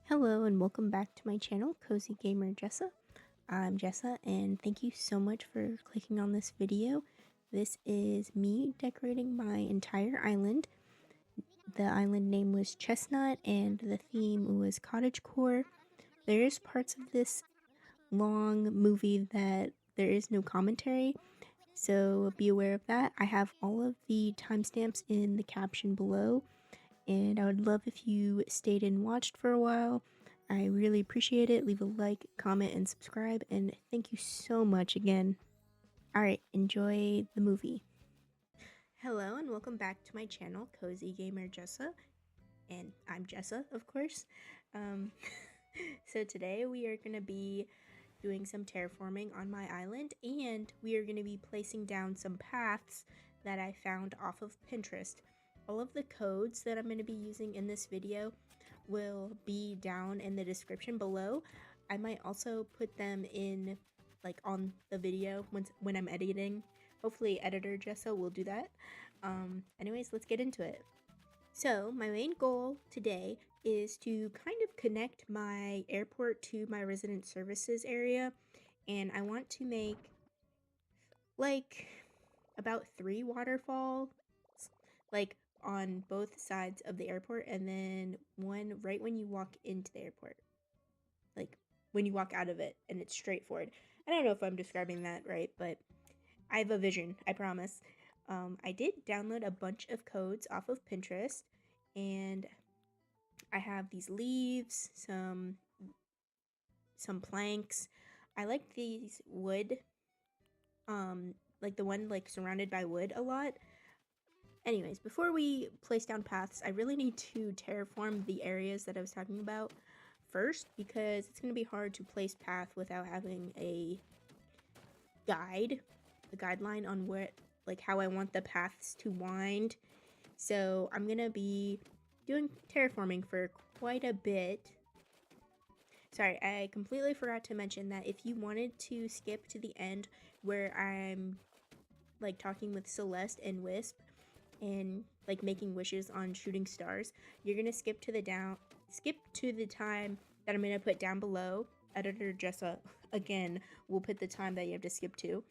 Hello and welcome back to my channel, Cozygamer Jessa. I'm Jessa and thank you so much for clicking on this video. This is me decorating my entire island. The island name was Chestnut and the theme was Cottagecore. There is parts of this long movie that there is no commentary, so be aware of that. I have all of the timestamps in the caption below, and I would love if you stayed and watched for a while. I really appreciate it. Leave a like, comment, and subscribe, and thank you so much again. Alright, enjoy the movie. Hello and welcome back to my channel, Cozygamer Jessa, and I'm Jessa, of course. So today we are going to be doing some terraforming on my island, and we are going to be placing down some paths that I found off of Pinterest. All of the codes that I'm going to be using in this video will be down in the description below. I might also put them in on the video when I'm editing. Hopefully editor Jessa will do that. Anyways, let's get into it. So my main goal today is to kind of connect my airport to my resident services area, and I want to make about 3 waterfalls on both sides of the airport, and then one right when you walk into the airport, when you walk out of it, and it's straightforward. I don't know if I'm describing that right, but I have a vision, I promise. I did download a bunch of codes off of Pinterest, and I have these leaves, some planks. I like these wood, the one surrounded by wood a lot. Anyways, before we place down paths, I really need to terraform the areas that I was talking about first, because it's going to be hard to place path without having a guideline on how I want the paths to wind. So I'm going to be doing terraforming for quite a bit. Sorry, I completely forgot to mention that if you wanted to skip to the end where I'm talking with Celeste and Wisp and making wishes on shooting stars, you're gonna skip to the time that I'm gonna put down below. Editor Jessa again will put the time that you have to skip to.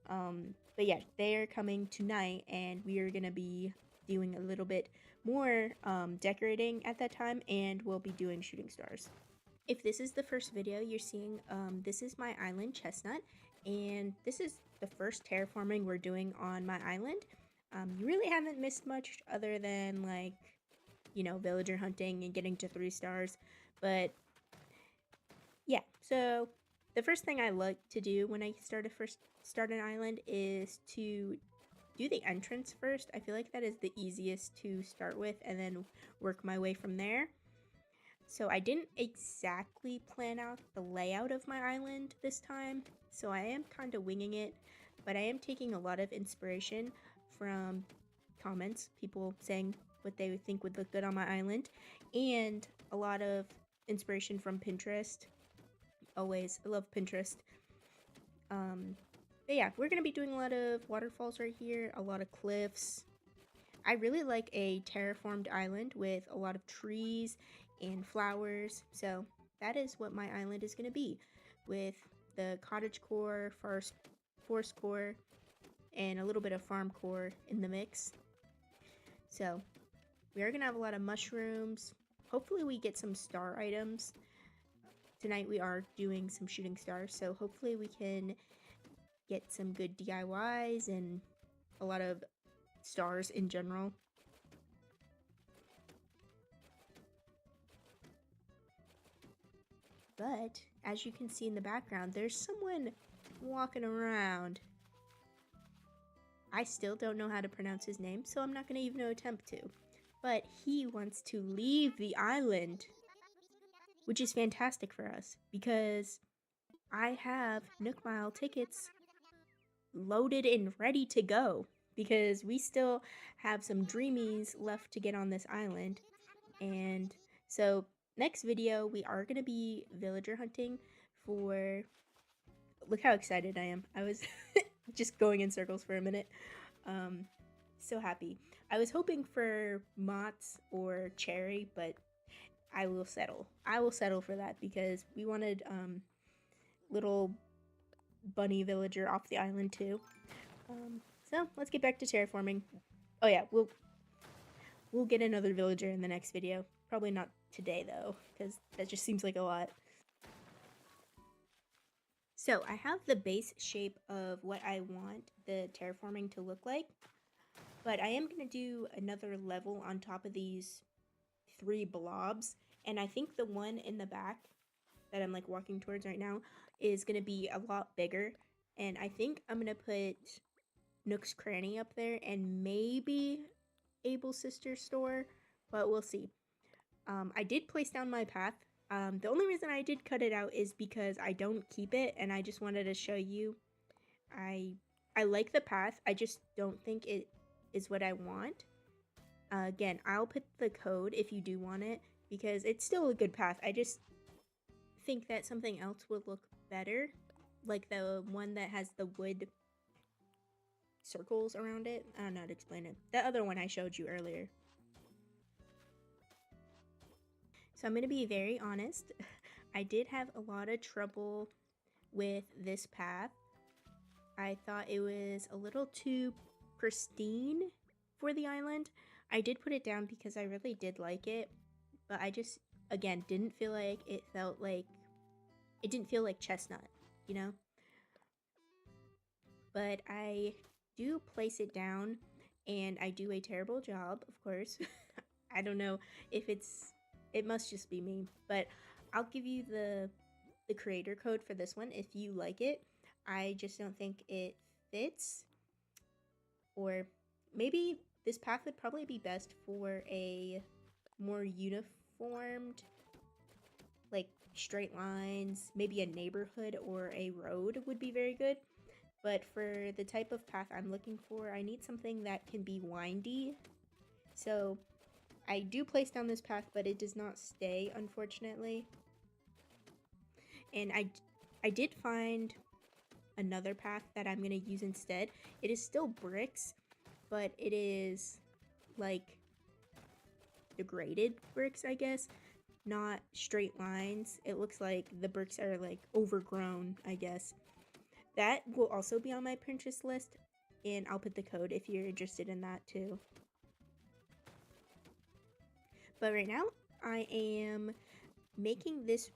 But yeah, they are coming tonight, and we are gonna be doing a little bit more decorating at that time, and we'll be doing shooting stars. If this is the first video you're seeing, this is my island, Chestnut, and this is the first terraforming we're doing on my island. You really haven't missed much other than villager hunting and getting to 3 stars, but yeah. So the first thing I like to do when I start an island is to do the entrance first. I feel like that is the easiest to start with, and then work my way from there. So I didn't exactly plan out the layout of my island this time, so I am kind of winging it, but I am taking a lot of inspiration from comments, people saying what they think would look good on my island, and a lot of inspiration from Pinterest. Always, I love Pinterest. But yeah, we're going to be doing a lot of waterfalls right here, a lot of cliffs. I really like a terraformed island with a lot of trees and flowers, so that is what my island is going to be, with the cottagecore, forest core, and a little bit of farm core in the mix. So we are going to have a lot of mushrooms. Hopefully we get some star items. Tonight we are doing some shooting stars, so hopefully we can get some good DIYs and a lot of stars in general. But as you can see in the background, there's someone walking around. I still don't know how to pronounce his name, so I'm not going to even attempt to. But he wants to leave the island, which is fantastic for us because I have Nook Mile tickets loaded and ready to go, because we still have some dreamies left to get on this island. And so next video we are going to be villager hunting for... Look how excited I am. I was just going in circles for a minute. So happy. I was hoping for Mott's or Cherry, but I will settle. I will settle for that because we wanted little bunny villager off the island too. So let's get back to terraforming. Oh yeah, we'll get another villager in the next video. Probably not today though, because that just seems like a lot. So I have the base shape of what I want the terraforming to look like, but I am going to do another level on top of these 3 blobs, and I think the one in the back that I'm like walking towards right now is going to be a lot bigger, and I think I'm going to put Nook's Cranny up there and maybe Abel's Sister Store, but we'll see. I did place down my path. The only reason I did cut it out is because I don't keep it, and I just wanted to show you. I like the path, I just don't think it is what I want. Again, I'll put the code if you do want it, because it's still a good path. I just think that something else would look better, like the one that has the wood circles around it. I don't know how to explain it. The other one I showed you earlier. So I'm going to be very honest. I did have a lot of trouble with this path. I thought it was a little too pristine for the island. I did put it down because I really did like it, but I just, again, didn't feel like it didn't feel like Chestnut, you know? But I do place it down, and I do a terrible job, of course. I don't know if it must just be me, but I'll give you the creator code for this one if you like it. I just don't think it fits, or maybe this path would probably be best for a more uniformed, like straight lines. Maybe a neighborhood or a road would be very good. But for the type of path I'm looking for, I need something that can be windy. So I do place down this path, but it does not stay, unfortunately. And I did find another path that I'm going to use instead. It is still bricks, but it is like degraded bricks, I guess. Not straight lines. It looks like the bricks are like overgrown, I guess. That will also be on my Pinterest list, and I'll put the code if you're interested in that too. But right now, I am making this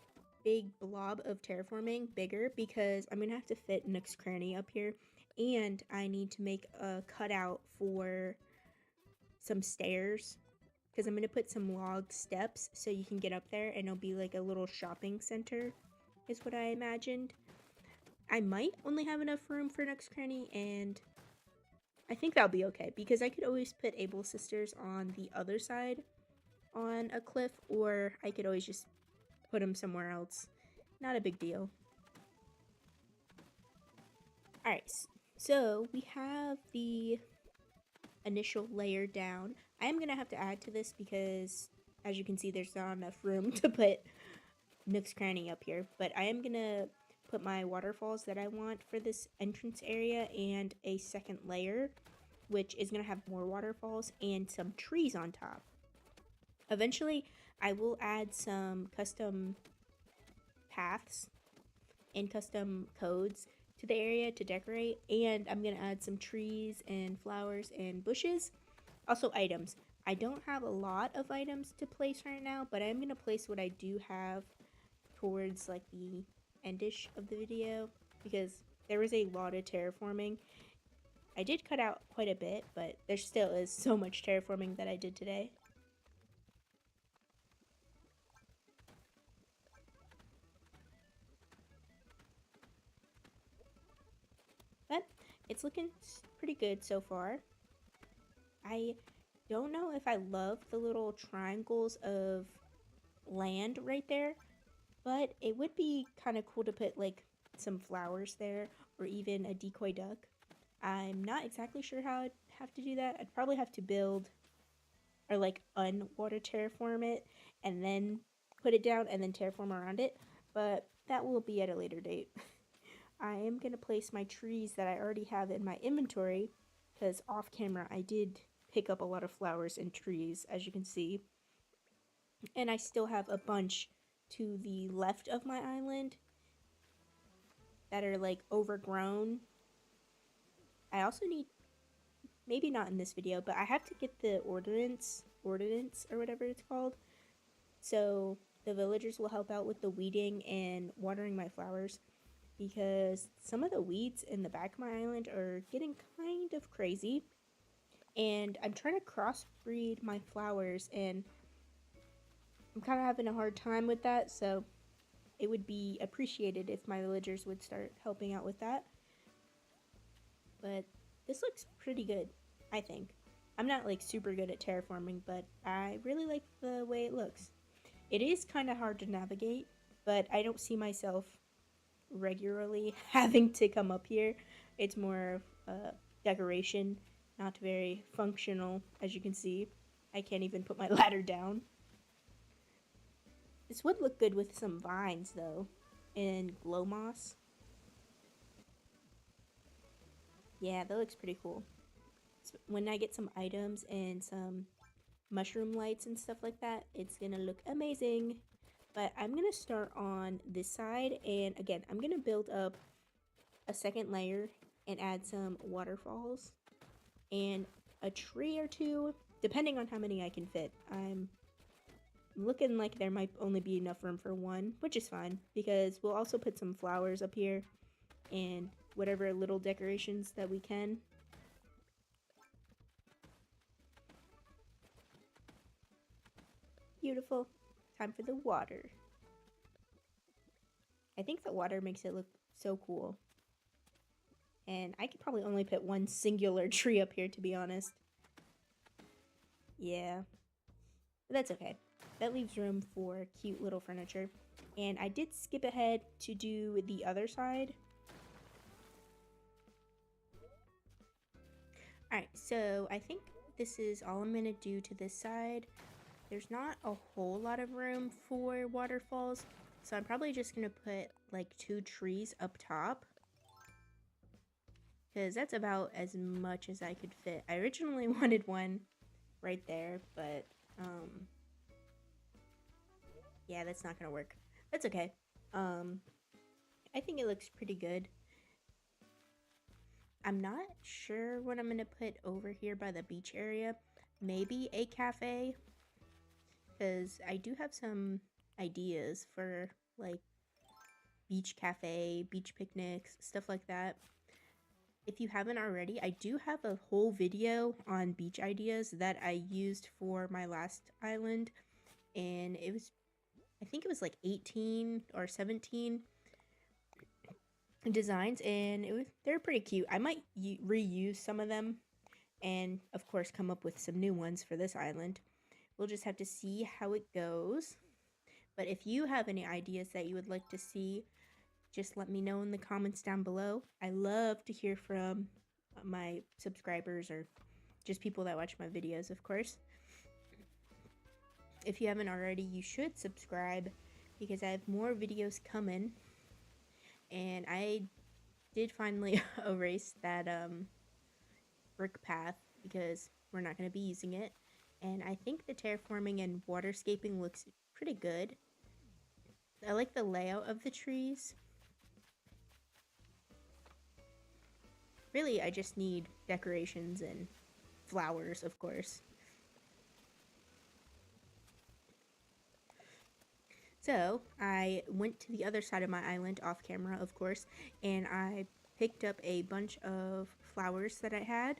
big blob of terraforming bigger because I'm going to have to fit Nook's Cranny up here, and I need to make a cutout for some stairs because I'm going to put some log steps so you can get up there, and it'll be like a little shopping center is what I imagined. I might only have enough room for Nook's Cranny, and I think that'll be okay because I could always put Abel's Sisters on the other side on a cliff, or I could always just put them somewhere else. Not a big deal. Alright, so we have the initial layer down. I am going to have to add to this because, as you can see, there's not enough room to put Nook's Cranny up here, but I am going to put my waterfalls that I want for this entrance area and a second layer, which is going to have more waterfalls and some trees on top. Eventually, I will add some custom paths and custom codes to the area to decorate, and I'm going to add some trees and flowers and bushes. Also items. I don't have a lot of items to place right now, but I'm going to place what I do have towards like the endish of the video because there was a lot of terraforming. I did cut out quite a bit, but there still is so much terraforming that I did today. But it's looking pretty good so far. I don't know if I love the little triangles of land right there, but it would be kind of cool to put like some flowers there or even a decoy duck. I'm not exactly sure how I'd have to do that. I'd probably have to build or like unwater terraform it and then put it down and then terraform around it, but that will be at a later date. I am going to place my trees that I already have in my inventory because off camera I did pick up a lot of flowers and trees, as you can see. And I still have a bunch to the left of my island that are like overgrown. I also need, maybe not in this video, but I have to get the ordinance or whatever it's called. So the villagers will help out with the weeding and watering my flowers, because some of the weeds in the back of my island are getting kind of crazy. And I'm trying to crossbreed my flowers, and I'm kind of having a hard time with that, so it would be appreciated if my villagers would start helping out with that. But this looks pretty good, I think. I'm not like super good at terraforming, but I really like the way it looks. It is kind of hard to navigate, but I don't see myself regularly having to come up here. It's more of decoration, not very functional, as you can see. I can't even put my ladder down. This would look good with some vines, though, and glow moss. Yeah, that looks pretty cool. So when I get some items and some mushroom lights and stuff like that, it's gonna look amazing. But I'm gonna start on this side, and again, I'm gonna build up a second layer and add some waterfalls and a tree or two, depending on how many I can fit. I'm looking like there might only be enough room for one, which is fine, because we'll also put some flowers up here and whatever little decorations that we can. Beautiful. Time for the water. I think the water makes it look so cool. And I could probably only put one singular tree up here, to be honest. Yeah. But that's okay. That leaves room for cute little furniture. And I did skip ahead to do the other side. Alright, so I think this is all I'm going to do to this side. There's not a whole lot of room for waterfalls, so I'm probably just going to put like 2 trees up top, because that's about as much as I could fit. I originally wanted one right there, but yeah, that's not gonna work. That's okay. I think it looks pretty good. I'm not sure what I'm gonna put over here by the beach area. Maybe a cafe, because I do have some ideas for like beach cafe, beach picnics, stuff like that. If you haven't already, I do have a whole video on beach ideas that I used for my last island, and it was, I think it was like 18 or 17 designs, and they're pretty cute. I might reuse some of them and of course come up with some new ones for this island. We'll just have to see how it goes. But if you have any ideas that you would like to see, just let me know in the comments down below. I love to hear from my subscribers, or just people that watch my videos, of course. If you haven't already, you should subscribe, because I have more videos coming. And I did finally erase that brick path, because we're not going to be using it. And I think the terraforming and waterscaping looks pretty good. I like the layout of the trees. Really, I just need decorations and flowers, of course. So I went to the other side of my island off camera, of course, and I picked up a bunch of flowers that I had.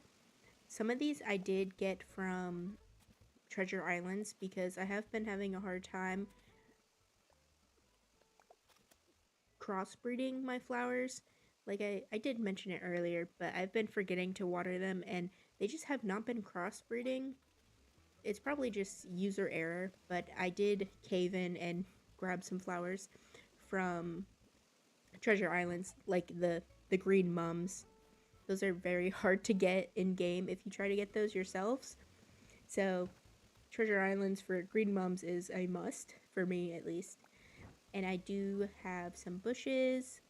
Some of these I did get from Treasure Islands, because I have been having a hard time crossbreeding my flowers. Like I did mention it earlier, but I've been forgetting to water them, and they just have not been crossbreeding. It's probably just user error, but I did cave in and grab some flowers from Treasure Islands, like the green mums. Those are very hard to get in game if you try to get those yourselves. So Treasure Islands for green mums is a must, for me at least. And I do have some bushes,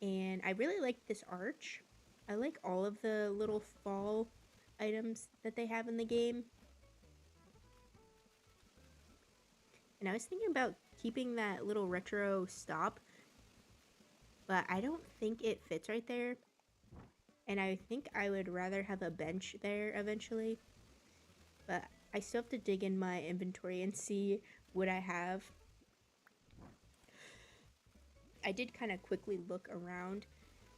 and I really like this arch. I like all of the little fall items that they have in the game. And I was thinking about keeping that little retro stop, but I don't think it fits right there. And I think I would rather have a bench there eventually. But I still have to dig in my inventory and see what I have. I did kind of quickly look around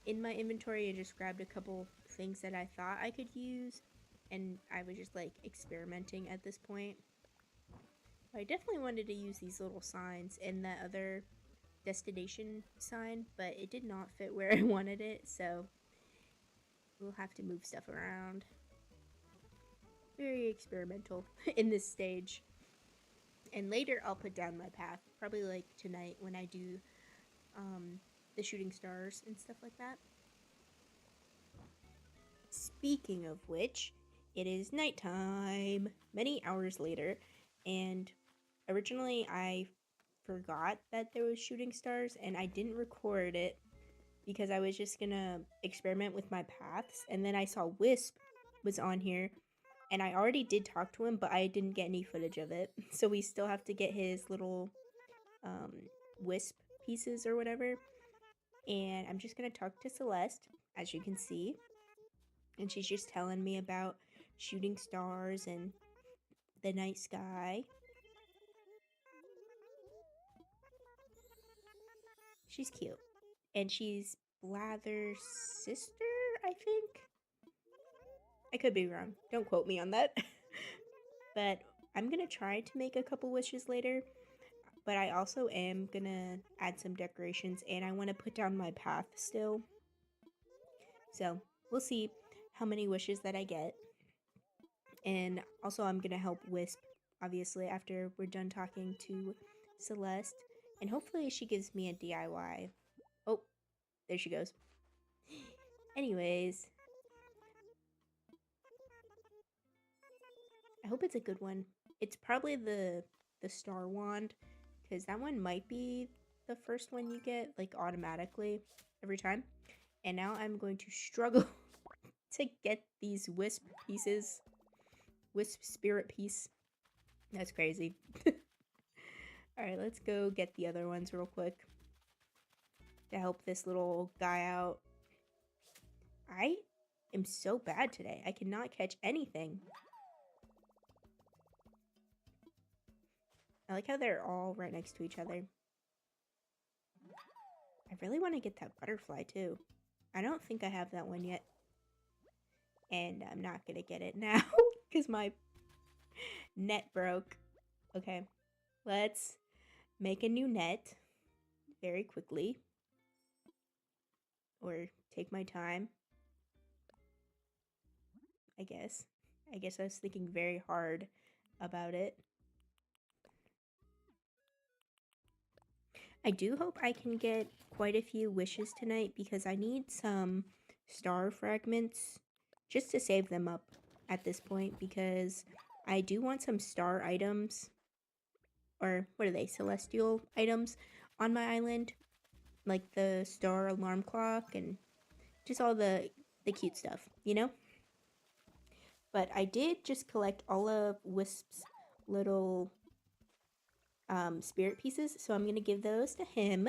in my inventory and just grabbed a couple things that I thought I could use. And I was just like experimenting at this point. I definitely wanted to use these little signs and that other destination sign, but it did not fit where I wanted it, so we'll have to move stuff around. Very experimental in this stage. And later I'll put down my path, probably like tonight when I do the shooting stars and stuff like that. Speaking of which, it is nighttime, many hours later, and originally I forgot that there was shooting stars and I didn't record it because I was just gonna experiment with my paths, and then I saw Wisp was on here and I already did talk to him, but I didn't get any footage of it. So we still have to get his little wisp pieces or whatever. And I'm just gonna talk to Celeste, as you can see, and she's just telling me about shooting stars and the night sky. She's cute. And she's Blather's sister, I think. I could be wrong. Don't quote me on that. But I'm gonna try to make a couple wishes later. But I also am gonna add some decorations and I want to put down my path still. So we'll see how many wishes that I get. And also I'm gonna help Wisp, obviously, after we're done talking to Celeste. And hopefully she gives me a DIY. Oh, there she goes. Anyways, I hope it's a good one. It's probably the star wand, because that one might be the first one you get, like, automatically every time. And now I'm going to struggle to get these wisp pieces. Wisp spirit piece. That's crazy. Alright, let's go get the other ones real quick to help this little guy out. I am so bad today. I cannot catch anything. I like how they're all right next to each other. I really want to get that butterfly too. I don't think I have that one yet. And I'm not going to get it now because my net broke. Okay, let's make a new net very quickly. Or take my time, I guess. I was thinking very hard about it. I do hope I can get quite a few wishes tonight because I need some star fragments just to save them up at this point because I do want some star items, or what are they, celestial items on my island, like the star alarm clock and just all the cute stuff, you know? But I did just collect all of Wisp's little spirit pieces, so I'm going to give those to him.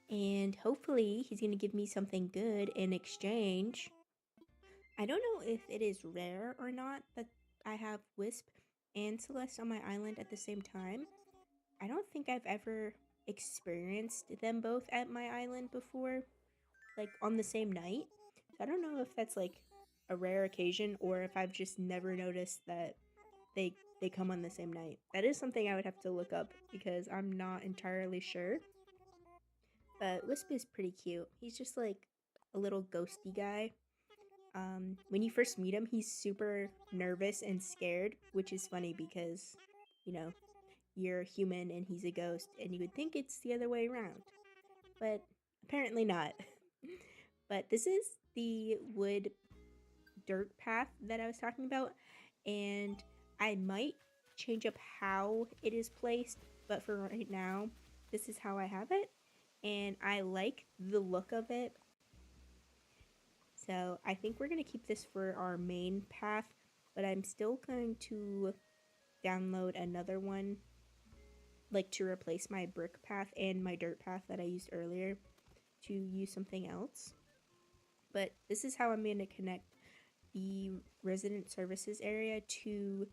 And hopefully he's going to give me something good in exchange. I don't know if it is rare or not that I have Wisp and Celeste on my island at the same time. I don't think I've ever experienced them both at my island before, like on the same night. So I don't know if that's like a rare occasion or if I've just never noticed that they come on the same night. That is something I would have to look up because I'm not entirely sure. But Wisp is pretty cute. He's just like a little ghosty guy. When you first meet him, he's super nervous and scared, which is funny because, you know, you're human and he's a ghost, and you would think it's the other way around. But apparently not. But this is the wood dirt path that I was talking about, and I might change up how it is placed, but for right now, this is how I have it, and I like the look of it. So I think we're going to keep this for our main path, but I'm still going to download another one, like to replace my brick path and my dirt path that I used earlier to use something else. But this is how I'm going to connect the resident services area to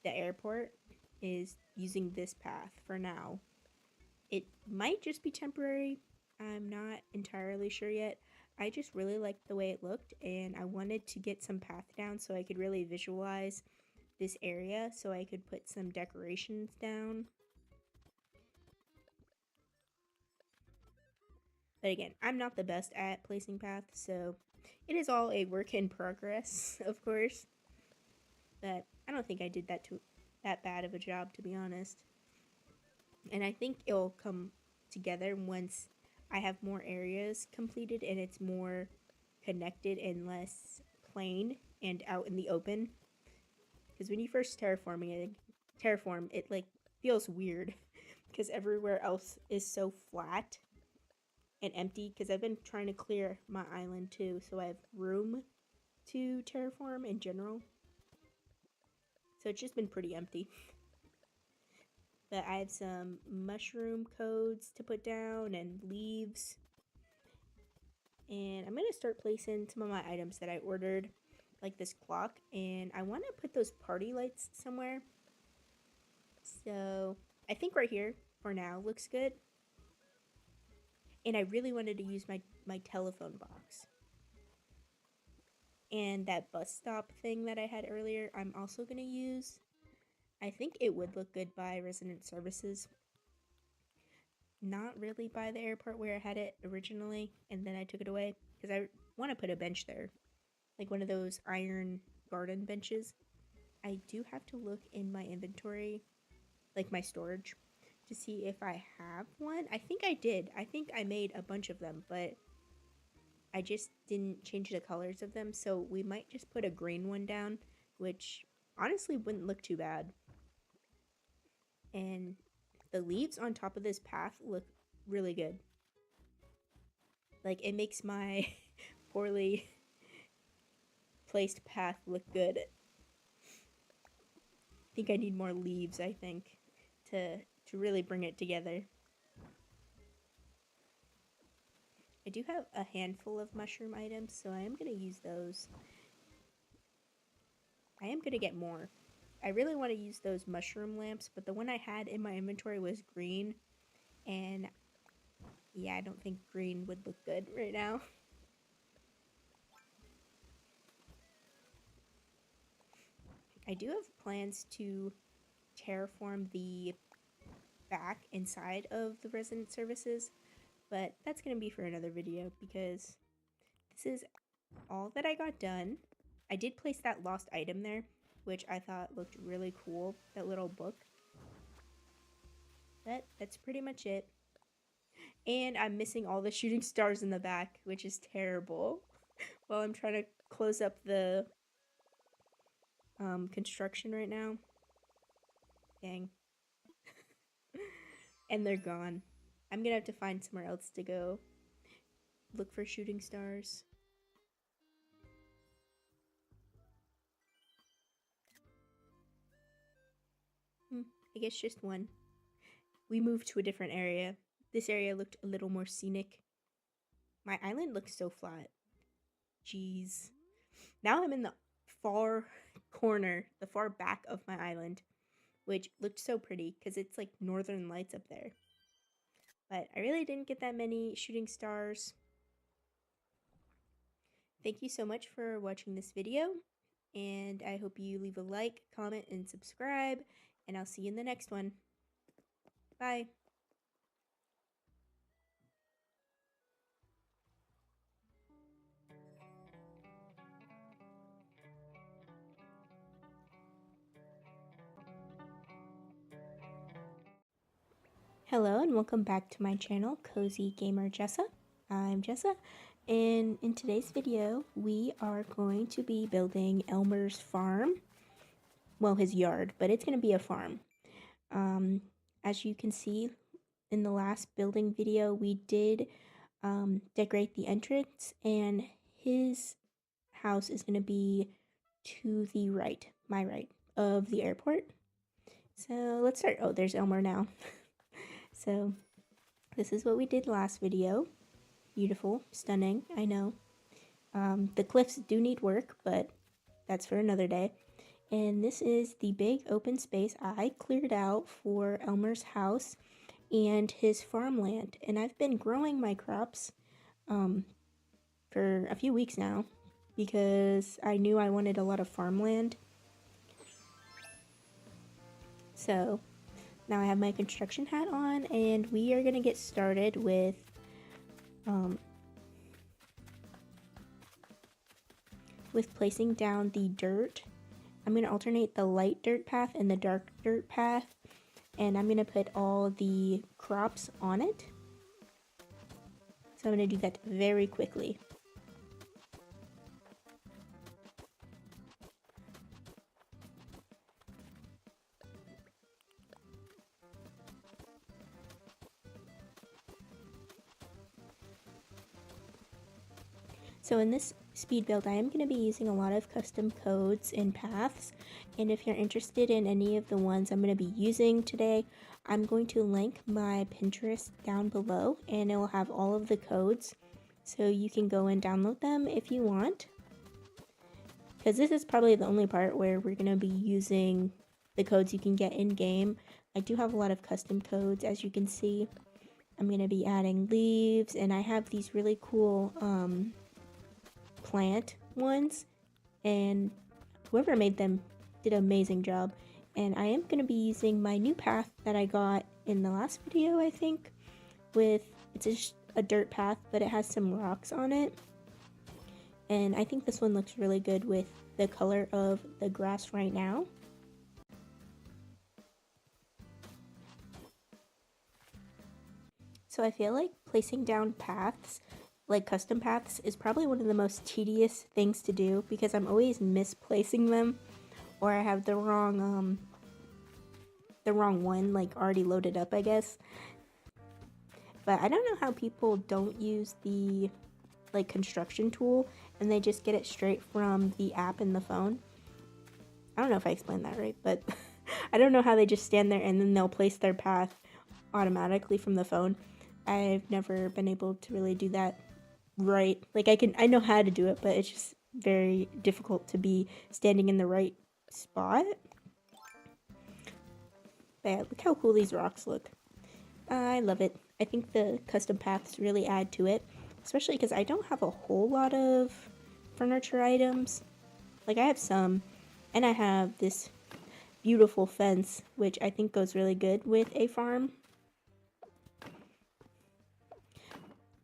the airport, is using this path for now. It might just be temporary. I'm not entirely sure yet. I just really liked the way it looked, and I wanted to get some path down so I could really visualize this area, so I could put some decorations down. But again, I'm not the best at placing paths, so it is all a work in progress, of course. But I don't think I did that bad of a job, to be honest. And I think it'll come together once I have more areas completed and it's more connected and less plain and out in the open. Because when you first terraform it like feels weird because everywhere else is so flat and empty, because I've been trying to clear my island too, so I have room to terraform in general. So it's just been pretty empty. But I have some mushroom codes to put down and leaves. And I'm going to start placing some of my items that I ordered, like this clock. And I want to put those party lights somewhere. So I think right here for now looks good. And I really wanted to use my telephone box. And that bus stop thing that I had earlier, I'm also going to use. I think it would look good by resident services. Not really by the airport where I had it originally, and then I took it away because I want to put a bench there, like one of those iron garden benches. I do have to look in my inventory, like my storage, to see if I have one. I think I did. I think I made a bunch of them, but I just didn't change the colors of them, so we might just put a green one down, which honestly wouldn't look too bad. And the leaves on top of this path look really good. Like, it makes my poorly placed path look good. I think I need more leaves, I think, to really bring it together. I do have a handful of mushroom items, so I am going to use those. I am going to get more. I really want to use those mushroom lamps, but the one I had in my inventory was green, and yeah, I don't think green would look good right now. I do have plans to terraform the back inside of the resident services, but that's going to be for another video because this is all that I got done. I did place that lost item there, which I thought looked really cool, that little book. But that's pretty much it. And I'm missing all the shooting stars in the back, which is terrible. While I'm trying to close up the construction right now. Dang. And they're gone. I'm gonna have to find somewhere else to go look for shooting stars. I guess just one. We moved to a different area. This area looked a little more scenic. My island looks so flat. Jeez. Now I'm in the far corner, the far back of my island, which looked so pretty because it's like northern lights up there. But I really didn't get that many shooting stars. Thank you so much for watching this video, and I hope you leave a like, comment, and subscribe, and I'll see you in the next one. Bye. Hello and welcome back to my channel, Cozygamer Jessa. I'm Jessa, and in today's video, we are going to be building Elmer's farm. Well, his yard, but it's going to be a farm. As you can see in the last building video, we did decorate the entrance, and his house is going to be to the right, my right, of the airport. So let's start. Oh, there's Elmer now. So this is what we did last video. Beautiful, stunning, I know. The cliffs do need work, but that's for another day. And this is the big open space I cleared out for Elmer's house and his farmland. And I've been growing my crops for a few weeks now because I knew I wanted a lot of farmland. So now I have my construction hat on and we are gonna get started with placing down the dirt. I'm gonna alternate the light dirt path and the dark dirt path, and I'm gonna put all the crops on it. So I'm gonna do that very quickly. So in this speed build, I am going to be using a lot of custom codes and paths, and if you're interested in any of the ones I'm going to be using today, I'm going to link my Pinterest down below, and it will have all of the codes, so you can go and download them if you want. Because this is probably the only part where we're going to be using the codes you can get in-game. I do have a lot of custom codes, as you can see. I'm going to be adding leaves, and I have these really cool plant ones, and whoever made them did an amazing job. And I am going to be using my new path that I got in the last video, I think, it's just a dirt path, but it has some rocks on it, and I think this one looks really good with the color of the grass right now. So I feel like placing down paths, like custom paths, is probably one of the most tedious things to do because I'm always misplacing them, or I have the wrong one like already loaded up, I guess. But I don't know how people don't use the like construction tool and they just get it straight from the app in the phone. I don't know if I explained that right, but I don't know how they just stand there and then they'll place their path automatically from the phone. I've never been able to really do that right. Like I know how to do it, but it's just very difficult to be standing in the right spot. But yeah, look how cool these rocks look. I love it. I think the custom paths really add to it, especially because I don't have a whole lot of furniture items. Like I have some, and I have this beautiful fence, which I think goes really good with a farm.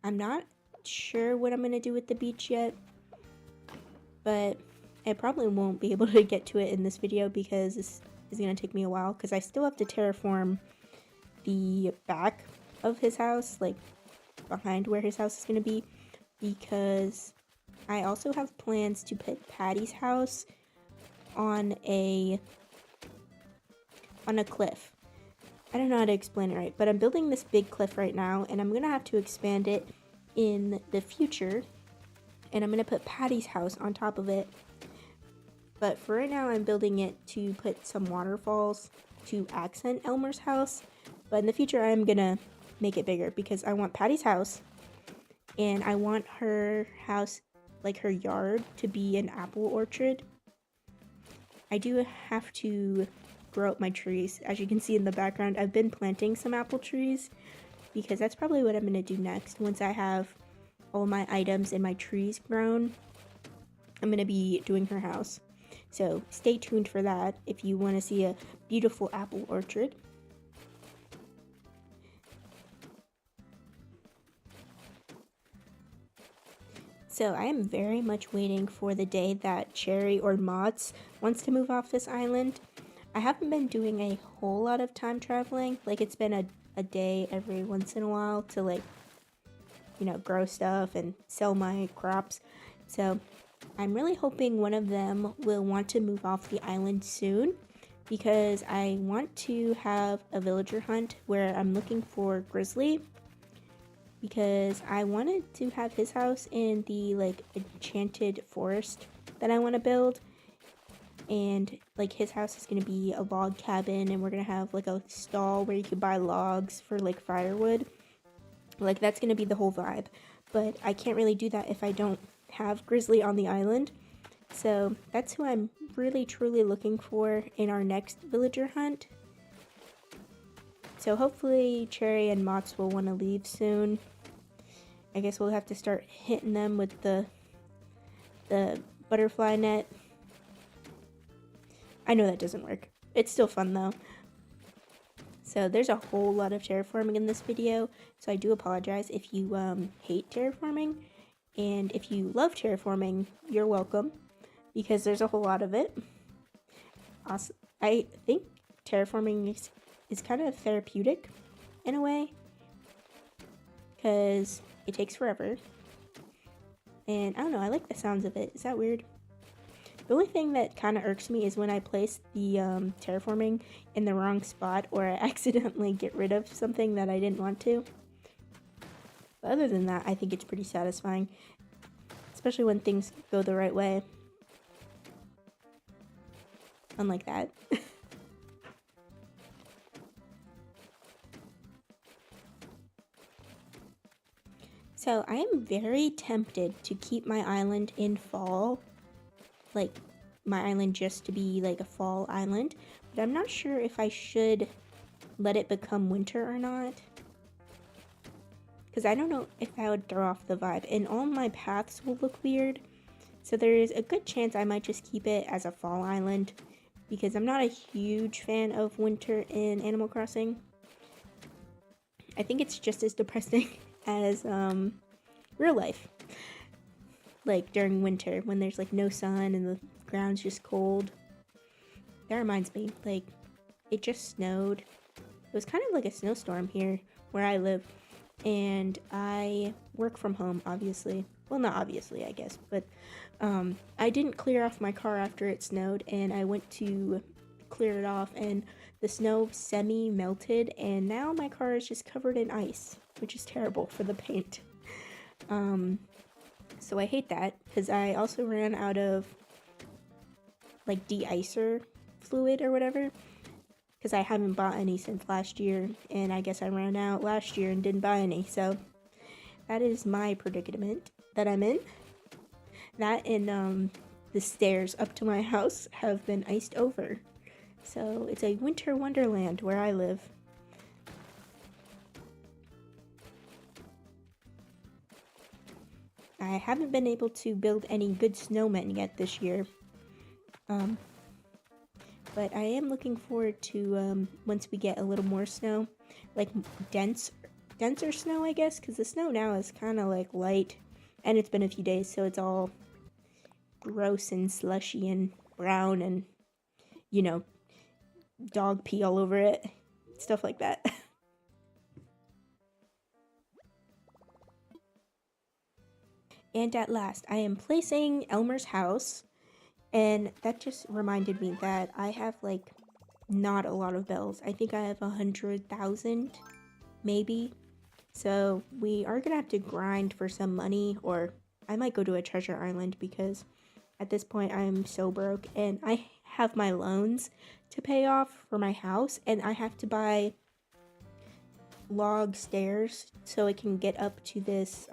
I'm not sure what I'm going to do with the beach yet, but I probably won't be able to get to it in this video because this is going to take me a while because I still have to terraform the back of his house, like behind where his house is going to be, because I also have plans to put Patty's house on a cliff. I don't know how to explain it right, but I'm building this big cliff right now, and I'm going to have to expand it in the future, and I'm going to put Patty's house on top of it. But for right now, I'm building it to put some waterfalls to accent Elmer's house, but in the future, I'm going to make it bigger because I want Patty's house, and I want her house, like her yard, to be an apple orchard. I do have to grow up my trees. As you can see in the background, I've been planting some apple trees because that's probably what I'm going to do next. Once I have all my items and my trees grown, I'm going to be doing her house. So stay tuned for that if you want to see a beautiful apple orchard. So I am very much waiting for the day that Cherry or Mott's wants to move off this island. I haven't been doing a whole lot of time traveling. Like, it's been a day every once in a while to, like, you know, grow stuff and sell my crops. So I'm really hoping one of them will want to move off the island soon, because I want to have a villager hunt where I'm looking for Grizzly, because I wanted to have his house in the like enchanted forest that I want to build. and like his house is going to be a log cabin, and we're going to have like a stall where you could buy logs for like firewood. Like that's going to be the whole vibe, but I can't really do that if I don't have Grizzly on the island. So that's who I'm really truly looking for in our next villager hunt. So hopefully Cherry and Mott's will want to leave soon. I guess we'll have to start hitting them with the butterfly net. I know that doesn't work. It's still fun though. So there's a whole lot of terraforming in this video, so I do apologize if you hate terraforming, and if you love terraforming, you're welcome, because there's a whole lot of it. Also, I think terraforming is kind of therapeutic in a way, because it takes forever, and I don't know, I like the sounds of it. Is that weird? The only thing that kind of irks me is when I place the terraforming in the wrong spot, or I accidentally get rid of something that I didn't want to. But other than that, I think it's pretty satisfying, especially when things go the right way. Unlike that. So I am very tempted to keep my island in fall, like my island just to be like a fall island, but I'm not sure if I should let it become winter or not, because I don't know if that would throw off the vibe, and all my paths will look weird. So there's a good chance I might just keep it as a fall island, because I'm not a huge fan of winter in Animal Crossing. I think it's just as depressing as real life. Like during winter when there's like no sun and the ground's just cold. That reminds me, like it just snowed. It was kind of like a snowstorm here where I live, and I work from home, obviously. Well, not obviously, I guess, but I didn't clear off my car after it snowed, and I went to clear it off, and the snow semi-melted, and now my car is just covered in ice, which is terrible for the paint. So I hate that, because I also ran out of like de-icer fluid or whatever, because I haven't bought any since last year, and I guess I ran out last year and didn't buy any, so that is my predicament that I'm in. That and the stairs up to my house have been iced over, so it's a winter wonderland where I live. I haven't been able to build any good snowmen yet this year, but I am looking forward to once we get a little more snow, like denser snow, I guess, because the snow now is kind of like light, and it's been a few days, so it's all gross and slushy and brown and, you know, dog pee all over it, stuff like that. And at last, I am placing Elmer's house, and that just reminded me that I have like not a lot of bells. I think I have 100,000, maybe. So we are gonna have to grind for some money, or I might go to a treasure island, because at this point I'm so broke, and I have my loans to pay off for my house, and I have to buy log stairs so it can get up to this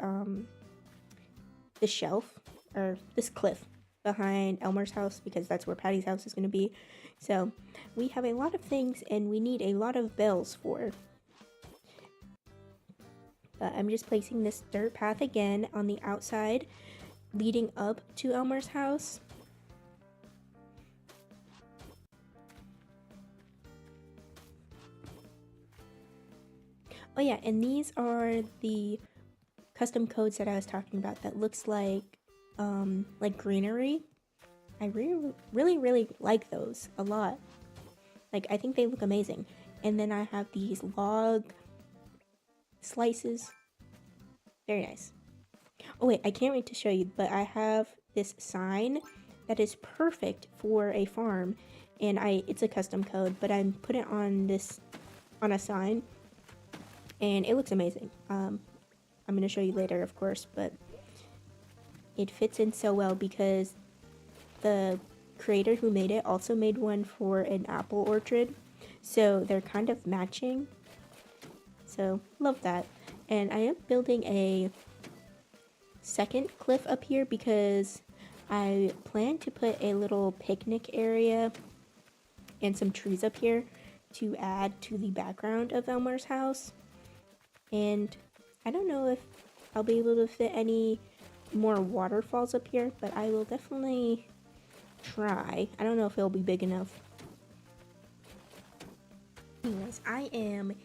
this shelf, or this cliff behind Elmer's house, because that's where Patty's house is going to be. So we have a lot of things, and we need a lot of bells for. But I'm just placing this dirt path again on the outside leading up to Elmer's house. Oh yeah, and these are the custom codes that I was talking about that looks like greenery. I really like those a lot. Like, I think they look amazing. And then I have these log slices. Very nice. Oh wait, I can't wait to show you, but I have this sign that is perfect for a farm, and it's a custom code, but I'm put it on a sign, and it looks amazing. I'm going to show you later, of course, but it fits in so well because the creator who made it also made one for an apple orchard. So they're kind of matching. So love that. And I am building a second cliff up here because I plan to put a little picnic area and some trees up here to add to the background of Elmer's house. And I don't know if I'll be able to fit any more waterfalls up here, but I will definitely try. I don't know if it'll be big enough. Anyways, I am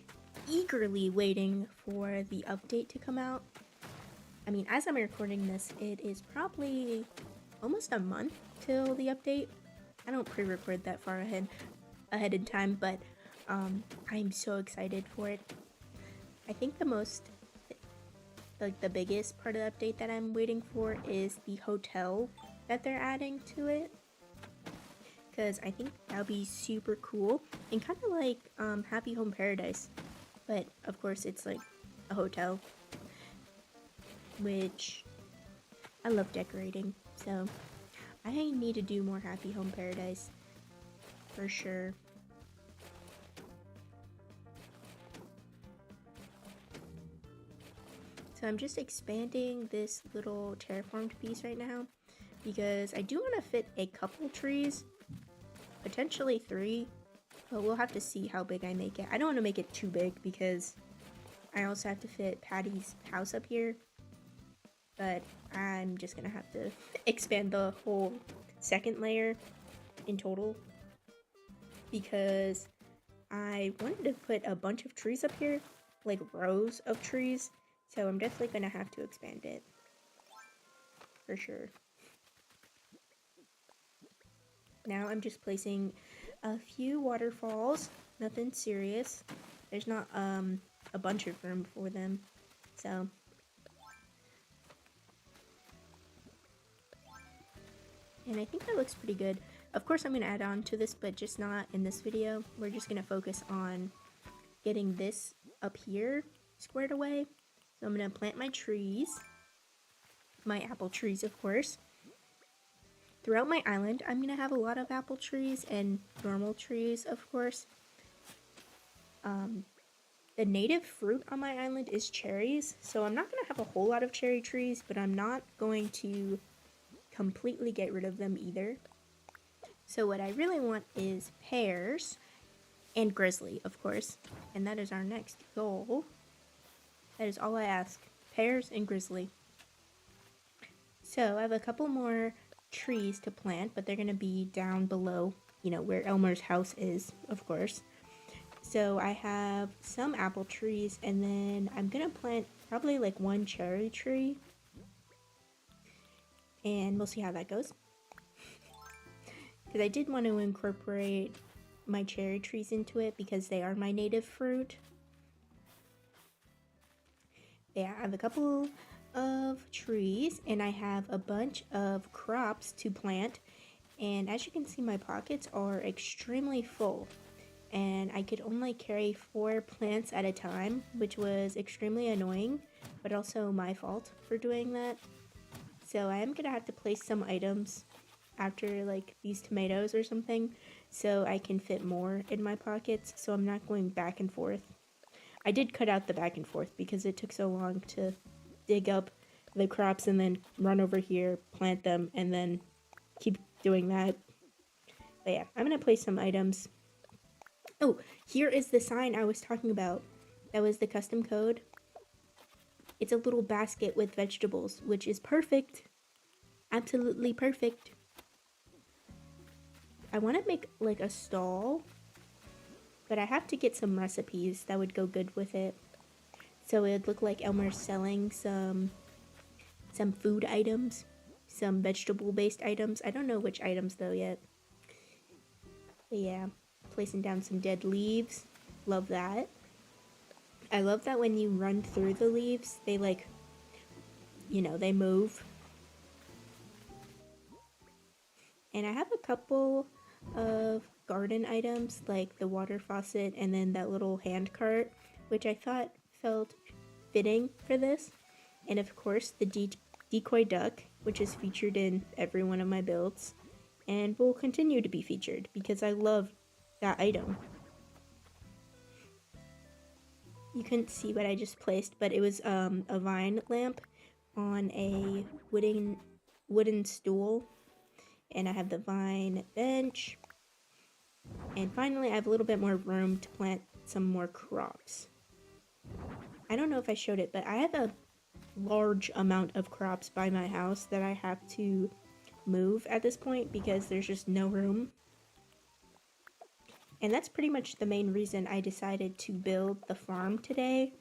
eagerly waiting for the update to come out. I mean, as I'm recording this, it is probably almost a month till the update. I don't pre-record that far ahead in time, but I'm so excited for it. I think the biggest part of the update that I'm waiting for is the hotel that they're adding to it, because I think that'll be super cool and kind of like Happy Home Paradise, but of course it's like a hotel, which I love decorating, so I need to do more Happy Home Paradise for sure. So I'm just expanding this little terraformed piece right now because I do want to fit a couple trees, potentially 3, but we'll have to see how big I make it. I don't want to make it too big because I also have to fit Patty's house up here, but I'm just gonna have to expand the whole second layer in total because I wanted to put a bunch of trees up here, like rows of trees, so I'm definitely gonna have to expand it for sure. Now I'm just placing a few waterfalls, nothing serious. There's not a bunch of room for them, so. And I think that looks pretty good. Of course I'm gonna add on to this, but just not in this video. We're just gonna focus on getting this up here squared away. So I'm gonna plant my trees, my apple trees of course. Throughout my island, I'm gonna have a lot of apple trees and normal trees, of course. The native fruit on my island is cherries, so I'm not gonna have a whole lot of cherry trees, but I'm not going to completely get rid of them either. So what I really want is pears and grizzly, of course, and that is our next goal. That is all I ask, pears and grizzly. So I have a couple more trees to plant, but they're gonna be down below, you know, where Elmer's house is, of course. So I have some apple trees, and then I'm gonna plant probably like 1 cherry tree, and we'll see how that goes. Because I did want to incorporate my cherry trees into it because they are my native fruit. Yeah, I have a couple of trees and I have a bunch of crops to plant, and as you can see, my pockets are extremely full and I could only carry 4 plants at a time, which was extremely annoying, but also my fault for doing that. So I am gonna have to place some items after like these tomatoes or something so I can fit more in my pockets, so I'm not going back and forth. I did cut out the back and forth because it took so long to dig up the crops and then run over here, plant them, and then keep doing that. But yeah, I'm gonna place some items. Oh, here is the sign I was talking about. That was the custom code. It's a little basket with vegetables, which is perfect. Absolutely perfect. I want to make like a stall, but I have to get some recipes that would go good with it. So it would look like Elmer's selling some food items, some vegetable-based items. I don't know which items though yet. But yeah, placing down some dead leaves. Love that. I love that when you run through the leaves, they like, you know, they move. And I have a couple of garden items like the water faucet and then that little hand cart, which I thought felt fitting for this. And of course the decoy duck, which is featured in every one of my builds. and will continue to be featured because I love that item. You couldn't see what I just placed, but it was a vine lamp on a wooden stool, and I have the vine bench, and finally I have a little bit more room to plant some more crops. I don't know if I showed it, but I have a large amount of crops by my house that I have to move at this point because there's just no room. And that's pretty much the main reason I decided to build the farm today,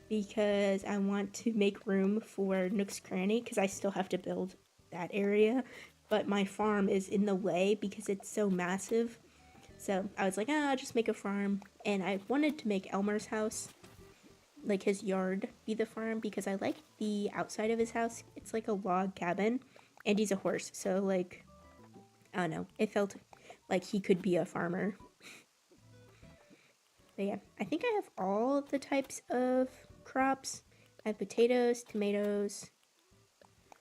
because I want to make room for Nook's Cranny, because I still have to build that area, but my farm is in the way because it's so massive. So I was like, I'll just make a farm, and I wanted to make Elmer's house, like his yard, be the farm, because I like the outside of his house. It's like a log cabin, and he's a horse, so like, I don't know, it felt like he could be a farmer. But yeah, I think I have all the types of crops. I have potatoes, tomatoes,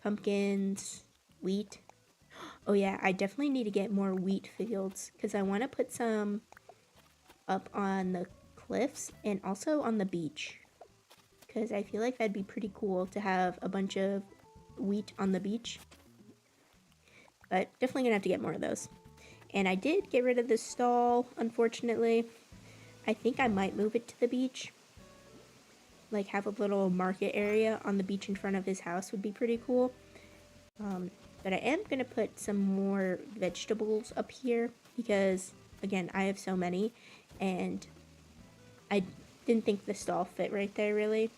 pumpkins, wheat. Oh yeah, I definitely need to get more wheat fields because I want to put some up on the cliffs and also on the beach, because I feel like that'd be pretty cool to have a bunch of wheat on the beach. But definitely gonna have to get more of those. And I did get rid of the stall, unfortunately. I think I might move it to the beach. Like have a little market area on the beach in front of his house would be pretty cool. But I am going to put some more vegetables up here because, again, I have so many. And I didn't think the stall fit right there, really.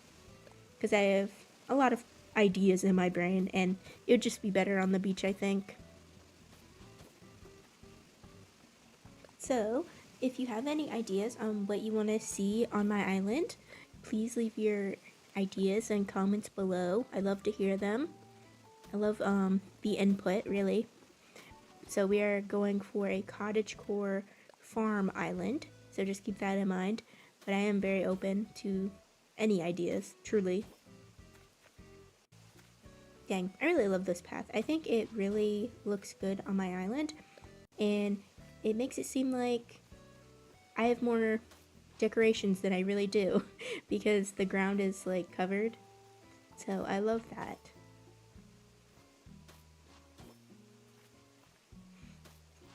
Because I have a lot of ideas in my brain. And it would just be better on the beach, I think. So, if you have any ideas on what you want to see on my island, please leave your ideas and comments below. I love to hear them. I love the input, really. So we are going for a Cottagecore farm island, so just keep that in mind. But I am very open to any ideas, truly. Dang, I really love this path. I think it really looks good on my island, and it makes it seem like I have more decorations than I really do because the ground is like covered. So I love that.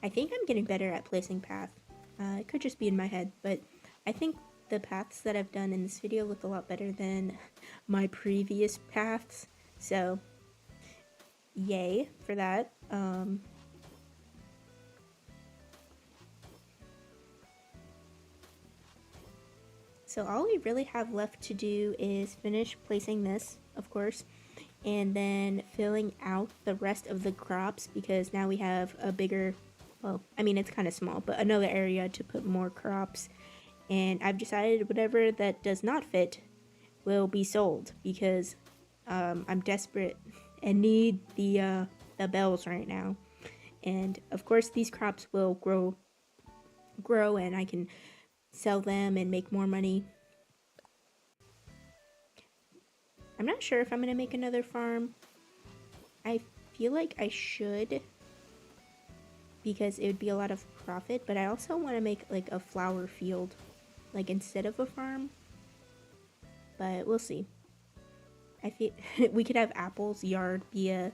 I think I'm getting better at placing paths. It could just be in my head, but I think the paths that I've done in this video look a lot better than my previous paths. So yay for that. So all we really have left to do is finish placing this, of course, and then filling out the rest of the crops, because now we have a bigger, well, I mean, it's kind of small, but another area to put more crops. And I've decided whatever that does not fit will be sold, because I'm desperate and need the bells right now. And of course these crops will grow and I can sell them and make more money. I'm not sure if I'm gonna make another farm. I feel like I should, because it would be a lot of profit, but I also want to make like a flower field, like instead of a farm. But we'll see. I feel we could have Apple's yard be a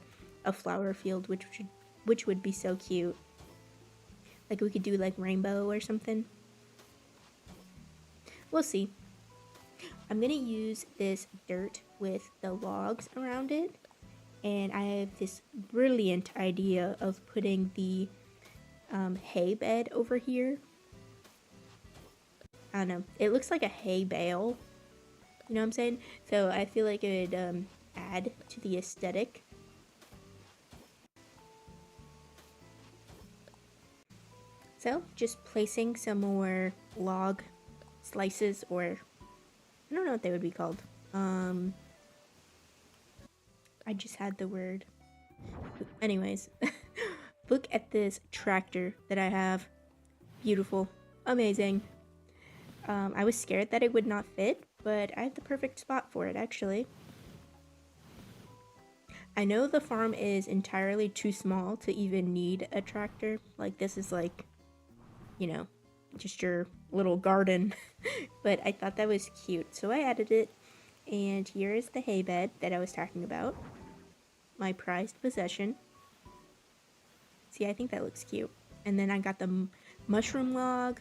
flower field, which would be so cute. Like we could do like rainbow or something. We'll see. I'm gonna use this dirt with the logs around it, and I have this brilliant idea of putting the hay bed over here. I don't know, it looks like a hay bale, you know what I'm saying? So I feel like it would add to the aesthetic. So just placing some more log slices, or I don't know what they would be called. I just had the word. Anyways, look at this tractor that I have. Beautiful. Amazing. I was scared that it would not fit, but I have the perfect spot for it, actually. I know the farm is entirely too small to even need a tractor. Like, this is like, you know, just your little garden. But I thought that was cute, so I added it. And here is the hay bed that I was talking about. My prized possession. See, I think that looks cute. And then I got the mushroom log.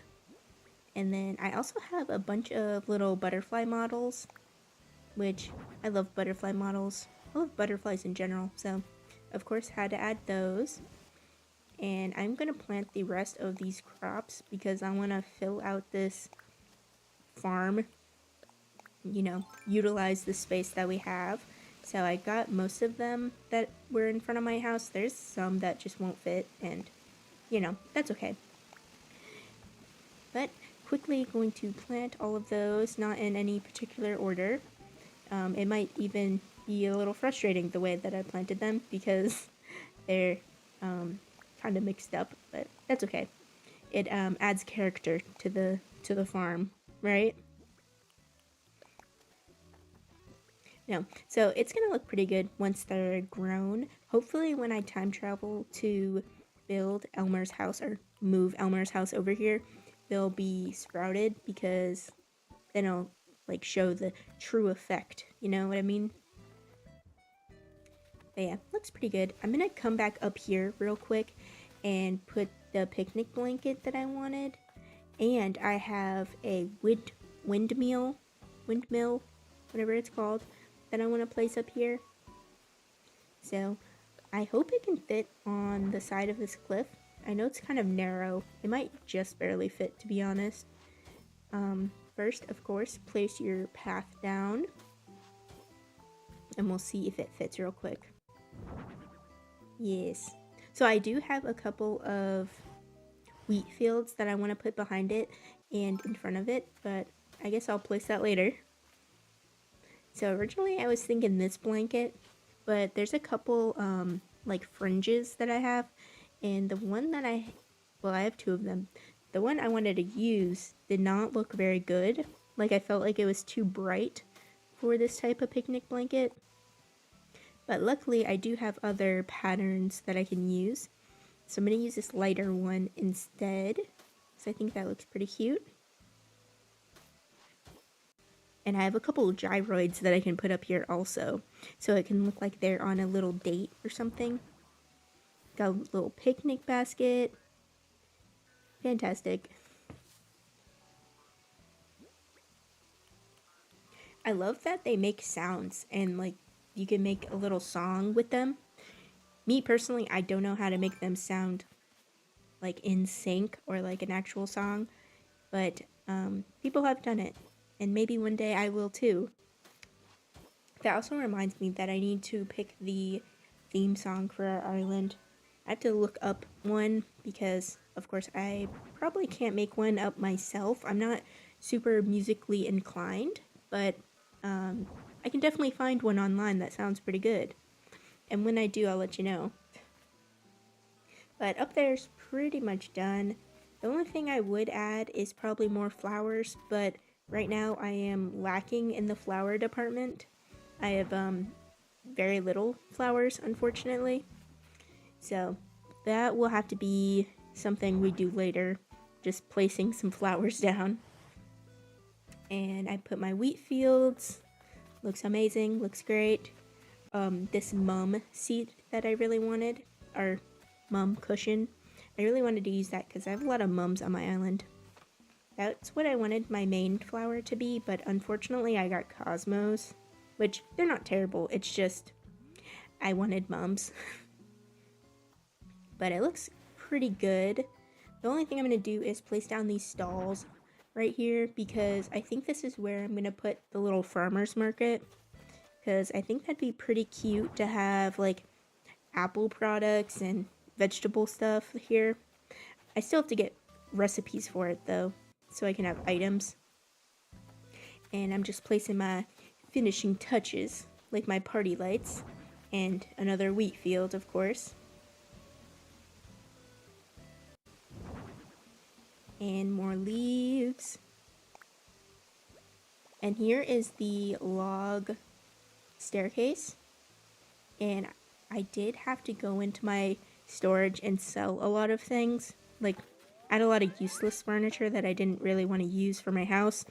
And then I also have a bunch of little butterfly models, which I love butterfly models. I love butterflies in general, so of course had to add those. And I'm gonna plant the rest of these crops because I wanna fill out this farm, you know, utilize the space that we have. So I got most of them that were in front of my house. There's some that just won't fit, and you know, that's okay. But quickly going to plant all of those, not in any particular order. It might even be a little frustrating the way that I planted them because they're kind of mixed up, but that's okay. It adds character to the farm, right? No, so it's gonna look pretty good once they're grown. Hopefully, when I time travel to build Elmer's house or move Elmer's house over here, they'll be sprouted because then it'll like show the true effect. You know what I mean? But yeah, looks pretty good. I'm gonna come back up here real quick and put the picnic blanket that I wanted. And I have a windmill, whatever it's called, that I want to place up here. So I hope it can fit on the side of this cliff. I know it's kind of narrow. It might just barely fit, to be honest. First, of course, place your path down. And we'll see if it fits real quick. Yes. So I do have a couple of wheat fields that I want to put behind it and in front of it, but I guess I'll place that later. So originally I was thinking this blanket, but there's a couple like fringes that I have, and the one that I have two of them. The one I wanted to use did not look very good. Like, I felt like it was too bright for this type of picnic blanket. But luckily I do have other patterns that I can use. So I'm going to use this lighter one instead, because I think that looks pretty cute. And I have a couple of gyroids that I can put up here also, so it can look like they're on a little date or something. Got a little picnic basket. Fantastic. I love that they make sounds and like you can make a little song with them. Me personally, I don't know how to make them sound like in sync or like an actual song, but people have done it, and maybe one day I will too. That also reminds me that I need to pick the theme song for our island. I have to look up one because, of course, I probably can't make one up myself. I'm not super musically inclined, but I can definitely find one online that sounds pretty good. And when I do, I'll let you know. But up there's pretty much done. The only thing I would add is probably more flowers, but right now I am lacking in the flower department. I have very little flowers, unfortunately. So that will have to be something we do later, just placing some flowers down. And I put my wheat fields. Looks amazing, looks great. This mum seat that I really wanted, or mum cushion. I really wanted to use that because I have a lot of mums on my island. That's what I wanted my main flower to be, but unfortunately I got cosmos, which they're not terrible, it's just I wanted mums. But it looks pretty good. The only thing I'm going to do is place down these stalls right here because I think this is where I'm going to put the little farmer's market, because I think that'd be pretty cute to have like apple products and vegetable stuff here. I still have to get recipes for it though, so I can have items. And I'm just placing my finishing touches, like my party lights and another wheat field, of course. And more leaves. And here is the log staircase. And I did have to go into my storage and sell a lot of things. Like, I had a lot of useless furniture that I didn't really want to use for my house.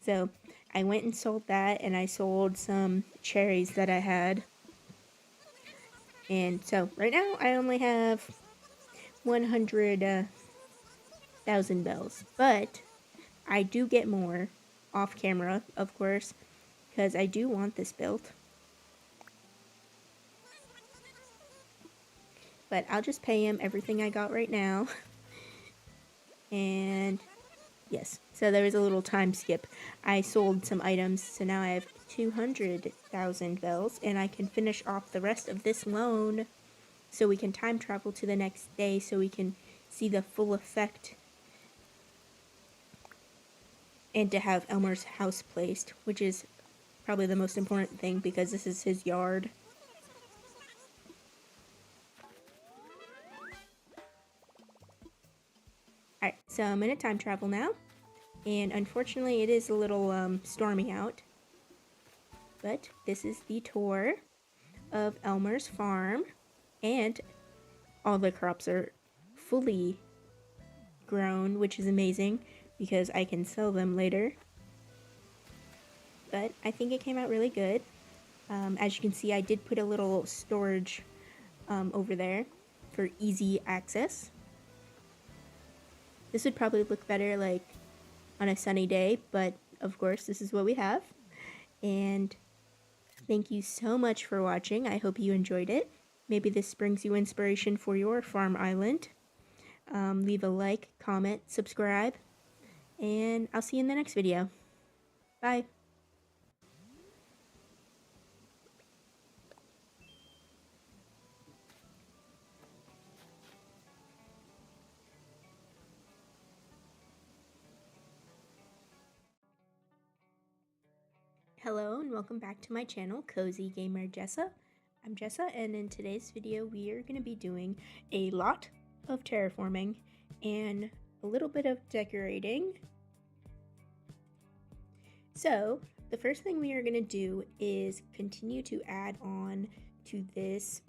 So I went and sold that, and I sold some cherries that I had. And so right now I only have 100,000 bells. But I do get more off camera, of course, because I do want this built. But I'll just pay him everything I got right now. And yes, so there was a little time skip. I sold some items, so now I have 200,000 bells, and I can finish off the rest of this loan so we can time travel to the next day so we can see the full effect and to have Elmer's house placed, which is probably the most important thing because this is his yard. Alright, so I'm gonna time travel now, and unfortunately it is a little stormy out, but this is the tour of Elmer's farm, and all the crops are fully grown, which is amazing because I can sell them later. But I think it came out really good. As you can see, I did put a little storage over there for easy access. This would probably look better like on a sunny day, but of course this is what we have. And thank you so much for watching. I hope you enjoyed it. Maybe this brings you inspiration for your farm island. Leave a like, comment, subscribe, and I'll see you in the next video. Bye. Hello and welcome back to my channel, Cozygamer Jessa. I'm Jessa, and in today's video we are going to be doing a lot of terraforming and a little bit of decorating. So the first thing we are going to do is continue to add on to this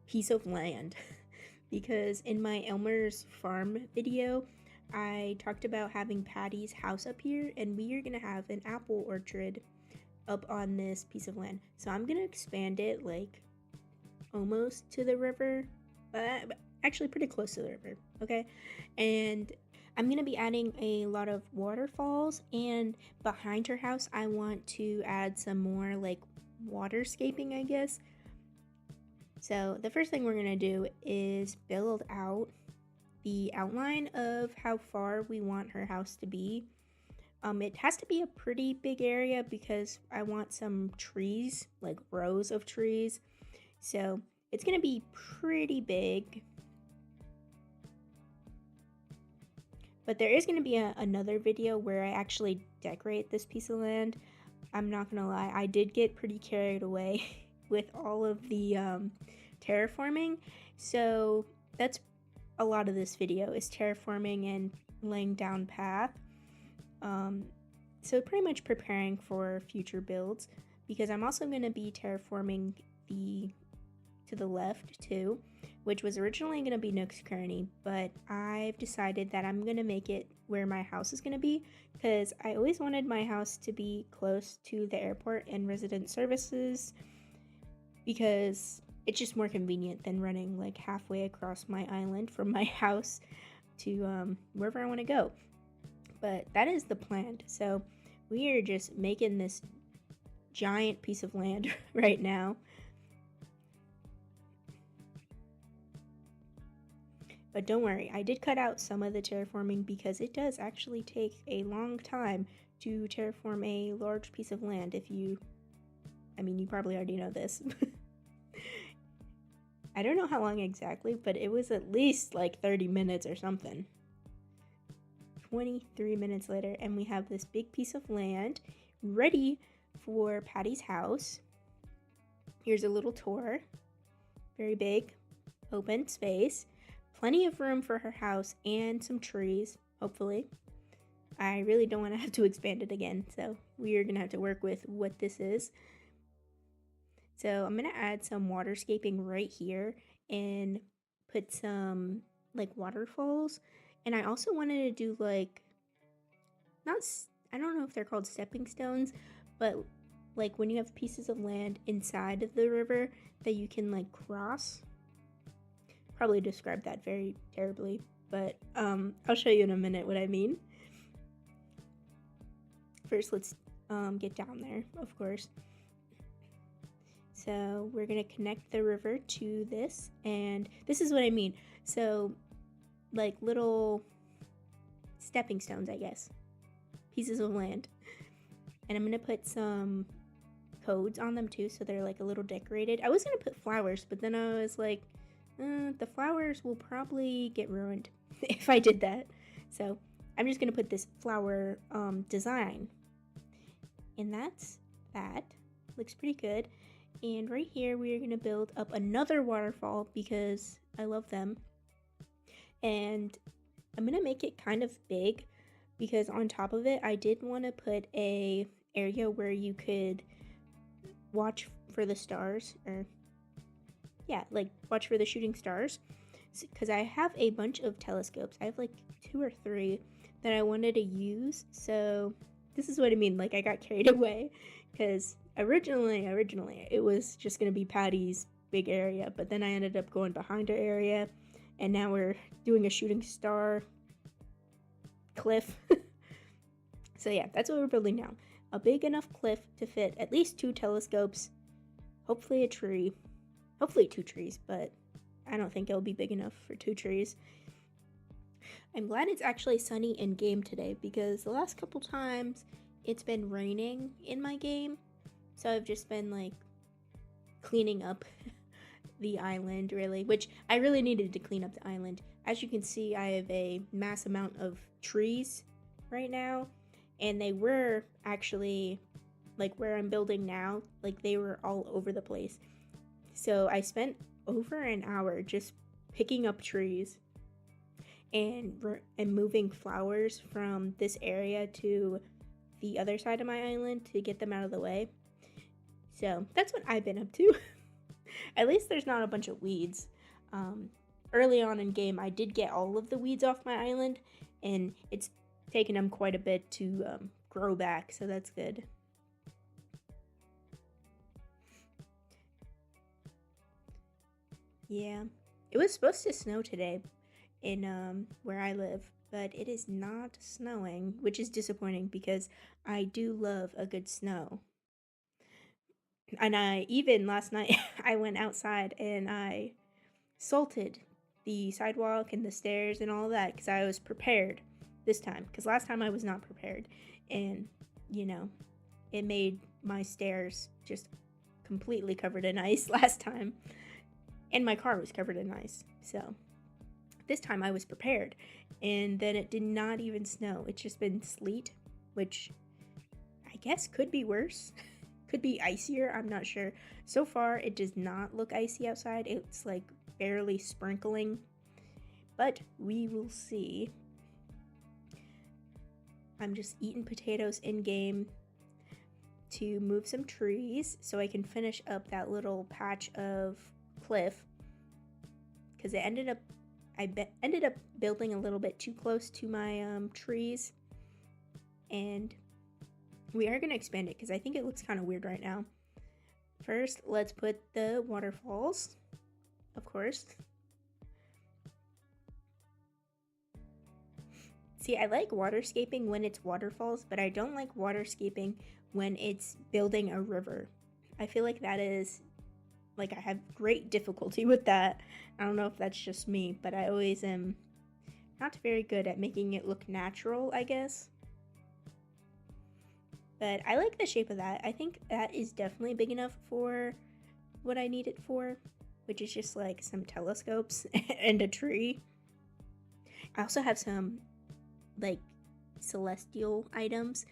piece of land because in my Elmer's farm video I talked about having Patty's house up here, and we are going to have an apple orchard up on this piece of land. So I'm going to expand it like almost to the river, but actually pretty close to the river, okay? And I'm going to be adding a lot of waterfalls, and behind her house I want to add some more like waterscaping, I guess. So the first thing we're going to do is build out the outline of how far we want her house to be. It has to be a pretty big area because I want some trees, like rows of trees. So it's going to be pretty big. But there is going to be another video where I actually decorate this piece of land. I'm not going to lie, I did get pretty carried away with all of the terraforming. So that's a lot of this video is terraforming and laying down path. So pretty much preparing for future builds, because I'm also going to be terraforming to the left too, which was originally going to be Nook's Cranny, but I've decided that I'm going to make it where my house is going to be, because I always wanted my house to be close to the airport and resident services, because it's just more convenient than running like halfway across my island from my house to wherever I want to go. But that is the plan. So we are just making this giant piece of land right now. But don't worry, I did cut out some of the terraforming because it does actually take a long time to terraform a large piece of land. You probably already know this. I don't know how long exactly, but it was at least like 30 minutes or something. 23 minutes later, and we have this big piece of land ready for Patty's house. Here's a little tour. Very big, open space. Plenty of room for her house and some trees, hopefully. I really don't want to have to expand it again, so we are going to have to work with what this is. So I'm gonna add some waterscaping right here and put some like waterfalls. And I also wanted to do like, I don't know if they're called stepping stones, but like when you have pieces of land inside of the river that you can like cross. Probably described that very terribly, but I'll show you in a minute what I mean. First, let's get down there, of course. So we're gonna connect the river to this, and this is what I mean. So like little stepping stones, I guess, pieces of land. And I'm gonna put some codes on them too, so they're like a little decorated. I was gonna put flowers, but then I was like, the flowers will probably get ruined if I did that. So I'm just gonna put this flower design. And that's that. Looks pretty good. And right here we are gonna build up another waterfall because I love them. And I'm gonna make it kind of big because on top of it I did want to put a area where you could watch for the stars, or yeah, like watch for the shooting stars, because I have a bunch of telescopes. I have like 2 or 3 that I wanted to use. So this is what I mean, like I got carried away because originally it was just gonna be Patty's big area, but then I ended up going behind her area, and now we're doing a shooting star cliff. So yeah, that's what we're building now. A big enough cliff to fit at least 2 telescopes, hopefully a tree. Hopefully 2 trees, but I don't think it'll be big enough for 2 trees. I'm glad it's actually sunny in game today because the last couple times it's been raining in my game. So I've just been like cleaning up the island really, which I really needed to clean up the island. As you can see, I have a mass amount of trees right now, and they were actually like where I'm building now, like they were all over the place. So I spent over an hour just picking up trees and moving flowers from this area to the other side of my island to get them out of the way. So that's what I've been up to. At least there's not a bunch of weeds. Early on in game, I did get all of the weeds off my island, and it's taken them quite a bit to grow back, so that's good. Yeah, it was supposed to snow today in where I live, but it is not snowing, which is disappointing because I do love a good snow. And I even last night I went outside and I salted the sidewalk and the stairs and all that because I was prepared this time, because last time I was not prepared, and you know, it made my stairs just completely covered in ice last time. And my car was covered in ice. So this time I was prepared. And then it did not even snow. It's just been sleet, which I guess could be worse. Could be icier, I'm not sure. So far it does not look icy outside. It's like barely sprinkling. But we will see. I'm just eating potatoes in game to move some trees so I can finish up that little patch of cliff, because I ended up building a little bit too close to my trees, and we are going to expand it because I think it looks kind of weird right now. First, let's put the waterfalls, of course. See, I like waterscaping when it's waterfalls, but I don't like waterscaping when it's building a river. I feel like that is, like, I have great difficulty with that. I don't know if that's just me, but I always am not very good at making it look natural, I guess. But I like the shape of that. I think that is definitely big enough for what I need it for, which is just like some telescopes and a tree. I also have some like celestial items,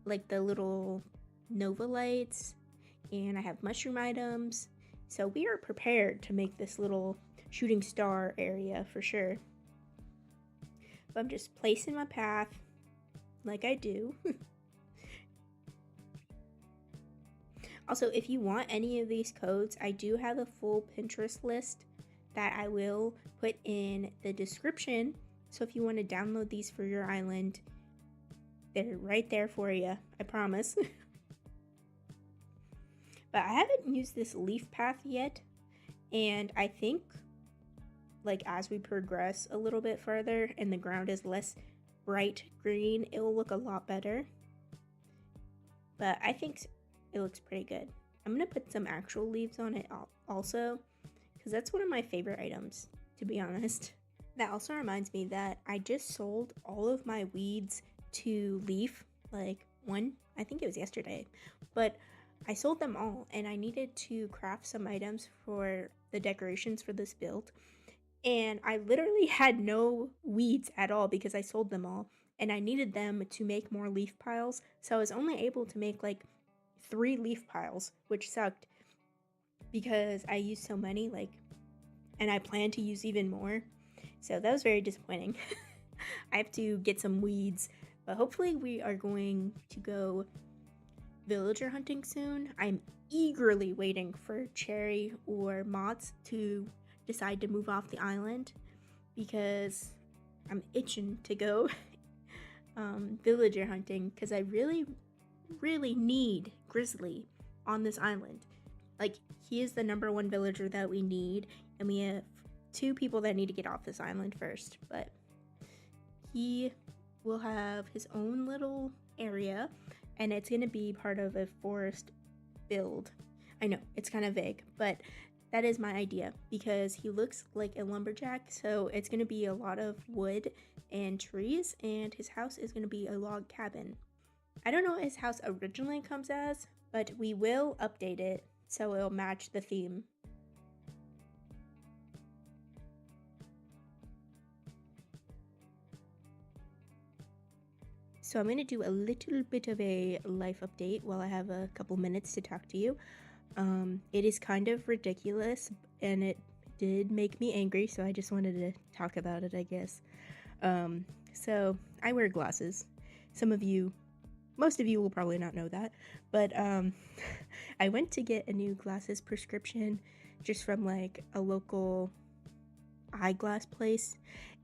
like the little nova lights, and I have mushroom items. So we are prepared to make this little shooting star area for sure. But I'm just placing my path like I do. Also, if you want any of these codes, I do have a full Pinterest list that I will put in the description. So if you want to download these for your island, they're right there for you, I promise. But I haven't used this leaf path yet, and I think like as we progress a little bit further and the ground is less bright green, it will look a lot better. But I think it looks pretty good. I'm gonna put some actual leaves on it also, because that's one of my favorite items, to be honest. That also reminds me that I just sold all of my weeds to Leaf, like I think it was yesterday, but I sold them all, and I needed to craft some items for the decorations for this build, and I literally had no weeds at all because I sold them all, and I needed them to make more leaf piles, so I was only able to make like 3 leaf piles, which sucked because I used so many, and I plan to use even more, so that was very disappointing. I have to get some weeds, but hopefully we are going to go villager hunting soon. I'm eagerly waiting for Cherry or Mott's to decide to move off the island because I'm itching to go villager hunting because I really need Grizzly on this island. Like, he is the #1 villager that we need, and we have 2 people that need to get off this island first, but he will have his own little area, and it's going to be part of a forest build. I know, it's kind of vague, but that is my idea because he looks like a lumberjack, so it's going to be a lot of wood and trees, and his house is going to be a log cabin. I don't know what his house originally comes as, but we will update it so it'll match the theme. So I'm going to do a little bit of a life update while I have a couple minutes to talk to you. It is kind of ridiculous, and it did make me angry, so I just wanted to talk about it, I guess. So I wear glasses. Most of you will probably not know that, but I went to get a new glasses prescription just from like a local eyeglass place,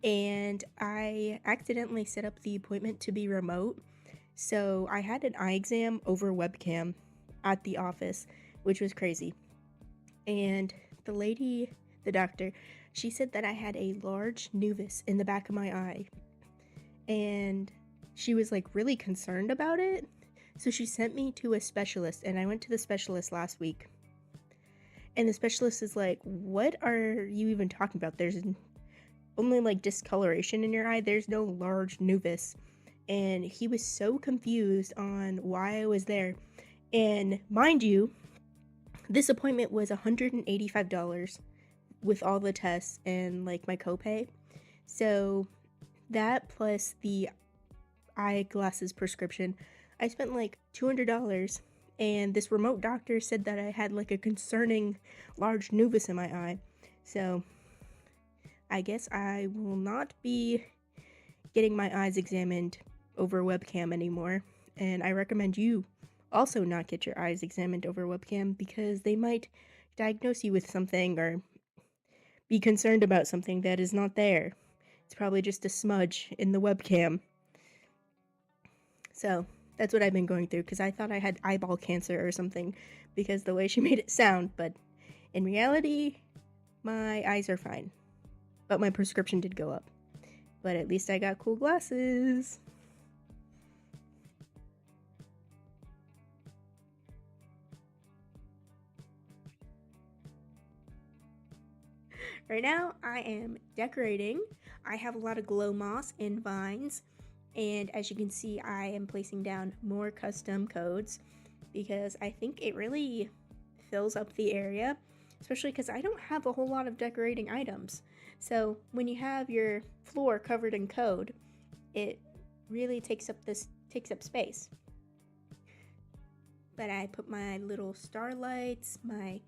and I accidentally set up the appointment to be remote, so I had an eye exam over webcam at the office, which was crazy. And the doctor, she said that I had a large nevus in the back of my eye, and she was like really concerned about it, so she sent me to a specialist, and I went to the specialist last week. And the specialist is like, what are you even talking about? There's only like discoloration in your eye. There's no large nevus. And he was so confused on why I was there. And mind you, this appointment was $185 with all the tests and like my copay. So that plus the eyeglasses prescription, I spent like $200. And this remote doctor said that I had like a concerning large nevus in my eye. So I guess I will not be getting my eyes examined over webcam anymore. And I recommend you also not get your eyes examined over webcam because they might diagnose you with something or be concerned about something that is not there. It's probably just a smudge in the webcam. So that's what I've been going through because I thought I had eyeball cancer or something because the way she made it sound, but in reality, my eyes are fine. But my prescription did go up. But at least I got cool glasses. Right now, I am decorating. I have a lot of glow moss and vines. And as you can see, I am placing down more custom codes because I think it really fills up the area, especially because I don't have a whole lot of decorating items. So when you have your floor covered in code, it really takes up space. But I put my little starlights, my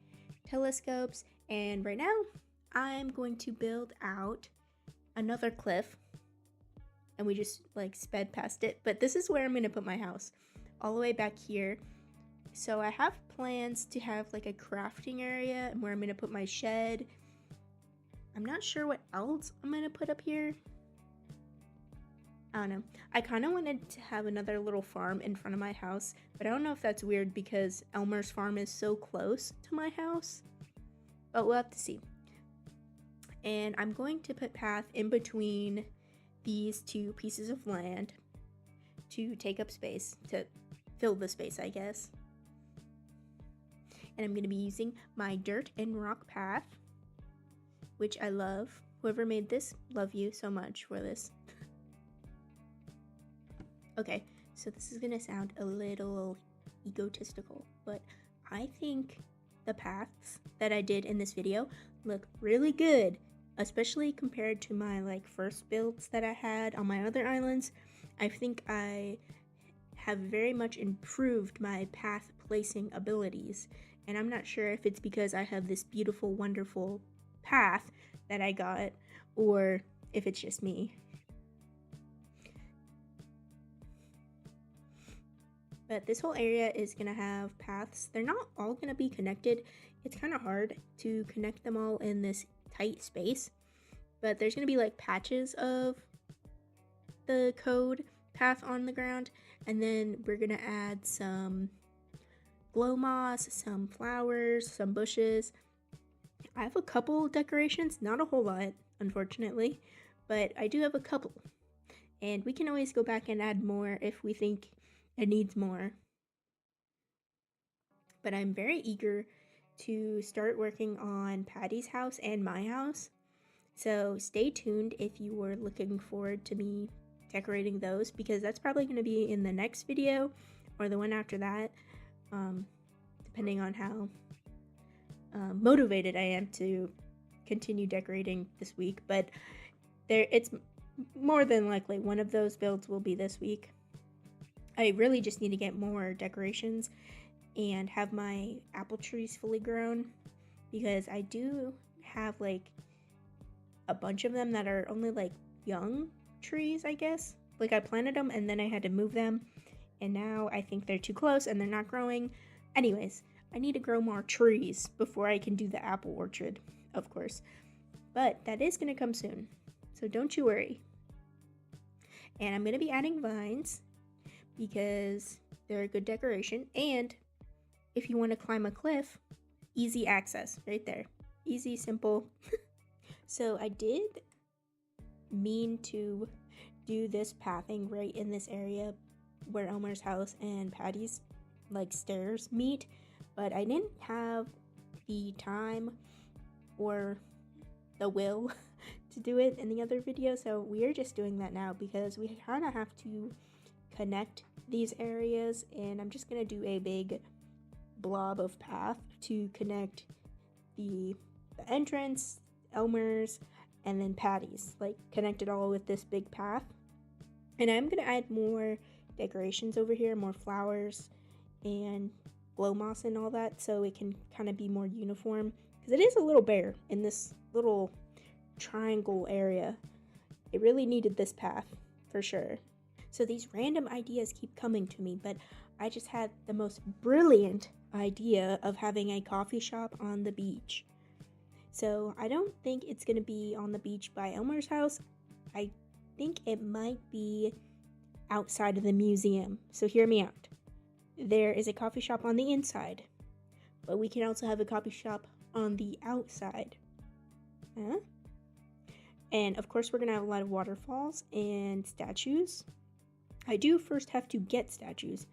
telescopes, and right now I'm going to build out another cliff. And we just like sped past it, but this is where I'm gonna put my house, all the way back here. So I have plans to have like a crafting area where I'm going to put my shed. I'm not sure what else I'm going to put up here. I don't know. I kind of wanted to have another little farm in front of my house, but I don't know if that's weird because Elmer's farm is so close to my house. But we'll have to see. And I'm going to put path in between these two pieces of land to take up space, to fill the space, I guess. And I'm going to be using my dirt and rock path, which I love. Whoever made this, love you so much for this. Okay, so this is going to sound a little egotistical, but I think the paths that I did in this video look really good, especially compared to my like first builds that I had on my other islands. I think I have very much improved my path placing abilities, and I'm not sure if it's because I have this beautiful, wonderful path that I got, or if it's just me. But this whole area is gonna have paths. They're not all gonna be connected. It's kind of hard to connect them all in this tight space, but there's gonna be like patches of the code path on the ground, and then we're gonna add some glow moss, some flowers, some bushes. I have a couple decorations, not a whole lot, unfortunately, but I do have a couple, and we can always go back and add more if we think it needs more. But I'm very eager to start working on Patty's house and my house, so stay tuned if you were looking forward to me decorating those, because that's probably going to be in the next video or the one after that, depending on how motivated I am to continue decorating this week. But it's more than likely one of those builds will be this week. I really just need to get more decorations and have my apple trees fully grown, because I do have like a bunch of them that are only like young trees, I guess. Like I planted them and then I had to move them, and now I think they're too close and they're not growing. Anyways, I need to grow more trees before I can do the apple orchard, of course. But that is going to come soon, so don't you worry. And I'm going to be adding vines because they're a good decoration, and if you want to climb a cliff, easy access right there. Easy, simple. So I did mean to do this pathing right in this area where Elmer's house and Patty's like stairs meet, but I didn't have the time or the will to do it in the other video, so we're just doing that now because we kind of have to connect these areas, and I'm just gonna do a big blob of path to connect the entrance, Elmer's, and then Patty's, like connect it all with this big path. And I'm gonna add more decorations over here, more flowers and glow moss and all that, so it can kind of be more uniform, because it is a little bare in this little triangle area. It really needed this path for sure. So these random ideas keep coming to me, but I just had the most brilliant idea of having a coffee shop on the beach. So I don't think it's going to be on the beach by Elmer's house. I think it might be outside of the museum. So hear me out. There is a coffee shop on the inside, but we can also have a coffee shop on the outside. Huh? And of course we're going to have a lot of waterfalls and statues. I do first have to get statues,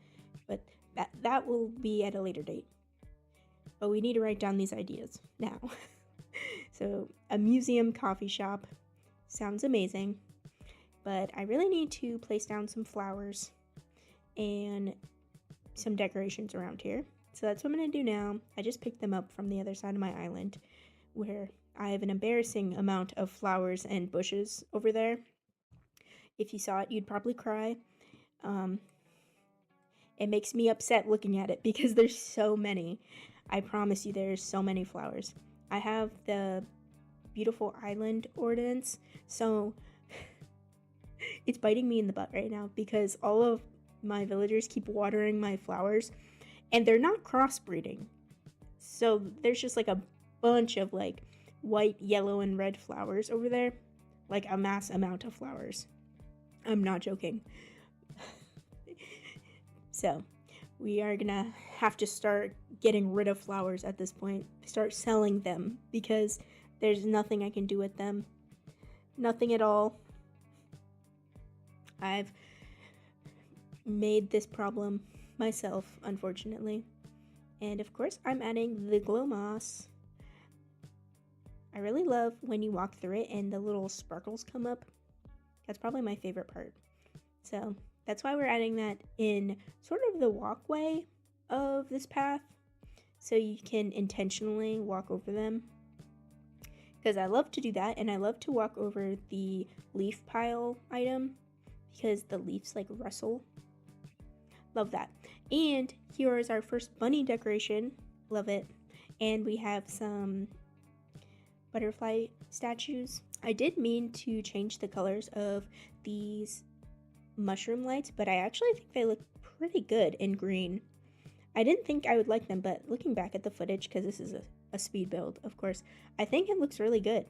but that will be at a later date. But we need to write down these ideas now. So a museum coffee shop sounds amazing, but I really need to place down some flowers and some decorations around here. So that's what I'm going to do now. I just picked them up from the other side of my island, where I have an embarrassing amount of flowers and bushes over there. If you saw it, you'd probably cry. It makes me upset looking at it because there's so many. I promise you there's so many flowers. I have the beautiful island ordinance, so it's biting me in the butt right now because all of my villagers keep watering my flowers, And they're not crossbreeding. So there's just like a bunch of like white, yellow, and red flowers over there. Like a mass amount of flowers. I'm not joking. So we are gonna have to start getting rid of flowers at this point. Start selling them because there's nothing I can do with them. Nothing at all. I've made this problem myself, unfortunately. And of course, I'm adding the glow moss. I really love when you walk through it and the little sparkles come up. That's probably my favorite part. So that's why we're adding that in sort of the walkway of this path, so you can intentionally walk over them. Because I love to do that, and I love to walk over the leaf pile item because the leaves like rustle. Love that. And here is our first bunny decoration. Love it. And we have some butterfly statues. I did mean to change the colors of these mushroom lights, but I actually think they look pretty good in green. I didn't think I would like them, but looking back at the footage, because this is a speed build, of course, I think it looks really good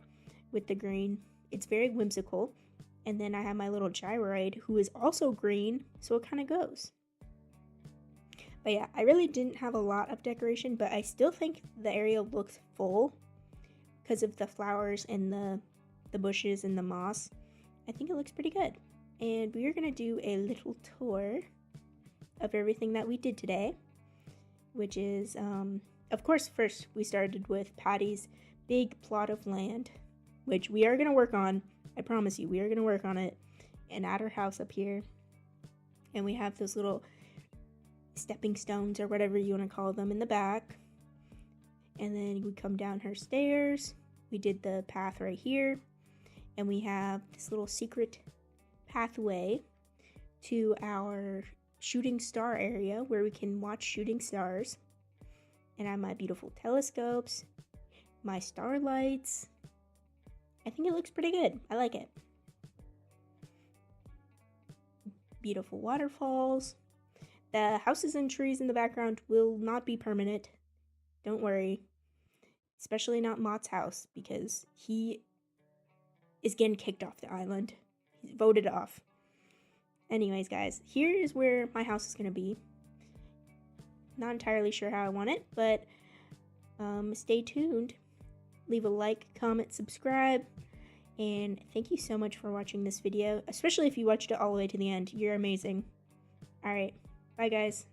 with the green. It's very whimsical. And then I have my little gyroid, who is also green, so it kind of goes. But yeah, I really didn't have a lot of decoration, but I still think the area looks full because of the flowers and the bushes and the moss. I think it looks pretty good. And we are going to do a little tour of everything that we did today, which is, of course, first we started with Patty's big plot of land, which we are going to work on. I promise you, we are going to work on it and add our house up here. And we have those little stepping stones or whatever you want to call them in the back. And then we come down her stairs. We did the path right here. And we have this little secret pathway to our shooting star area where we can watch shooting stars. And I have my beautiful telescopes, my starlights. I think it looks pretty good. I like it. Beautiful waterfalls. The houses and trees in the background will not be permanent. Don't worry. Especially not Mott's house, because he is getting kicked off the island. He's voted off. Anyways, guys, here is where my house is going to be. Not entirely sure how I want it, but stay tuned. Leave a like, comment, subscribe, and thank you so much for watching this video, especially if you watched it all the way to the end. You're amazing. Alright, bye guys.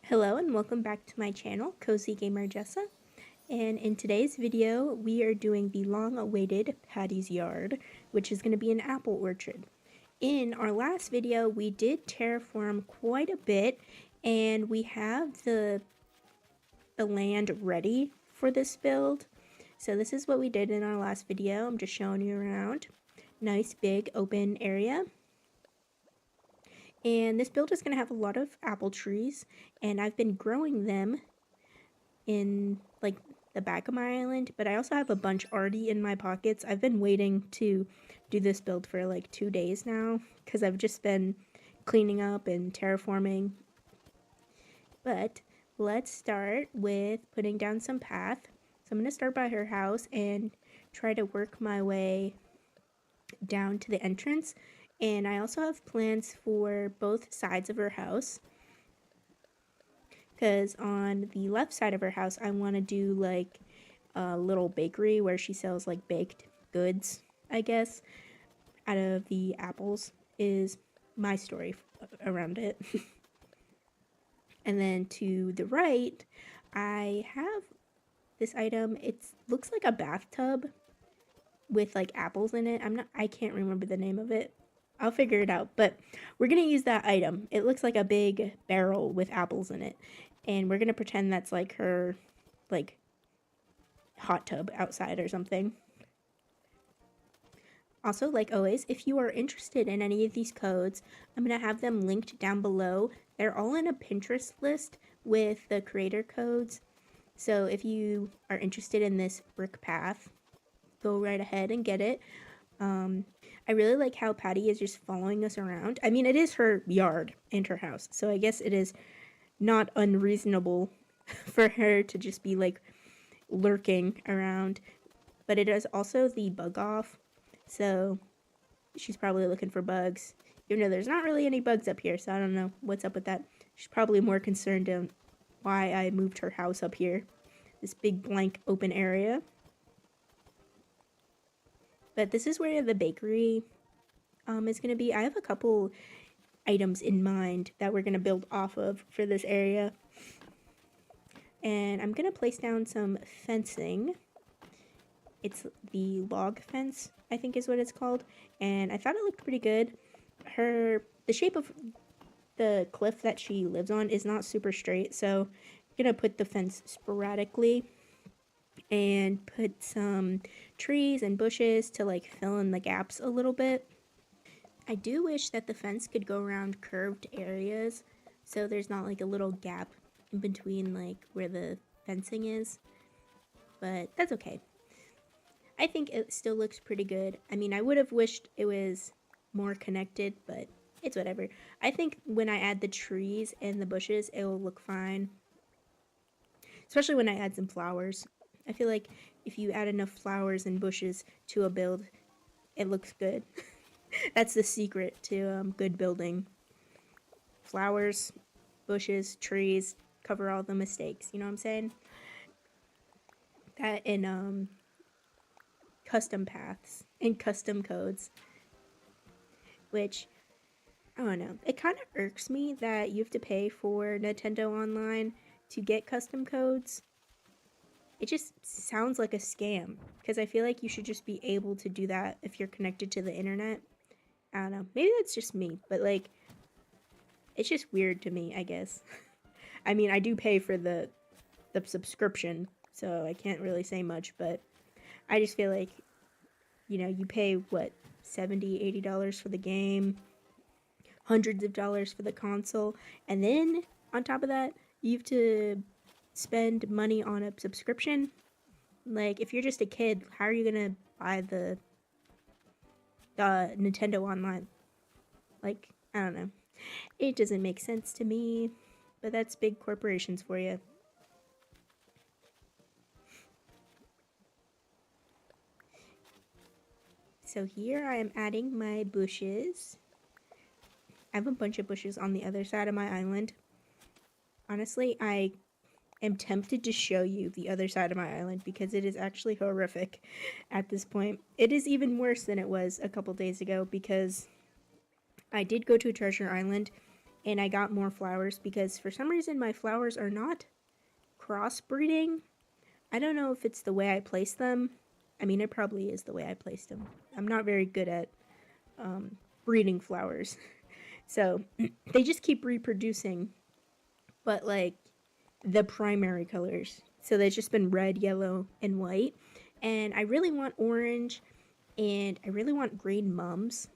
Hello and welcome back to my channel, Cozygamer Jessa. And in today's video, we are doing the long-awaited Patty's Yard, which is going to be an apple orchard. In our last video, we did terraform quite a bit, and we have the land ready for this build. So this is what we did in our last video. I'm just showing you around. Nice big open area. And this build is going to have a lot of apple trees, and I've been growing them in like the back of my island, but I also have a bunch already in my pockets. I've been waiting to do this build for like 2 days now because I've just been cleaning up and terraforming. But let's start with putting down some path. So I'm going to start by her house and try to work my way down to the entrance. And I also have plans for both sides of her house, because on the left side of her house I want to do like a little bakery where she sells like baked goods, I guess, out of the apples is my story around it. And then to the right I have this item. It looks like a bathtub with like apples in it. I can't remember the name of it. I'll figure it out. But we're going to use that item. It looks like a big barrel with apples in it. And we're going to pretend that's like her, like, hot tub outside or something. Also, like always, if you are interested in any of these codes, I'm going to have them linked down below. They're all in a Pinterest list with the creator codes. So if you are interested in this brick path, go right ahead and get it. I really like how Patty is just following us around. I mean, it is her yard and her house, so I guess it is not unreasonable for her to just be like lurking around. But it is also the bug off, so she's probably looking for bugs. Even though there's not really any bugs up here, so I don't know what's up with that. She's probably more concerned on why I moved her house up here. This big blank open area. But this is where the bakery is going to be. I have a couple items in mind that we're going to build off of for this area. And I'm going to place down some fencing. It's the log fence, I think is what it's called. And I thought it looked pretty good. The shape of the cliff that she lives on is not super straight, so I'm going to put the fence sporadically and put some trees and bushes to like fill in the gaps a little bit. I do wish that the fence could go around curved areas so there's not like a little gap in between like where the fencing is, but that's okay. I think it still looks pretty good. I mean, I would have wished it was more connected, but it's whatever. I think when I add the trees and the bushes, it will look fine, especially when I add some flowers. I feel like if you add enough flowers and bushes to a build, it looks good. That's the secret to good building. Flowers, bushes, trees, cover all the mistakes. You know what I'm saying? That and custom paths and custom codes. Which, I don't know. It kind of irks me that you have to pay for Nintendo Online to get custom codes. It just sounds like a scam, because I feel like you should just be able to do that if you're connected to the internet. I don't know. Maybe that's just me, but like, it's just weird to me, I guess. I mean, I do pay for the subscription, so I can't really say much, but I just feel like, you know, you pay, what, $70, $80 for the game, hundreds of dollars for the console, and then, on top of that, you have to spend money on a subscription. Like, if you're just a kid, how are you gonna buy the Nintendo Online? Like, I don't know. It doesn't make sense to me, but that's big corporations for you. So here I am adding my bushes. I have a bunch of bushes on the other side of my island. Honestly, I am tempted to show you the other side of my island because it is actually horrific at this point. It is even worse than it was a couple days ago because I did go to a treasure island and I got more flowers because for some reason my flowers are not crossbreeding. I don't know if it's the way I place them. I mean, it probably is the way I placed them. I'm not very good at breeding flowers. So they just keep reproducing, but like the primary colors. So they've just been red, yellow, and white. And I really want orange and I really want green mums.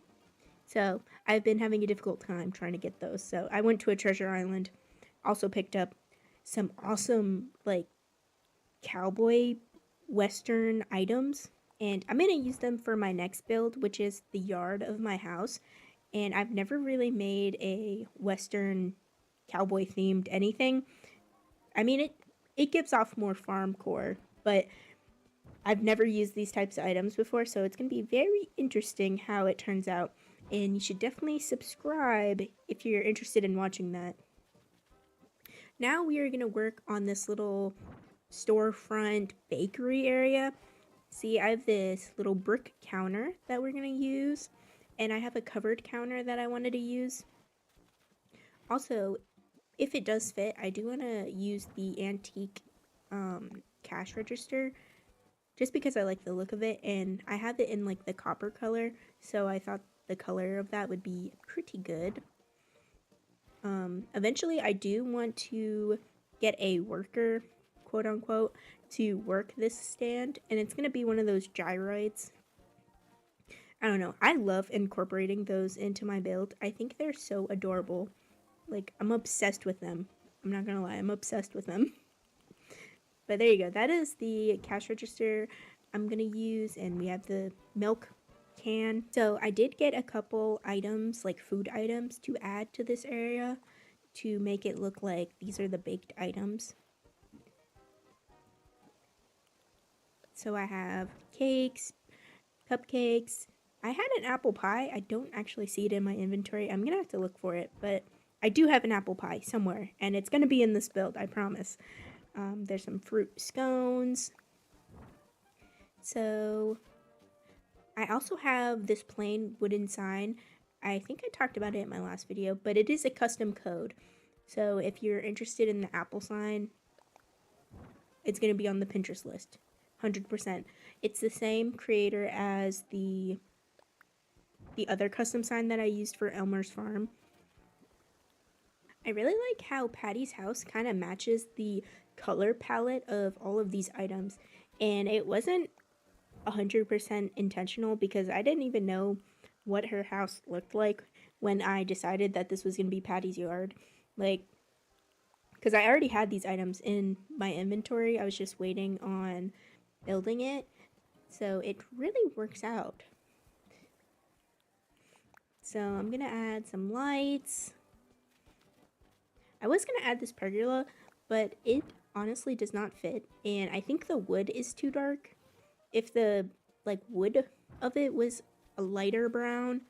So I've been having a difficult time trying to get those. So I went to a treasure island, also picked up some awesome like cowboy western items. And I'm going to use them for my next build, which is the yard of my house. And I've never really made a western cowboy themed anything. I mean, it gives off more farm core, but I've never used these types of items before, so it's going to be very interesting how it turns out. And you should definitely subscribe if you're interested in watching that. Now we are going to work on this little storefront bakery area. See, I have this little brick counter that we're going to use, and I have a covered counter that I wanted to use. Also, if it does fit, I do want to use the antique cash register just because I like the look of it, and I have it in like the copper color, so I thought the color of that would be pretty good. Eventually I do want to get a worker, quote unquote, to work this stand, and it's gonna be one of those gyroids. I don't know, I love incorporating those into my build. I think they're so adorable. Like, I'm obsessed with them. I'm not gonna lie, I'm obsessed with them. But there you go, that is the cash register I'm gonna use, and we have the milk can. So I did get a couple items, like food items, to add to this area to make it look like these are the baked items. So I have cakes, cupcakes. I had an apple pie. I don't actually see it in my inventory. I'm gonna have to look for it, but I do have an apple pie somewhere, and it's gonna be in this build, I promise. There's some fruit scones. So I also have this plain wooden sign. I think I talked about it in my last video, but it is a custom code. So if you're interested in the apple sign, it's going to be on the Pinterest list, 100%. It's the same creator as the other custom sign that I used for Elmer's farm. I really like how Patty's house kind of matches the color palette of all of these items, and it wasn't 100% intentional because I didn't even know what her house looked like when I decided that this was going to be Patty's yard. Like, because I already had these items in my inventory, I was just waiting on building it, so it really works out. So I'm gonna add some lights. I was gonna add this pergola, but it honestly does not fit, and I think the wood is too dark. If the like wood of it was a lighter brown,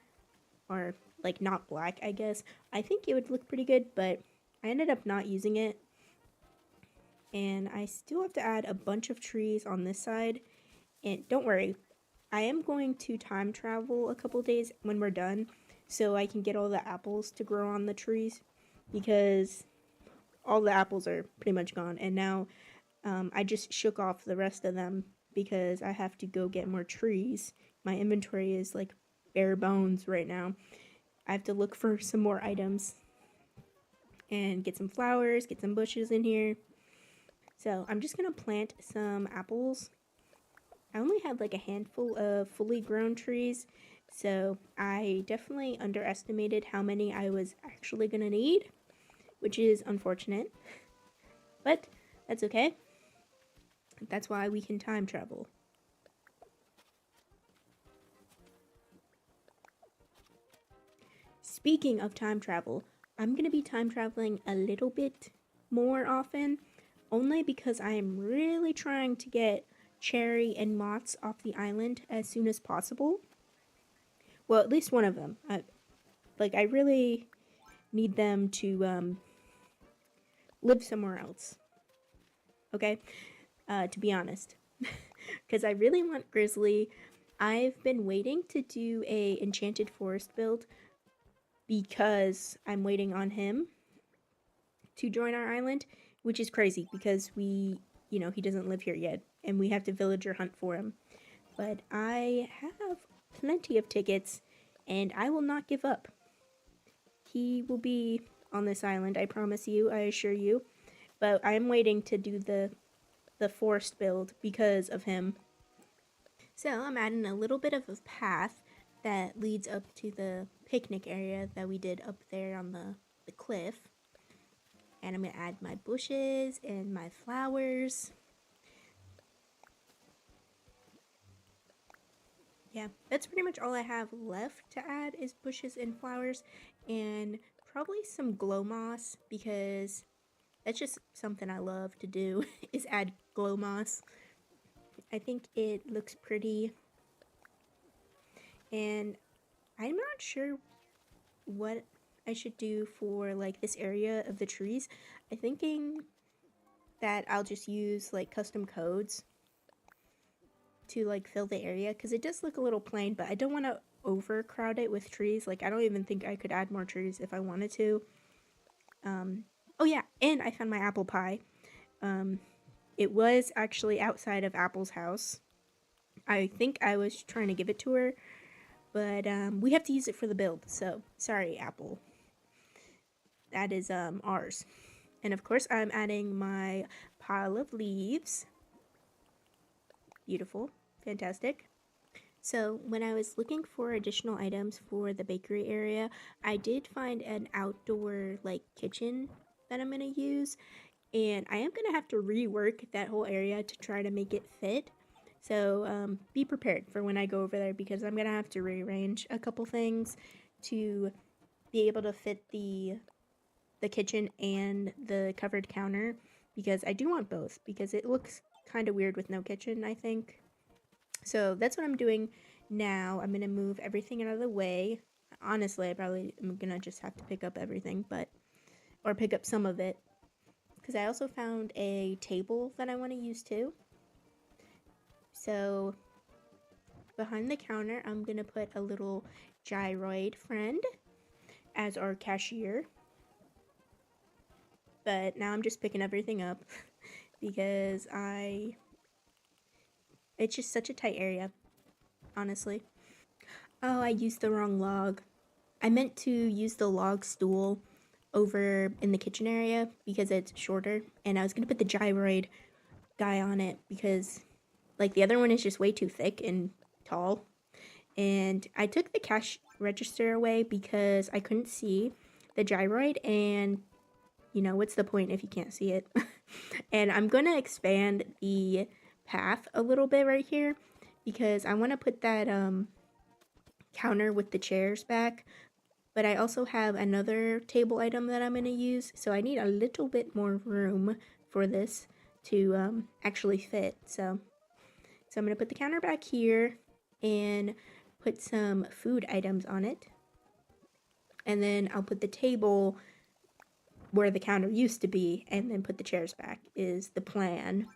or like not black, I guess, I think it would look pretty good, but I ended up not using it. And I still have to add a bunch of trees on this side. And don't worry, I am going to time travel a couple days when we're done, so I can get all the apples to grow on the trees, because all the apples are pretty much gone, and now I just shook off the rest of them because I have to go get more trees. My inventory is like bare bones right now. I have to look for some more items and get some flowers, get some bushes in here. So I'm just gonna plant some apples. I only had like a handful of fully grown trees, so I definitely underestimated how many I was actually gonna need, which is unfortunate, but that's okay. That's why we can time travel. Speaking of time travel, I'm gonna be time traveling a little bit more often, only because I am really trying to get Cherry and Mott's off the island as soon as possible. Well, at least one of them. I really need them to live somewhere else. Okay? To be honest. Because I really want Grizzly. I've been waiting to do a enchanted forest build because I'm waiting on him to join our island, which is crazy because he doesn't live here yet, and we have to villager hunt for him. But I have plenty of tickets, and I will not give up. He will be on this island, I promise you, I assure you. But I'm waiting to do the forest build because of him. So I'm adding a little bit of a path that leads up to the picnic area that we did up there on the cliff. And I'm going to add my bushes and my flowers. Yeah, that's pretty much all I have left to add is bushes and flowers, and probably some glow moss, because that's just something I love to do, is add glow moss. I think it looks pretty, and I'm not sure what I should do for like this area of the trees. I'm thinking that I'll just use like custom codes to like fill the area, because it does look a little plain, but I don't want to overcrowd it with trees. Like, I don't even think I could add more trees if I wanted to. Oh yeah, and I found my apple pie. It was actually outside of Apple's house. I think I was trying to give it to her, but we have to use it for the build, so sorry, Apple. That is ours. And of course, I'm adding my pile of leaves. Beautiful, fantastic. So when I was looking for additional items for the bakery area, I did find an outdoor like kitchen that I'm going to use, and I am going to have to rework that whole area to try to make it fit. So be prepared for when I go over there, because I'm going to have to rearrange a couple things to be able to fit the kitchen and the covered counter, because I do want both, because it looks kind of weird with no kitchen, I think. So that's what I'm doing now. I'm going to move everything out of the way. Honestly, I probably am going to just have to pick up everything, or pick up some of it, because I also found a table that I want to use too. So behind the counter, I'm going to put a little gyroid friend as our cashier. But now I'm just picking everything up because it's just such a tight area, honestly. Oh, I used the wrong log. I meant to use the log stool over in the kitchen area because it's shorter, and I was gonna put the gyroid guy on it because like the other one is just way too thick and tall. And I took the cash register away because I couldn't see the gyroid, and you know, what's the point if you can't see it? And I'm gonna expand the path a little bit right here because I want to put that counter with the chairs back, but I also have another table item that I'm going to use, so I need a little bit more room for this to actually fit. So I'm going to put the counter back here and put some food items on it, and then I'll put the table where the counter used to be and then put the chairs back is the plan.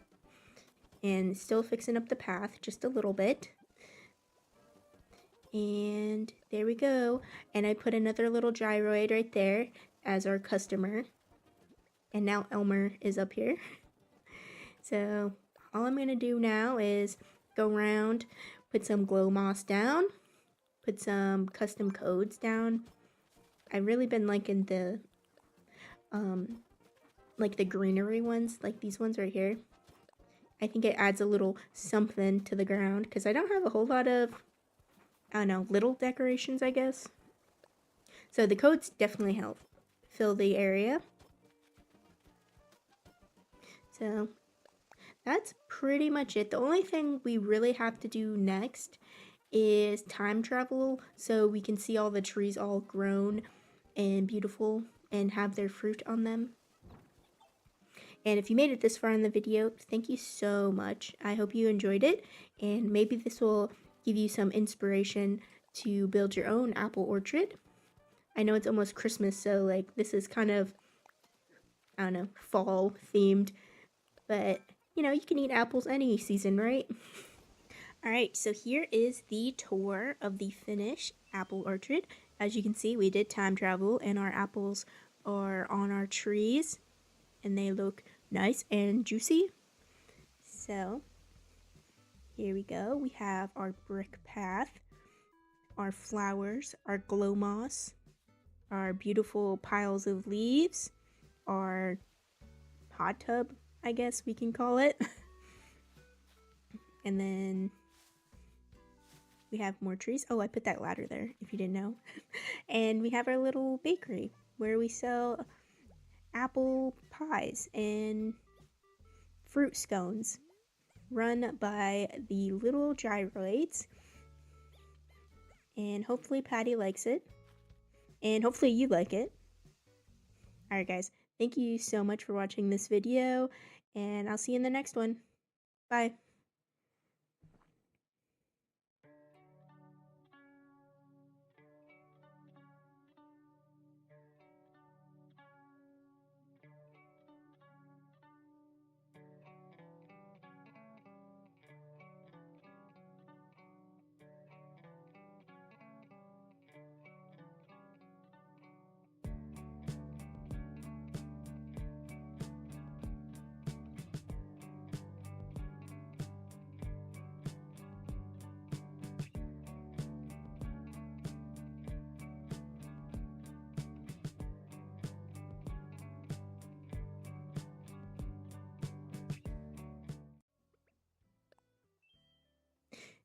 And still fixing up the path just a little bit. And there we go. And I put another little gyroid right there as our customer. And now Elmer is up here. So all I'm going to do now is go around, put some glow moss down, put some custom codes down. I've really been liking the like the greenery ones, like these ones right here. I think it adds a little something to the ground because I don't have a whole lot of, I don't know, little decorations, I guess. So the codes definitely help fill the area. So that's pretty much it. The only thing we really have to do next is time travel so we can see all the trees all grown and beautiful and have their fruit on them. And if you made it this far in the video, thank you so much. I hope you enjoyed it, and maybe this will give you some inspiration to build your own apple orchard. I know it's almost Christmas, so like this is kind of, I don't know, fall themed, but you know, you can eat apples any season, right? Alright, so here is the tour of the finished apple orchard. As you can see, we did time travel and our apples are on our trees and they look nice and juicy. So here we go. We have our brick path, our flowers, our glow moss, our beautiful piles of leaves, our hot tub, I guess we can call it. And then we have more trees. Oh, I put that ladder there if you didn't know. And we have our little bakery where we sell apple pies and fruit scones run by the little gyroids. And hopefully Patty likes it. And hopefully you like it. Alright guys, thank you so much for watching this video, and I'll see you in the next one. Bye.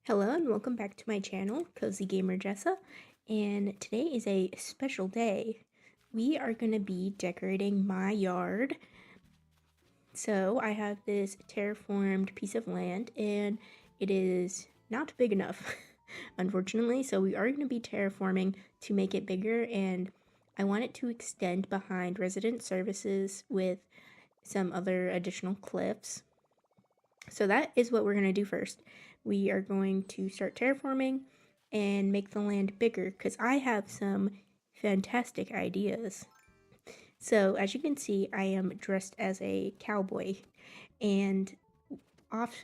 Hello and welcome back to my channel, Cozygamer Jessa, and today is a special day. We are going to be decorating my yard. So I have this terraformed piece of land and it is not big enough, unfortunately, so we are going to be terraforming to make it bigger, and I want it to extend behind resident services with some other additional cliffs. So that is what we're going to do first. We are going to start terraforming and make the land bigger because I have some fantastic ideas. So as you can see, I am dressed as a cowboy, and off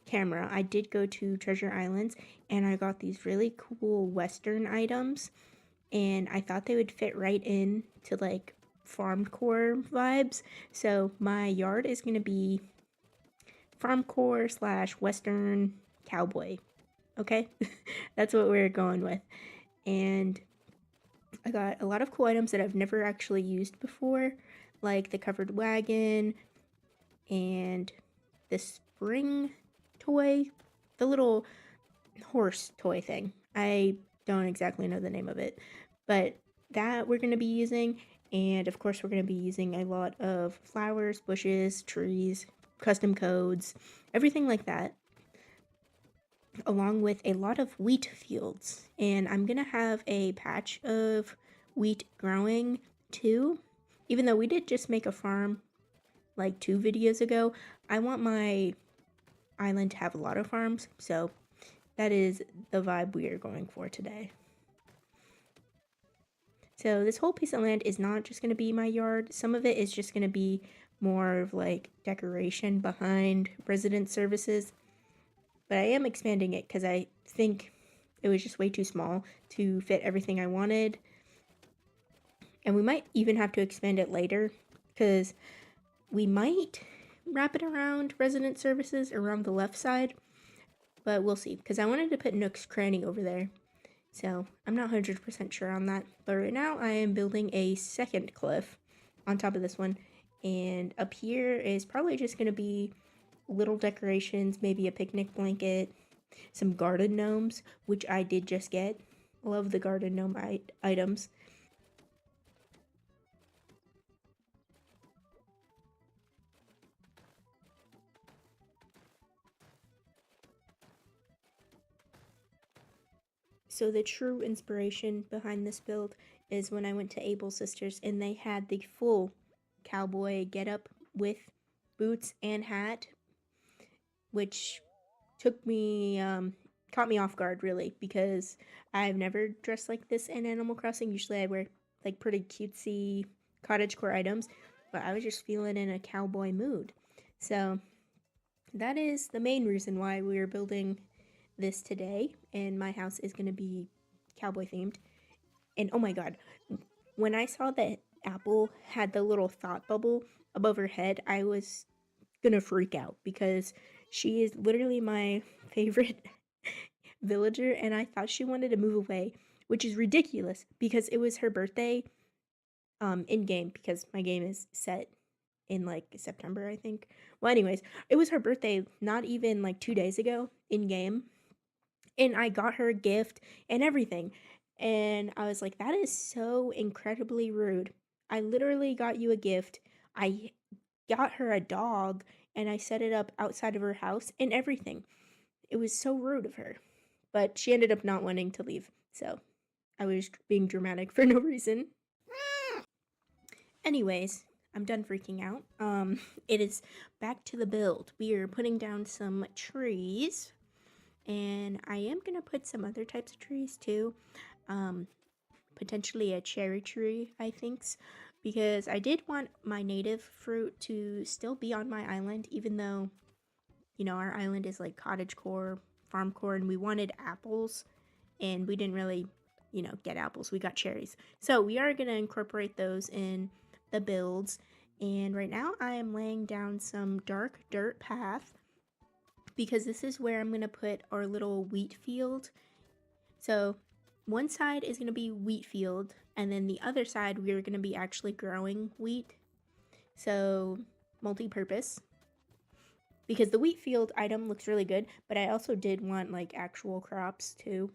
camera I did go to Treasure Islands and I got these really cool Western items, and I thought they would fit right in to like farmcore vibes. So my yard is going to be farmcore slash Western cowboy. Okay, that's what we're going with. And I got a lot of cool items that I've never actually used before, like the covered wagon and the spring toy, the little horse toy thing. I don't exactly know the name of it, but that we're going to be using. And of course, we're going to be using a lot of flowers, bushes, trees, custom codes, everything like that, along with a lot of wheat fields. And I'm gonna have a patch of wheat growing too. Even though we did just make a farm like 2 videos ago, I want my island to have a lot of farms, so that is the vibe we are going for today. So this whole piece of land is not just going to be my yard. Some of it is just going to be more of like decoration behind resident services. But I am expanding it because I think it was just way too small to fit everything I wanted. And we might even have to expand it later because we might wrap it around resident services around the left side. But we'll see, because I wanted to put Nook's Cranny over there. So I'm not 100% sure on that. But right now I am building a second cliff on top of this one. And up here is probably just going to be little decorations, maybe a picnic blanket, some garden gnomes, which I did just get. Love the garden gnome items. So the true inspiration behind this build is when I went to Able Sisters and they had the full cowboy getup with boots and hat, which took me caught me off guard really, because I've never dressed like this in Animal Crossing. Usually I wear like pretty cutesy cottagecore items, but I was just feeling in a cowboy mood. So that is the main reason why we are building this today, and my house is going to be cowboy themed. And oh my god, when I saw that Apple had the little thought bubble above her head, I was gonna freak out because she is literally my favorite villager, and I thought she wanted to move away, which is ridiculous because it was her birthday in game, because my game is set in like September, I think. Well, anyways, it was her birthday not even like 2 days ago in game, and I got her a gift and everything. And I was like, that is so incredibly rude. I literally got you a gift. I got her a dog and I set it up outside of her house and everything. It was so rude of her. But she ended up not wanting to leave. So I was being dramatic for no reason. Anyways, I'm done freaking out. It is back to the build. We are putting down some trees, and I am gonna put some other types of trees too. Potentially a cherry tree, I think, because I did want my native fruit to still be on my island, even though, you know, our island is like cottagecore, farmcore, and we wanted apples, and we didn't really, you know, get apples. We got cherries. So we are gonna incorporate those in the builds. And right now I am laying down some dark dirt path because this is where I'm gonna put our little wheat field. So one side is gonna be wheat field, and then the other side we're gonna be actually growing wheat. So multi-purpose. because the wheat field item looks really good, but I also did want like actual crops too,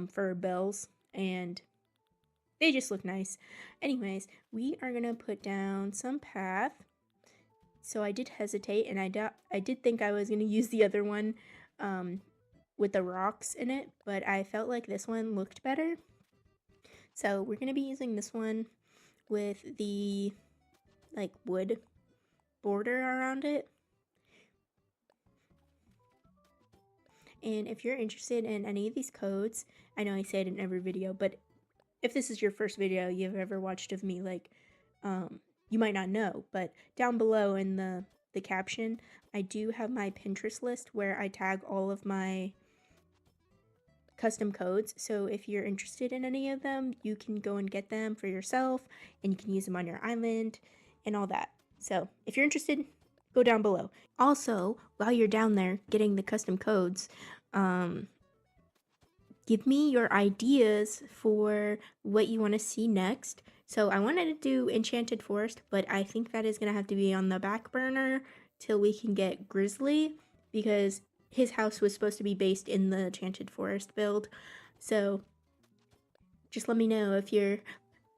for bells, and they just look nice. Anyways, we are gonna put down some path. So I did hesitate, and I did think I was gonna use the other one with the rocks in it, but I felt like this one looked better. So we're gonna be using this one with the like wood border around it. And if you're interested in any of these codes, I know I say it in every video, but if this is your first video you've ever watched of me, like, you might not know, but down below in the caption, I do have my Pinterest list where I tag all of my custom codes. So if you're interested in any of them, you can go and get them for yourself, and you can use them on your island and all that. So if you're interested, go down below. Also, while you're down there getting the custom codes, give me your ideas for what you want to see next. So I wanted to do Enchanted Forest, but I think that is going to have to be on the back burner till we can get Grizzly, because his house was supposed to be based in the Enchanted Forest build. So just let me know if you're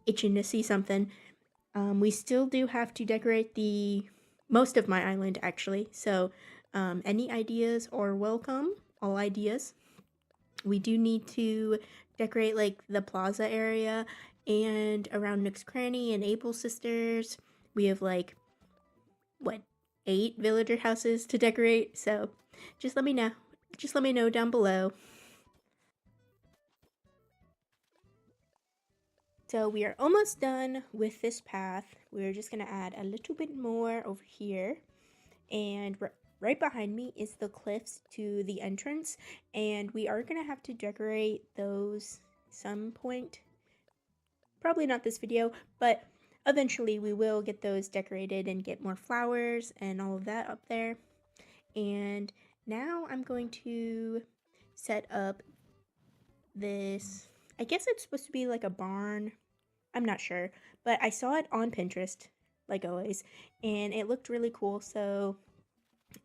itching to see something. We still do have to decorate most of my island, actually. So any ideas are welcome, all ideas. We do need to decorate like the plaza area and around Nook's Cranny and Able Sisters. We have like, what, 8 villager houses to decorate, so just let me know. Just let me know down below. So we are almost done with this path. We're just gonna add a little bit more over here, and right behind me is the cliffs to the entrance, and we are gonna have to decorate those some point. Probably not this video, but eventually we will get those decorated and get more flowers and all of that up there. And now I'm going to set up this, I guess it's supposed to be like a barn. I'm not sure, but I saw it on Pinterest, like always, and it looked really cool. So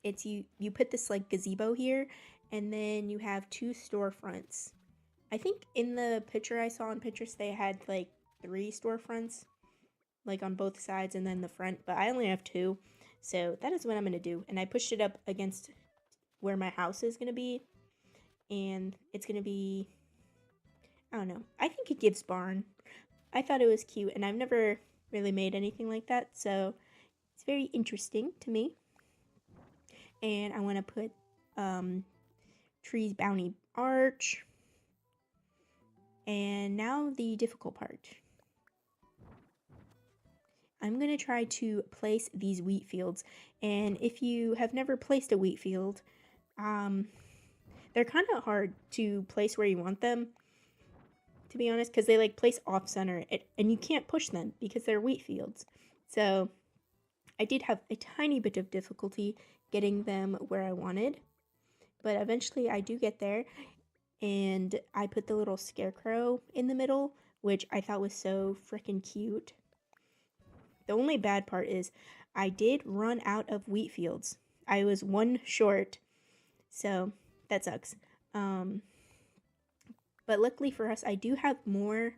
it's you put this like gazebo here, and then you have 2 storefronts. I think in the picture I saw on Pinterest they had like 3 storefronts, like on both sides and then the front, but I only have 2. So that is what I'm gonna do. And I pushed it up against where my house is gonna be, and it's gonna be, I don't know, I think it gives barn. I thought it was cute, and I've never really made anything like that, so it's very interesting to me. And I want to put Tree's Bounty Arch. And now the difficult part. I'm going to try to place these wheat fields, and if you have never placed a wheat field, they're kind of hard to place where you want them, to be honest, because they like place off center, and you can't push them because they're wheat fields. So I did have a tiny bit of difficulty getting them where I wanted, but eventually I do get there, and I put the little scarecrow in the middle, which I thought was so freaking cute. The only bad part is I did run out of wheat fields. I was 1 short, so that sucks. But luckily for us, I do have more.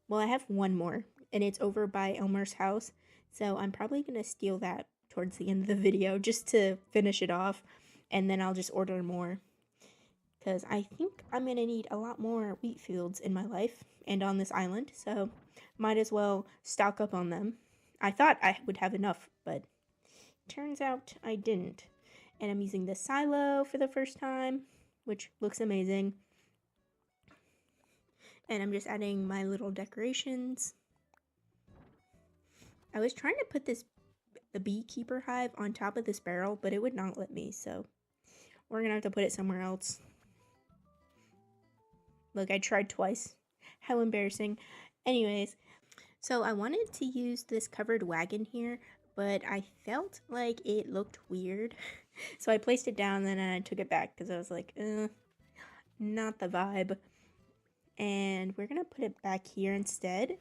Well, I have 1 more, and it's over by Elmer's house. So I'm probably going to steal that towards the end of the video just to finish it off. And then I'll just order more, because I think I'm going to need a lot more wheat fields in my life and on this island. So might as well stock up on them. I thought I would have enough, but turns out I didn't. And I'm using the silo for the first time, which looks amazing. And I'm just adding my little decorations. I was trying to put the beekeeper hive on top of this barrel, but it would not let me, so we're gonna have to put it somewhere else. Look, I tried twice. How embarrassing. Anyways, so I wanted to use this covered wagon here, but I felt like it looked weird. So I placed it down, and then I took it back because I was like, not the vibe. And we're gonna put it back here instead,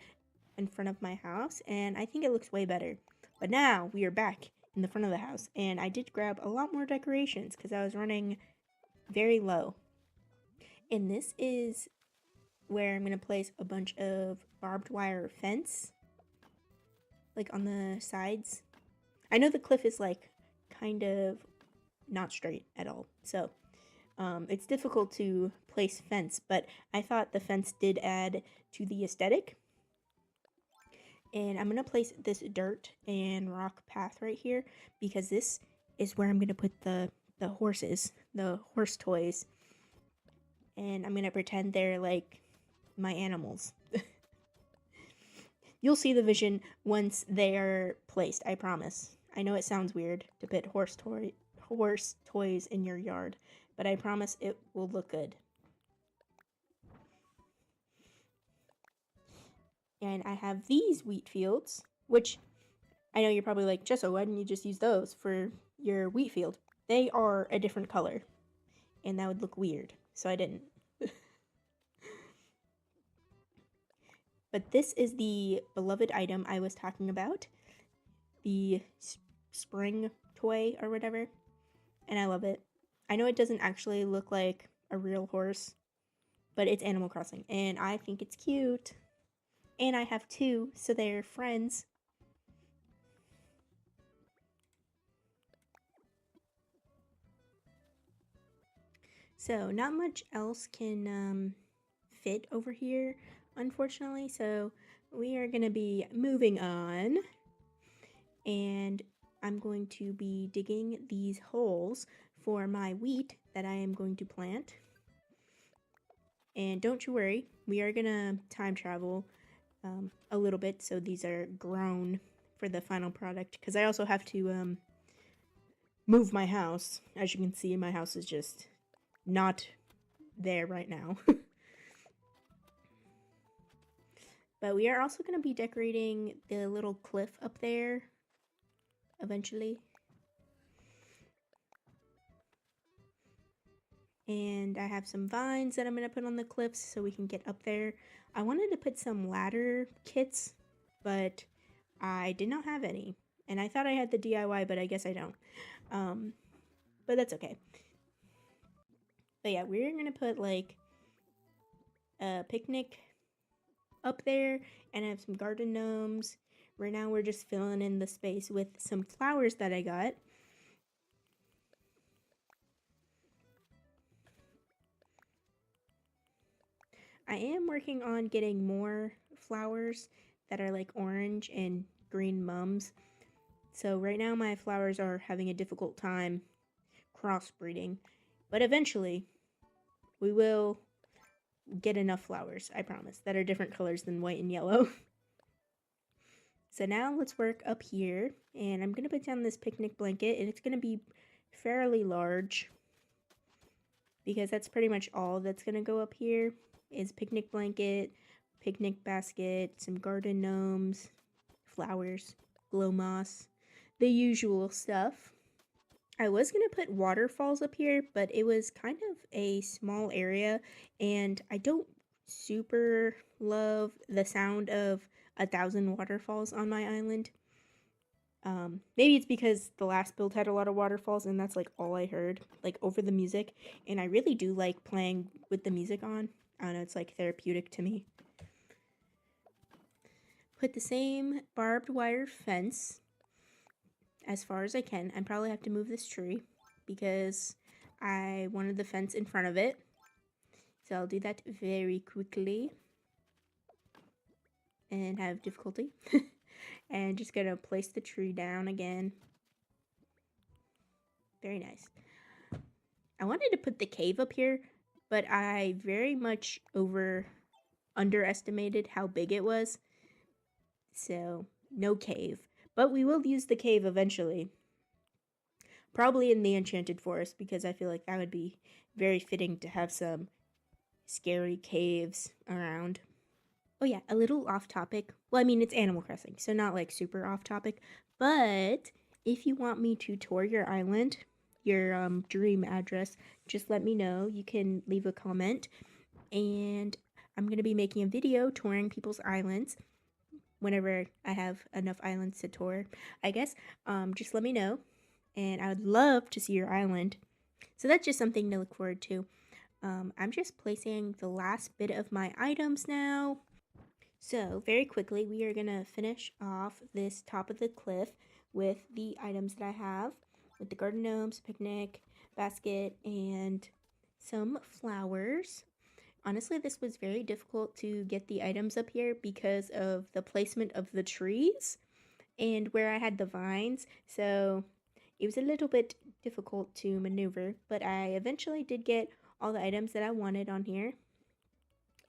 in front of my house, and I think it looks way better. But now we are back in the front of the house. And I did grab a lot more decorations because I was running very low. And this is where I'm going to place a bunch of barbed wire fence, like on the sides. I know the cliff is like kind of not straight at all, so it's difficult to place fence, but I thought the fence did add to the aesthetic. And I'm going to place this dirt and rock path right here because this is where I'm going to put the horses, the horse toys. And I'm going to pretend they're like my animals. You'll see the vision once they're placed, I promise. I know it sounds weird to put horse toys in your yard, but I promise it will look good. And I have these wheat fields, which I know you're probably like, Jessa, why didn't you just use those for your wheat field? They are a different color, and that would look weird, so I didn't. But this is the beloved item I was talking about, the spring toy or whatever, and I love it. I know it doesn't actually look like a real horse, but it's Animal Crossing, and I think it's cute. And I have two, so they're friends. So not much else can fit over here, unfortunately. So we are going to be moving on. And I'm going to be digging these holes for my wheat that I am going to plant. And don't you worry, we are going to time travel a little bit, so these are grown for the final product, because I also have to move my house. As you can see, my house is just not there right now. But we are also going to be decorating the little cliff up there eventually. And I have some vines that I'm going to put on the cliffs so we can get up there. I wanted to put some ladder kits, but I did not have any. And I thought I had the DIY, but I guess I don't. But that's okay. But yeah, we're going to put like a picnic up there, and I have some garden gnomes. Right now we're just filling in the space with some flowers that I got. I am working on getting more flowers that are like orange and green mums. So right now my flowers are having a difficult time crossbreeding, but eventually we will get enough flowers, I promise, that are different colors than white and yellow. So now let's work up here, and I'm going to put down this picnic blanket, and it's going to be fairly large because that's pretty much all that's going to go up here is picnic blanket, picnic basket, some garden gnomes, flowers, glow moss, the usual stuff. I was going to put waterfalls up here, but it was kind of a small area, and I don't super love the sound of 1,000 waterfalls on my island. Maybe it's because the last build had a lot of waterfalls, and that's like all I heard, like over the music, and I really do like playing with the music on. I don't know, it's like therapeutic to me. Put the same barbed wire fence as far as I can. I probably have to move this tree because I wanted the fence in front of it. So I'll do that very quickly and have difficulty. And just gonna place the tree down again. Very nice. I wanted to put the cave up here, but I very much underestimated how big it was. So no cave. But we will use the cave eventually. Probably in the Enchanted Forest, because I feel like that would be very fitting to have some scary caves around. Oh yeah, a little off topic. Well, I mean, it's Animal Crossing, so not like super off topic. But if you want me to tour your island, your dream address, just let me know. You can leave a comment. And I'm going to be making a video touring people's islands. whenever I have enough islands to tour, I guess. Just let me know, and I would love to see your island. So that's just something to look forward to. I'm just placing the last bit of my items now. So very quickly, we are gonna finish off this top of the cliff with the items that I have, with the garden gnomes, picnic basket, and some flowers. Honestly, this was very difficult to get the items up here because of the placement of the trees and where I had the vines. So it was a little bit difficult to maneuver, but I eventually did get all the items that I wanted on here.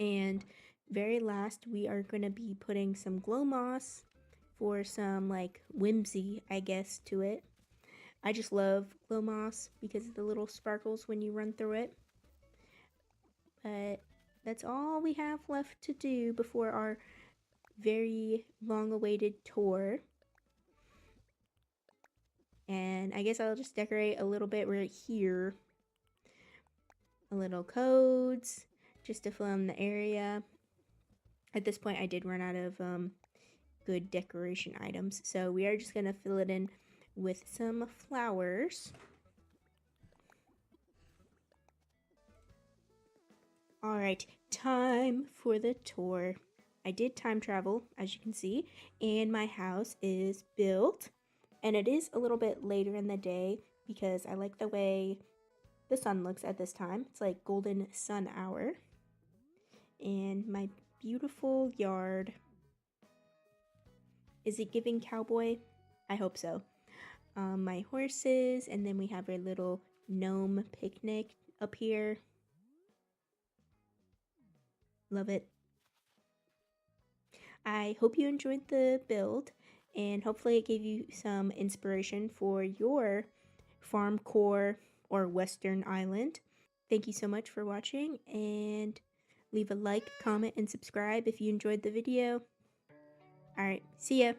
And very last, we are going to be putting some glow moss for some like whimsy, I guess, to it. I just love glow moss because of the little sparkles when you run through it. But that's all we have left to do before our very long-awaited tour. And I guess I'll just decorate a little bit right here. A little codes, just to fill in the area. At this point, I did run out of good decoration items, so we are just going to fill it in with some flowers. Alright, time for the tour. I did time travel, as you can see, and my house is built. And it is a little bit later in the day because I like the way the sun looks at this time. It's like golden sun hour. And my beautiful yard. Is it giving cowboy? I hope so. My horses, and then we have our little gnome picnic up here. Love it. I hope you enjoyed the build, and hopefully it gave you some inspiration for your farm core or western island. Thank you so much for watching, and leave a like, comment, and subscribe if you enjoyed the video. Alright, see ya!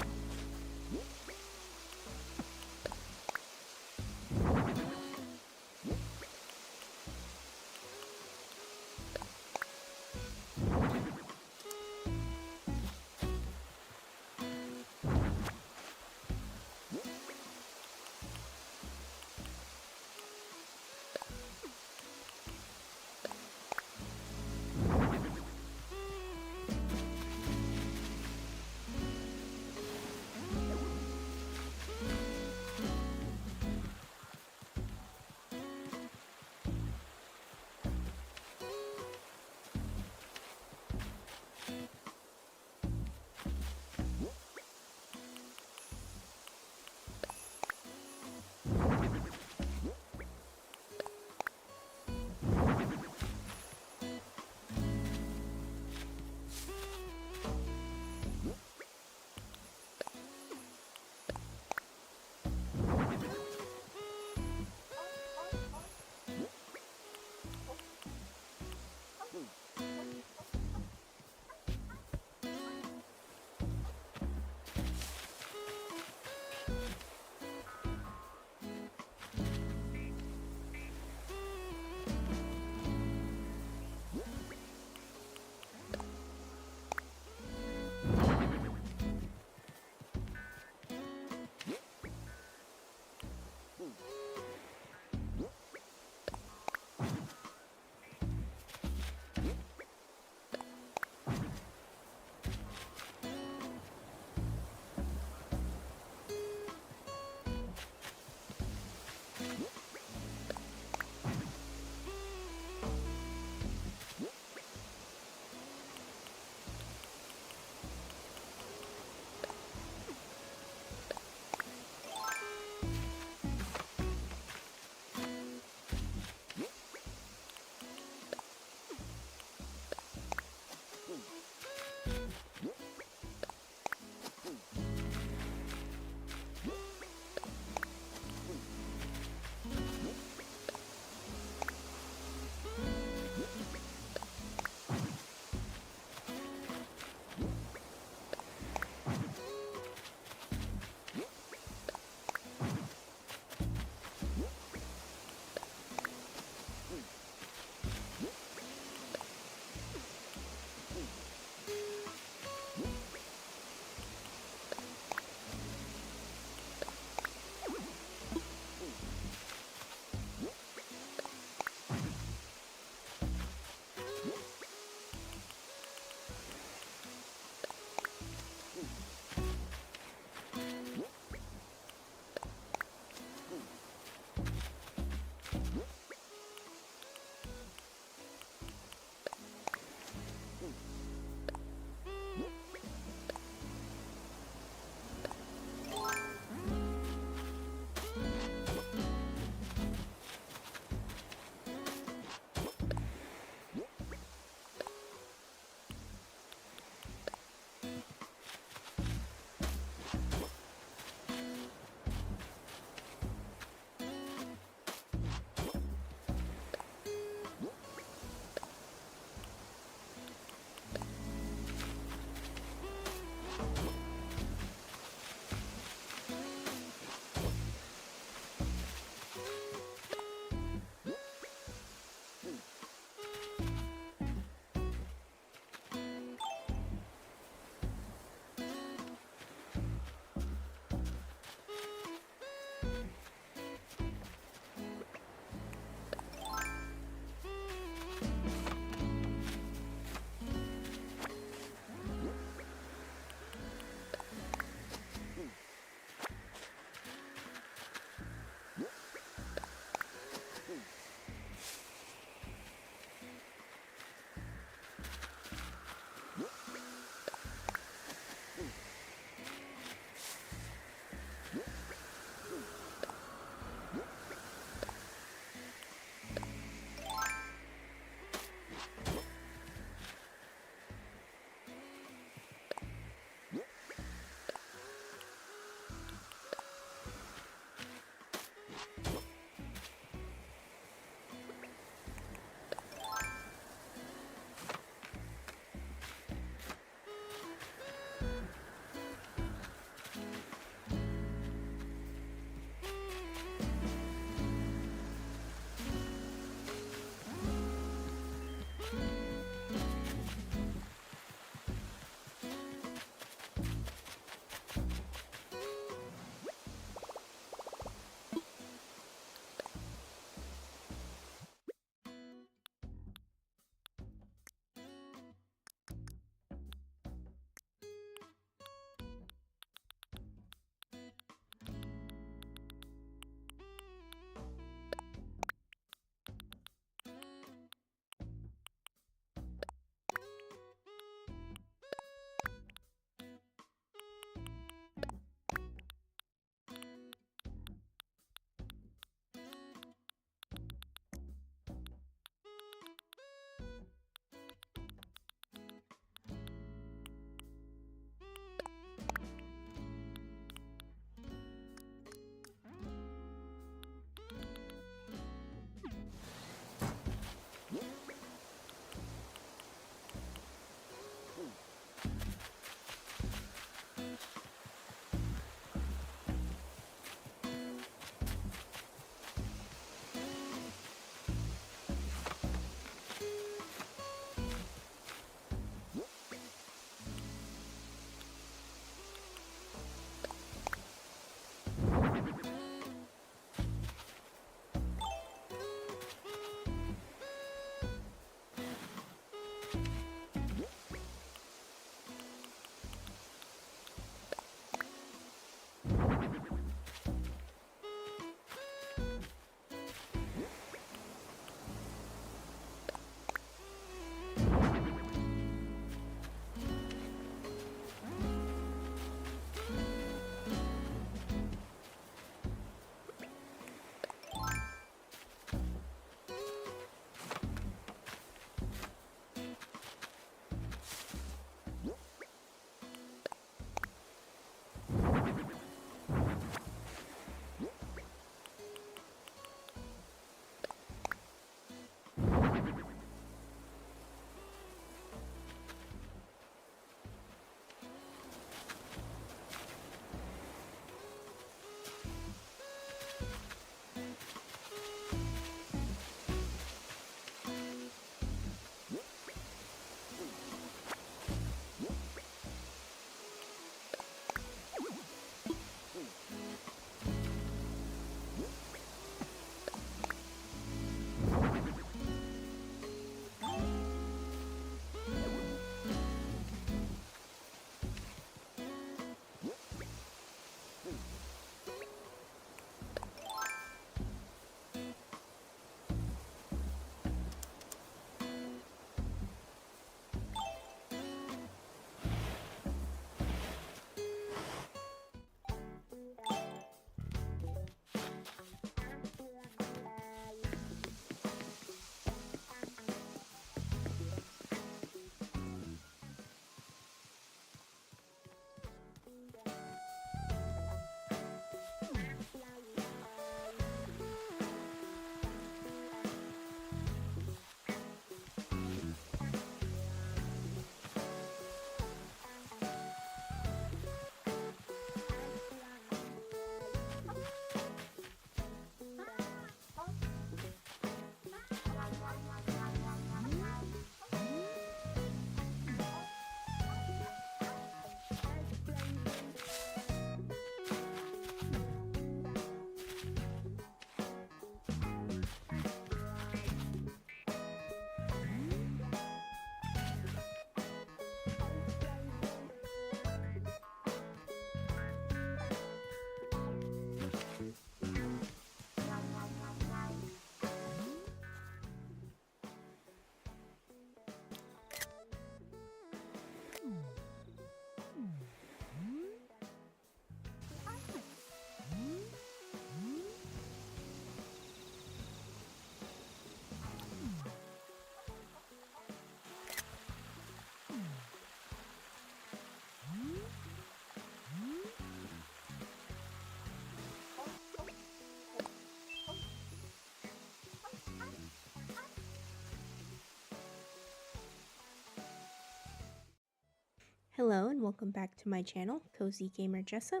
Hello and welcome back to my channel, Cozygamer Jessa.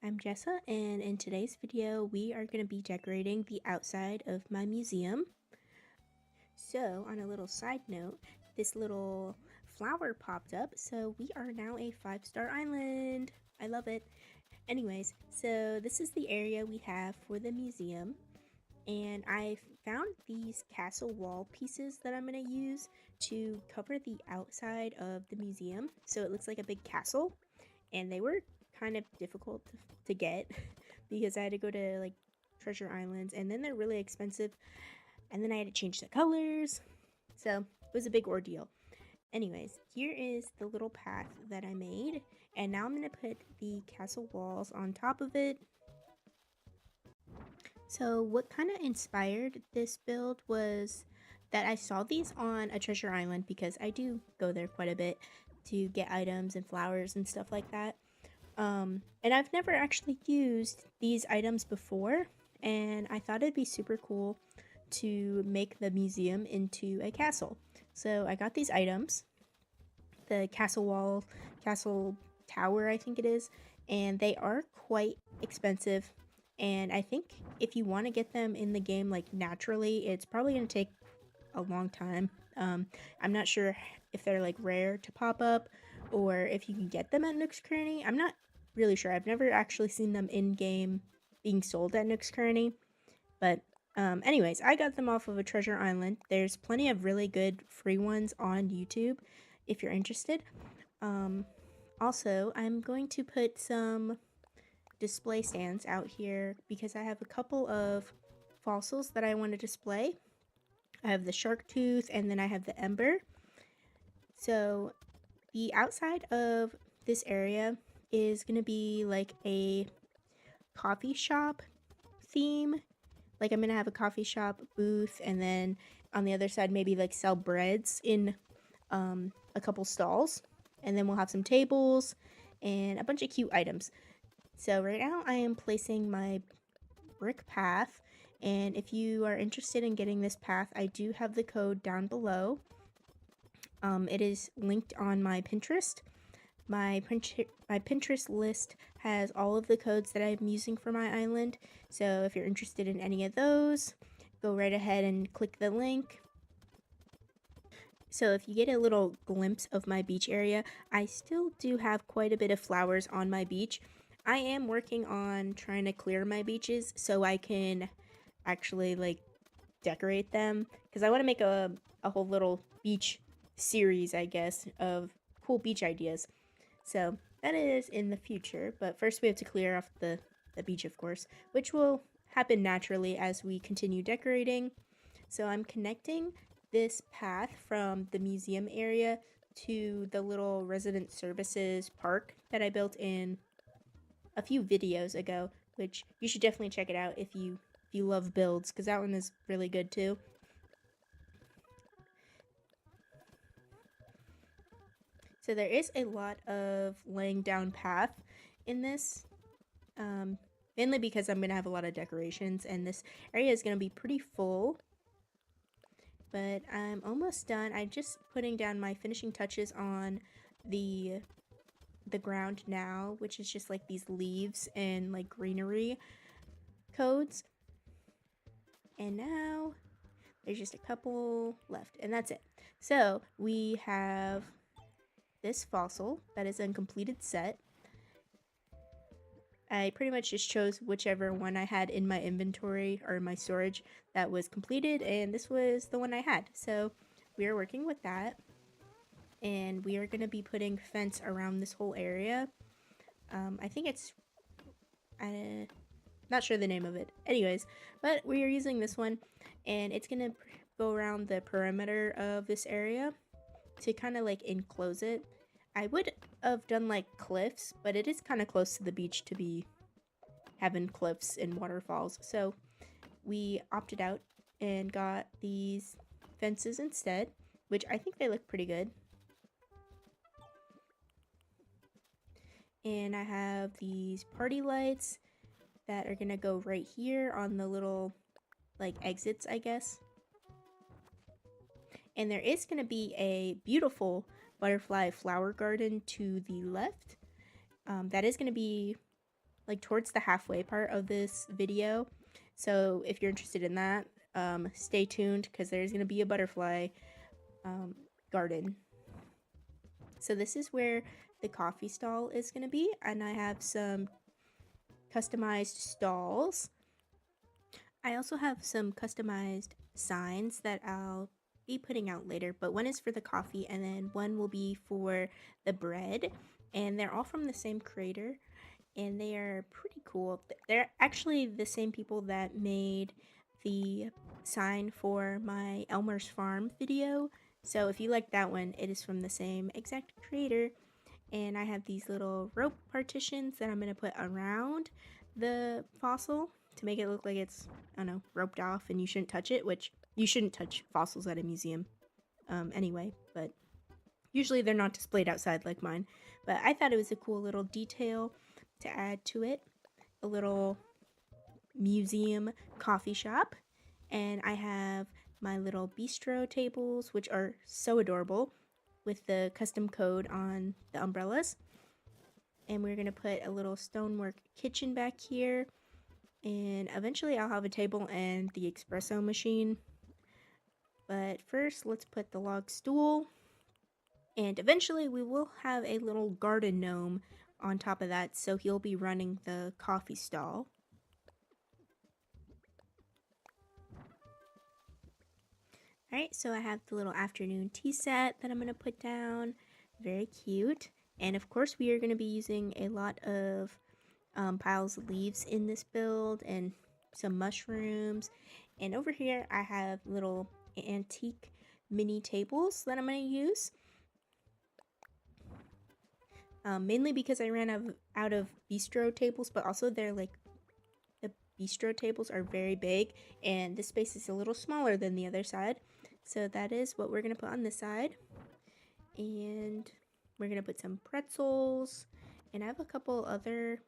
I'm Jessa, and in today's video we are going to be decorating the outside of my museum. So, on a little side note, this little flower popped up, so we are now a 5-star island. I love it. Anyways, so this is the area we have for the museum, and I found these castle wall pieces that I'm going to use to cover the outside of the museum so it looks like a big castle. And they were kind of difficult to get because I had to go to like treasure islands, and then they're really expensive, and then I had to change the colors, so it was a big ordeal. Anyways, here is the little path that I made, and now I'm going to put the castle walls on top of it. So what kind of inspired this build was that I saw these on a treasure island, because I do go there quite a bit to get items and flowers and stuff like that. And I've never actually used these items before, and I thought it'd be super cool to make the museum into a castle. So I got these items, the castle wall, castle tower I think it is, and they are quite expensive. And I think if you want to get them in the game like naturally, it's probably going to take a long time. I'm not sure if they're like rare to pop up or if you can get them at Nook's Cranny. I'm not really sure. I've never actually seen them in game being sold at Nook's Cranny. But anyways, I got them off of a treasure island. There's plenty of really good free ones on YouTube if you're interested. Also, I'm going to put some display stands out here because I have a couple of fossils that I want to display. I have the shark tooth, and then I have the ember. So the outside of this area is going to be like a coffee shop theme. Like I'm going to have a coffee shop booth, and then on the other side maybe like sell breads in a couple stalls. And then we'll have some tables and a bunch of cute items. So right now I am placing my brick path, and if you are interested in getting this path, I do have the code down below. It is linked on my Pinterest. My Pinterest list has all of the codes that I'm using for my island, so if you're interested in any of those, go right ahead and click the link. So if you get a little glimpse of my beach area, I still do have quite a bit of flowers on my beach. I am working on trying to clear my beaches so I can actually like decorate them, because I want to make a whole little beach series, I guess, of cool beach ideas. So that is in the future, but first we have to clear off the beach, of course, which will happen naturally as we continue decorating. So I'm connecting this path from the museum area to the little resident services park that I built in a few videos ago, which you should definitely check it out if you love builds, because that one is really good too. So there is a lot of laying down path in this, mainly because I'm going to have a lot of decorations, and this area is going to be pretty full. But I'm almost done. I'm just putting down my finishing touches on the ground now, which is just like these leaves and like greenery codes. And now there's just a couple left, and that's it. So we have this fossil that is a completed set. I pretty much just chose whichever one I had in my inventory or my storage that was completed, and this was the one I had. So we are working with that, and we are going to be putting fence around this whole area. I think it's not sure the name of it. Anyways, but we are using this one, and it's going to go around the perimeter of this area to kind of like enclose it. I would have done like cliffs, but it is kind of close to the beach to be having cliffs and waterfalls. So we opted out and got these fences instead, which I think they look pretty good. And I have these party lights that are gonna go right here on the little like exits, I guess. And there is gonna be a beautiful butterfly flower garden to the left. That is going to be like towards the halfway part of this video. So if you're interested in that, stay tuned because there's going to be a butterfly garden. So this is where the coffee stall is going to be, and I have some customized stalls. I also have some customized signs that I'll be putting out later, but one is for the coffee and then one will be for the bread, and they're all from the same creator and they are pretty cool. They're actually the same people that made the sign for my Elmer's Farm video, so if you like that one, it is from the same exact creator. And I have these little rope partitions that I'm going to put around the fossil to make it look like it's, I don't know, roped off and you shouldn't touch it, which you shouldn't touch fossils at a museum anyway, but usually they're not displayed outside like mine. But I thought it was a cool little detail to add to it, a little museum coffee shop. And I have my little bistro tables, which are so adorable, with the custom code on the umbrellas. And we're gonna put a little stonework kitchen back here, and eventually I'll have a table and the espresso machine. But first, let's put the log stool, and eventually we will have a little garden gnome on top of that, so he'll be running the coffee stall. Alright, so I have the little afternoon tea set that I'm going to put down. Very cute. And of course we are going to be using a lot of piles of leaves in this build and some mushrooms. And over here I have little antique mini tables that I'm going to use. Mainly because I ran out of bistro tables, but also they're like, the bistro tables are very big and this space is a little smaller than the other side. So that is what we're going to put on this side. And we're going to put some pretzels. And I have a couple other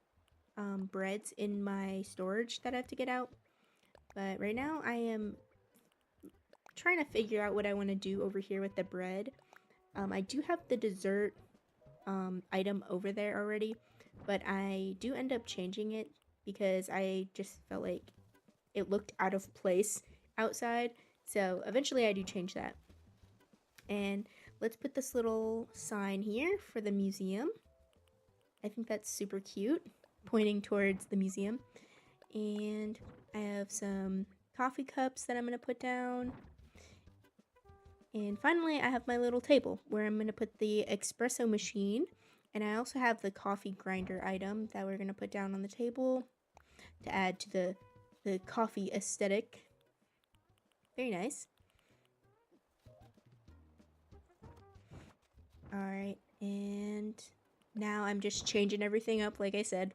breads in my storage that I have to get out. But right now I am trying to figure out what I want to do over here with the bread. I do have the dessert item over there already, but I do end up changing it because I just felt like it looked out of place outside. So eventually I do change that. And let's put this little sign here for the museum. I think that's super cute, pointing towards the museum. And I have some coffee cups that I'm going to put down. And finally, I have my little table where I'm going to put the espresso machine. And I also have the coffee grinder item that we're going to put down on the table to add to the coffee aesthetic. Very nice. Alright, and now I'm just changing everything up like I said.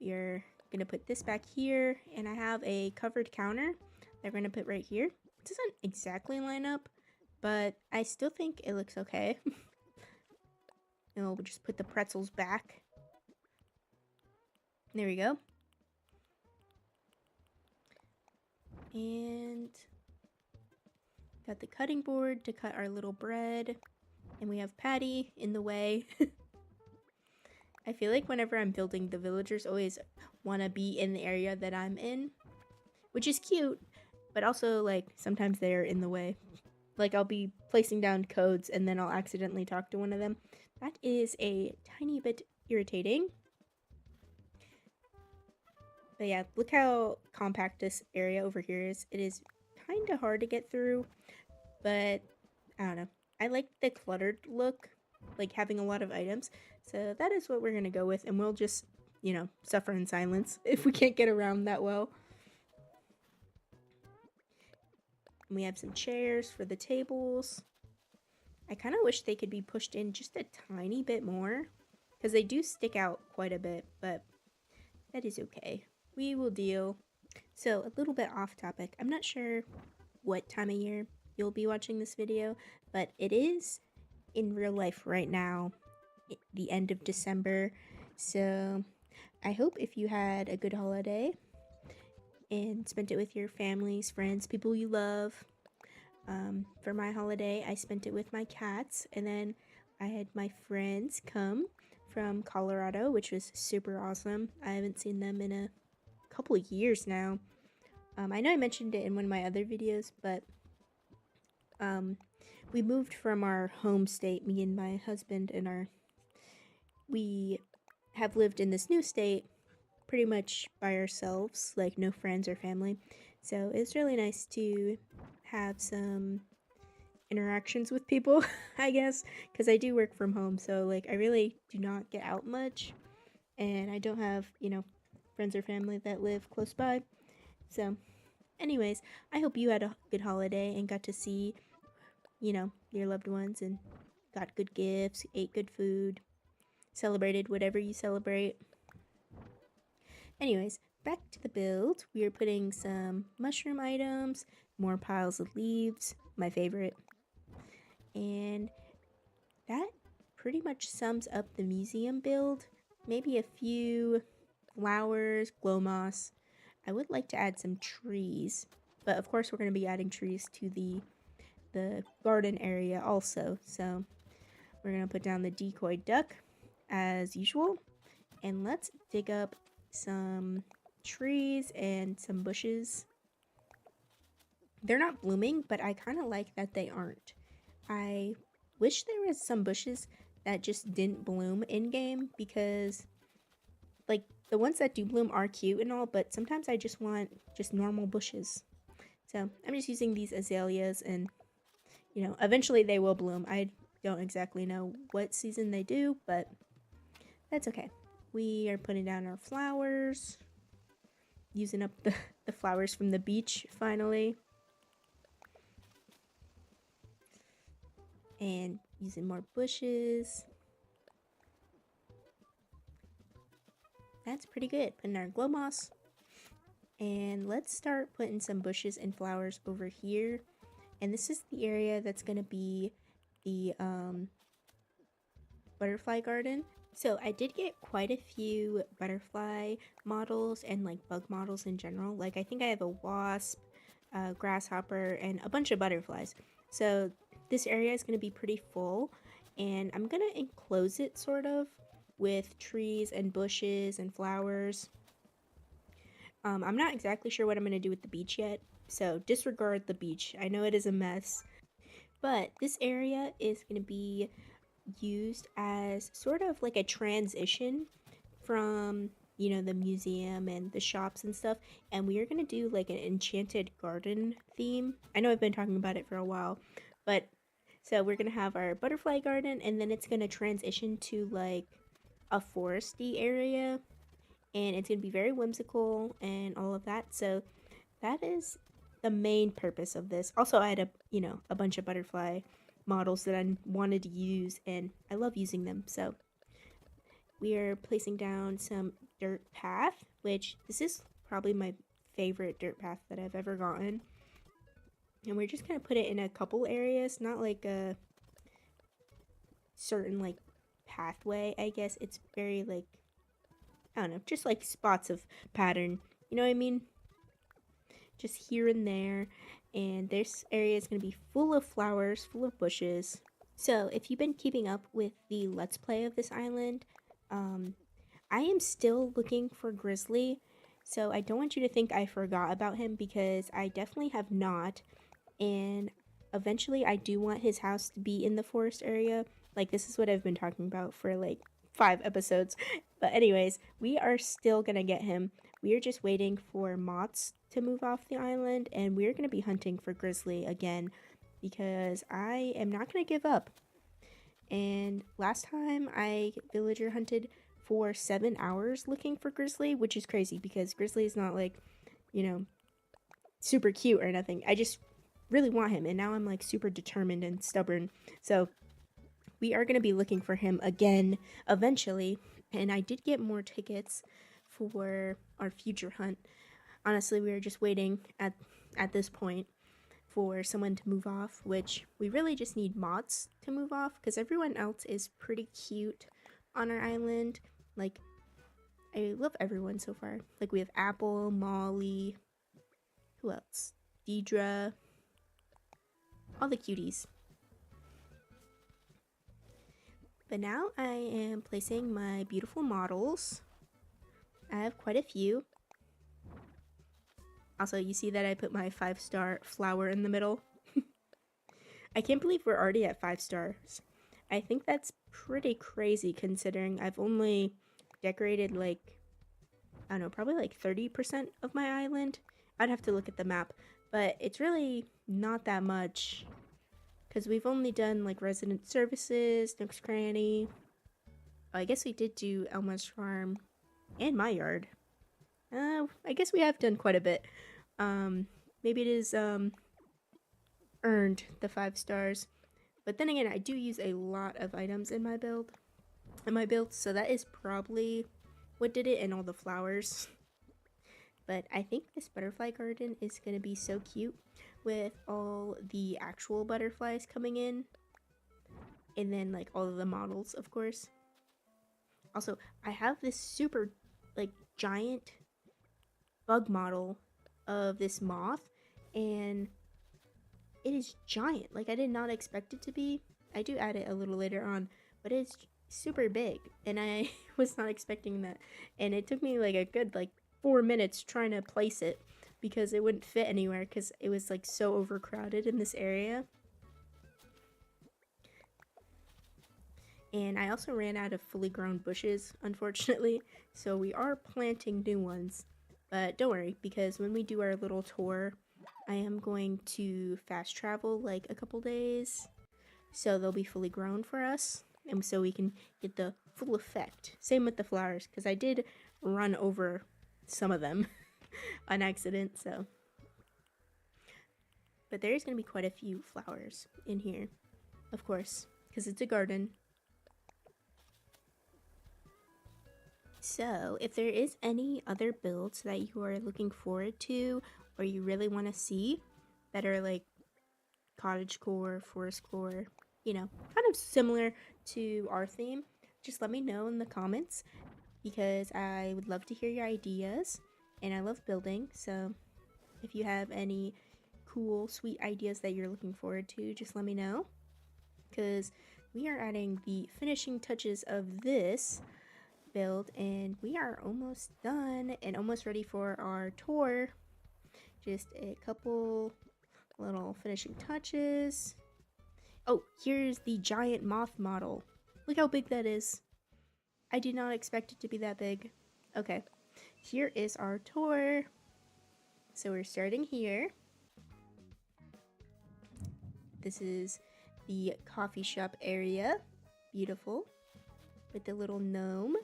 We're going to put this back here, and I have a covered counter that we're going to put right here. It doesn't exactly line up, but I still think it looks okay. And we'll just put the pretzels back. There we go. And got the cutting board to cut our little bread. And we have Patty in the way. I feel like whenever I'm building, the villagers always want to be in the area that I'm in, which is cute, but also like sometimes they're in the way. Like I'll be placing down codes and then I'll accidentally talk to one of them. That is a tiny bit irritating. But yeah, look how compact this area over here is. It is kind of hard to get through, but I don't know. I like the cluttered look, like having a lot of items. So that is what we're going to go with, and we'll just, you know, suffer in silence if we can't get around that well. And we have some chairs for the tables. I kind of wish they could be pushed in just a tiny bit more, because they do stick out quite a bit, but that is okay. We will deal. So a little bit off topic. I'm not sure what time of year you'll be watching this video, but it is in real life right now, the end of December. So I hope if you had a good holiday and spent it with your families, friends, people you love. For my holiday, I spent it with my cats, and then I had my friends come from Colorado, which was super awesome. I haven't seen them in a couple of years now. I know I mentioned it in one of my other videos, but we moved from our home state, me and my husband, and we have lived in this new state pretty much by ourselves, like no friends or family. So it's really nice to have some interactions with people, I guess, because I do work from home. So, like, I really do not get out much, and I don't have, friends or family that live close by. So, anyways, I hope you had a good holiday and got to see, your loved ones and got good gifts, ate good food, celebrated whatever you celebrate. Anyways, back to the build. We are putting some mushroom items, more piles of leaves, my favorite. And that pretty much sums up the museum build. Maybe a few flowers, glow moss. I would like to add some trees, but of course we're going to be adding trees to the garden area also. So we're going to put down the decoy duck as usual, and let's dig up some trees and some bushes. They're not blooming, but I kind of like that they aren't. I wish there was some bushes that just didn't bloom in game, because like the ones that do bloom are cute and all, but sometimes I just want just normal bushes. So I'm just using these azaleas, and eventually they will bloom. I don't exactly know what season they do, but that's okay. We are putting down our flowers, using up the flowers from the beach finally, and using more bushes. That's pretty good. Putting our glow moss. And let's start putting some bushes and flowers over here. And this is the area that's going to be the butterfly garden. So I did get quite a few butterfly models and like bug models in general. Like I think I have a wasp, a grasshopper, and a bunch of butterflies. So this area is going to be pretty full, and I'm going to enclose it sort of with trees and bushes and flowers. I'm not exactly sure what I'm going to do with the beach yet, so disregard the beach. I know it is a mess, but this area is going to be used as sort of like a transition from, the museum and the shops and stuff, and we are going to do like an enchanted garden theme. I know I've been talking about it for a while, but so we're going to have our butterfly garden, and then it's going to transition to like a foresty area, and it's going to be very whimsical and all of that. So that is the main purpose of this. Also, I had a bunch of butterfly models that I wanted to use, and I love using them. So we are placing down some dirt path, which this is probably my favorite dirt path that I've ever gotten. And we're just going to put it in a couple areas, not like a certain like pathway, I guess. It's very like, I don't know, just like spots of pattern. You know what I mean? Just here and there. And this area is going to be full of flowers, full of bushes. So if you've been keeping up with the Let's Play of this island, I am still looking for Grizzly. So I don't want you to think I forgot about him, because I definitely have not. And eventually I do want his house to be in the forest area. Like, this is what I've been talking about for like 5 episodes. But anyways, we are still gonna get him. We are just waiting for moths to move off the island, and we're gonna be hunting for Grizzly again, because I am not gonna give up. And last time I villager hunted for 7 hours looking for Grizzly, which is crazy because Grizzly is not like, super cute or nothing. I just really want him, and now I'm like super determined and stubborn. So we are going to be looking for him again eventually, and I did get more tickets for our future hunt. Honestly, we were just waiting at this point for someone to move off, which we really just need mods to move off, because everyone else is pretty cute on our island. Like, I love everyone so far. Like, we have Apple, Molly, who else? Deidre, all the cuties. But now I am placing my beautiful models. I have quite a few. Also, you see that I put my 5-star flower in the middle? I can't believe we're already at 5 stars. I think that's pretty crazy considering I've only decorated like, I don't know, probably like 30% of my island. I'd have to look at the map, but it's really not that much because we've only done like resident services, Nook's Cranny. Oh, I guess we did do Elmer's farm and my yard. I guess we have done quite a bit. Maybe it is earned the 5 stars. But then again, I do use a lot of items in my build. So that is probably what did it, and all the flowers. But I think this butterfly garden is going to be so cute with all the actual butterflies coming in. And then like all of the models, of course. Also, I have this super like giant bug model of this moth, and it is giant. Like, I did not expect it to be. I do add it a little later on, but it's super big, and I was not expecting that. And it took me like a good like 4 minutes trying to place it because it wouldn't fit anywhere because it was like so overcrowded in this area. And I also ran out of fully grown bushes, unfortunately, so we are planting new ones. But don't worry, because when we do our little tour, I am going to fast travel like a couple days, so they'll be fully grown for us, and so we can get the full effect. Same with the flowers, because I did run over some of them on accident, so. But there is going to be quite a few flowers in here, of course, because it's a garden. So, if there is any other builds that you are looking forward to or you really want to see that are like Cottagecore, Forestcore, you know, kind of similar to our theme, just let me know in the comments because I would love to hear your ideas, and I love building. So, if you have any cool, sweet ideas that you're looking forward to, just let me know because we are adding the finishing touches of this build, and we are almost done and almost ready for our tour. Just a couple little finishing touches. Oh, here's the giant moth model. Look how big that is. I did not expect it to be that big. Okay, here is our tour. So we're starting here. This is the coffee shop area. Beautiful. With the little gnome.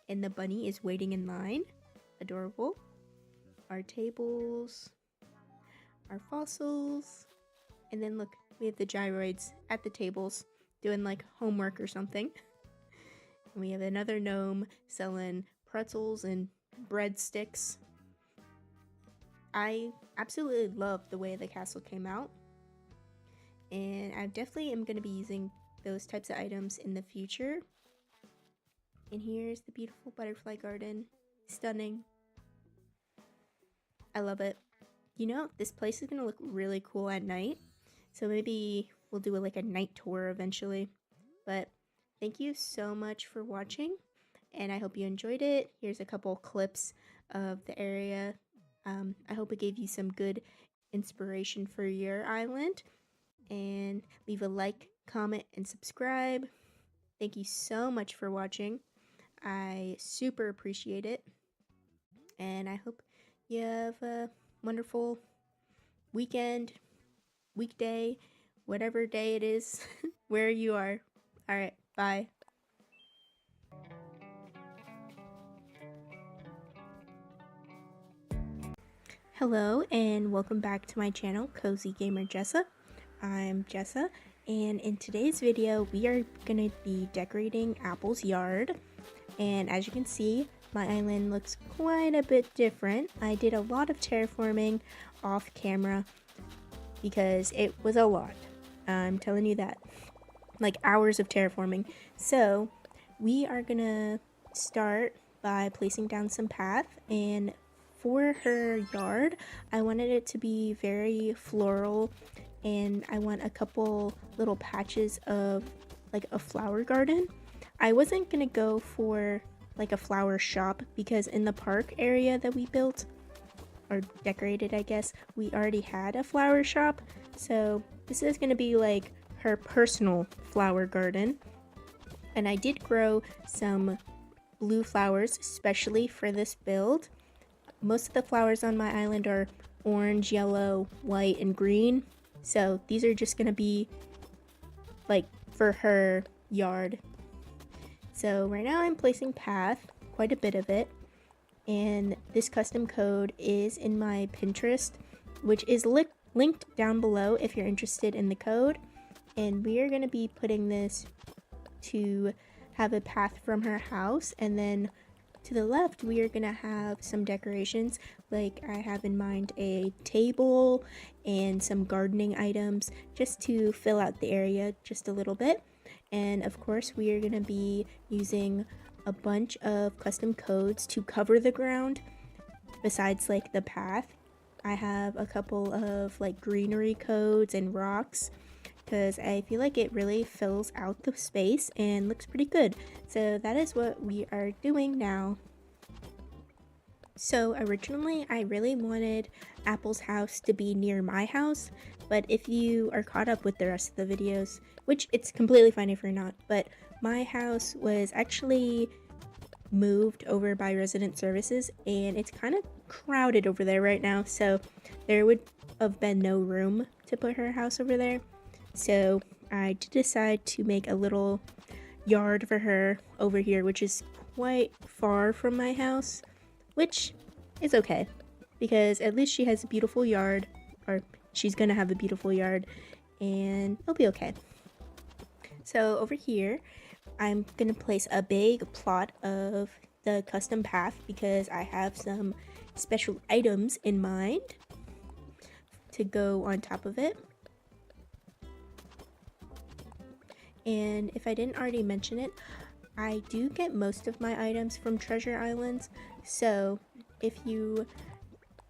And the bunny is waiting in line. Adorable. Our tables. Our fossils. And then look, we have the gyroids at the tables doing like homework or something. And we have another gnome selling pretzels and breadsticks. I absolutely love the way the castle came out. And I definitely am going to be using those types of items in the future. And here's the beautiful butterfly garden. Stunning. I love it. You know, this place is going to look really cool at night. So maybe we'll do like a night tour eventually. But thank you so much for watching. And I hope you enjoyed it. Here's a couple clips of the area. I hope it gave you some good inspiration for your island. And leave a like, comment, and subscribe. Thank you so much for watching. I super appreciate it, and I hope you have a wonderful weekend, weekday, whatever day it is, where you are. Alright, bye. Hello, and welcome back to my channel, Cozygamer Jessa. I'm Jessa, and in today's video, we are going to be decorating Apple's yard. And as you can see, my island looks quite a bit different. I did a lot of terraforming off camera because it was a lot. I'm telling you that. Like hours of terraforming. So we are gonna start by placing down some path, and for her yard, I wanted it to be very floral, and I want a couple little patches of like a flower garden. I wasn't gonna go for like a flower shop because in the park area that we built, or decorated I guess, we already had a flower shop. So this is gonna be like her personal flower garden. And I did grow some blue flowers especially for this build. Most of the flowers on my island are orange, yellow, white, and green. So these are just gonna be like for her yard. So right now I'm placing path, quite a bit of it. And this custom code is in my Pinterest, which is linked down below if you're interested in the code. And we are gonna be putting this to have a path from her house, and then to the left we are gonna have some decorations. Like I have in mind a table and some gardening items just to fill out the area just a little bit. And of course we are gonna be using a bunch of custom codes to cover the ground besides like the path. I have a couple of like greenery codes and rocks because I feel like it really fills out the space and looks pretty good. So that is what we are doing now. So originally I really wanted Apple's house to be near my house, but if you are caught up with the rest of the videos, which it's completely fine if you're not, but my house was actually moved over by resident services and it's kind of crowded over there right now, so there would have been no room to put her house over there. So I did decide to make a little yard for her over here, which is quite far from my house, which is okay because at least she has a beautiful yard, or she's gonna have a beautiful yard, and it'll be okay. So over here I'm gonna place a big plot of the custom path because I have some special items in mind to go on top of it. And if I didn't already mention it, I do get most of my items from treasure islands. So if you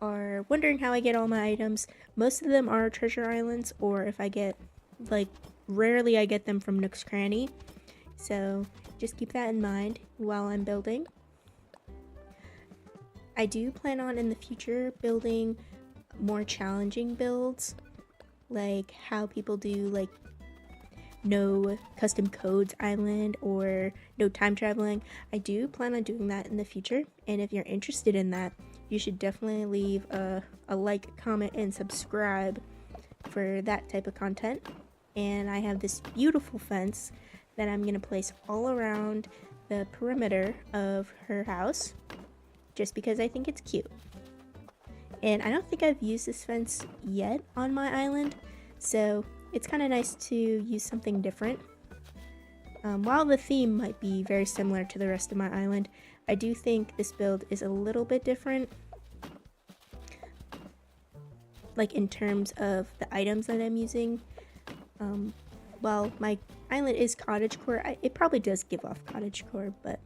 are wondering how I get all my items, most of them are treasure islands, or if I get, like, rarely I get them from Nook's Cranny. So just keep that in mind while I'm building. I do plan on in the future building more challenging builds, like how people do like no custom codes island or no time traveling. I do plan on doing that in the future, and if you're interested in that, you should definitely leave a like, comment, and subscribe for that type of content. And I have this beautiful fence that I'm gonna place all around the perimeter of her house just because I think it's cute. And I don't think I've used this fence yet on my island, so it's kind of nice to use something different. While the theme might be very similar to the rest of my island, I do think this build is a little bit different. Like in terms of the items that I'm using. Well, my island is Cottagecore. It probably does give off Cottagecore, but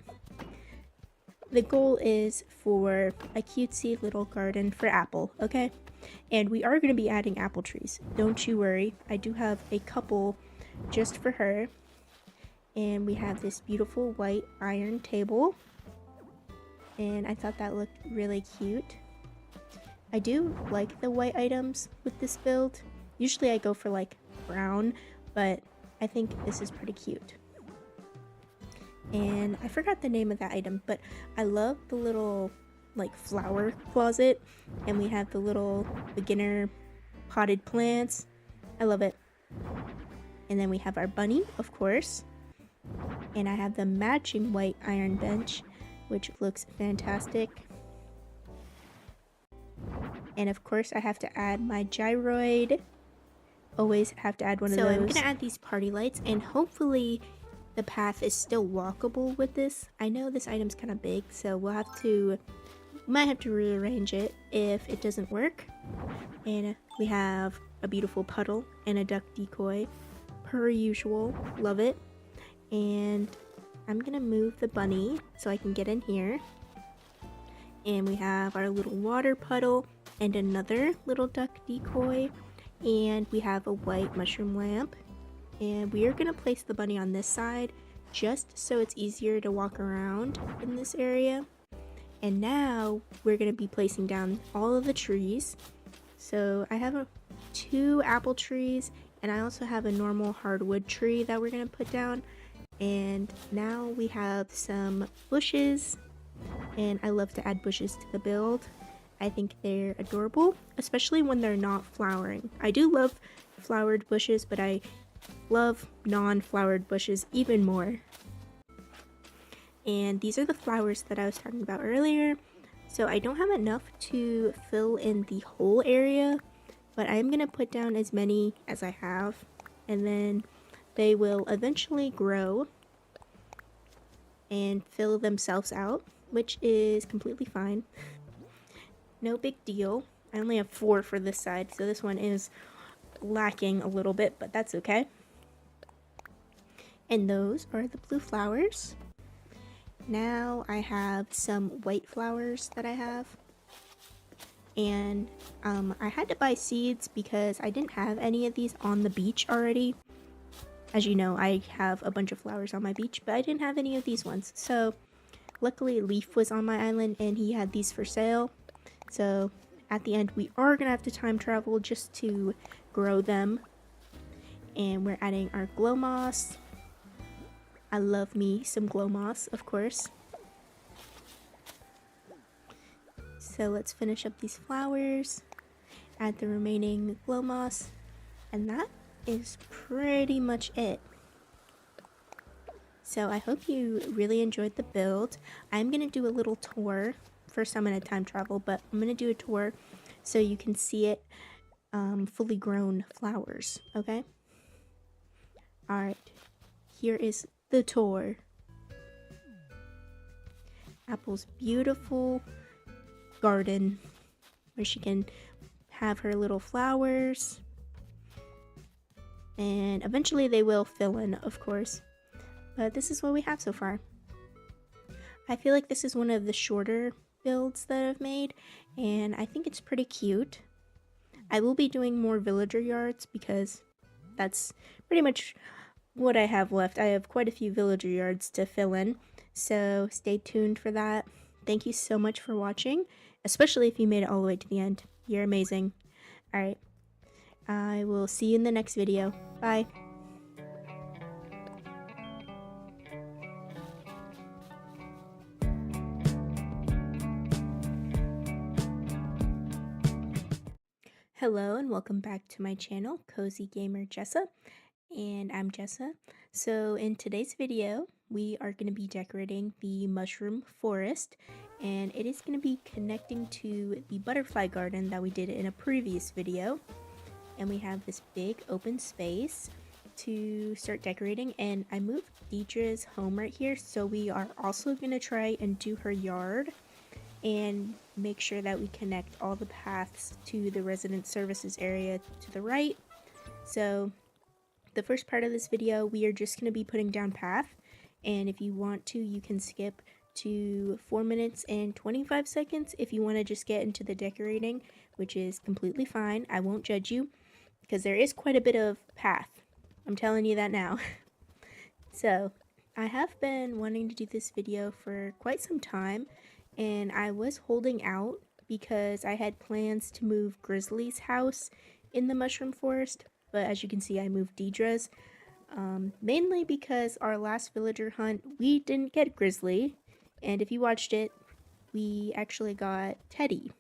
the goal is for a cutesy little garden for Apple, okay? And we are going to be adding apple trees. Don't you worry. I do have a couple just for her. And we have this beautiful white iron table. And I thought that looked really cute. I do like the white items with this build. Usually I go for like brown, but I think this is pretty cute. And I forgot the name of that item, but I love the little like flower closet, and we have the little beginner potted plants. I love it. And then we have our bunny, of course, and I have the matching white iron bench, which looks fantastic. And of course I have to add my gyroid. Always have to add one of those. So I'm gonna add these party lights, and hopefully the path is still walkable with this. I know this item's kind of big, so might have to rearrange it if it doesn't work. And we have a beautiful puddle and a duck decoy, per usual. Love it. And I'm gonna move the bunny so I can get in here. And we have our little water puddle and another little duck decoy. And we have a white mushroom lamp. And we are going to place the bunny on this side just so it's easier to walk around in this area. And now we're going to be placing down all of the trees. So I have 2 apple trees, and I also have a normal hardwood tree that we're going to put down. And now we have some bushes, and I love to add bushes to the build. I think they're adorable, especially when they're not flowering. I do love flowered bushes, but I love non-flowered bushes even more. And these are the flowers that I was talking about earlier. So I don't have enough to fill in the whole area, but I am going to put down as many as I have, and then they will eventually grow and fill themselves out, which is completely fine. No big deal. I only have 4 for this side, so this one is lacking a little bit, but that's okay. And those are the blue flowers. Now I have some white flowers that I have. And I had to buy seeds because I didn't have any of these on the beach already. As you know, I have a bunch of flowers on my beach, but I didn't have any of these ones. So luckily Leaf was on my island and he had these for sale. So at the end we are going to have to time travel just to grow them. And we're adding our glow moss. I love me some glow moss, of course. So let's finish up these flowers, add the remaining glow moss, and that is pretty much it. So I hope you really enjoyed the build. I'm going to do a little tour. First I'm going to time travel, but I'm going to do a tour so you can see it fully grown flowers, okay? Alright, here is the tour. Apple's beautiful garden where she can have her little flowers, and eventually they will fill in, of course, but this is what we have so far. I feel like this is one of the shorter builds that I've made, and I think it's pretty cute. I will be doing more villager yards because that's pretty much what I have left. I have quite a few villager yards to fill in, so stay tuned for that. Thank you so much for watching, especially if you made it all the way to the end. You're amazing. Alright, I will see you in the next video. Bye. Hello and welcome back to my channel, Cozygamer Jessa, and I'm Jessa. So in today's video, we are going to be decorating the mushroom forest, and it is going to be connecting to the butterfly garden that we did in a previous video. And we have this big open space to start decorating, and I moved Deidre's home right here, so we are also going to try and do her yard and make sure that we connect all the paths to the resident services area to the right. So the first part of this video, we are just going to be putting down path, and if you want to, you can skip to 4 minutes and 25 seconds if you want to just get into the decorating, which is completely fine. I won't judge you because there is quite a bit of path. I'm telling you that now. So I have been wanting to do this video for quite some time, and I was holding out because I had plans to move Grizzly's house in the mushroom forest, but as you can see, I moved Deidre's, mainly because our last villager hunt, we didn't get Grizzly, and if you watched it, we actually got Teddy,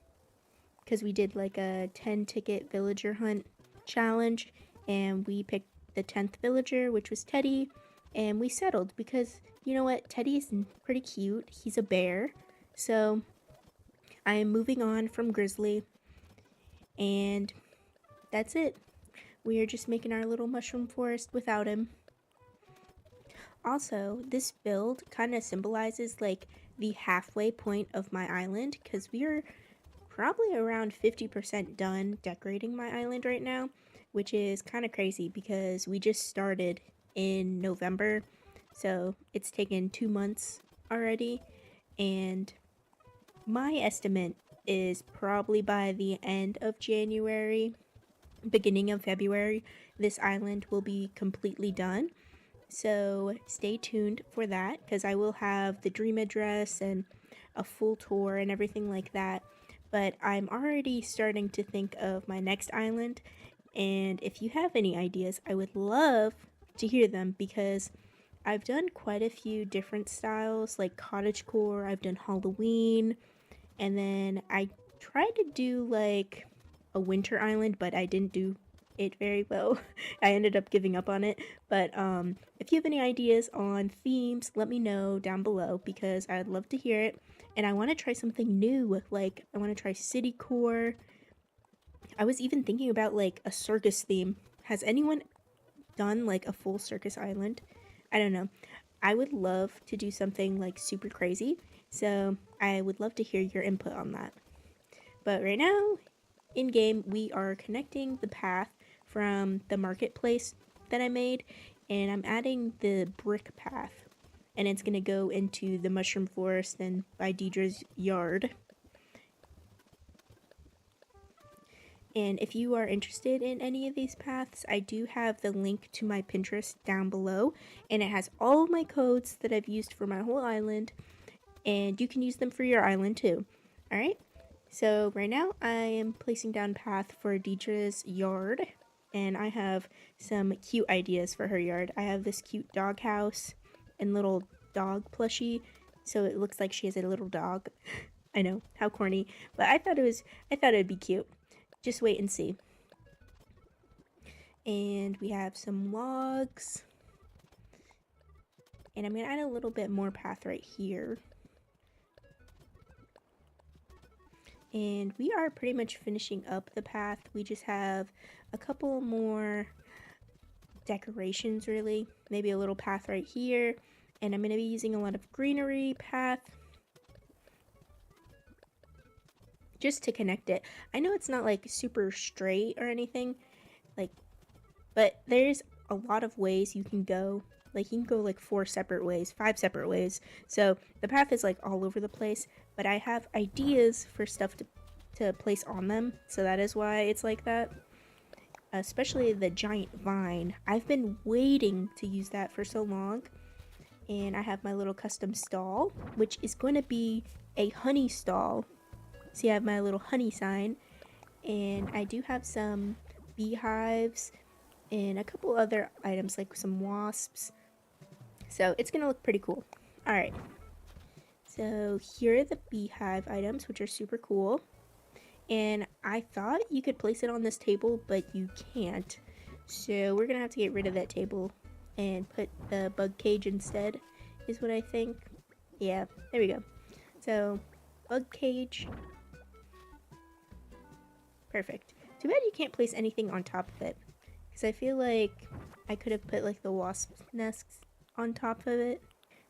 because we did like a 10-ticket villager hunt challenge, and we picked the 10th villager, which was Teddy, and we settled because, you know what, Teddy is pretty cute. He's a bear. So I am moving on from Grizzly, and that's it. We are just making our little mushroom forest without him. Also, this build kind of symbolizes like the halfway point of my island, because we are probably around 50% done decorating my island right now, which is kind of crazy because we just started in November, so it's taken 2 months already, and my estimate is probably by the end of January, beginning of February, this island will be completely done. So stay tuned for that, because I will have the dream address and a full tour and everything like that. But I'm already starting to think of my next island, and if you have any ideas, I would love to hear them, because I've done quite a few different styles, like Cottagecore, I've done Halloween, and then I tried to do like a winter island, but I didn't do it very well. I ended up giving up on it. But if you have any ideas on themes, let me know down below, because I'd love to hear it. And I want to try something new, like I want to try city core. I was even thinking about like a circus theme. Has anyone done like a full circus island? I don't know. I would love to do something like super crazy, so I would love to hear your input on that. But right now, in game, we are connecting the path from the marketplace that I made, and I'm adding the brick path, and it's gonna go into the mushroom forest and by Deidre's yard. And if you are interested in any of these paths, I do have the link to my Pinterest down below, and it has all of my codes that I've used for my whole island, and you can use them for your island too. Alright, so right now I am placing down path for Deidre's yard, and I have some cute ideas for her yard. I have this cute dog house and little dog plushie, so it looks like she has a little dog. I know, how corny, but I thought it'd be cute. Just wait and see. And we have some logs. And I'm going to add a little bit more path right here. And we are pretty much finishing up the path. We just have a couple more decorations, really. Maybe a little path right here. And I'm going to be using a lot of greenery path, just to connect it. I know it's not like super straight or anything, like, but there's a lot of ways you can go. Like, you can go like 4 separate ways, 5 separate ways. So the path is like all over the place, but I have ideas for stuff to place on them. So that is why it's like that. Especially the giant vine. I've been waiting to use that for so long. And I have my little custom stall, which is going to be a honey stall. See, I have my little honey sign, and I do have some beehives and a couple other items like some wasps. So it's gonna look pretty cool. Alright, so here are the beehive items, which are super cool. And I thought you could place it on this table, but you can't. So we're gonna have to get rid of that table and put the bug cage instead, is what I think. Yeah, there we go. So, bug cage. Perfect. Too bad you can't place anything on top of it, because I feel like I could have put like the wasp nests on top of it.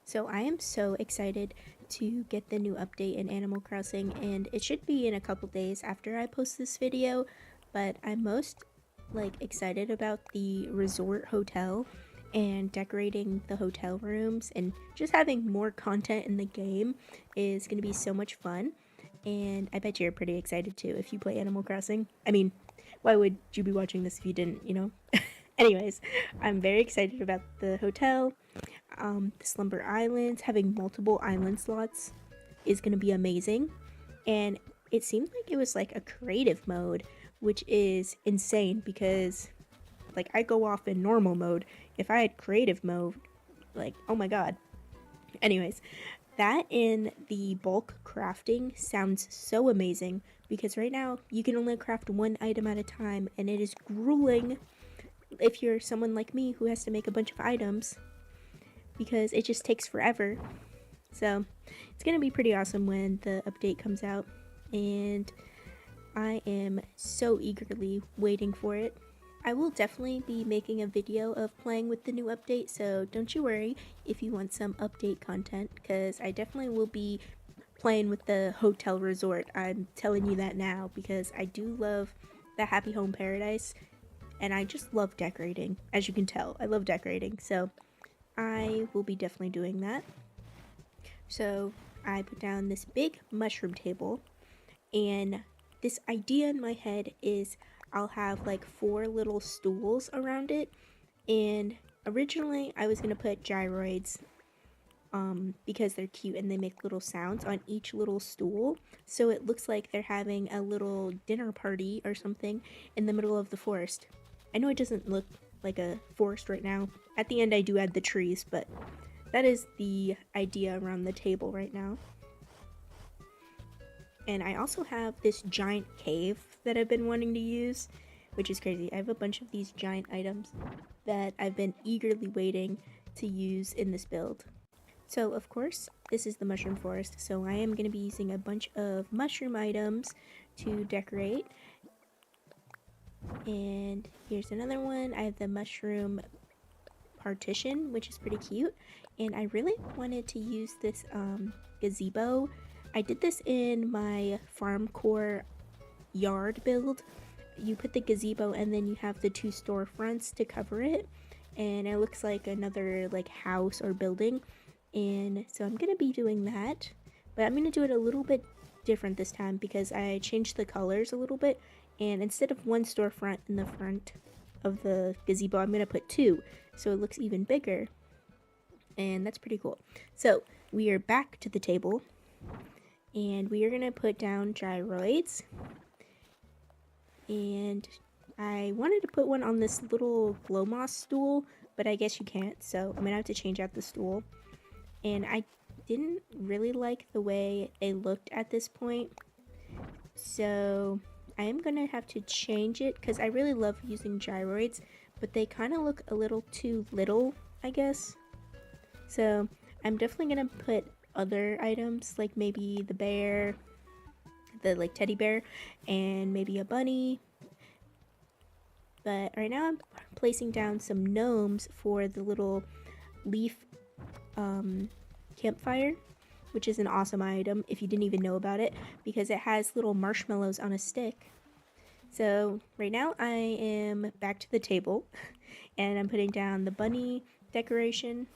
So I am so excited to get the new update in Animal Crossing, and it should be in a couple days after I post this video, but I'm most like excited about the resort hotel and decorating the hotel rooms, and just having more content in the game is going to be so much fun. And I bet you're pretty excited too if you play Animal Crossing. I mean, why would you be watching this if you didn't, you know? Anyways, I'm very excited about the hotel. The Slumber Islands, having multiple island slots is going to be amazing. And it seemed like it was like a creative mode, which is insane, because like I go off in normal mode. If I had creative mode, like, oh my god. Anyways, that in the bulk crafting sounds so amazing, because right now you can only craft one item at a time, and it is grueling if you're someone like me who has to make a bunch of items, because it just takes forever. So it's gonna be pretty awesome when the update comes out, and I am so eagerly waiting for it. I will definitely be making a video of playing with the new update, so don't you worry if you want some update content, because I definitely will be playing with the hotel resort. I'm telling you that now, because I do love the Happy Home Paradise, and I just love decorating. As you can tell, I love decorating, so I will be definitely doing that. So I put down this big mushroom table, and this idea in my head is I'll have like 4 little stools around it. And originally I was gonna put gyroids because they're cute and they make little sounds on each little stool. So it looks like they're having a little dinner party or something in the middle of the forest. I know it doesn't look like a forest right now. At the end I do add the trees, but that is the idea around the table right now. And I also have this giant cave that I've been wanting to use, which is crazy. I have a bunch of these giant items that I've been eagerly waiting to use in this build. So of course, this is the mushroom forest, so I am going to be using a bunch of mushroom items to decorate. And here's another one. I have the mushroom partition, which is pretty cute. And I really wanted to use this gazebo. I did this in my farm core yard build. You put the gazebo and then you have the 2 storefronts to cover it. And it looks like another like house or building. And so I'm going to be doing that, but I'm going to do it a little bit different this time because I changed the colors a little bit, and instead of 1 storefront in the front of the gazebo, I'm going to put 2, so it looks even bigger, and that's pretty cool. So we are back to the table, and we are going to put down gyroids, and I wanted to put one on this little glow moss stool, but I guess you can't, so I'm going to have to change out the stool. And I didn't really like the way they looked at this point, so I am going to have to change it because I really love using gyroids, but they kind of look a little too little, I guess. So I'm definitely going to put other items, like maybe the bear, the like teddy bear, and maybe a bunny. But right now I'm placing down some gnomes for the little leaf campfire, which is an awesome item if you didn't even know about it, because it has little marshmallows on a stick. So right now I am back to the table and I'm putting down the bunny decoration,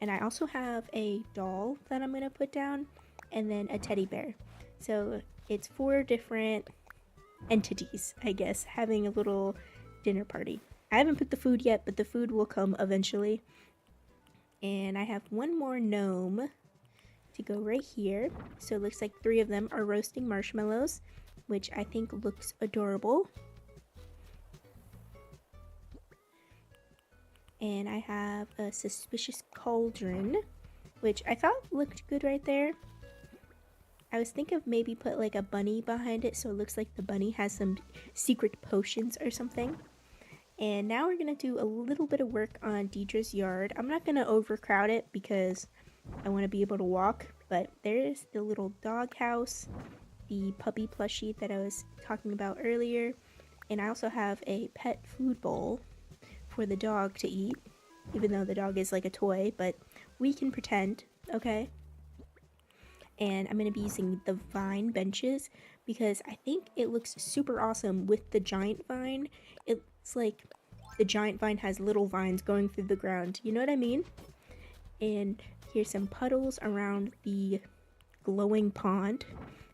and I also have a doll that I'm going to put down, and then a teddy bear. So it's 4 different entities, I guess, having a little dinner party. I haven't put the food yet, but the food will come eventually. And I have 1 more gnome to go right here. So it looks like 3 of them are roasting marshmallows, which I think looks adorable. And I have a suspicious cauldron, which I thought looked good right there. I was thinking of maybe put like a bunny behind it so it looks like the bunny has some secret potions or something. And now we're going to do a little bit of work on Deidre's yard. I'm not going to overcrowd it because I want to be able to walk, but there's the little dog house, the puppy plushie that I was talking about earlier, and I also have a pet food bowl for the dog to eat, even though the dog is like a toy, but we can pretend, okay? And I'm going to be using the vine benches because I think it looks super awesome with the giant vine. It's like the giant vine has little vines going through the ground, you know what I mean? And here's some puddles around the glowing pond,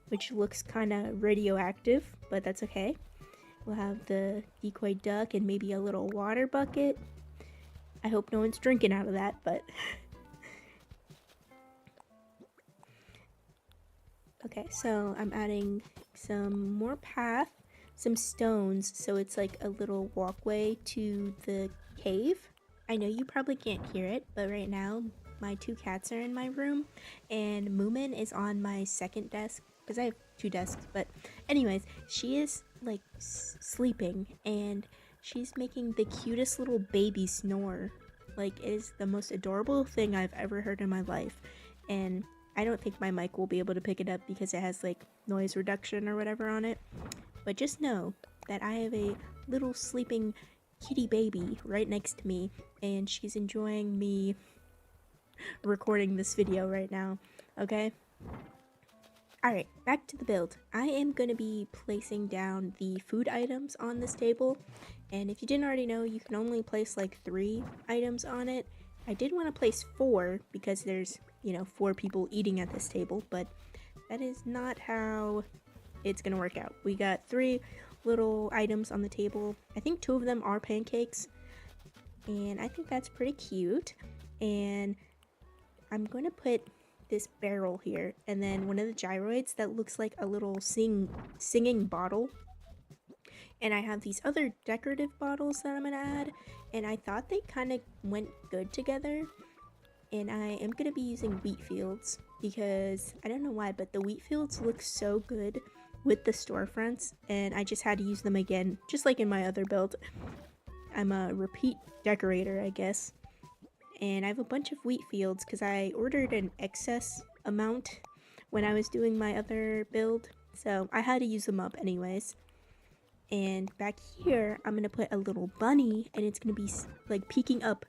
which looks kind of radioactive, but that's okay. We'll have the decoy duck and maybe a little water bucket. I hope no one's drinking out of that, but okay, so I'm adding some more path, some stones, so it's like a little walkway to the cave. I know you probably can't hear it, but right now my 2 cats are in my room, and Moomin is on my second desk, because I have 2 desks, but anyways, she is like sleeping, and she's making the cutest little baby snore. Like, it is the most adorable thing I've ever heard in my life, and I don't think my mic will be able to pick it up because it has like noise reduction or whatever on it. But just know that I have a little sleeping kitty baby right next to me, and she's enjoying me recording this video right now, okay? Alright, back to the build. I am going to be placing down the food items on this table, and if you didn't already know, you can only place like 3 items on it. I did want to place 4 because there's, 4 people eating at this table, but that is not how it's gonna work out. We got 3 little items on the table. I think 2 of them are pancakes, and I think that's pretty cute. And I'm going to put this barrel here, and then one of the gyroids that looks like a little singing bottle. And I have these other decorative bottles that I'm going to add, and I thought they kind of went good together. And I am going to be using wheat fields because I don't know why, but the wheat fields look so good with the storefronts, and I just had to use them again, just like in my other build. I'm a repeat decorator, I guess. And I have a bunch of wheat fields because I ordered an excess amount when I was doing my other build, so I had to use them up anyways. And back here, I'm going to put a little bunny, and it's going to be like peeking up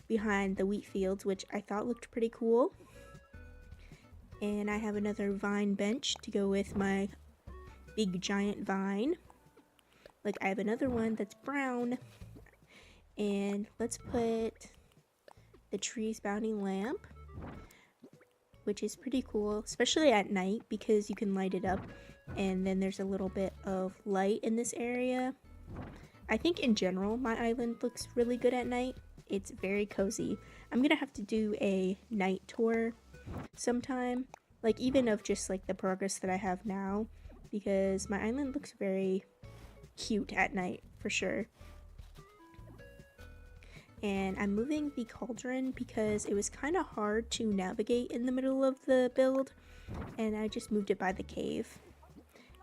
behind the wheat fields, which I thought looked pretty cool. And I have another vine bench to go with my big giant vine. Like, I have another one that's brown. And let's put the tree's bounty lamp, which is pretty cool, especially at night because you can light it up, and then there's a little bit of light in this area. I think in general my island looks really good at night. It's very cozy. I'm gonna have to do a night tour sometime, like even of just like the progress that I have now, because my island looks very cute at night for sure. And I'm moving the cauldron because it was kind of hard to navigate in the middle of the build, and I just moved it by the cave.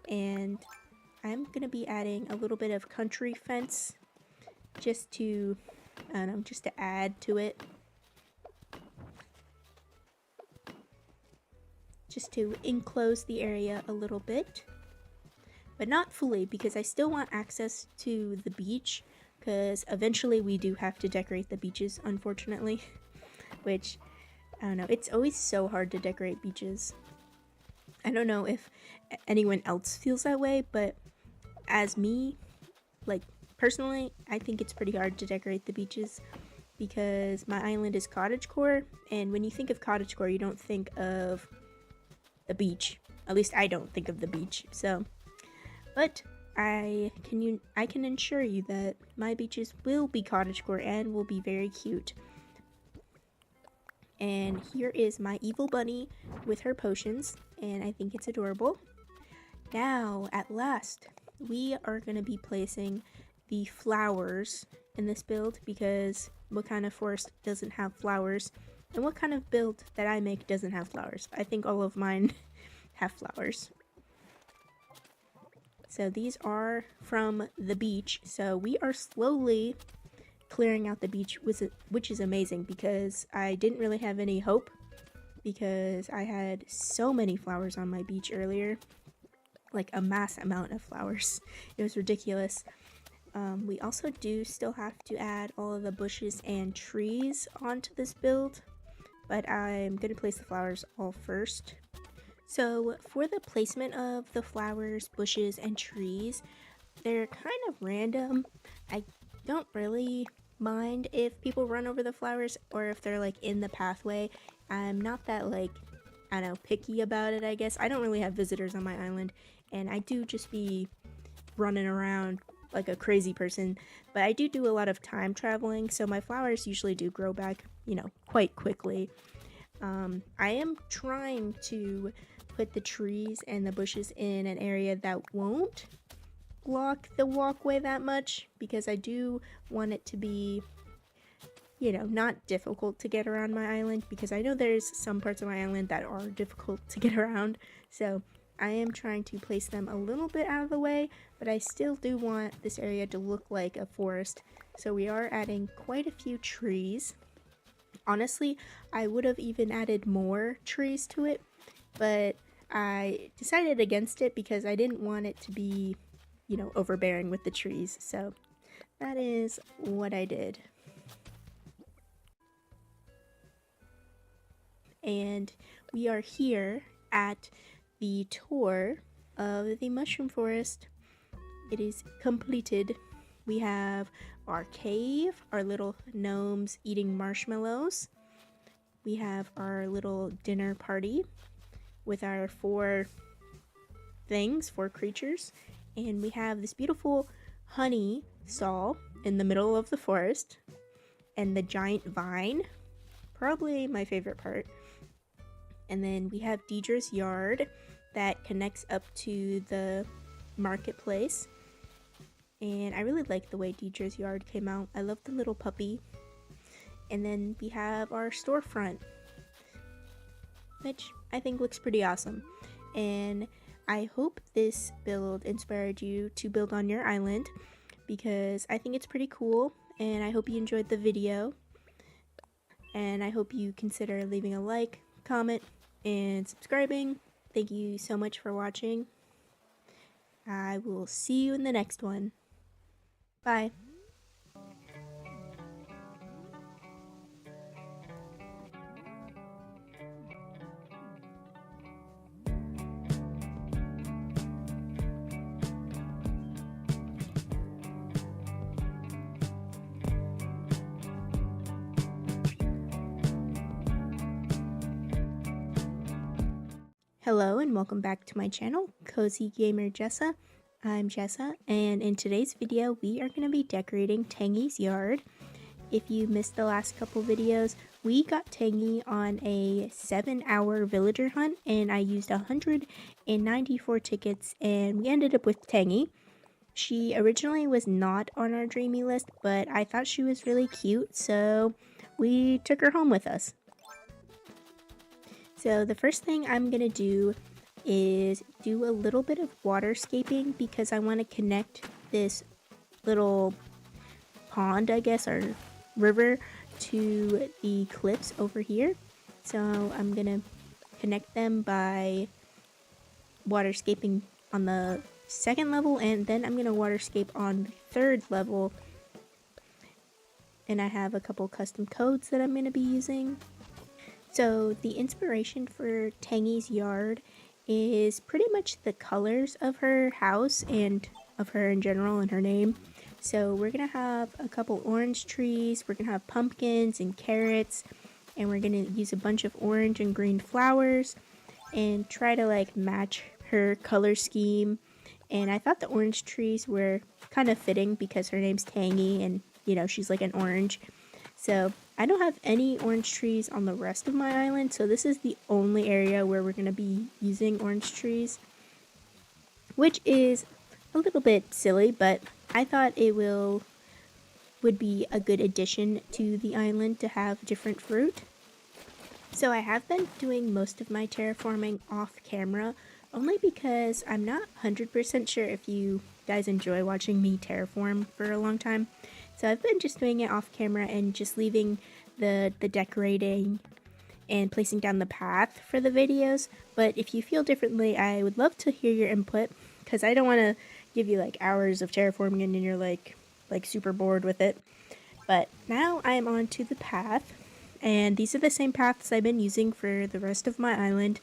And I'm gonna be adding a little bit of country fence just to, I don't know, just to add to it. Just to enclose the area a little bit. But not fully, because I still want access to the beach, because eventually we do have to decorate the beaches, unfortunately. Which, I don't know, it's always so hard to decorate beaches. I don't know if anyone else feels that way, but as me, like, personally, I think it's pretty hard to decorate the beaches because my island is Cottagecore, and when you think of Cottagecore, you don't think of the beach. At least I don't think of the beach. So, but I can assure you that my beaches will be Cottagecore and will be very cute. And here is my evil bunny with her potions, and I think it's adorable. Now, at last, we are going to be placing the flowers in this build, because what kind of forest doesn't have flowers? And what kind of build that I make doesn't have flowers? I think all of mine have flowers. So these are from the beach. So we are slowly clearing out the beach, which is amazing because I didn't really have any hope because I had so many flowers on my beach earlier. Like a mass amount of flowers. It was ridiculous. We also do still have to add all of the bushes and trees onto this build, but I'm going to place the flowers all first. So for the placement of the flowers, bushes, and trees, they're kind of random. I don't really mind if people run over the flowers or if they're like in the pathway. I'm not that like, I don't know, picky about it, I guess. I don't really have visitors on my island, and I do just be running around like a crazy person, but I do a lot of time traveling, so my flowers usually do grow back, you know, quite quickly. I am trying to put the trees and the bushes in an area that won't block the walkway that much, because I do want it to be, you know, not difficult to get around my island, because I know there's some parts of my island that are difficult to get around, so I am trying to place them a little bit out of the way, but I still do want this area to look like a forest, so we are adding quite a few trees. Honestly, I would have even added more trees to it, but I decided against it because I didn't want it to be, you know, overbearing with the trees, so that is what I did. And we are here at the tour of the mushroom forest. It is completed. We have our cave, our little gnomes eating marshmallows. We have our little dinner party with our four creatures. And we have this beautiful honey stall in the middle of the forest, and the giant vine, probably my favorite part. And then we have Deidre's yard that connects up to the marketplace. And I really like the way Deidre's yard came out. I love the little puppy. And then we have our storefront, which I think looks pretty awesome. And I hope this build inspired you to build on your island, because I think it's pretty cool, and I hope you enjoyed the video. And I hope you consider leaving a like, comment, and subscribing. Thank you so much for watching. I will see you in the next one. Bye. Hello and welcome back to my channel, Cozygamer Jessa. I'm Jessa, and in today's video we are going to be decorating Tangy's yard. If you missed the last couple videos, we got Tangy on a 7-hour villager hunt, and I used 194 tickets, and we ended up with Tangy. She originally was not on our dreamy list, but I thought she was really cute, so we took her home with us. So the first thing I'm going to do is do a little bit of waterscaping, because I want to connect this little pond, I guess, or river to the cliffs over here. So I'm going to connect them by waterscaping on the second level, and then I'm going to waterscape on the third level. And I have a couple custom codes that I'm going to be using. So the inspiration for Tangy's yard is pretty much the colors of her house and of her in general and her name. So we're going to have a couple orange trees, we're going to have pumpkins and carrots, and we're going to use a bunch of orange and green flowers and try to like match her color scheme. And I thought the orange trees were kind of fitting because her name's Tangy and, you know, she's like an orange. So I don't have any orange trees on the rest of my island, so this is the only area where we're going to be using orange trees, which is a little bit silly, but I thought it would be a good addition to the island to have different fruit. So I have been doing most of my terraforming off camera, only because I'm not 100% sure if you guys enjoy watching me terraform for a long time. So I've been just doing it off camera and just leaving the decorating and placing down the path for the videos. But if you feel differently, I would love to hear your input, because I don't want to give you like hours of terraforming and you're like super bored with it. But now I'm on to the path, and these are the same paths I've been using for the rest of my island.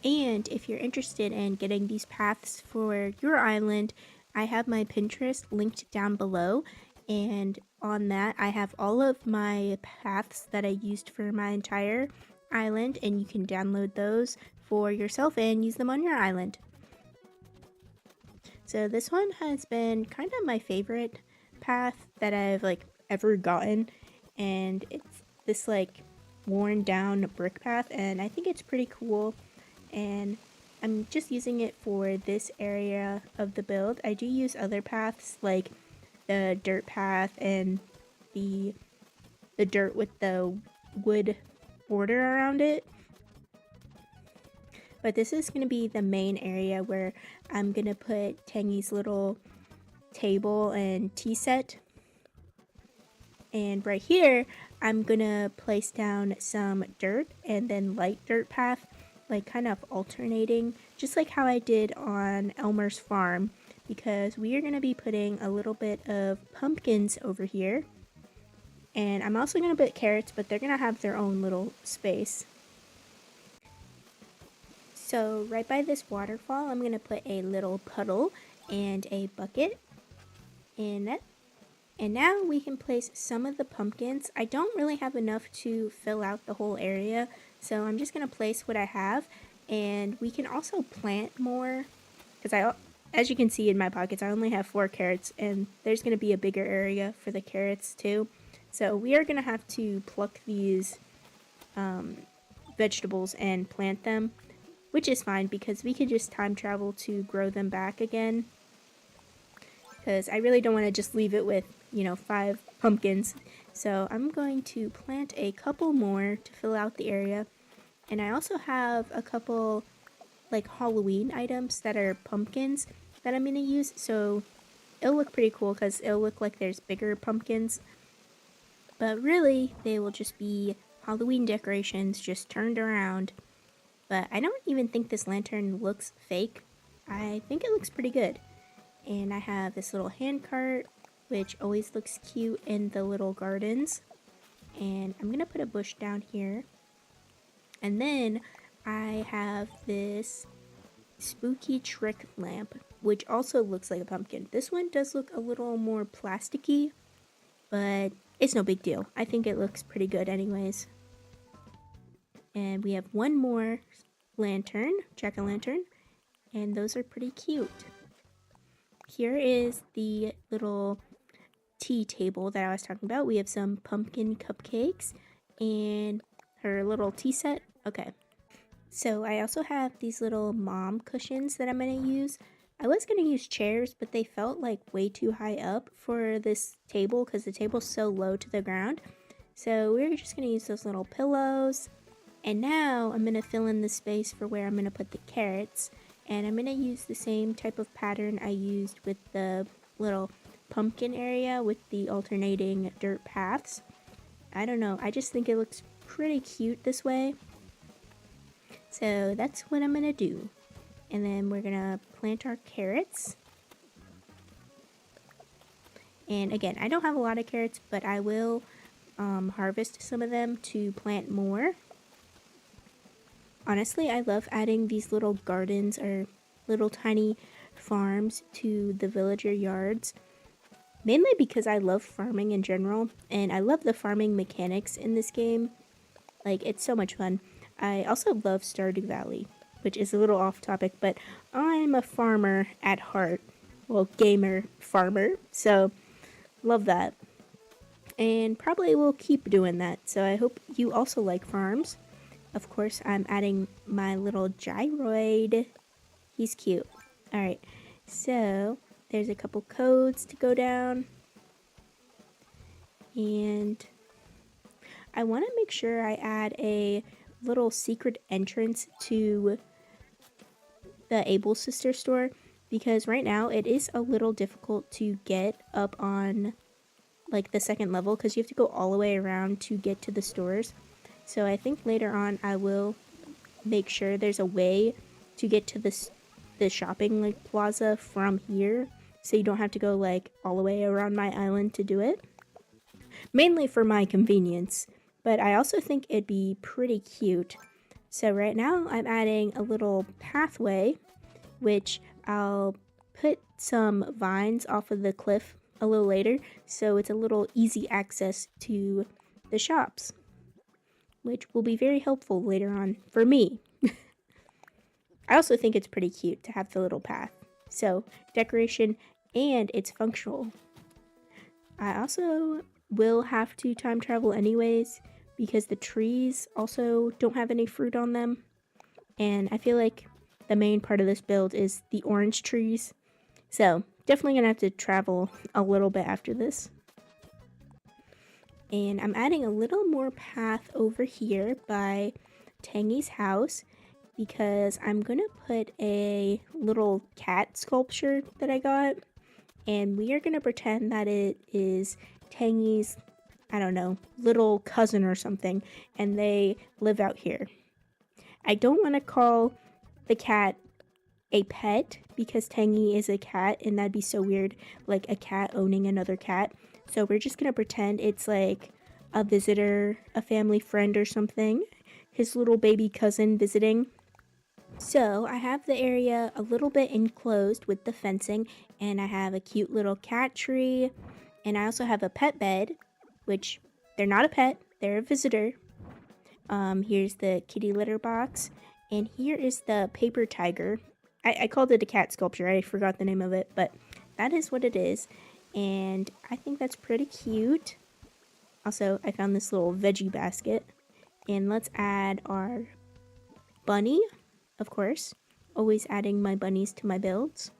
And if you're interested in getting these paths for your island, I have my Pinterest linked down below. And on that, I have all of my paths that I used for my entire island, and you can download those for yourself and use them on your island. So this one has been kind of my favorite path that I've like ever gotten, and it's this like worn down brick path, and I think it's pretty cool, and I'm just using it for this area of the build. I do use other paths like the dirt path and the dirt with the wood border around it. But this is going to be the main area where I'm going to put Tangy's little table and tea set. And right here, I'm going to place down some dirt and then light dirt path, like kind of alternating, just like how I did on Elmer's farm. Because we are going to be putting a little bit of pumpkins over here. And I'm also going to put carrots, but they're going to have their own little space. So right by this waterfall, I'm going to put a little puddle and a bucket in it. And now we can place some of the pumpkins. I don't really have enough to fill out the whole area, so I'm just going to place what I have. And we can also plant more, because as you can see in my pockets, I only have 4 carrots, and there's going to be a bigger area for the carrots too. So we are going to have to pluck these vegetables and plant them, which is fine because we could just time travel to grow them back again. Because I really don't want to just leave it with, 5 pumpkins. So I'm going to plant a couple more to fill out the area. And I also have a couple like Halloween items that are pumpkins that I'm going to use. So it'll look pretty cool because it'll look like there's bigger pumpkins. But really, they will just be Halloween decorations just turned around. But I don't even think this lantern looks fake. I think it looks pretty good. And I have this little hand cart, which always looks cute in the little gardens. And I'm going to put a bush down here. And then I have this spooky trick lamp, which also looks like a pumpkin. This one does look a little more plasticky, but it's no big deal. I think it looks pretty good anyways. And we have one more lantern, jack-o'-lantern, and those are pretty cute. Here is the little tea table that I was talking about. We have some pumpkin cupcakes and her little tea set. Okay. So I also have these little mom cushions that I'm going to use. I was going to use chairs, but they felt like way too high up for this table because the table's so low to the ground. So we're just going to use those little pillows. And now I'm going to fill in the space for where I'm going to put the carrots. And I'm going to use the same type of pattern I used with the little pumpkin area with the alternating dirt paths. I don't know, I just think it looks pretty cute this way. So that's what I'm going to do. And then we're going to plant our carrots. And again, I don't have a lot of carrots, but I will harvest some of them to plant more. Honestly, I love adding these little gardens or little tiny farms to the villager yards. Mainly because I love farming in general, and I love the farming mechanics in this game. Like, it's so much fun. I also love Stardew Valley, which is a little off topic, but I'm a farmer at heart. Well, gamer farmer, so love that. And probably will keep doing that, so I hope you also like farms. Of course, I'm adding my little gyroid. He's cute. Alright, so there's a couple codes to go down. And I want to make sure I add a little secret entrance to the Able Sister store, because right now it is a little difficult to get up on like the second level because you have to go all the way around to get to the stores. So I think later on I will make sure there's a way to get to the shopping like plaza from here, so you don't have to go like all the way around my island to do it. Mainly for my convenience, but I also think it'd be pretty cute. So right now I'm adding a little pathway, which I'll put some vines off of the cliff a little later, so it's a little easy access to the shops, which will be very helpful later on for me. I also think it's pretty cute to have the little path. So, decoration, and it's functional. I also will have to time travel anyways, because the trees also don't have any fruit on them. And I feel like the main part of this build is the orange trees. So, definitely gonna have to travel a little bit after this. And I'm adding a little more path over here by Tangy's house, because I'm gonna put a little cat sculpture that I got, and we are gonna pretend that it is Tangy's, I don't know, little cousin or something, and they live out here. I don't want to call the cat a pet because Tangy is a cat, and that'd be so weird, like a cat owning another cat. So we're just gonna pretend it's like a visitor, a family friend or something, his little baby cousin visiting. So I have the area a little bit enclosed with the fencing, and I have a cute little cat tree, and I also have a pet bed, which they're not a pet, they're a visitor. Here's the kitty litter box, and here is the paper tiger. I called it a cat sculpture. I forgot the name of it, but that is what it is. And I think that's pretty cute. Also, I found this little veggie basket. And let's add our bunny, of course. Always adding my bunnies to my builds.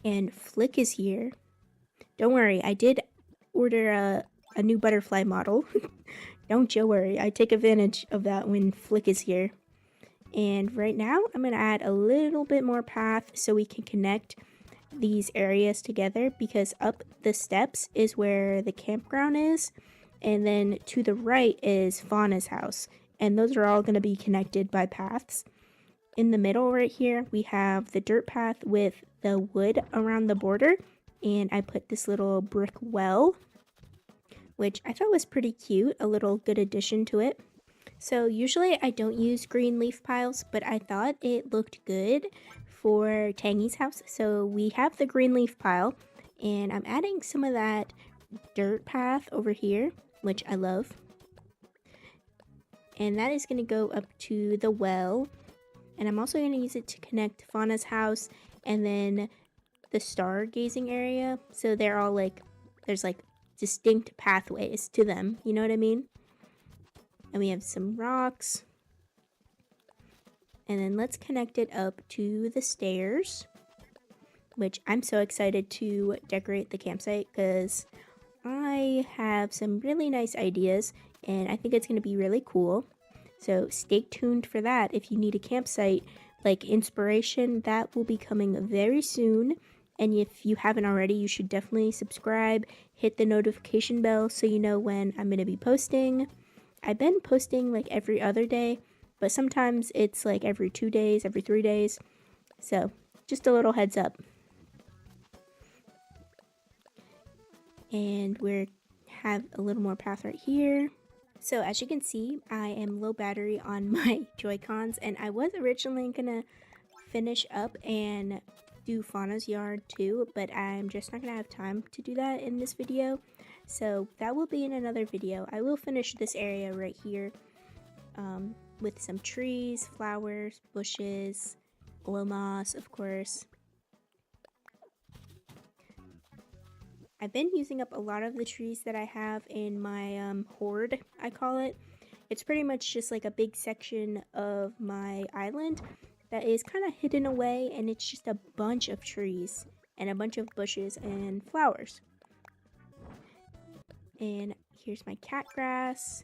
And Flick is here. Don't worry, I did order a new butterfly model. Don't you worry, I take advantage of that when Flick is here. And right now, I'm going to add a little bit more path so we can connect these areas together, because up the steps is where the campground is, and then to the right is Fauna's house, and those are all going to be connected by paths. In the middle right here, we have the dirt path with the wood around the border, and I put this little brick well, which I thought was pretty cute, a little good addition to it. So usually I don't use green leaf piles, but I thought it looked good for Tangy's house. So we have the green leaf pile, and I'm adding some of that dirt path over here, which I love. And that is going to go up to the well. And I'm also going to use it to connect Fauna's house and then the stargazing area. So they're all like, there's like distinct pathways to them. You know what I mean? And we have some rocks. And then let's connect it up to the stairs, which I'm so excited to decorate the campsite because I have some really nice ideas and I think it's going to be really cool. So stay tuned for that. If you need a campsite like inspiration, that will be coming very soon. And if you haven't already, you should definitely subscribe, hit the notification bell so you know when I'm going to be posting. I've been posting like every other day, but sometimes it's like every 2 days, every 3 days. So just a little heads up. And we have a little more path right here. So as you can see, I am low battery on my Joy-Cons, and I was originally gonna finish up and do Fauna's yard too, but I'm just not gonna have time to do that in this video. So that will be in another video. I will finish this area right here with some trees, flowers, bushes, glow moss, of course. I've been using up a lot of the trees that I have in my hoard, I call it. It's pretty much just like a big section of my island that is kind of hidden away, and it's just a bunch of trees and a bunch of bushes and flowers. And here's my cat grass.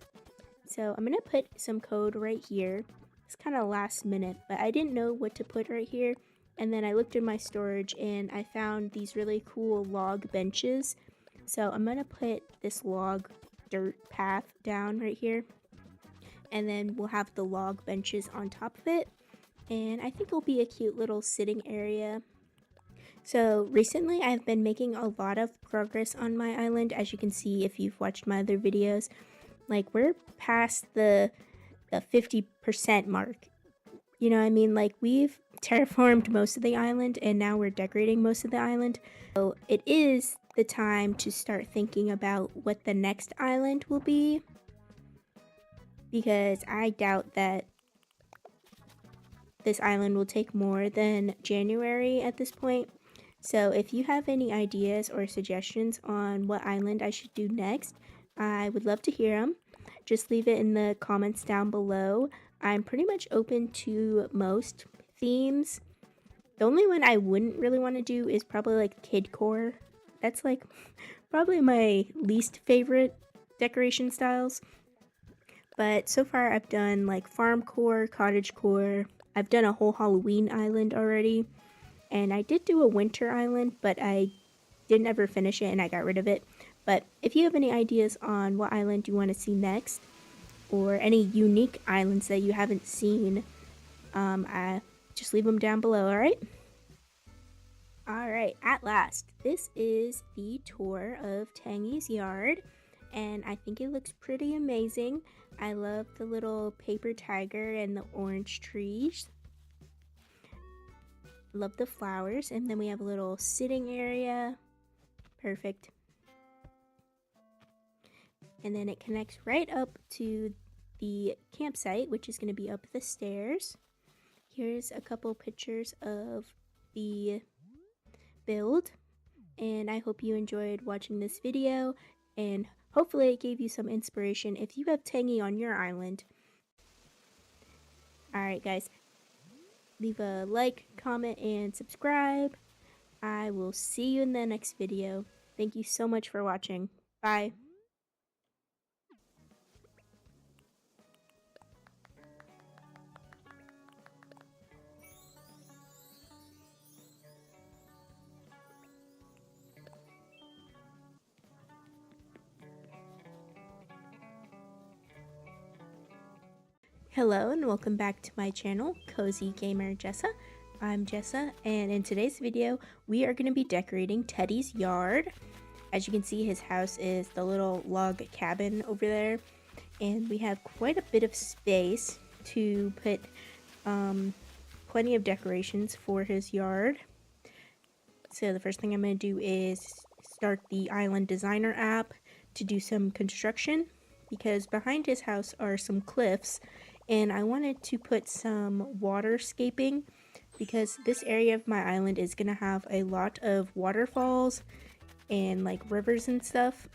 So I'm going to put some code right here. It's kind of last minute, but I didn't know what to put right here. And then I looked in my storage and I found these really cool log benches. So I'm going to put this log dirt path down right here. And then we'll have the log benches on top of it. And I think it'll be a cute little sitting area. So recently I've been making a lot of progress on my island, as you can see if you've watched my other videos. Like we're past the 50% mark. You know what I mean? Like we've terraformed most of the island and now we're decorating most of the island. So it is the time to start thinking about what the next island will be, because I doubt that this island will take more than January at this point. So if you have any ideas or suggestions on what island I should do next, I would love to hear them. Just leave it in the comments down below. I'm pretty much open to most themes. The only one I wouldn't really want to do is probably like Kidcore. That's like probably my least favorite decoration styles. But so far I've done like Farmcore, Cottagecore. I've done a whole Halloween island already. And I did do a winter island, but I didn't ever finish it and I got rid of it. But if you have any ideas on what island you want to see next, or any unique islands that you haven't seen, just leave them down below, alright? Alright, at last, this is the tour of Tangy's yard, and I think it looks pretty amazing. I love the little paper tiger and the orange trees. Love the flowers, and then we have a little sitting area. Perfect. And then it connects right up to the campsite, which is going to be up the stairs. here's a couple pictures of the build, and I hope you enjoyed watching this video, and hopefully it gave you some inspiration if you have Tangy on your island. Alright guys, leave a like, comment, and subscribe. I will see you in the next video. Thank you so much for watching. Bye. Hello and welcome back to my channel, Cozygamer Jessa. I'm Jessa, and in today's video we are going to be decorating Teddy's yard. As you can see, his house is the little log cabin over there, and we have quite a bit of space to put plenty of decorations for his yard. So the first thing I'm going to do is start the Island Designer app to do some construction, because behind his house are some cliffs, and I wanted to put some waterscaping because this area of my island is going to have a lot of waterfalls and like rivers and stuff.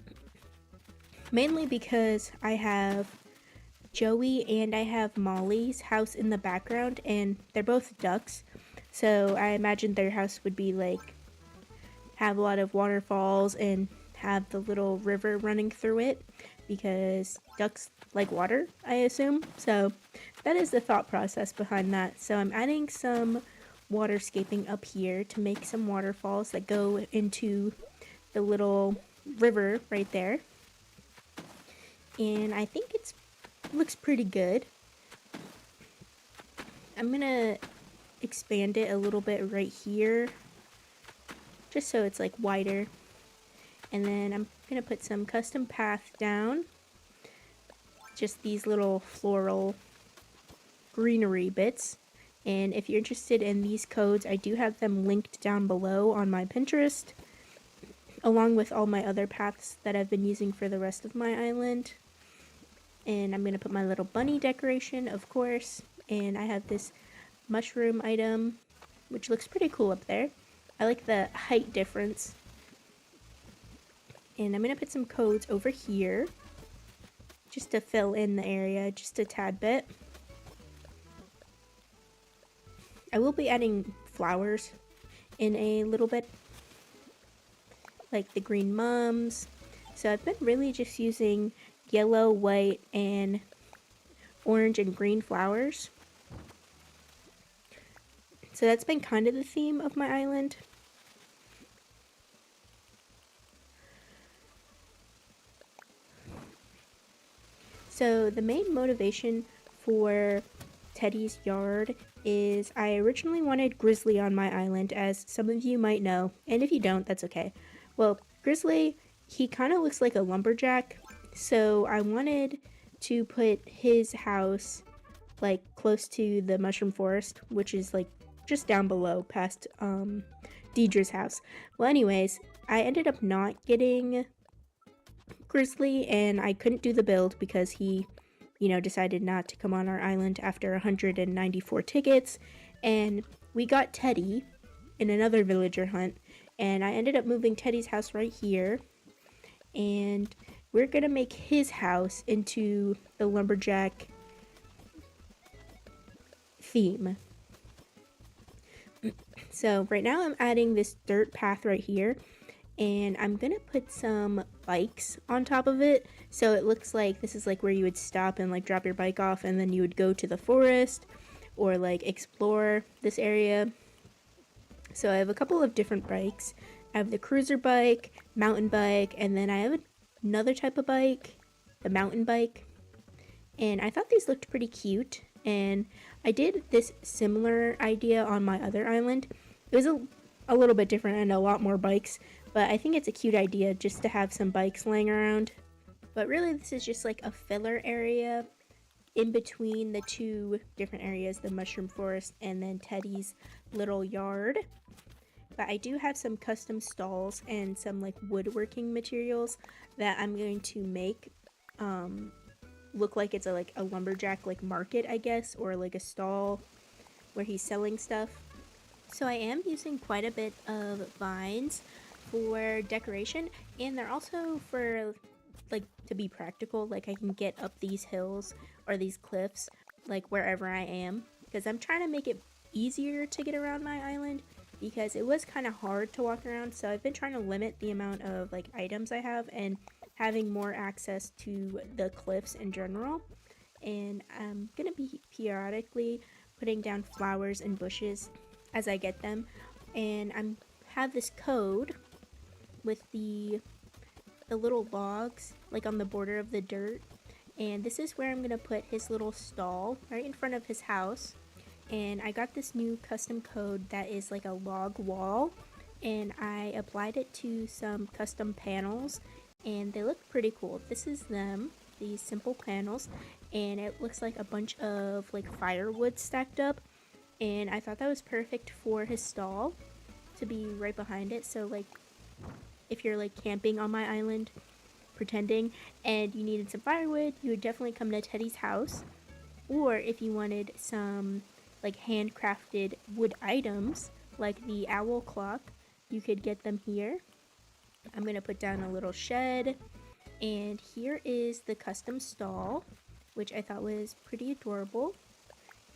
Mainly because I have Joey and I have Molly's house in the background, and they're both ducks. So I imagine their house would be like have a lot of waterfalls and have the little river running through it, because ducks like water, I assume. So that is the thought process behind that. So I'm adding some waterscaping up here to make some waterfalls that go into the little river right there. And I think it looks pretty good. I'm gonna expand it a little bit right here, just so it's like wider. And then I'm gonna put some custom path down, just these little floral greenery bits. And if you're interested in these codes, I do have them linked down below on my Pinterest, along with all my other paths that I've been using for the rest of my island. And I'm gonna put my little bunny decoration, of course, and I have this mushroom item, which looks pretty cool up there. I like the height difference. And I'm going to put some codes over here, just to fill in the area just a tad bit. I will be adding flowers in a little bit, like the green mums. So I've been really just using yellow, white, and orange and green flowers. So that's been kind of the theme of my island. So the main motivation for Teddy's yard is I originally wanted Grizzly on my island, as some of you might know, and if you don't, that's okay. Well, Grizzly, he kind of looks like a lumberjack, so I wanted to put his house like close to the mushroom forest, which is like just down below past Deidre's house. Well, anyways, I ended up not getting Grizzly, and I couldn't do the build because he, decided not to come on our island after 194 tickets, and we got Teddy in another villager hunt, and I ended up moving Teddy's house right here, and we're gonna make his house into the lumberjack theme. So right now I'm adding this dirt path right here, and I'm gonna put some bikes on top of it, so it looks like this is like where you would stop and like drop your bike off, and then you would go to the forest or like explore this area. So I have a couple of different bikes. I have the cruiser bike, mountain bike, and then I have another type of bike, the mountain bike. And I thought these looked pretty cute, and I did this similar idea on my other island. It was a little bit different and a lot more bikes, but I think it's a cute idea just to have some bikes laying around. But really, this is just like a filler area in between the two different areas, the mushroom forest and then Teddy's little yard. But I do have some custom stalls and some like woodworking materials that I'm going to make look like it's like a lumberjack like market, I guess, or like a stall where he's selling stuff. So I am using quite a bit of vines for decoration, and they're also for like to be practical. Like I can get up these hills or these cliffs like wherever I am, because I'm trying to make it easier to get around my island because it was kind of hard to walk around. So I've been trying to limit the amount of like items I have and having more access to the cliffs in general. And I'm gonna be periodically putting down flowers and bushes as I get them. And I'm have this code with the little logs like on the border of the dirt, and this is where I'm gonna put his little stall right in front of his house. And I got this new custom code that is like a log wall, and I applied it to some custom panels and they look pretty cool. This is them, these simple panels, and it looks like a bunch of like firewood stacked up, and I thought that was perfect for his stall to be right behind it. So like if you're like camping on my island pretending and you needed some firewood, you would definitely come to Teddy's house. Or if you wanted some like handcrafted wood items like the owl clock, you could get them here. I'm gonna put down a little shed, and here is the custom stall, which I thought was pretty adorable.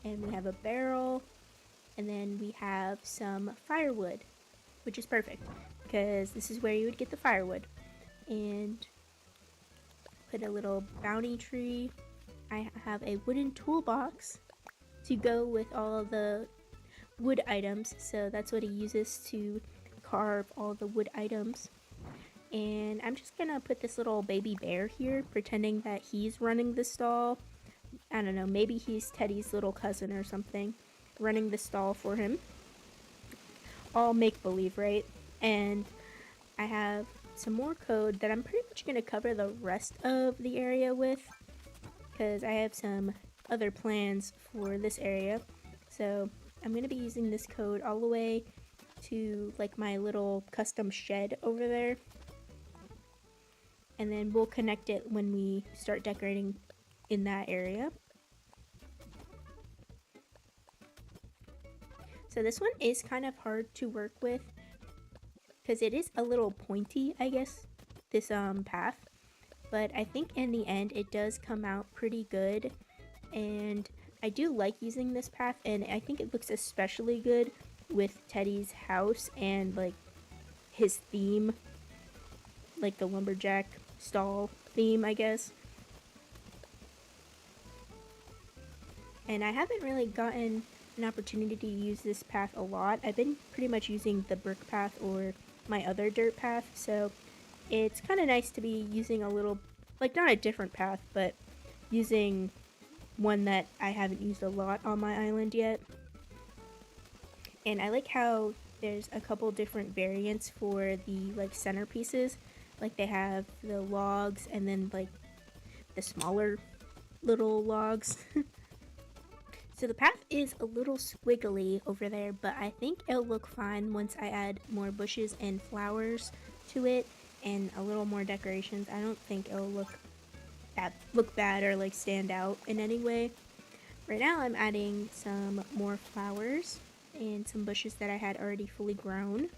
And we have a barrel, and then we have some firewood, which is perfect because this is where you would get the firewood. And put a little bounty tree. I have a wooden toolbox to go with all of the wood items, so that's what he uses to carve all the wood items. And I'm just gonna put this little baby bear here, pretending that he's running the stall. I don't know, maybe he's Teddy's little cousin or something, running the stall for him. All make-believe, right? And I have some more code that I'm pretty much gonna cover the rest of the area with, because I have some other plans for this area. So I'm gonna be using this code all the way to like my little custom shed over there, and then we'll connect it when we start decorating in that area. So this one is kind of hard to work with because it is a little pointy, I guess, this path, but I think in the end it does come out pretty good, and I do like using this path, and I think it looks especially good with Teddy's house and like his theme, like the lumberjack stall theme, I guess. And I haven't really gotten an opportunity to use this path a lot. I've been pretty much using the brick path or my other dirt path, so it's kind of nice to be using a little, like not a different path, but using one that I haven't used a lot on my island yet. And I like how there's a couple different variants for the like centerpieces. Like they have the logs and then like the smaller little logs. So the path is a little squiggly over there, but I think it'll look fine once I add more bushes and flowers to it and a little more decorations. I don't think it'll look bad or like stand out in any way. Right now I'm adding some more flowers and some bushes that I had already fully grown.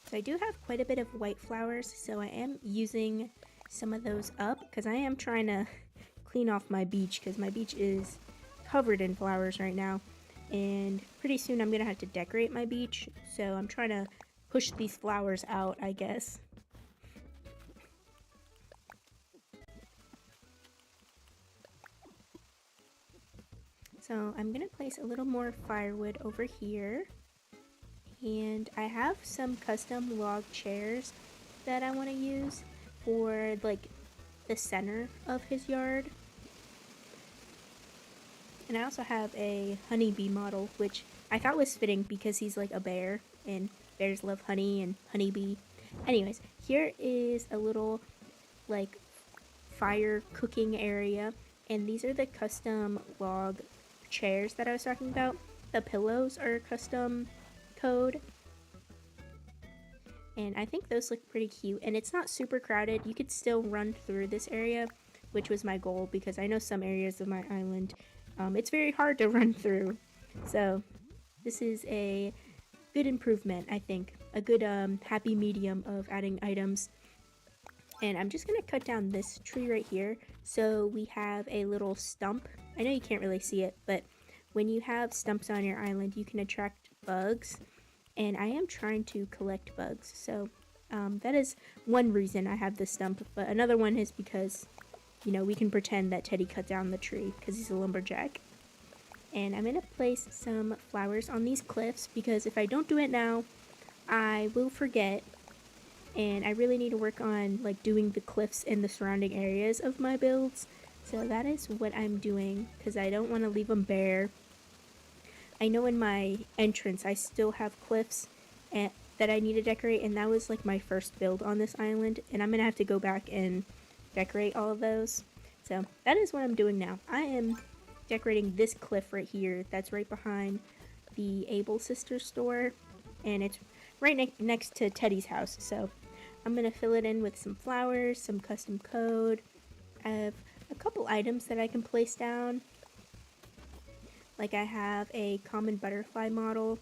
So I do have quite a bit of white flowers, so I am using some of those up because I am trying to clean off my beach because my beach is covered in flowers right now, and pretty soon I'm gonna have to decorate my beach, so I'm trying to push these flowers out, I guess. So I'm gonna place a little more firewood over here, and I have some custom log chairs that I want to use for like the center of his yard. And I also have a honeybee model, which I thought was fitting because he's like a bear, and bears love honey and honeybee. Anyways, here is a little like fire cooking area, and these are the custom log chairs that I was talking about. The pillows are custom code, and I think those look pretty cute, and it's not super crowded. You could still run through this area, which was my goal because I know some areas of my island It's very hard to run through. So this is a good improvement, I think. A good happy medium of adding items. And I'm just going to cut down this tree right here so we have a little stump. I know you can't really see it, but when you have stumps on your island, you can attract bugs. And I am trying to collect bugs, so that is one reason I have this stump. But another one is because, you know, we can pretend that Teddy cut down the tree because he's a lumberjack. And I'm going to place some flowers on these cliffs because if I don't do it now, I will forget. And I really need to work on like doing the cliffs and the surrounding areas of my builds. So that is what I'm doing because I don't want to leave them bare. I know in my entrance I still have cliffs that I need to decorate, and that was like my first build on this island, and I'm going to have to go back and decorate all of those. So that is what I'm doing now. I am decorating this cliff right here that's right behind the Able Sisters store, and it's right next to Teddy's house. So I'm going to fill it in with some flowers, some custom code. I have a couple items that I can place down. Like I have a common butterfly model.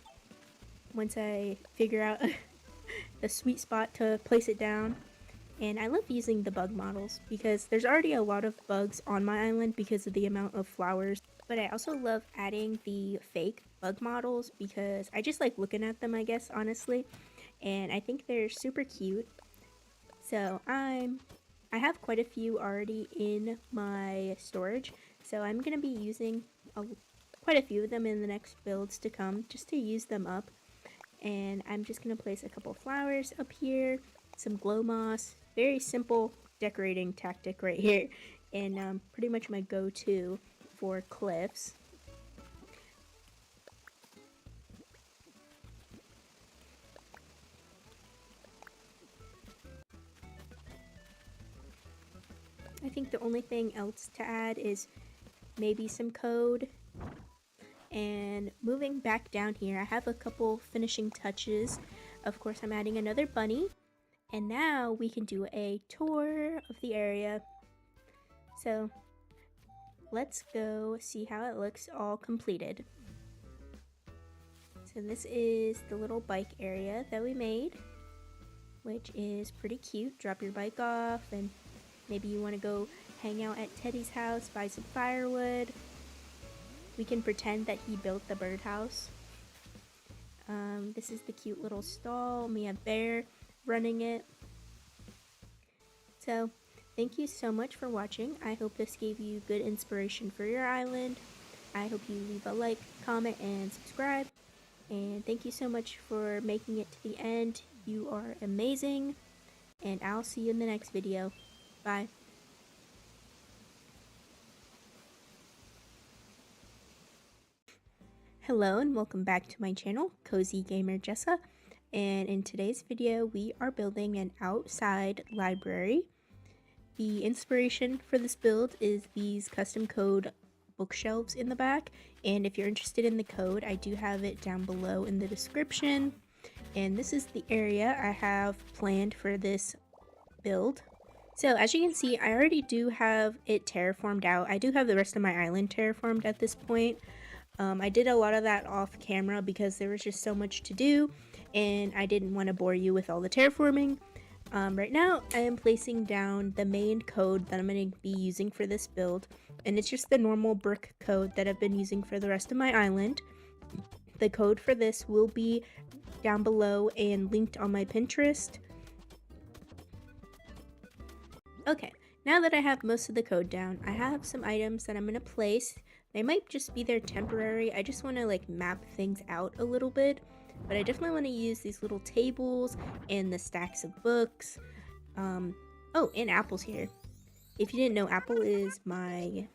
Once I figure out the sweet spot to place it down. And I love using the bug models because there's already a lot of bugs on my island because of the amount of flowers. But I also love adding the fake bug models because I just like looking at them, I guess, honestly. And I think they're super cute. So I have quite a few already in my storage. So I'm going to be using quite a few of them in the next builds to come just to use them up. And I'm just going to place a couple flowers up here, some glow moss, very simple decorating tactic right here, and pretty much my go-to for cliffs. I think the only thing else to add is maybe some code. And moving back down here, I have a couple finishing touches. Of course, I'm adding another bunny. And now we can do a tour of the area. So let's go see how it looks all completed. So this is the little bike area that we made, which is pretty cute. Drop your bike off and maybe you want to go hang out at Teddy's house, buy some firewood. We can pretend that he built the birdhouse. This is the cute little stall. We have Bear running it. So, thank you so much for watching. I hope this gave you good inspiration for your island. I hope you leave a like, comment, and subscribe. And thank you so much for making it to the end. You are amazing. And I'll see you in the next video. Bye. Hello and welcome back to my channel, Cozygamer Jessa, and in today's video we are building an outside library. The inspiration for this build is these custom code bookshelves in the back, and if you're interested in the code, I do have it down below in the description. And this is the area I have planned for this build. So as you can see, I already do have it terraformed out. I do have the rest of my island terraformed at this point. I did a lot of that off camera because there was just so much to do and I didn't want to bore you with all the terraforming. Right now I am placing down the main code that I'm going to be using for this build, and it's just the normal brick code that I've been using for the rest of my island. The code for this will be down below and linked on my Pinterest. Okay, now that I have most of the code down, I have some items that I'm going to place. They might just be there temporary. I just want to like map things out a little bit, but I definitely want to use these little tables and the stacks of books. Oh, and Apple's here. If you didn't know, Apple is my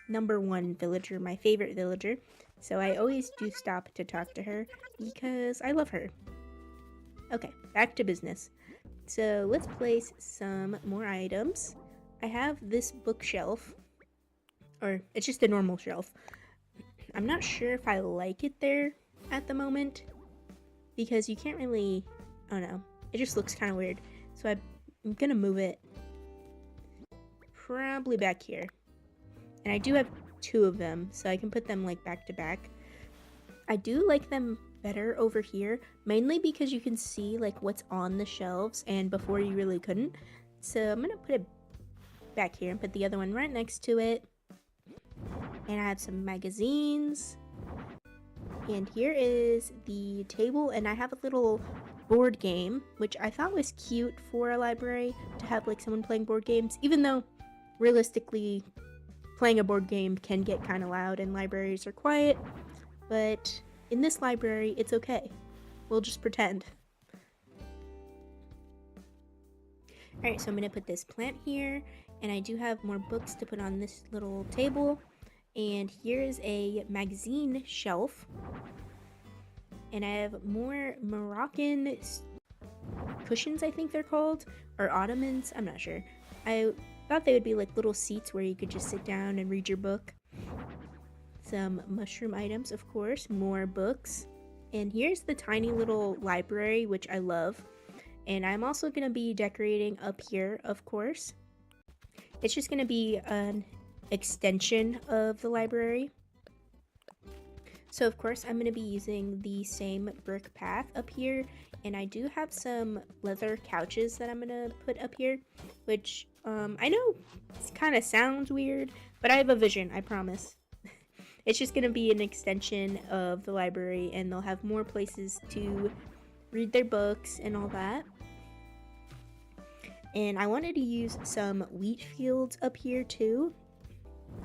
#1 villager, my favorite villager. So I always do stop to talk to her because I love her. Okay, back to business. So let's place some more items. I have this bookshelf, or it's just a normal shelf. I'm not sure if I like it there at the moment because you can't really, I don't know, it just looks kind of weird. So I'm gonna move it probably back here. And I do have 2 of them, so I can put them like back to back. I do like them better over here, mainly because you can see like what's on the shelves, and before you really couldn't. So I'm gonna put it back here and put the other one right next to it. And I have some magazines. And here is the table, and I have a little board game, which I thought was cute for a library to have like someone playing board games, even though realistically playing a board game can get kind of loud and libraries are quiet. But in this library, it's okay. We'll just pretend. Alright, so I'm going to put this plant here, and I do have more books to put on this little table. And here's a magazine shelf. And I have more Moroccan cushions, I think they're called, or ottomans, I'm not sure. I thought they would be like little seats where you could just sit down and read your book. Some mushroom items, of course, more books. And here's the tiny little library, which I love. And I'm also going to be decorating up here, of course. It's just going to be an extension of the library. So of course I'm going to be using the same brick path up here, and I do have some leather couches that I'm going to put up here, which I know kind of sounds weird, but I have a vision, I promise. It's just going to be an extension of the library, and they'll have more places to read their books and all that. And I wanted to use some wheat fields up here too.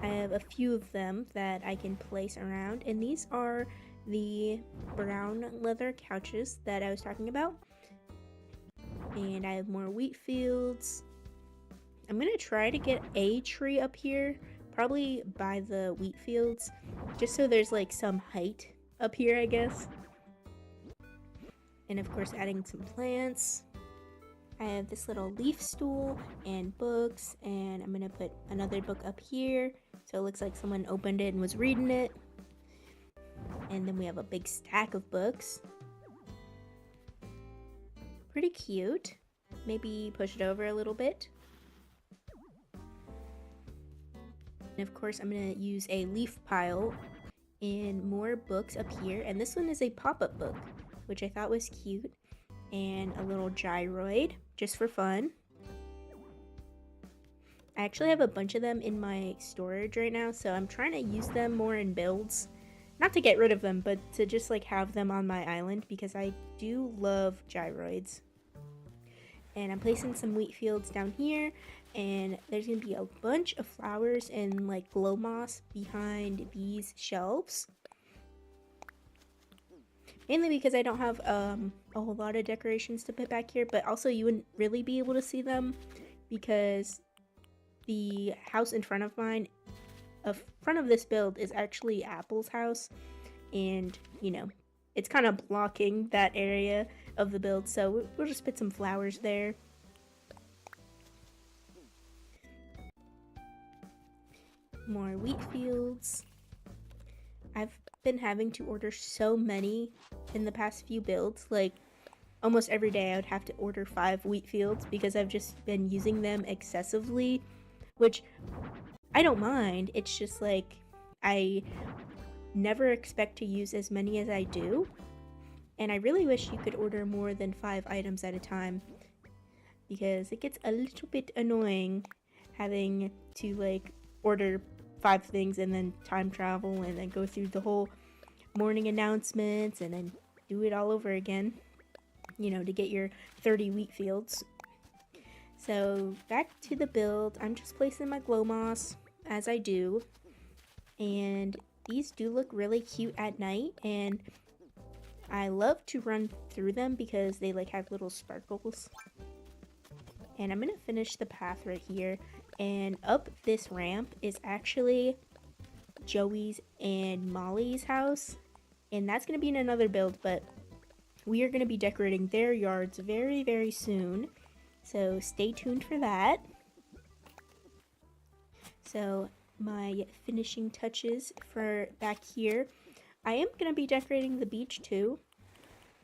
I have a few of them that I can place around, and these are the brown leather couches that I was talking about. And I have more wheat fields. I'm gonna try to get a tree up here, probably by the wheat fields, just so there's like some height up here, I guess. And of course adding some plants. I have this little leaf stool and books, and I'm gonna put another book up here so it looks like someone opened it and was reading it. And then we have a big stack of books. Pretty cute. Maybe push it over a little bit. And of course I'm gonna use a leaf pile and more books up here, and this one is a pop-up book, which I thought was cute. And a little gyroid, just for fun. I actually have a bunch of them in my storage right now, so I'm trying to use them more in builds. Not to get rid of them, but to just like have them on my island, because I do love gyroids. And I'm placing some wheat fields down here, and there's gonna be a bunch of flowers and like glow moss behind these shelves. Mainly because I don't have a whole lot of decorations to put back here, but also you wouldn't really be able to see them because the house in front of mine, front of this build, is actually Apple's house, and you know, it's kind of blocking that area of the build, so we'll just put some flowers there. More wheat fields. I've been having to order so many in the past few builds. Like almost every day I would have to order 5 wheat fields because I've just been using them excessively, which I don't mind. It's just like I never expect to use as many as I do, and I really wish you could order more than 5 items at a time, because it gets a little bit annoying having to like order 5 things and then time travel and then go through the whole morning announcements and then do it all over again, you know, to get your 30 wheat fields. So back to the build. I'm just placing my glow moss as I do, and these do look really cute at night, and I love to run through them because they like have little sparkles. And I'm gonna finish the path right here, and up this ramp is actually Joey's and Molly's house, and that's gonna be in another build, but we are gonna be decorating their yards very, very soon, so stay tuned for that. So my finishing touches for back here, I am gonna be decorating the beach too.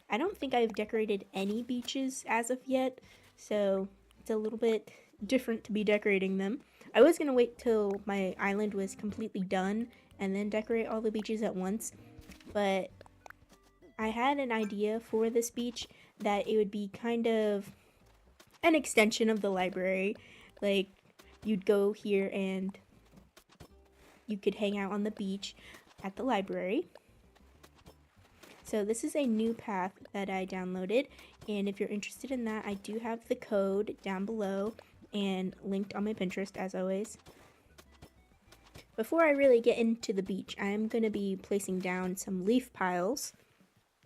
I don't think I've decorated any beaches as of yet, so it's a little bit different to be decorating them, I was gonna wait till my island was completely done and then decorate all the beaches at once, but I had an idea for this beach that it would be kind of an extension of the library. Like, you'd go here and you could hang out on the beach at the library. So this is a new path that I downloaded, and if you're interested in that, I do have the code down below and linked on my Pinterest as always. Before I really get into the beach, I'm going to be placing down some leaf piles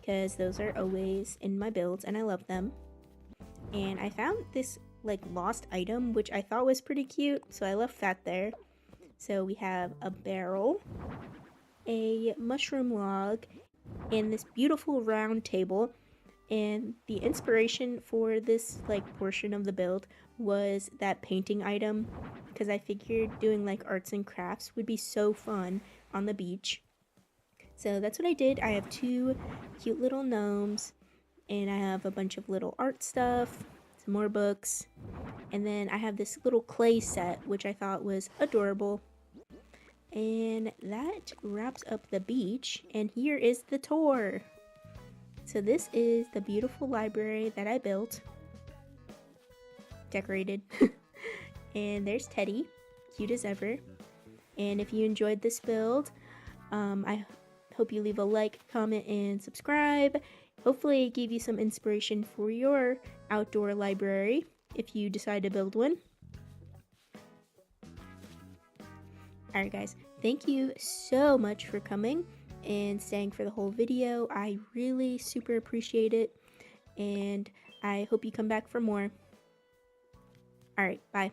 because those are always in my builds and I love them. And I found this like lost item which I thought was pretty cute, so I left that there. So we have a barrel, a mushroom log, and this beautiful round table. And the inspiration for this like portion of the build was that painting item, because I figured doing like arts and crafts would be so fun on the beach. So that's what I did. I have 2 cute little gnomes, and I have a bunch of little art stuff, some more books, and then I have this little clay set which I thought was adorable. And that wraps up the beach, and here is the tour. So this is the beautiful library that I built, decorated, and there's Teddy, cute as ever. And if you enjoyed this build, I hope you leave a like, comment, and subscribe. Hopefully it gave you some inspiration for your outdoor library if you decide to build one. Alright guys, thank you so much for coming and staying for the whole video. I really super appreciate it, and I hope you come back for more. Alright, bye.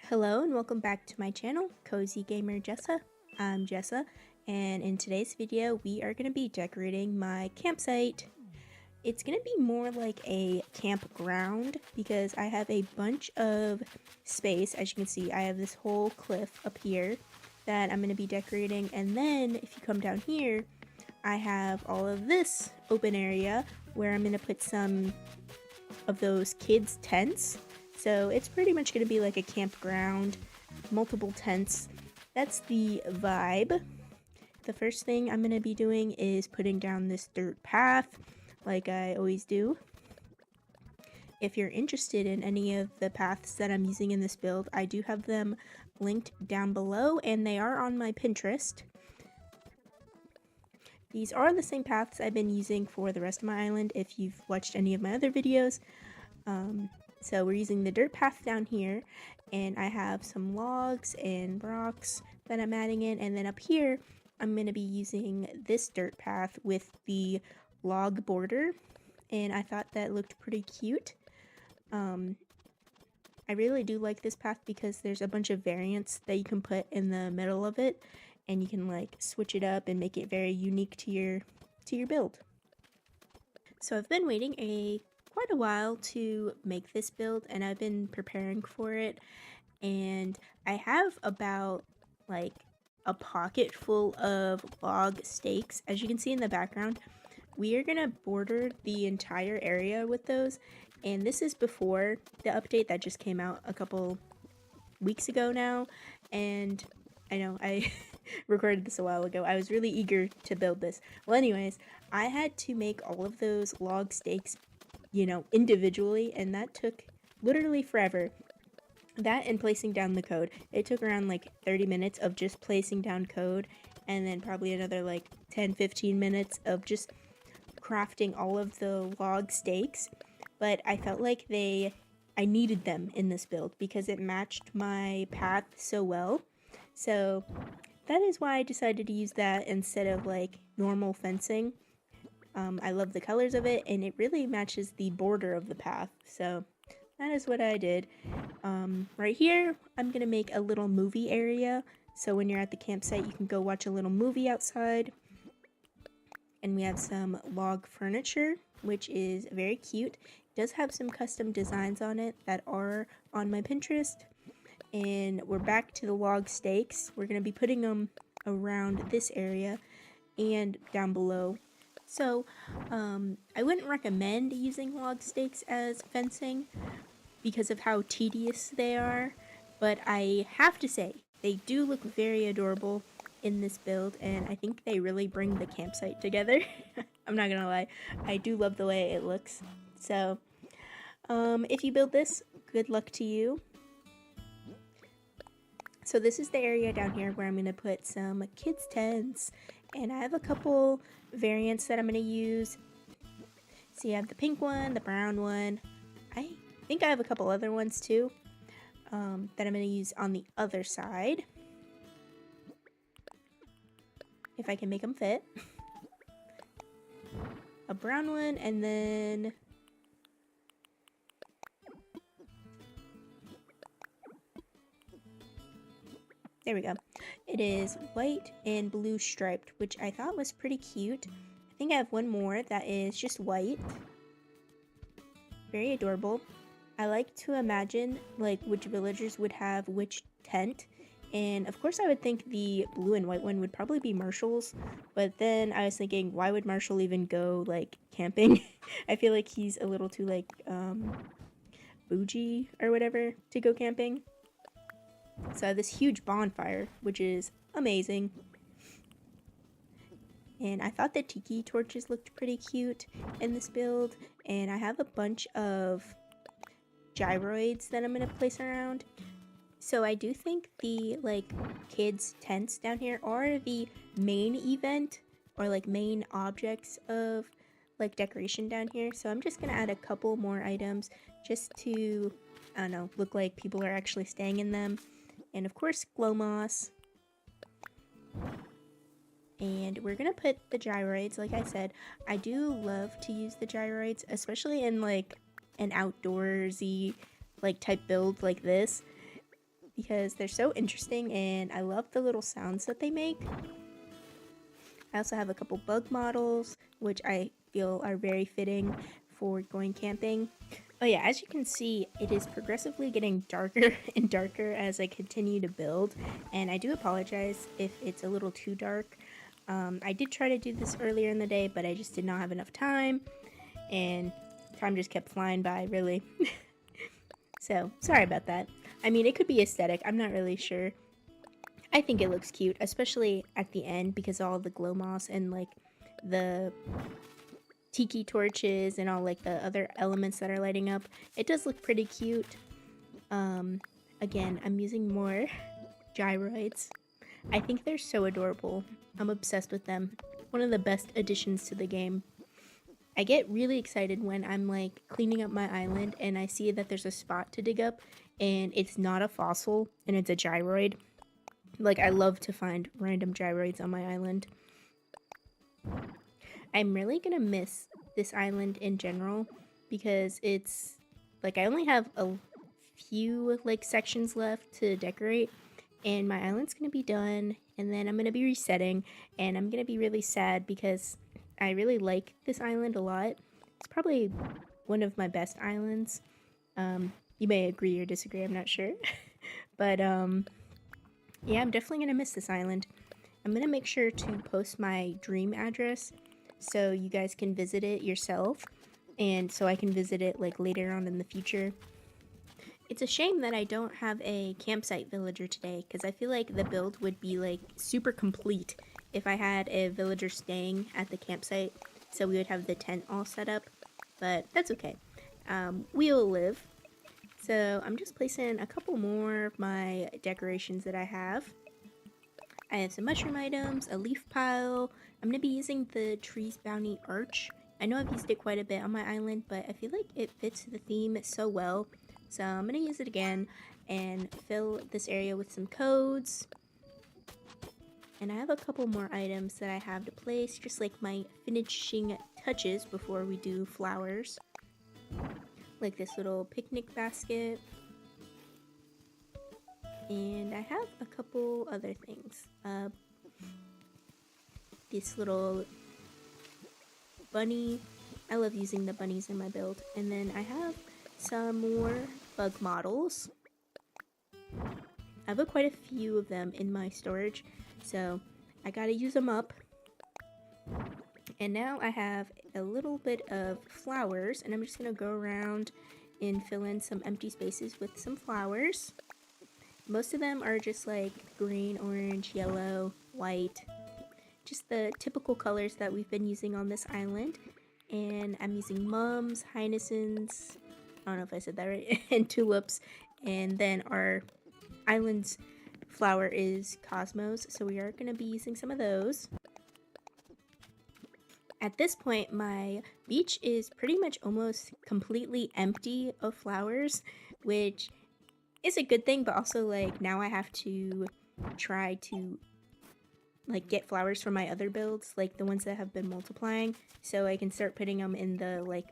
Hello and welcome back to my channel, Cozygamer Jessa. I'm Jessa, and in today's video we are going to be decorating my campsite. It's going to be more like a campground because I have a bunch of space. As you can see, I have this whole cliff up here that I'm going to be decorating, and then if you come down here, I have all of this open area where I'm going to put some of those kids' tents. So it's pretty much going to be like a campground, multiple tents. That's the vibe. The first thing I'm going to be doing is putting down this dirt path, like I always do. If you're interested in any of the paths that I'm using in this build, I do have them linked down below, and they are on my Pinterest. These are the same paths I've been using for the rest of my island if you've watched any of my other videos. So we're using the dirt path down here, and I have some logs and rocks that I'm adding in, and then up here I'm going to be using this dirt path with the log border, and I thought that looked pretty cute. I really do like this path because there's a bunch of variants that you can put in the middle of it, and you can like switch it up and make it very unique to your build. So I've been waiting quite a while to make this build, and I've been preparing for it, and I have about like a pocket full of log stakes. As you can see in the background, we are gonna border the entire area with those, and this is before the update that just came out a couple weeks ago now. And I know I recorded this a while ago. I was really eager to build this. Well, anyways, I had to make all of those log stakes, you know, individually, and that took literally forever. That and placing down the code. It took around like 30 minutes of just placing down code, and then probably another like 10-15 minutes of just crafting all of the log stakes. But I felt like I needed them in this build because it matched my path so well. So that is why I decided to use that instead of like normal fencing. I love the colors of it, and it really matches the border of the path, so that is what I did. Right here, I'm going to make a little movie area, so when you're at the campsite, you can go watch a little movie outside. And we have some log furniture, which is very cute. does have some custom designs on it that are on my Pinterest. And we're back to the log stakes. We're going to be putting them around this area and down below. So I wouldn't recommend using log stakes as fencing because of how tedious they are, but I have to say they do look very adorable in this build, and I think they really bring the campsite together. I'm not gonna lie, I do love the way it looks. So if you build this, good luck to you. So this is the area down here where I'm going to put some kids tents, and I have a couple variants that I'm going to use. So you have the pink one, the brown one. I think I have a couple other ones too that I'm going to use on the other side, if I can make them fit. A brown one, and then there we go. It is white and blue striped, which I thought was pretty cute. I think I have one more that is just white. Very adorable. I like to imagine like which villagers would have which tent. And of course I would think the blue and white one would probably be Marshall's. But then I was thinking, why would Marshall even go like camping? I feel like he's a little too like bougie or whatever to go camping. So I have this huge bonfire, which is amazing. And I thought the tiki torches looked pretty cute in this build. And I have a bunch of gyroids that I'm going to place around. So I do think the like kids tents down here are the main event or like main objects of like decoration down here. So I'm just going to add a couple more items just to, I don't know, look like people are actually staying in them. And of course, glow moss. And we're gonna put the gyroids, like I said. I do love to use the gyroids, especially in like an outdoorsy like type build like this, because they're so interesting and I love the little sounds that they make. I also have a couple bug models, which I feel are very fitting for going camping. Oh yeah, as you can see, it is progressively getting darker and darker as I continue to build, and I do apologize if it's a little too dark. I did try to do this earlier in the day, but I just did not have enough time, and time just kept flying by, really. So, sorry about that. I mean, it could be aesthetic, I'm not really sure. I think it looks cute, especially at the end because of all the glow moss and like the tiki torches and all like the other elements that are lighting up. It does look pretty cute. Again, I'm using more gyroids. I think they're so adorable. I'm obsessed with them. One of the best additions to the game. I get really excited when I'm like cleaning up my island and I see that there's a spot to dig up and it's not a fossil and it's a gyroid. Like, I love to find random gyroids on my island. I'm really gonna miss this island in general because it's like I only have a few like sections left to decorate and my island's gonna be done and then I'm gonna be resetting and I'm gonna be really sad because I really like this island a lot. It's probably one of my best islands. You may agree or disagree, I'm not sure. But yeah, I'm definitely gonna miss this island. I'm gonna make sure to post my dream address so you guys can visit it yourself and so I can visit it like later on in the future. It's a shame that I don't have a campsite villager today because I feel like the build would be like super complete if I had a villager staying at the campsite, so we would have the tent all set up, but that's okay. We will live. So I'm just placing a couple more of my decorations that I have. I have some mushroom items, a leaf pile. I'm going to be using the Trees Bounty Arch. I know I've used it quite a bit on my island, but I feel like it fits the theme so well. So I'm going to use it again and fill this area with some codes. And I have a couple more items that I have to place, just like my finishing touches before we do flowers. Like this little picnic basket. And I have a couple other things. This little bunny I love using the bunnies in my build. And then I have some more bug models. I have quite a few of them in my storage, so I gotta use them up. And now I have a little bit of flowers, and I'm just gonna go around and fill in some empty spaces with some flowers. Most of them are just like green, orange, yellow, white, just the typical colors that we've been using on this island. And I'm using mums, hyacinths, I don't know if I said that right, and tulips, and then our island's flower is cosmos, so we are going to be using some of those. At this point, my beach is pretty much almost completely empty of flowers, which is a good thing, but also like now I have to try to like get flowers from my other builds, like the ones that have been multiplying, so I can start putting them in the like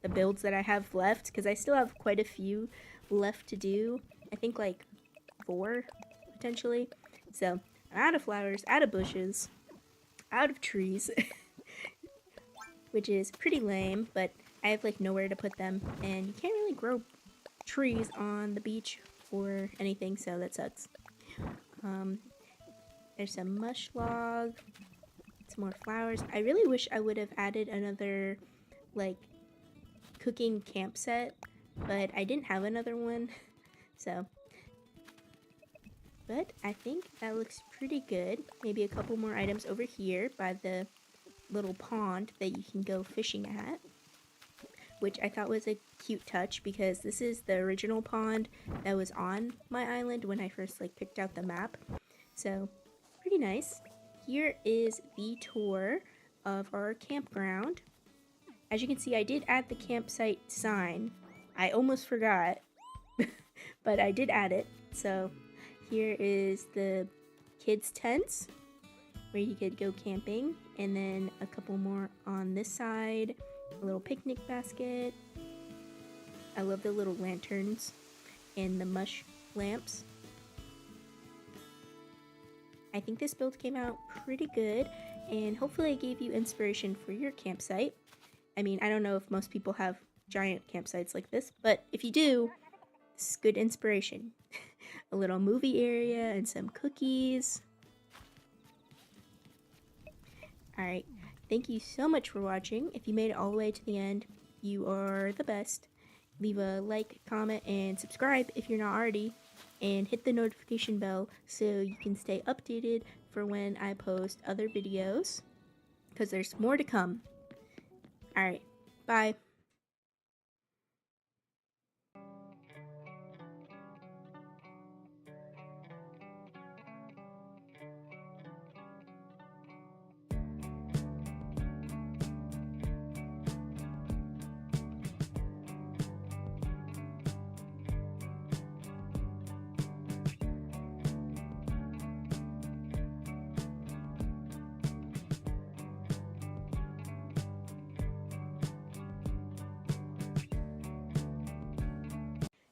the builds that I have left, because I still have quite a few left to do. I think like 4 potentially. So I'm out of flowers, out of bushes, out of trees, which is pretty lame, but I have like nowhere to put them, and you can't really grow trees on the beach or anything, so that sucks. There's some mush log, some more flowers. I really wish I would have added another like cooking camp set, but I didn't have another one, so. But I think that looks pretty good. Maybe a couple more items over here by the little pond that you can go fishing at, which I thought was a cute touch because this is the original pond that was on my island when I first like picked out the map. So pretty nice. Here is the tour of our campground. As you can see, I did add the campsite sign. I almost forgot, but I did add it. So here is the kids' tents where you could go camping, and then a couple more on this side, a little picnic basket. I love the little lanterns and the mush lamps. I think this build came out pretty good, and hopefully I gave you inspiration for your campsite. I mean, I don't know if most people have giant campsites like this, but if you do, this is good inspiration. A little movie area and some cookies. Alright, thank you so much for watching. If you made it all the way to the end, you are the best. Leave a like, comment, and subscribe if you're not already. And hit the notification bell so you can stay updated for when I post other videos, because there's more to come. Alright, bye.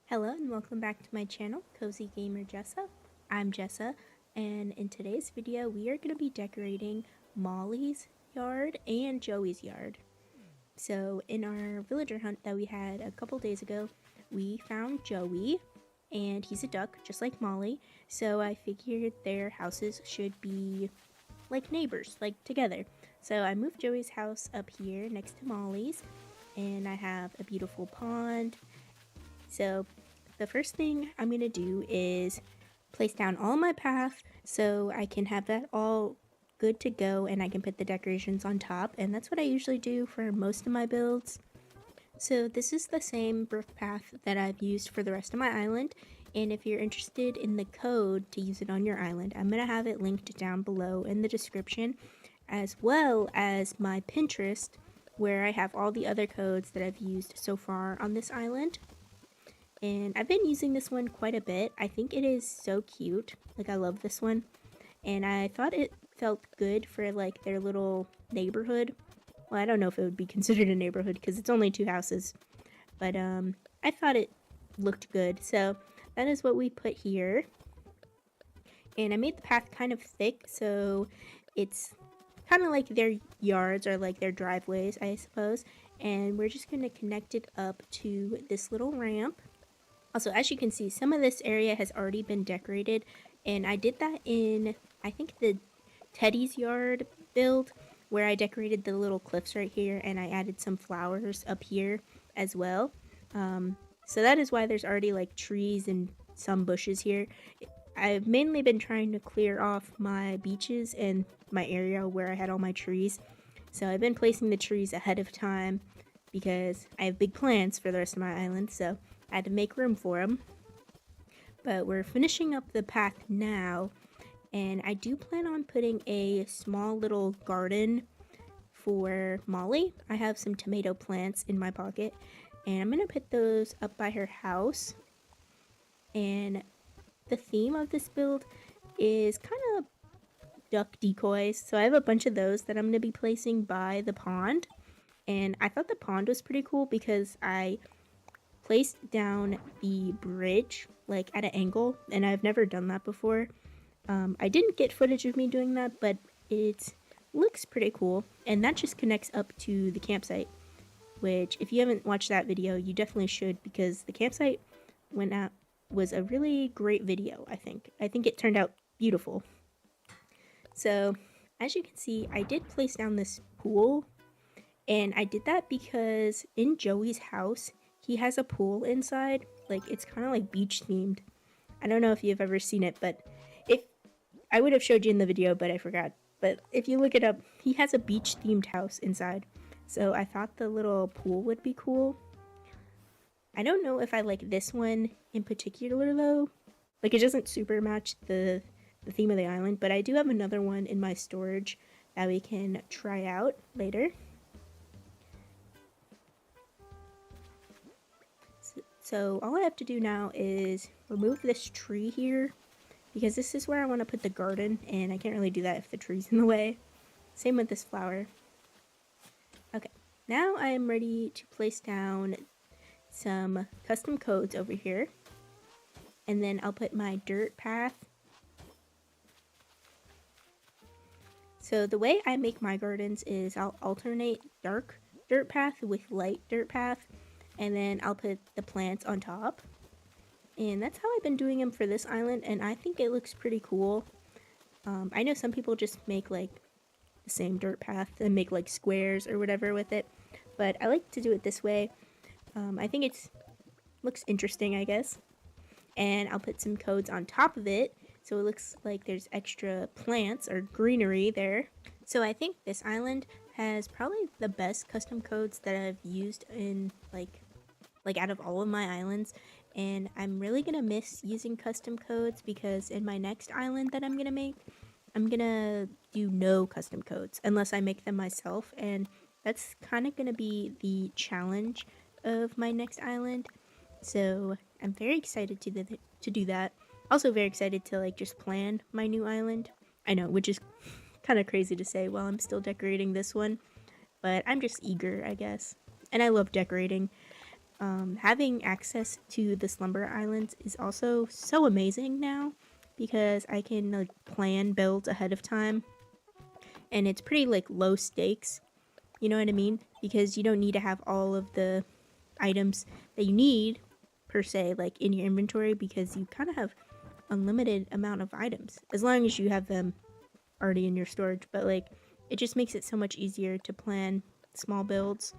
Hello and welcome back to my channel, Cozygamer Jessa. I'm Jessa, and in today's video we are going to be decorating Molly's yard and Joey's yard. So in our villager hunt that we had a couple days ago, we found Joey, and he's a duck just like Molly, so I figured their houses should be like neighbors, like together. So I moved Joey's house up here next to Molly's, and I have a beautiful pond. So the first thing I'm going to do is place down all my path so I can have that all good to go and I can put the decorations on top, and that's what I usually do for most of my builds. So this is the same brook path that I've used for the rest of my island, and if you're interested in the code to use it on your island, I'm going to have it linked down below in the description, as well as my Pinterest where I have all the other codes that I've used so far on this island. And I've been using this one quite a bit. I think it is so cute. Like, I love this one. And I thought it felt good for, like, their little neighborhood. Well, I don't know if it would be considered a neighborhood because it's only 2 houses. But, I thought it looked good. So, that is what we put here. And I made the path kind of thick, so it's kind of like their yards or like their driveways, I suppose. And we're just going to connect it up to this little ramp. Also, as you can see, some of this area has already been decorated, and I did that in, I think, the Teddy's yard build, where I decorated the little cliffs right here, and I added some flowers up here as well. So that is why there's already like trees and some bushes here. I've mainly been trying to clear off my beaches and my area where I had all my trees. So I've been placing the trees ahead of time because I have big plans for the rest of my island, so I had to make room for them. But we're finishing up the path now, and I do plan on putting a small little garden for Molly. I have some tomato plants in my pocket, and I'm going to put those up by her house. And the theme of this build is kind of duck decoys, so I have a bunch of those that I'm going to be placing by the pond. And I thought the pond was pretty cool because I placed down the bridge like at an angle, and I've never done that before. I didn't get footage of me doing that, but it looks pretty cool, and that just connects up to the campsite, which if you haven't watched that video, you definitely should, because the campsite was a really great video. I think it turned out beautiful. So as you can see, I did place down this pool, and I did that because in Joey's house he has a pool inside. Like, it's kind of like beach themed. I don't know if you've ever seen it, but if I would have showed you in the video, but I forgot. But if you look it up, he has a beach themed house inside. So I thought the little pool would be cool. I don't know if I like this one in particular though. Like, it doesn't super match the theme of the island, but I do have another one in my storage that we can try out later. So all I have to do now is remove this tree here, because this is where I want to put the garden, and I can't really do that if the tree's in the way. Same with this flower. Okay, now I am ready to place down some custom codes over here, and then I'll put my dirt path. So the way I make my gardens is I'll alternate dark dirt path with light dirt path, and then I'll put the plants on top. And that's how I've been doing them for this island, and I think it looks pretty cool. I know some people just make like the same dirt path and make like squares or whatever with it, but I like to do it this way. I think it looks interesting, I guess. And I'll put some codes on top of it, so it looks like there's extra plants or greenery there. So I think this island has probably the best custom codes that I've used in like out of all of my islands, and I'm really gonna miss using custom codes, because in my next island that I'm gonna make, I'm gonna do no custom codes unless I make them myself, and that's kind of gonna be the challenge of my next island. So I'm very excited to do that. Also very excited to like just plan my new island. I know, which is kind of crazy to say while I'm still decorating this one, but I'm just eager, I guess. And I love decorating. Having access to the Slumber Islands is also so amazing now, because I can like plan builds ahead of time, and it's pretty like low stakes, you know what I mean? Because you don't need to have all of the items that you need per se like in your inventory, because you kind of have unlimited amount of items as long as you have them already in your storage. But like, it just makes it so much easier to plan small builds,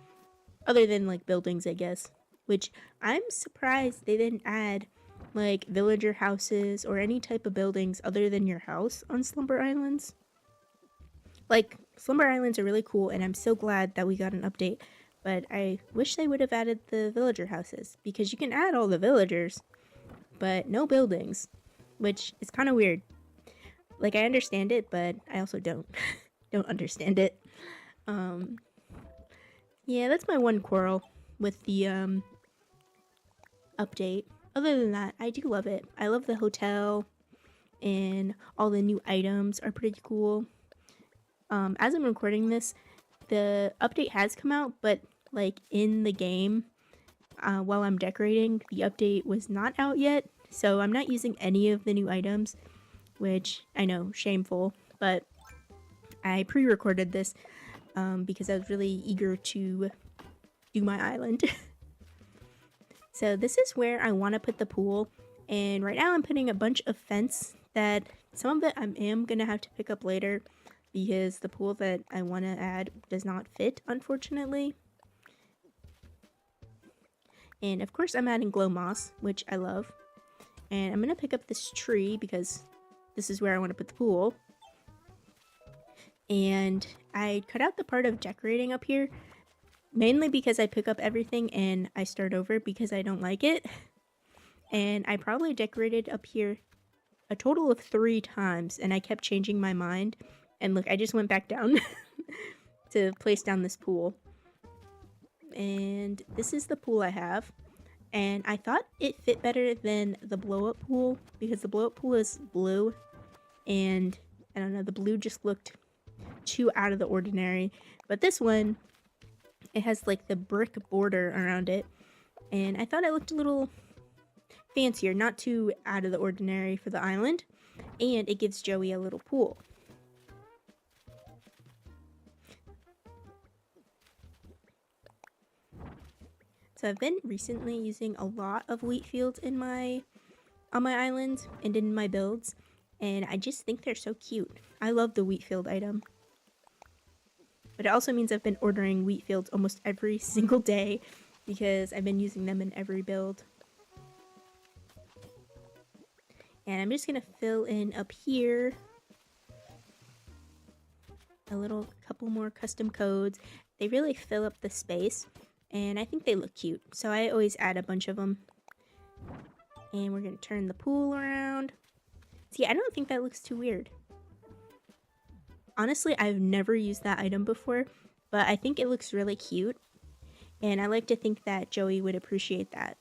other than like buildings, I guess, which I'm surprised they didn't add like villager houses or any type of buildings other than your house on Slumber Islands. Like, Slumber Islands are really cool, and I'm so glad that we got an update, but I wish they would have added the villager houses, because you can add all the villagers but no buildings, which is kind of weird. Like, I understand it, but I also don't understand it. Yeah, that's my one quarrel with the update. Other than that, I do love it. I love the hotel, and all the new items are pretty cool. As I'm recording this, the update has come out, but like in the game, while I'm decorating, the update was not out yet, so I'm not using any of the new items, which I know, shameful, but I pre-recorded this because I was really eager to do my island. So this is where I want to put the pool, and right now I'm putting a bunch of fence that some of it I am going to have to pick up later because the pool that I want to add does not fit, unfortunately. And of course I'm adding glow moss, which I love. And I'm going to pick up this tree because this is where I want to put the pool. And I cut out the part of decorating up here, mainly because I pick up everything and I start over because I don't like it. And I probably decorated up here a total of 3 times, and I kept changing my mind. And look, I just went back down to place down this pool. And this is the pool I have. And I thought it fit better than the blow-up pool because the blow-up pool is blue. And I don't know, the blue just looked too out of the ordinary. But this one, it has like the brick border around it. And I thought it looked a little fancier, not too out of the ordinary for the island. And it gives Joey a little pool. So I've been recently using a lot of wheat fields on my island and in my builds. And I just think they're so cute. I love the wheat field item. But it also means I've been ordering wheat fields almost every single day because I've been using them in every build. And I'm just going to fill in up here a little couple more custom codes. They really fill up the space and I think they look cute. So I always add a bunch of them. And we're going to turn the pool around. See, I don't think that looks too weird. Honestly, I've never used that item before, but I think it looks really cute. And I like to think that Joey would appreciate that.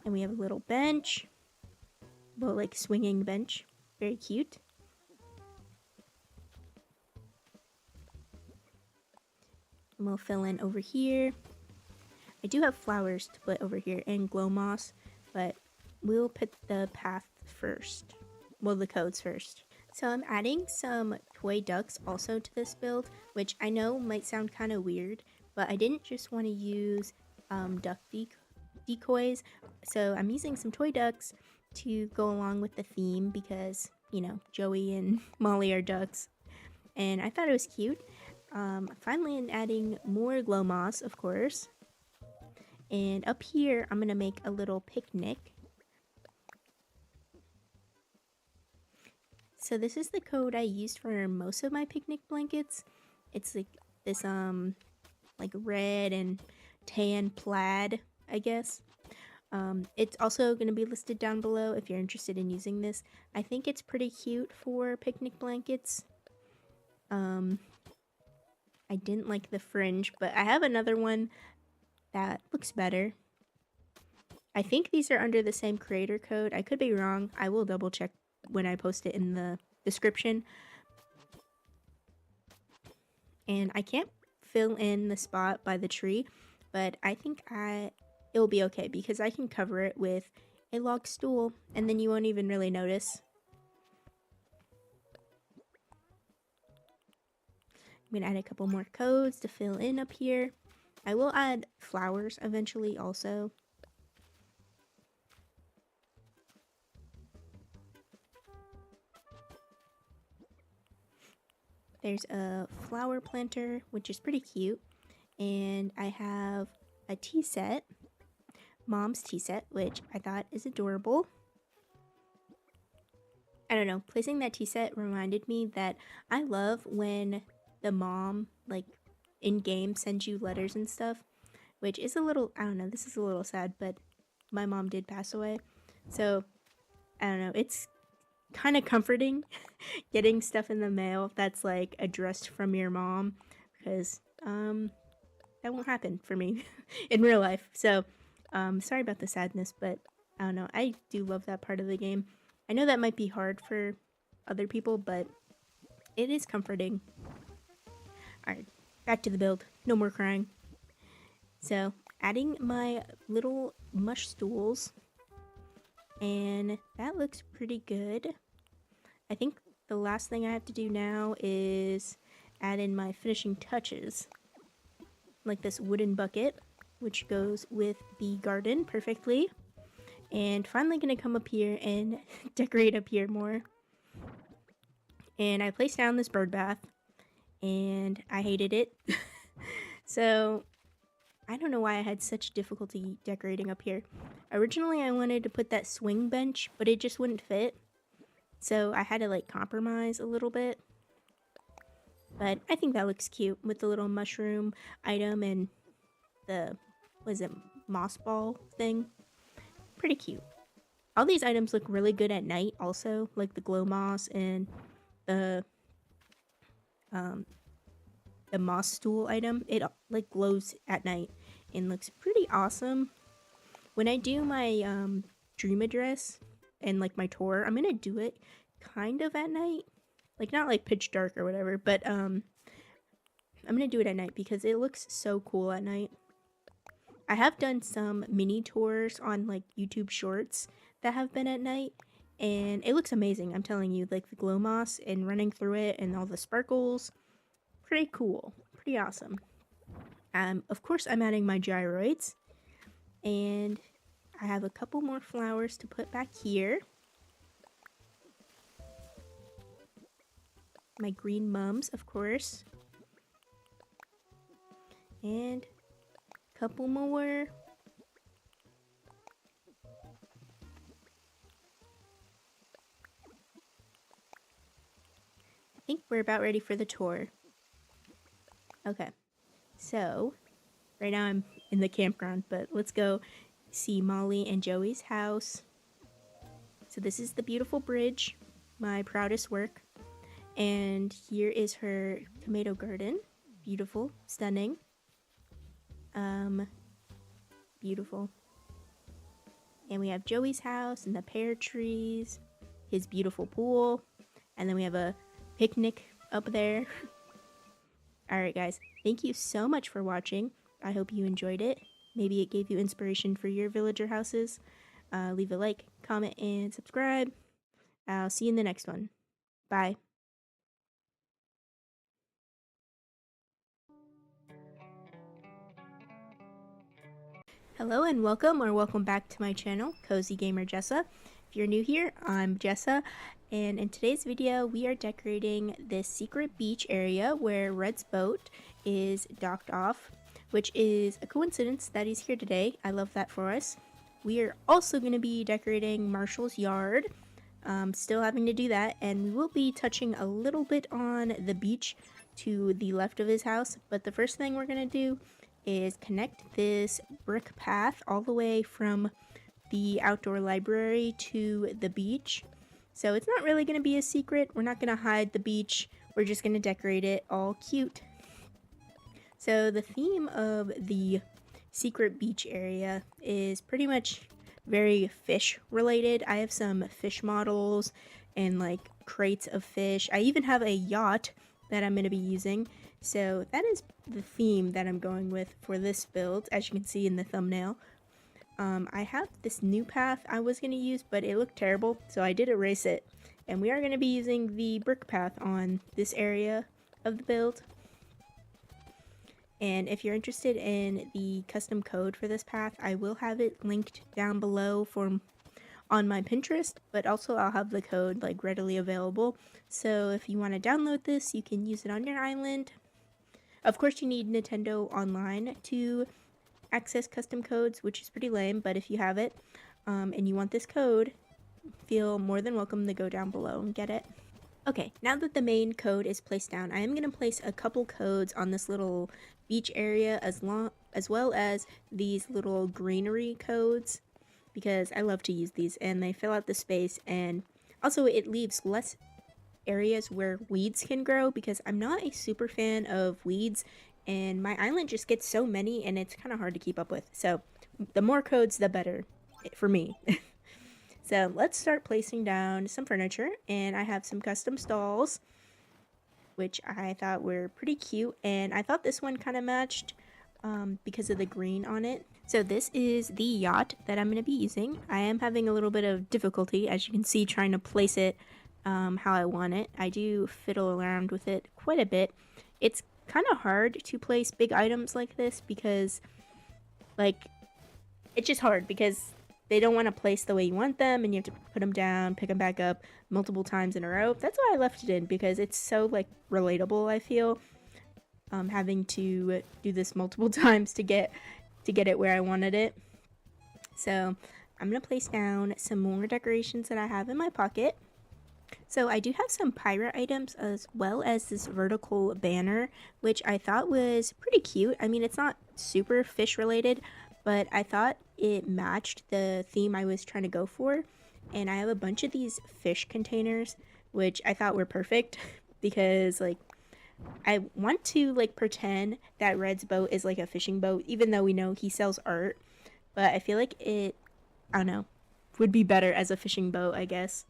And we have a little bench. Well, like swinging bench. Very cute. And we'll fill in over here. I do have flowers to put over here and glow moss, but we'll put the path first. Well, the codes first. So I'm adding some toy ducks also to this build, which I know might sound kind of weird, but I didn't just want to use duck decoys. So I'm using some toy ducks to go along with the theme because, you know, Joey and Molly are ducks. And I thought it was cute. Finally, I'm adding more glow moss, of course. And up here, I'm going to make a little picnic. So this is the code I used for most of my picnic blankets. It's like this like red and tan plaid, I guess. It's also going to be listed down below if you're interested in using this. I think it's pretty cute for picnic blankets. I didn't like the fringe, but I have another one that looks better. I think these are under the same creator code. I could be wrong. I will double check when I post it in the description. And I can't fill in the spot by the tree, but I think it'll be okay because I can cover it with a log stool and then you won't even really notice. I'm gonna add a couple more codes to fill in up here. I will add flowers eventually also. There's a flower planter, which is pretty cute. And I have a tea set, Mom's tea set, which I thought is adorable. I don't know, placing that tea set reminded me that I love when the mom, like, in-game sends you letters and stuff. Which is a little, I don't know, this is a little sad, but my mom did pass away. So, I don't know, it's kind of comforting getting stuff in the mail that's like addressed from your mom because that won't happen for me in real life. So sorry about the sadness, but I don't know, I do love that part of the game. I know that might be hard for other people, but it is comforting. Alright, back to the build. No more crying. So adding my little mush stools, and that looks pretty good. I think the last thing I have to do now is add in my finishing touches. Like this wooden bucket, which goes with the garden perfectly. And finally gonna come up here and decorate up here more. And I placed down this bird bath, and I hated it. So I don't know why I had such difficulty decorating up here. Originally I wanted to put that swing bench, but it just wouldn't fit. So I had to like compromise a little bit. But I think that looks cute with the little mushroom item and the, what is it, moss ball thing. Pretty cute. All these items look really good at night also, like the glow moss and the moss stool item. It like glows at night and looks pretty awesome. When I do my dream address and like my tour, I'm gonna do it kind of at night. Like not like pitch dark or whatever, but I'm gonna do it at night because it looks so cool at night. I have done some mini tours on like YouTube shorts that have been at night, and it looks amazing. I'm telling you, like the glow moss and running through it and all the sparkles, pretty cool, pretty awesome. Of course I'm adding my gyroids, and I have a couple more flowers to put back here. My green mums, of course. And a couple more. I think we're about ready for the tour. Okay, so right now I'm in the campground, but let's go see Molly and Joey's house. So this is the beautiful bridge, my proudest work. And here is her tomato garden. Beautiful, stunning. Beautiful. And we have Joey's house and the pear trees, his beautiful pool, and then we have a picnic up there. Alright guys, thank you so much for watching. I hope you enjoyed it. Maybe it gave you inspiration for your villager houses. Leave a like, comment, and subscribe. I'll see you in the next one. Bye. Hello and welcome back to my channel, Cozygamer Jessa. If you're new here, I'm Jessa, and in today's video we are decorating this secret beach area where Red's boat is docked off, which is a coincidence that he's here today. I love that for us. We are also going to be decorating Marshall's yard, still having to do that, and we will be touching a little bit on the beach to the left of his house, but the first thing we're going to do is connect this brick path all the way from the outdoor library to the beach. So it's not really going to be a secret. We're not going to hide the beach. We're just going to decorate it all cute. So the theme of the secret beach area is pretty much very fish related. I have some fish models and like crates of fish. I even have a yacht that I'm going to be using. So that is the theme that I'm going with for this build, as you can see in the thumbnail. I have this new path I was going to use, but it looked terrible, so I did erase it. And we are going to be using the brick path on this area of the build. And if you're interested in the custom code for this path, I will have it linked down below on my Pinterest, but also I'll have the code like readily available. So if you want to download this, you can use it on your island. Of course, you need Nintendo Online to access custom codes, which is pretty lame, but if you have it and you want this code, feel more than welcome to go down below and get it. Okay, now that the main code is placed down, I am going to place a couple codes on this little beach area as well as these little greenery codes, because I love to use these and they fill out the space, and also it leaves less areas where weeds can grow, because I'm not a super fan of weeds and my island just gets so many and it's kind of hard to keep up with. So the more codes the better for me. So let's start placing down some furniture, and I have some custom stalls which I thought were pretty cute, and I thought this one kind of matched because of the green on it. So this is the yacht that I'm going to be using. I am having a little bit of difficulty, as you can see, trying to place it how I want it. I do fiddle around with it quite a bit. It's kind of hard to place big items like this because, like, it's just hard because they don't want to place the way you want them, and you have to put them down, pick them back up multiple times in a row. That's why I left it in, because it's so, like, relatable, I feel, having to do this multiple times to get it where I wanted it. So I'm gonna place down some more decorations that I have in my pocket. So I do have some pirate items as well as this vertical banner, which I thought was pretty cute. I mean, it's not super fish related, but I thought it matched the theme I was trying to go for. And I have a bunch of these fish containers, which I thought were perfect because, like, I want to, like, pretend that Red's boat is like a fishing boat, even though we know he sells art. But I feel like it, I don't know, would be better as a fishing boat, I guess.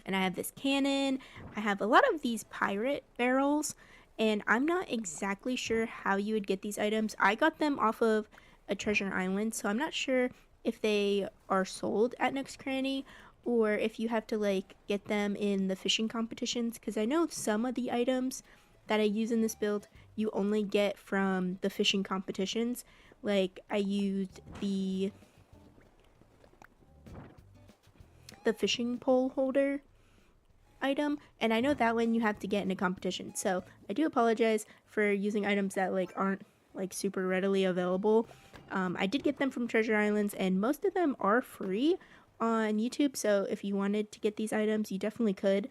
And I have this cannon. I have a lot of these pirate barrels, and I'm not exactly sure how you would get these items. I got them off of a treasure island, so I'm not sure if they are sold at Nook's Cranny or if you have to, like, get them in the fishing competitions, because I know some of the items that I use in this build you only get from the fishing competitions. Like, I used the fishing pole holder item, and I know that one you have to get in a competition, so I do apologize for using items that, like, aren't, like, super readily available. I did get them from treasure islands, and most of them are free on YouTube, so if you wanted to get these items you definitely could.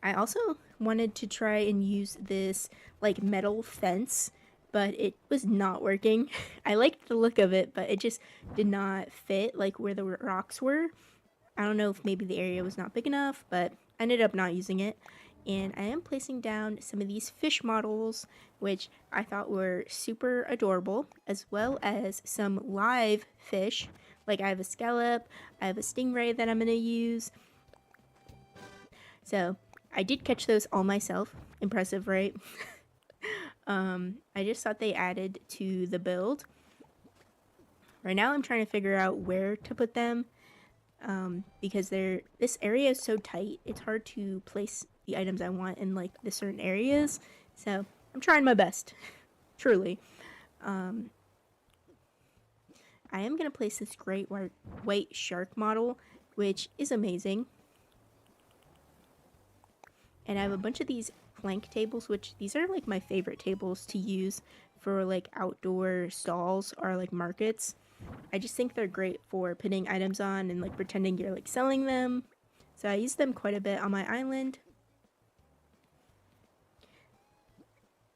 I also wanted to try and use this, like, metal fence, but it was not working. I liked the look of it, but it just did not fit, like, where the rocks were. I don't know if maybe the area was not big enough, but I ended up not using it. And I am placing down some of these fish models, which I thought were super adorable, as well as some live fish. Like, I have a scallop, I have a stingray that I'm going to use. So I did catch those all myself. Impressive, right? I just thought they added to the build. Right now I'm trying to figure out where to put them, because this area is so tight, it's hard to place the items I want in, like, the certain areas. So I'm trying my best, truly. I am going to place this great white shark model, which is amazing. And I have a bunch of these plank tables, which these are, like, my favorite tables to use for, like, outdoor stalls or, like, markets. I just think they're great for putting items on and, like, pretending you're, like, selling them. So I use them quite a bit on my island.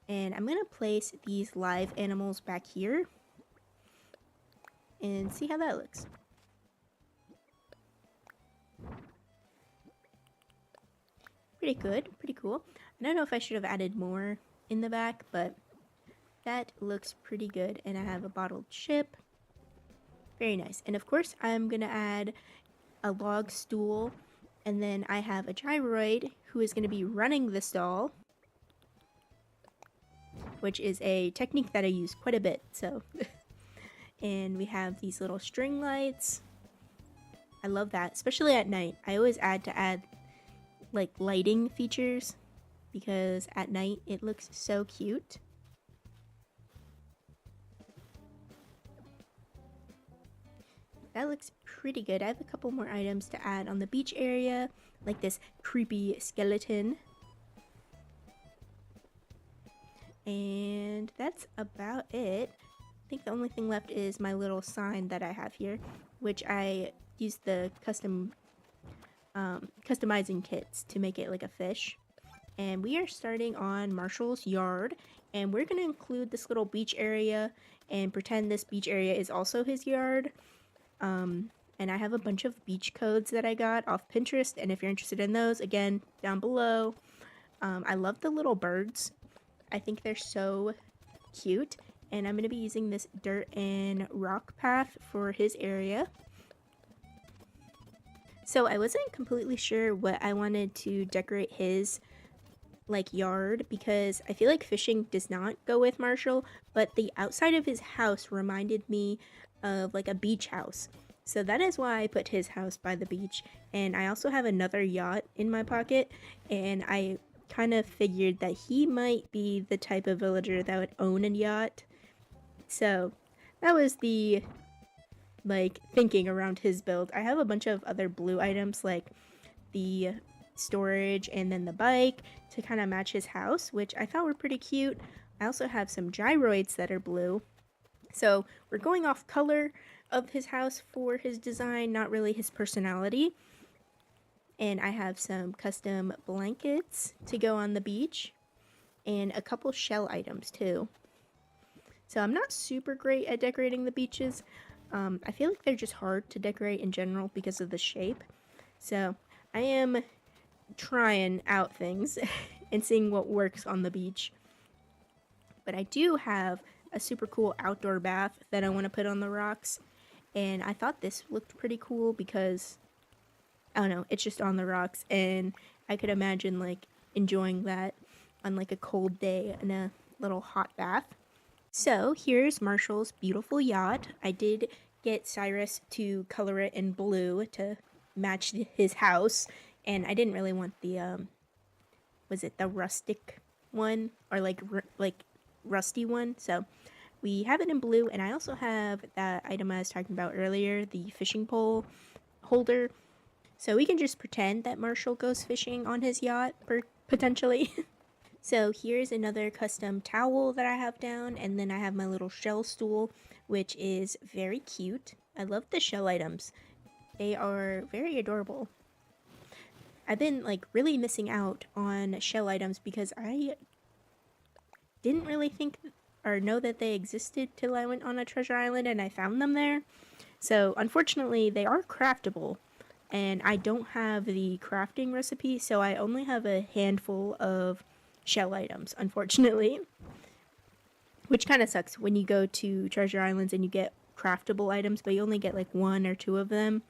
And I'm gonna place these live animals back here and see how that looks. Pretty good, pretty cool. I don't know if I should have added more in the back, but that looks pretty good. And I have a bottled ship. Very nice. And of course, I'm gonna add a log stool, and then I have a gyroid who is gonna be running the stall, which is a technique that I use quite a bit. So, and we have these little string lights. I love that, especially at night. I always add like lighting features because at night it looks so cute. That looks pretty good. I have a couple more items to add on the beach area, like this creepy skeleton. And that's about it. I think the only thing left is my little sign that I have here, which I used the customizing kits to make it like a fish. And we are starting on Marshall's yard, and we're going to include this little beach area and pretend this beach area is also his yard. And I have a bunch of beach codes that I got off Pinterest, and if you're interested in those, again, down below. I love the little birds. I think they're so cute, and I'm going to be using this dirt and rock path for his area. So I wasn't completely sure what I wanted to decorate his like yard, because I feel like fishing does not go with Marshall, but the outside of his house reminded me of like a beach house. So that is why I put his house by the beach. And I also have another yacht in my pocket, and I kind of figured that he might be the type of villager that would own a yacht. So that was the thinking around his build. I have a bunch of other blue items like the storage and then the bike to kind of match his house, which I thought were pretty cute. I also have some gyroids that are blue. So we're going off color of his house for his design, not really his personality. And I have some custom blankets to go on the beach and a couple shell items too. So I'm not super great at decorating the beaches. I feel like they're just hard to decorate in general because of the shape. So I am trying out things and seeing what works on the beach. But I do have a super cool outdoor bath that I want to put on the rocks. And I thought this looked pretty cool because, I don't know, it's just on the rocks. And I could imagine like enjoying that on like a cold day in a little hot bath. So here's Marshall's beautiful yacht. I did get Cyrus to color it in blue to match his house. And I didn't really want the, was it the rustic one? Or like rusty one? So we have it in blue, and I also have that item I was talking about earlier, the fishing pole holder. So we can just pretend that Marshall goes fishing on his yacht, potentially. So here's another custom towel that I have down, and then I have my little shell stool, which is very cute. I love the shell items. They are very adorable. I've been like really missing out on shell items because I didn't really think or know that they existed till I went on a treasure island and I found them there. So unfortunately they are craftable, and I don't have the crafting recipe, so I only have a handful of shell items, unfortunately. Which kind of sucks when you go to treasure islands and you get craftable items, but you only get like 1 or 2 of them.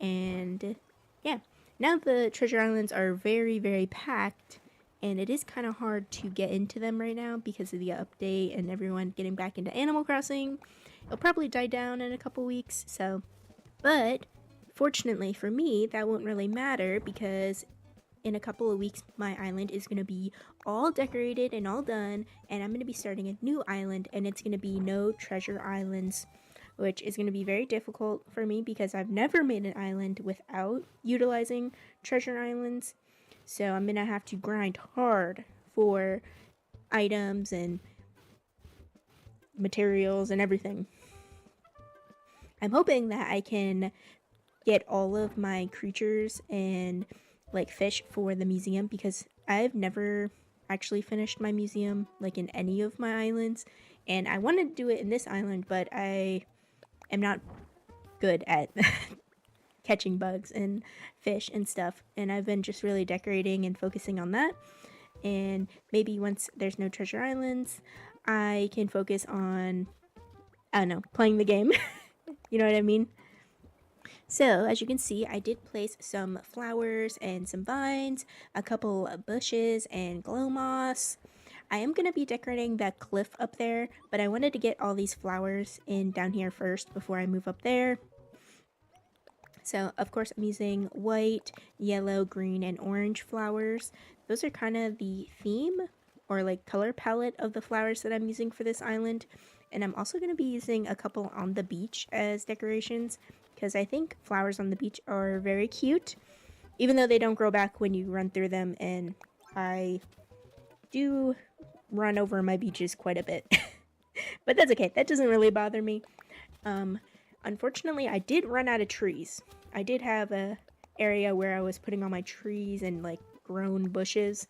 And yeah, now the treasure islands are very, very packed, and it is kind of hard to get into them right now because of the update and everyone getting back into Animal Crossing. It'll probably die down in a couple weeks, so. But fortunately for me, that won't really matter because in a couple of weeks, my island is going to be all decorated and all done, and I'm going to be starting a new island, and it's going to be no treasure islands, which is going to be very difficult for me because I've never made an island without utilizing treasure islands. So I'm going to have to grind hard for items and materials and everything. I'm hoping that I can get all of my creatures and like fish for the museum because I've never actually finished my museum like in any of my islands, and I want to do it in this island, but I am not good at catching bugs and fish and stuff, and I've been just really decorating and focusing on that. And maybe once there's no treasure islands, I can focus on, I don't know, playing the game. You know what I mean? So, as you can see, I did place some flowers and some vines, a couple of bushes and glow moss. I am going to be decorating that cliff up there, but I wanted to get all these flowers in down here first before I move up there. So, of course, I'm using white, yellow, green, and orange flowers. Those are kind of the theme or like color palette of the flowers that I'm using for this island. And I'm also going to be using a couple on the beach as decorations because I think flowers on the beach are very cute, even though they don't grow back when you run through them, and I do run over my beaches quite a bit. But that's okay, that doesn't really bother me. Unfortunately, I did run out of trees. I did have a area where I was putting all my trees and like grown bushes,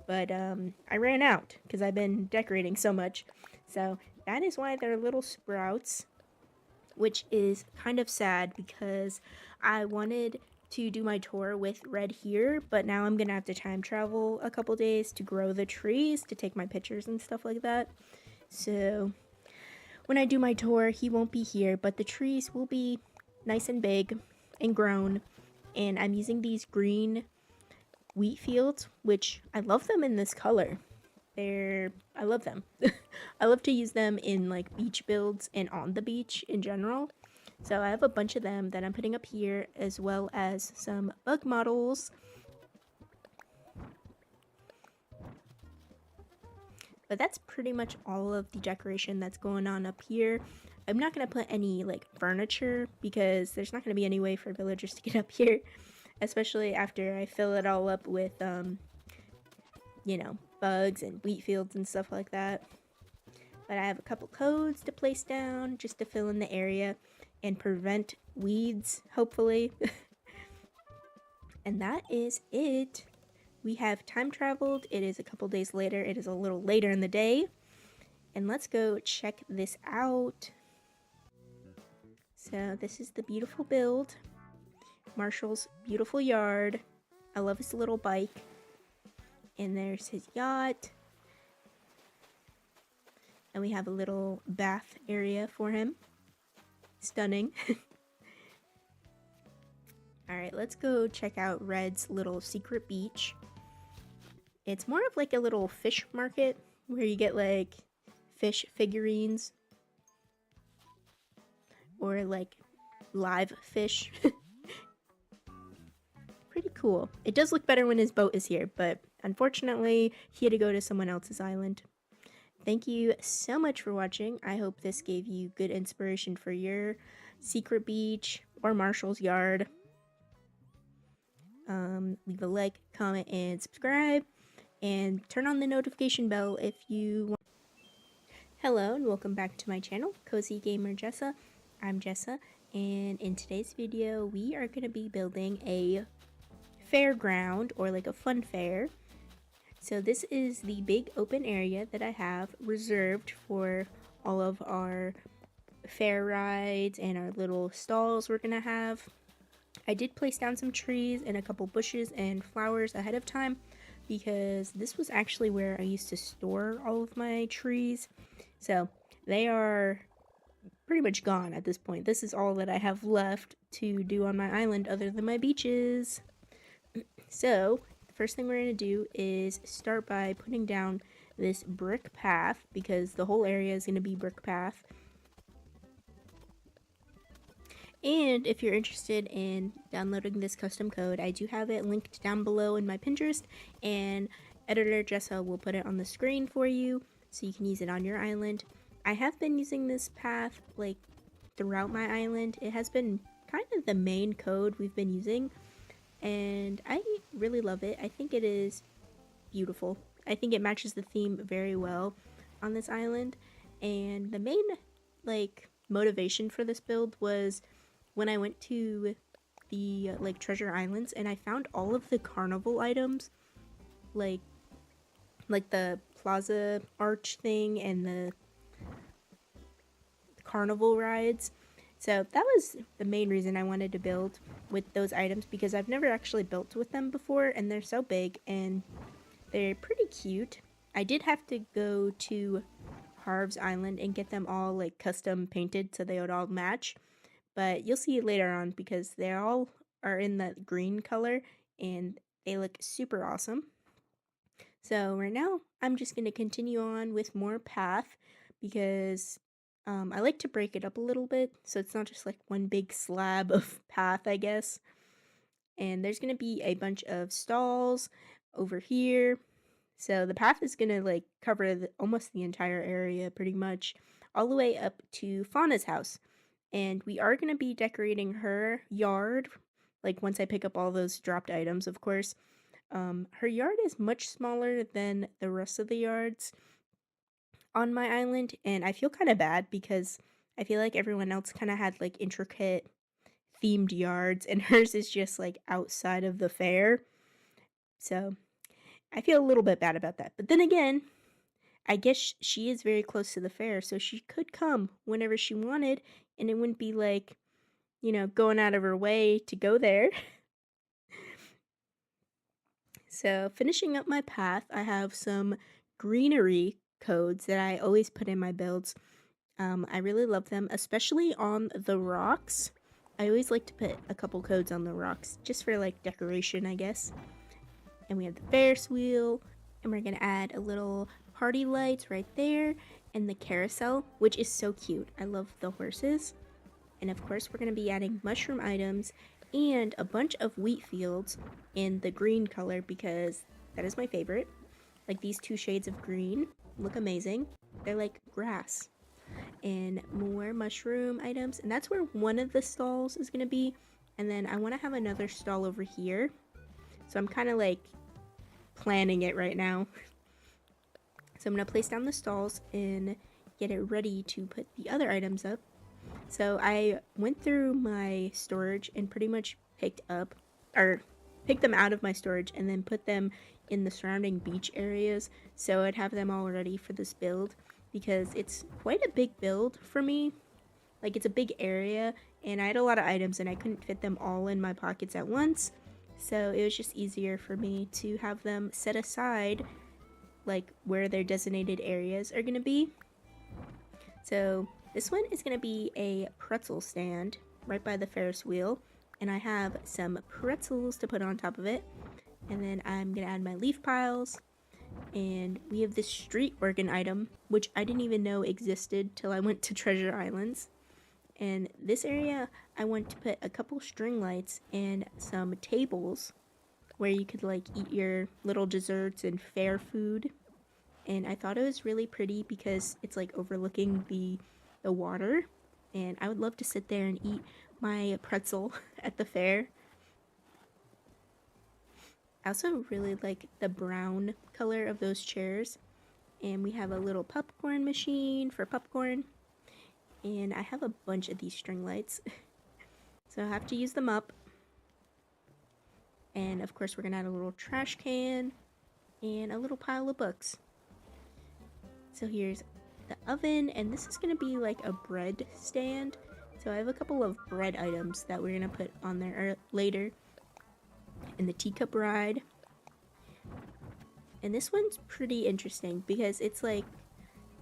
but I ran out because I've been decorating so much. So that is why they're little sprouts, which is kind of sad because I wanted to do my tour with Red here, but now I'm gonna have to time travel a couple days to grow the trees to take my pictures and stuff like that. So when I do my tour, he won't be here, but the trees will be nice and big and grown. And I'm using these green wheat fields, which I love them in this color. I love them. I love to use them in like beach builds and on the beach in general. So I have a bunch of them that I'm putting up here, as well as some bug models. But that's pretty much all of the decoration that's going on up here. I'm not going to put any like furniture because there's not going to be any way for villagers to get up here, especially after I fill it all up with, you know, bugs and wheat fields and stuff like that. But I have a couple codes to place down just to fill in the area and prevent weeds, hopefully. And that is it. We have time traveled. It is a couple days later. It is a little later in the day. And let's go check this out. So this is the beautiful build. Marshall's beautiful yard. I love his little bike. And there's his yacht. And we have a little bath area for him. Stunning. Alright, let's go check out Red's little secret beach. It's more of like a little fish market where you get like fish figurines or like live fish. Pretty cool. It does look better when his boat is here, but unfortunately he had to go to someone else's island. Thank you so much for watching. I hope this gave you good inspiration for your secret beach or Marshall's yard. Leave a like, comment, and subscribe. And turn on the notification bell if you want. Hello and welcome back to my channel, Cozygamer Jessa. I'm Jessa, and in today's video we are going to be building a fairground, or like a fun fair. So this is the big open area that I have reserved for all of our fair rides and our little stalls we're going to have. I did place down some trees and a couple bushes and flowers ahead of time, because this was actually where I used to store all of my trees. So they are pretty much gone at this point. This is all that I have left to do on my island other than my beaches. So the first thing we're going to do is start by putting down this brick path, because the whole area is going to be brick path. And if you're interested in downloading this custom code, I do have it linked down below in my Pinterest, and editor Jessa will put it on the screen for you so you can use it on your island. I have been using this path like throughout my island. It has been kind of the main code we've been using, and I really love it. I think it is beautiful. I think it matches the theme very well on this island. And the main like motivation for this build was when I went to the like treasure islands and I found all of the carnival items, like the plaza arch thing and the carnival rides. So that was the main reason I wanted to build with those items, because I've never actually built with them before, and they're so big and they're pretty cute. I did have to go to Harv's Island and get them all like custom painted so they would all match. But you'll see it later on, because they all are in that green color and they look super awesome. So right now I'm just going to continue on with more path, because I like to break it up a little bit so it's not just like one big slab of path, I guess. And there's going to be a bunch of stalls over here. So the path is going to like cover almost the entire area pretty much, all the way up to Fauna's house. And we are going to be decorating her yard, like once I pick up all those dropped items, of course. Her yard is much smaller than the rest of the yards on my island, and I feel kind of bad because I feel like everyone else kind of had like intricate themed yards, and hers is just like outside of the fair. So I feel a little bit bad about that. But then again, I guess she is very close to the fair, so she could come whenever she wanted, and it wouldn't be like, you know, going out of her way to go there. So finishing up my path, I have some greenery codes that I always put in my builds. I really love them, especially on the rocks. I always like to put a couple codes on the rocks, just for like decoration, I guess. And we have the Ferris wheel, and we're going to add a little party lights right there, and the carousel, which is so cute. I love the horses. And of course, we're going to be adding mushroom items and a bunch of wheat fields in the green color because that is my favorite. Like these 2 shades of green look amazing. They're like grass. And more mushroom items. And that's where one of the stalls is going to be. And then I want to have another stall over here. So I'm kind of like planning it right now. So I'm going to place down the stalls and get it ready to put the other items up. So I went through my storage and pretty much picked them out of my storage and then put them in the surrounding beach areas. So I'd have them all ready for this build because it's quite a big build for me. Like it's a big area and I had a lot of items and I couldn't fit them all in my pockets at once. So it was just easier for me to have them set aside like where their designated areas are going to be. So this one is going to be a pretzel stand right by the Ferris wheel. And I have some pretzels to put on top of it. And then I'm going to add my leaf piles. And we have this street organ item, which I didn't even know existed till I went to Treasure Islands. And this area, I want to put a couple string lights and some tables where you could like eat your little desserts and fair food. And I thought it was really pretty because it's like overlooking the water. And I would love to sit there and eat my pretzel at the fair. I also really like the brown color of those chairs. And we have a little popcorn machine for popcorn. And I have a bunch of these string lights. So I have to use them up. And of course we're going to add a little trash can and a little pile of books. So here's the oven, and this is going to be like a bread stand. So I have a couple of bread items that we're going to put on there later. And the teacup ride. And this one's pretty interesting because it's like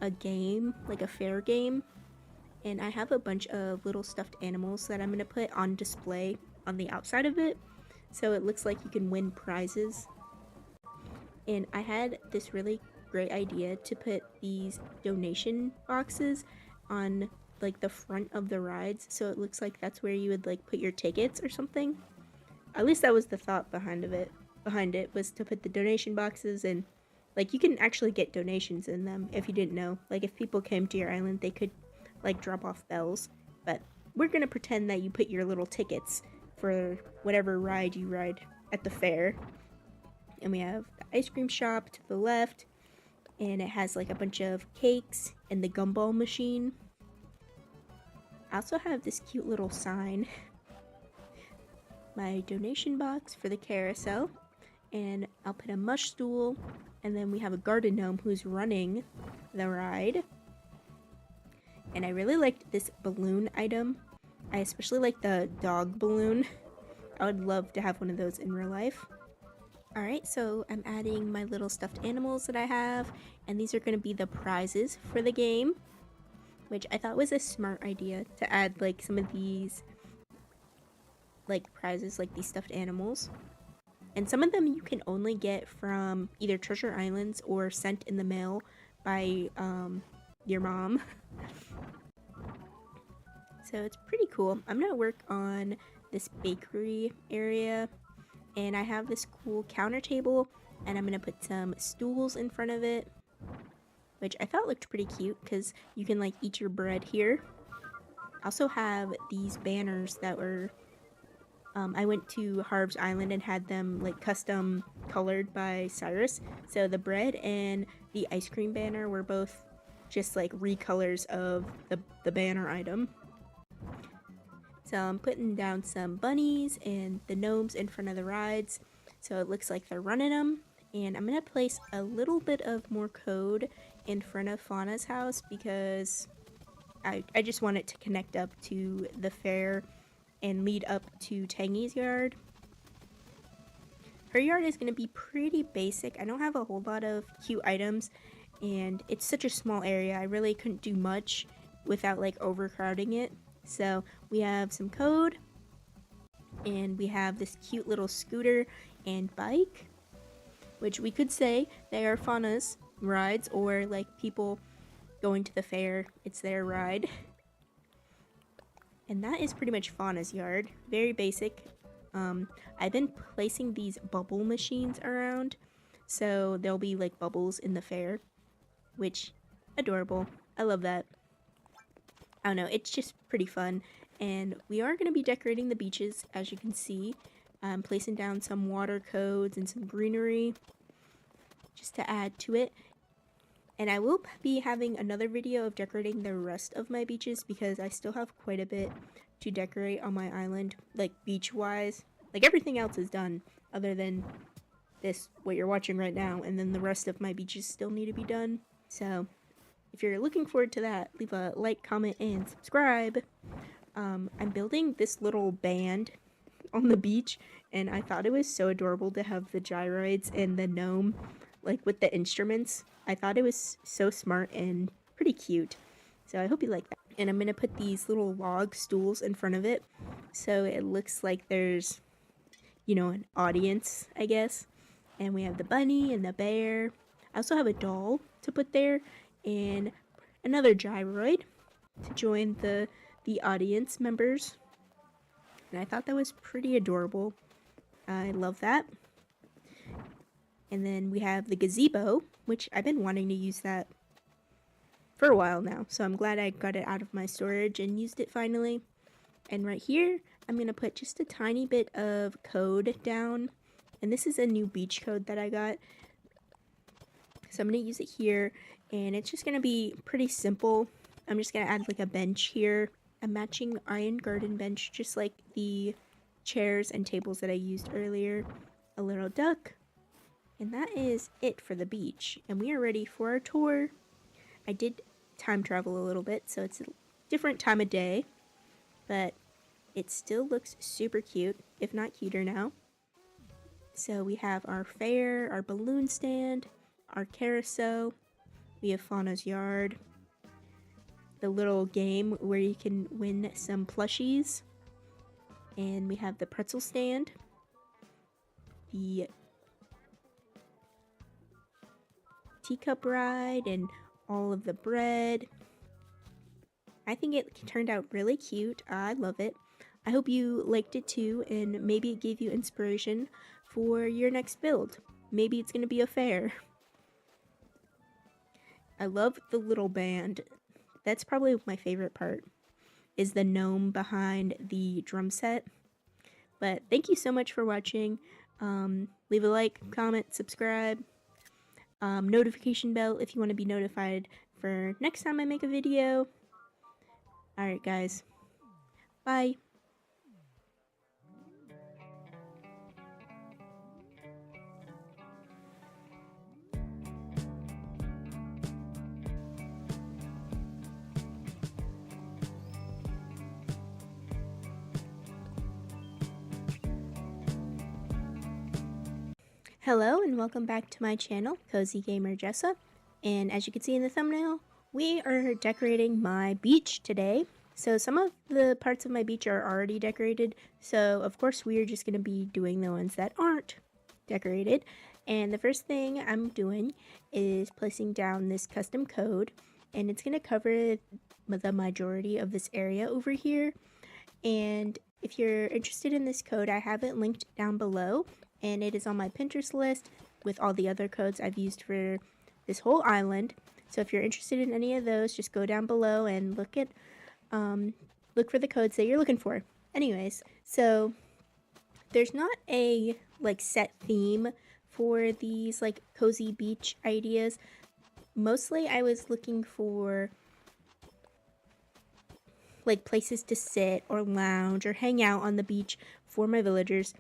a game, like a fair game. And I have a bunch of little stuffed animals that I'm going to put on display on the outside of it. So it looks like you can win prizes. And I had this really great idea to put these donation boxes on like the front of the rides. So it looks like that's where you would like put your tickets or something. At least that was the thought behind it was to put the donation boxes, and like you can actually get donations in them if you didn't know. Like if people came to your island, they could like drop off bells, but we're gonna pretend that you put your little tickets for whatever ride you ride at the fair. And we have the ice cream shop to the left, and it has like a bunch of cakes and the gumball machine. I also have this cute little sign, my donation box for the carousel, and I'll put a mush stool, and then we have a garden gnome who's running the ride. And I really liked this balloon item. I especially like the dog balloon. I would love to have one of those in real life. Alright, so I'm adding my little stuffed animals that I have, and these are going to be the prizes for the game, which I thought was a smart idea to add like some of these like prizes, like these stuffed animals. And some of them you can only get from either Treasure Islands or sent in the mail by your mom. So it's pretty cool. I'm going to work on this bakery area, and I have this cool counter table, and I'm going to put some stools in front of it, which I thought looked pretty cute because you can like eat your bread here. I also have these banners that were, I went to Harv's Island and had them like custom colored by Cyrus. So the bread and the ice cream banner were both just like recolors of the banner item. So I'm putting down some bunnies and the gnomes in front of the rides, so it looks like they're running them. And I'm going to place a little bit of more code in front of Fauna's house because I just want it to connect up to the fair and lead up to Tangy's yard. Her yard is going to be pretty basic. I don't have a whole lot of cute items, and it's such a small area. I really couldn't do much without like overcrowding it. So we have some code, and we have this cute little scooter and bike, which we could say they are Fauna's rides, or like people going to the fair, it's their ride. And that is pretty much Fauna's yard. Very basic. I've been placing these bubble machines around, so there'll be like bubbles in the fair, which, adorable. I love that. I don't know, it's just pretty fun. And we are going to be decorating the beaches, as you can see. Placing down some water codes and some greenery just to add to it. And I will be having another video of decorating the rest of my beaches because I still have quite a bit to decorate on my island, like beach-wise. Like everything else is done other than this, what you're watching right now, and then the rest of my beaches still need to be done. So if you're looking forward to that, leave a like, comment, and subscribe. I'm building this little band on the beach, and I thought it was so adorable to have the gyroids and the gnome, like with the instruments. I thought it was so smart and pretty cute. So I hope you like that. And I'm going to put these little log stools in front of it so it looks like there's, you know, an audience, I guess. And we have the bunny and the bear. I also have a doll to put there and another gyroid to join the audience members. And I thought that was pretty adorable. I love that. And then we have the gazebo, which I've been wanting to use that for a while now. So I'm glad I got it out of my storage and used it finally. And right here, I'm going to put just a tiny bit of code down. And this is a new beach code that I got. So I'm going to use it here. And it's just going to be pretty simple. I'm just going to add like a bench here. A matching iron garden bench, just like the chairs and tables that I used earlier. A little duck. And that is it for the beach. And we are ready for our tour. I did time travel a little bit, so it's a different time of day. But it still looks super cute, if not cuter now. So we have our fair, our balloon stand, our carousel. We have Fauna's yard. The little game where you can win some plushies. And we have the pretzel stand. The teacup ride and all of the bread. I think it turned out really cute. I love it. I hope you liked it too, and maybe it gave you inspiration for your next build. Maybe it's going to be a fair. I love the little band. That's probably my favorite part, is the gnome behind the drum set. But thank you so much for watching. Leave a like, comment, subscribe. Notification bell if you want to be notified for next time I make a video. Alright guys, bye. Hello and welcome back to my channel, Cozygamer Jessa. And as you can see in the thumbnail, we are decorating my beach today. So some of the parts of my beach are already decorated, so of course we are just going to be doing the ones that aren't decorated. And the first thing I'm doing is placing down this custom code, and it's going to cover the majority of this area over here. And if you're interested in this code, I have it linked down below, and it is on my Pinterest list with all the other codes I've used for this whole island. So if you're interested in any of those, just go down below and look for the codes that you're looking for. Anyways, so there's not a like set theme for these like cozy beach ideas. Mostly I was looking for like places to sit or lounge or hang out on the beach for my villagers.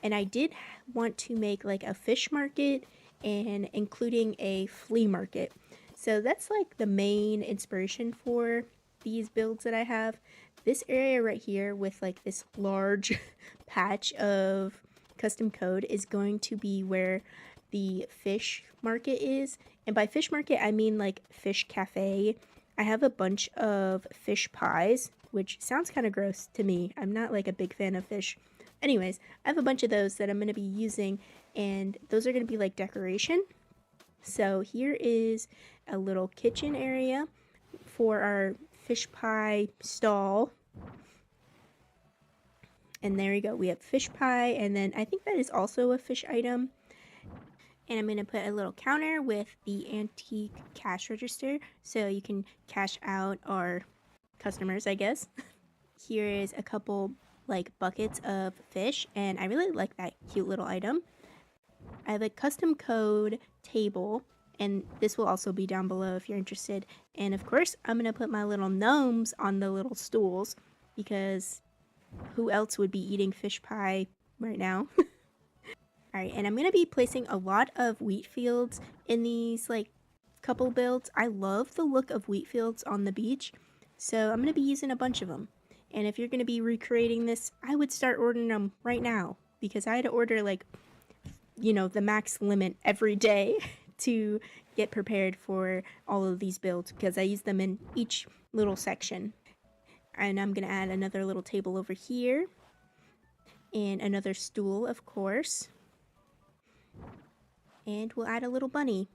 And I did want to make like a fish market and including a flea market. So that's like the main inspiration for these builds that I have. This area right here with like this large patch of custom code is going to be where the fish market is. And by fish market, I mean like fish cafe. I have a bunch of fish pies, which sounds kind of gross to me. I'm not like a big fan of fish. Anyways, I have a bunch of those that I'm going to be using, and those are going to be like decoration. So here is a little kitchen area for our fish pie stall. And there we go. We have fish pie, and then I think that is also a fish item. And I'm going to put a little counter with the antique cash register so you can cash out our customers, I guess. Here is a couple like buckets of fish, and I really like that cute little item. I have a custom code table, and this will also be down below if you're interested. And of course, I'm going to put my little gnomes on the little stools because who else would be eating fish pie right now? Alright, and I'm going to be placing a lot of wheat fields in these like couple builds. I love the look of wheat fields on the beach, so I'm going to be using a bunch of them. And if you're going to be recreating this, I would start ordering them right now because I had to order like, you know, the max limit every day to get prepared for all of these builds because I use them in each little section. And I'm going to add another little table over here and another stool, of course. And we'll add a little bunny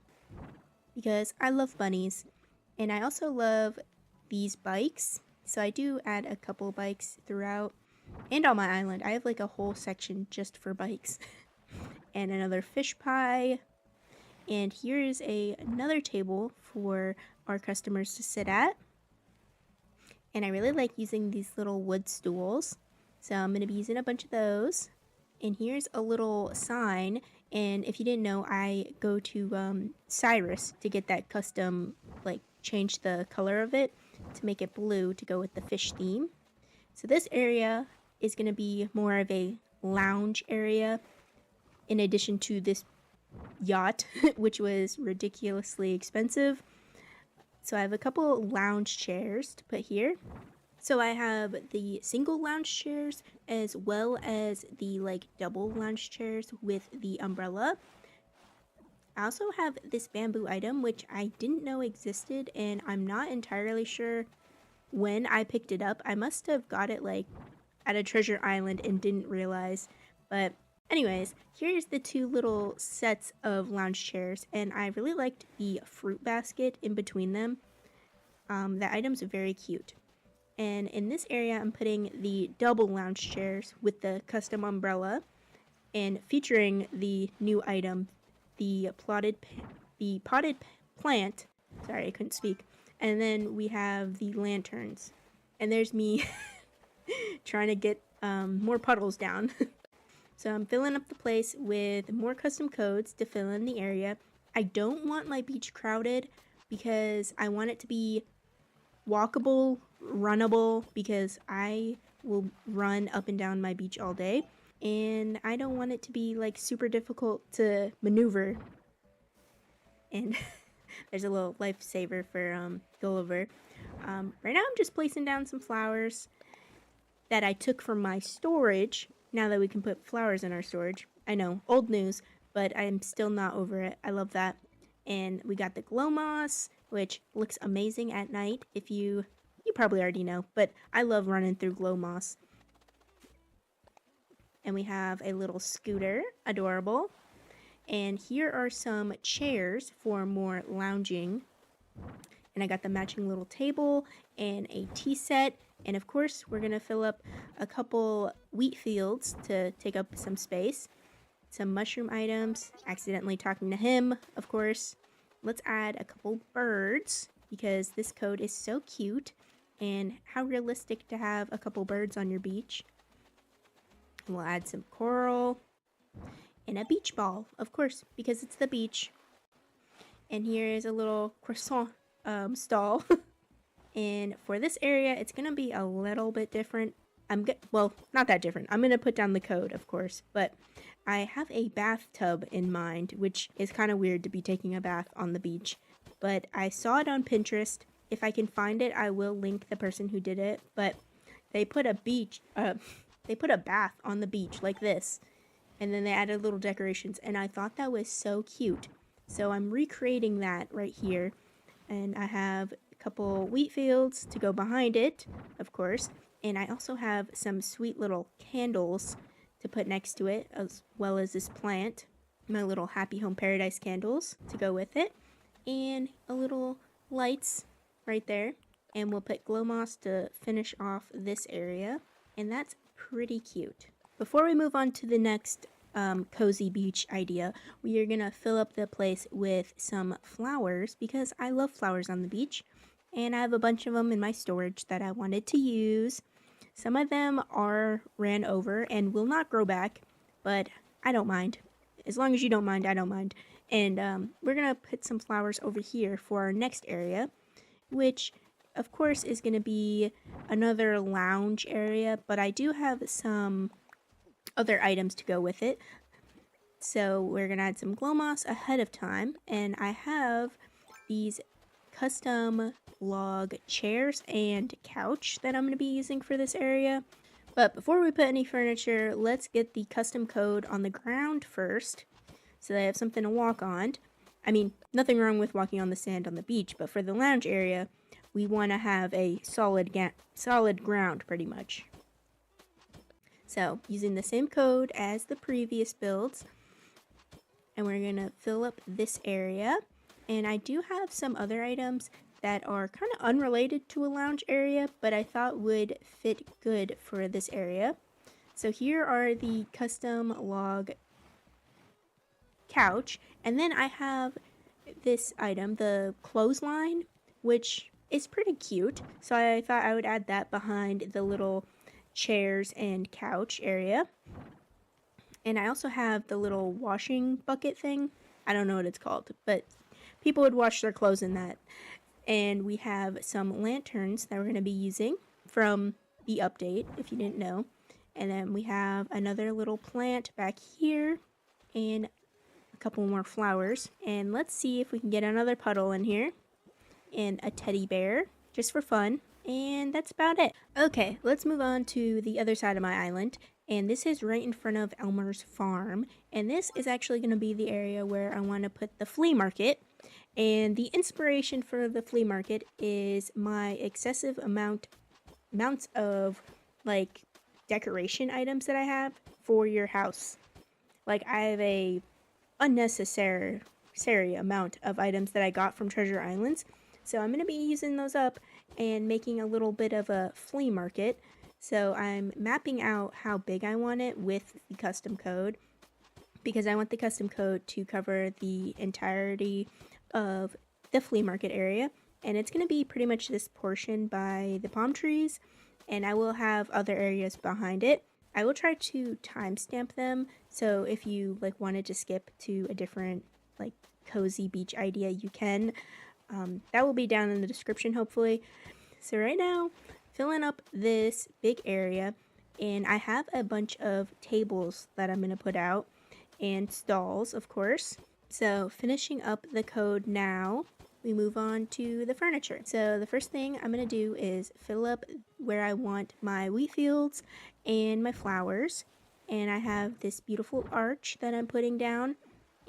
because I love bunnies. And I also love these bikes. So I do add a couple bikes throughout and on my island. I have like a whole section just for bikes. And another fish pie. And here is another table for our customers to sit at. And I really like using these little wood stools. So I'm going to be using a bunch of those. And here's a little sign. And if you didn't know, I go to Cyrus to get that custom, like change the color of it to make it blue to go with the fish theme. So this area is going to be more of a lounge area in addition to this yacht, which was ridiculously expensive. So I have a couple lounge chairs to put here. So I have the single lounge chairs as well as the like double lounge chairs with the umbrella. I also have this bamboo item which I didn't know existed, and I'm not entirely sure when I picked it up. I must have got it like at a treasure island and didn't realize. But anyways, here's the two little sets of lounge chairs, and I really liked the fruit basket in between them. That item's very cute. And in this area, I'm putting the double lounge chairs with the custom umbrella and featuring the new item, the potted plant. Sorry, I couldn't speak. And then we have the lanterns. And there's me trying to get more puddles down. So I'm filling up the place with more custom codes to fill in the area. I don't want my beach crowded because I want it to be walkable, runnable, because I will run up and down my beach all day, and I don't want it to be like super difficult to maneuver. And there's a little lifesaver for Gulliver. Right now I'm just placing down some flowers that I took from my storage, now that we can put flowers in our storage. I know, old news, but I'm still not over it. I love that. And we got the glow moss, which looks amazing at night. If you probably already know, but I love running through glow moss. And we have a little scooter, adorable. And here are some chairs for more lounging. And I got the matching little table and a tea set. And of course, we're gonna fill up a couple wheat fields to take up some space. Some mushroom items, accidentally talking to him, of course. Let's add a couple birds because this code is so cute, and how realistic to have a couple birds on your beach. We'll add some coral and a beach ball, of course, because it's the beach. And here is a little croissant stall. And for this area, it's gonna be a little bit different. Well, not that different. I'm gonna put down the code, of course, but I have a bathtub in mind, which is kind of weird to be taking a bath on the beach. But I saw it on Pinterest. If I can find it, I will link the person who did it. But they put a bath on the beach like this, and then they added little decorations, and I thought that was so cute. So I'm recreating that right here, and I have a couple wheat fields to go behind it, of course, and I also have some sweet little candles to put next to it, as well as this plant, my little Happy Home Paradise candles to go with it, and a little lights right there. and we'll put glow moss to finish off this area, and that's pretty cute. Before we move on to the next cozy beach idea, we are gonna fill up the place with some flowers because I love flowers on the beach, and I have a bunch of them in my storage that I wanted to use. Some of them are ran over and will not grow back, but I don't mind. As long as you don't mind, I don't mind. And we're gonna put some flowers over here for our next area, which of course is gonna be another lounge area, but I do have some other items to go with it. So we're gonna add some glow moss ahead of time, and I have these custom log chairs and couch that I'm gonna be using for this area. But before we put any furniture, let's get the custom code on the ground first, so they have something to walk on. I mean, nothing wrong with walking on the sand on the beach, but for the lounge area, we want to have a solid ground pretty much. So, using the same code as the previous builds, and we're going to fill up this area. And I do have some other items that are kind of unrelated to a lounge area, but I thought would fit good for this area. So here are the custom log couch, and then I have this item, the clothesline, which is pretty cute. So I thought I would add that behind the little chairs and couch area. And I also have the little washing bucket thing. I don't know what it's called, but people would wash their clothes in that. And we have some lanterns that we're going to be using from the update, if you didn't know. And then we have another little plant back here and a couple more flowers. And let's see if we can get another puddle in here and a teddy bear just for fun. And that's about it. Okay, let's move on to the other side of my island. And this is right in front of Elmer's farm. And this is actually going to be the area where I want to put the flea market. And the inspiration for the flea market is my excessive amounts of like decoration items that I have for your house. Like I have a unnecessary amount of items that I got from Treasure Islands. So I'm going to be using those up and making a little bit of a flea market. So I'm mapping out how big I want it with the custom code, because I want the custom code to cover the entirety of the flea market area. And it's going to be pretty much this portion by the palm trees, and I will have other areas behind it. I will try to timestamp them, so if you like wanted to skip to a different like cozy beach idea, you can. That will be down in the description, hopefully. So right now, filling up this big area, and I have a bunch of tables that I'm going to put out, and stalls, of course. So finishing up the code now, we move on to the furniture. So the first thing I'm going to do is fill up where I want my wheat fields and my flowers. And I have this beautiful arch that I'm putting down,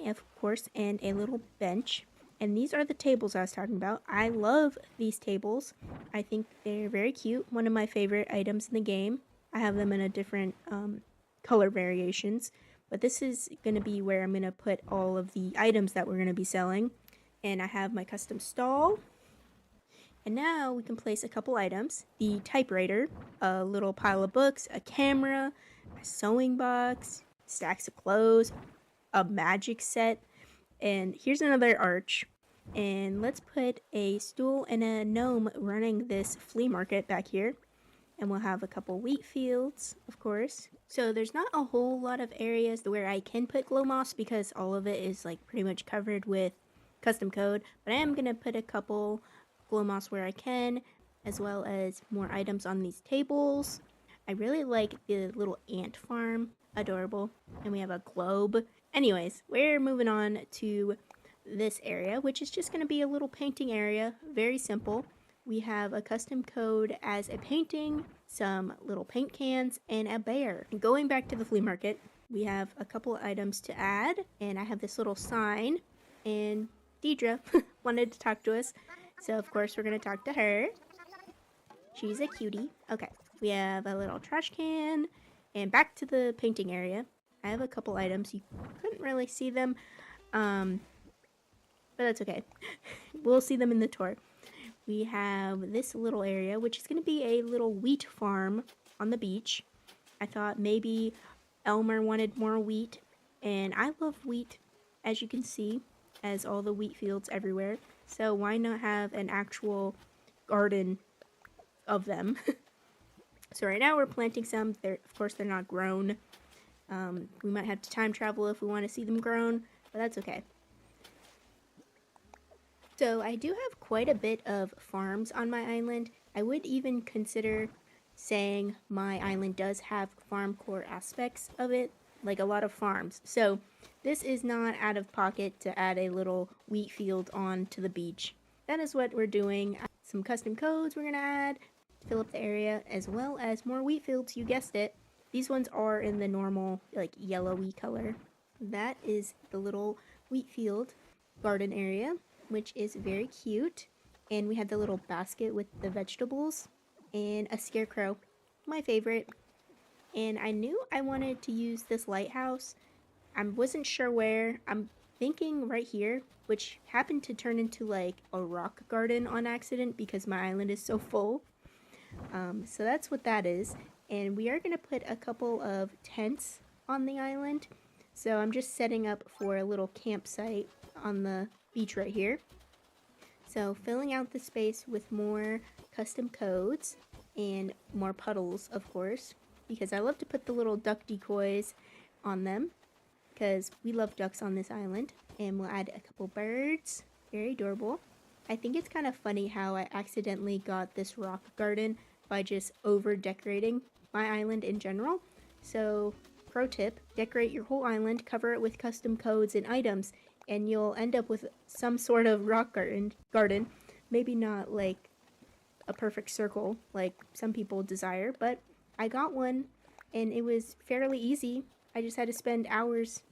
of course, and a little bench. And these are the tables I was talking about. I love these tables. I think they're very cute. One of my favorite items in the game. I have them in a different color variations. But this is going to be where I'm going to put all of the items that we're going to be selling. And I have my custom stall. And now we can place a couple items. The typewriter, a little pile of books, a camera, a sewing box, stacks of clothes, a magic set. And here's another arch. And let's put a stool and a gnome running this flea market back here. And we'll have a couple wheat fields, of course. So there's not a whole lot of areas where I can put glow moss because all of it is like pretty much covered with custom code. But I am going to put a couple glow moss where I can, as well as more items on these tables. I really like the little ant farm. Adorable. And we have a globe. Anyways, we're moving on to this area, which is just going to be a little painting area. Very simple. We have a custom code as a painting, some little paint cans, and a bear. And going back to the flea market, we have a couple items to add, and I have this little sign, and Deidre wanted to talk to us, so of course we're going to talk to her. She's a cutie. Okay, we have a little trash can, and back to the painting area. I have a couple items. You couldn't really see them, but that's okay. We'll see them in the tour. we have this little area, which is going to be a little wheat farm on the beach. I thought maybe Elmer wanted more wheat, and I love wheat, as you can see, as all the wheat fields everywhere. So why not have an actual garden of them? So right now we're planting some. Of course, they're not grown. We might have to time travel if we want to see them grown, but that's okay. So I do have quite a bit of farms on my island. I would even consider saying my island does have farm core aspects of it, like a lot of farms. So this is not out of pocket to add a little wheat field on to the beach. That is what we're doing. Some custom codes we're gonna add to fill up the area, as well as more wheat fields, you guessed it. These ones are in the normal, like, yellowy color. That is the little wheat field garden area, which is very cute. And we have the little basket with the vegetables and a scarecrow, my favorite. And I knew I wanted to use this lighthouse. I wasn't sure where. I'm thinking right here, which happened to turn into like a rock garden on accident because my island is so full. So that's what that is. And we are going to put a couple of tents on the island. So I'm just setting up for a little campsite on the beach right here. So filling out the space with more custom codes and more puddles, of course, because I love to put the little duck decoys on them because we love ducks on this island. And we'll add a couple birds, very adorable. I think it's kind of funny how I accidentally got this rock garden by just over decorating my island in general. So pro tip, decorate your whole island, cover it with custom codes and items, and you'll end up with some sort of rock garden. Maybe not like a perfect circle like some people desire, but I got one and it was fairly easy. I just had to spend hours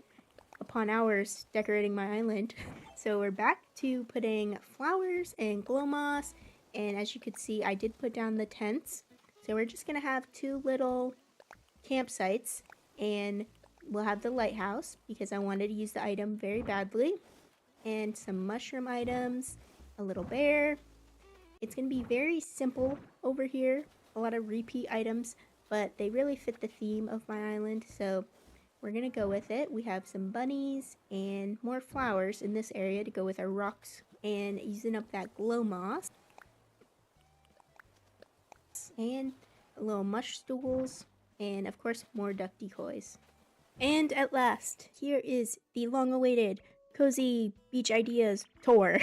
upon hours decorating my island. So we're back to putting flowers and glow moss, and as you could see, I did put down the tents. So we're just gonna have two little campsites, and we'll have the lighthouse because I wanted to use the item very badly, and some mushroom items, a little bear. It's gonna be very simple over here, a lot of repeat items, but they really fit the theme of my island, so we're gonna go with it. We have some bunnies and more flowers in this area to go with our rocks, and using up that glow moss. And little mush stools, and of course more duck decoys. And at last, here is the long-awaited Cozy Beach Ideas tour.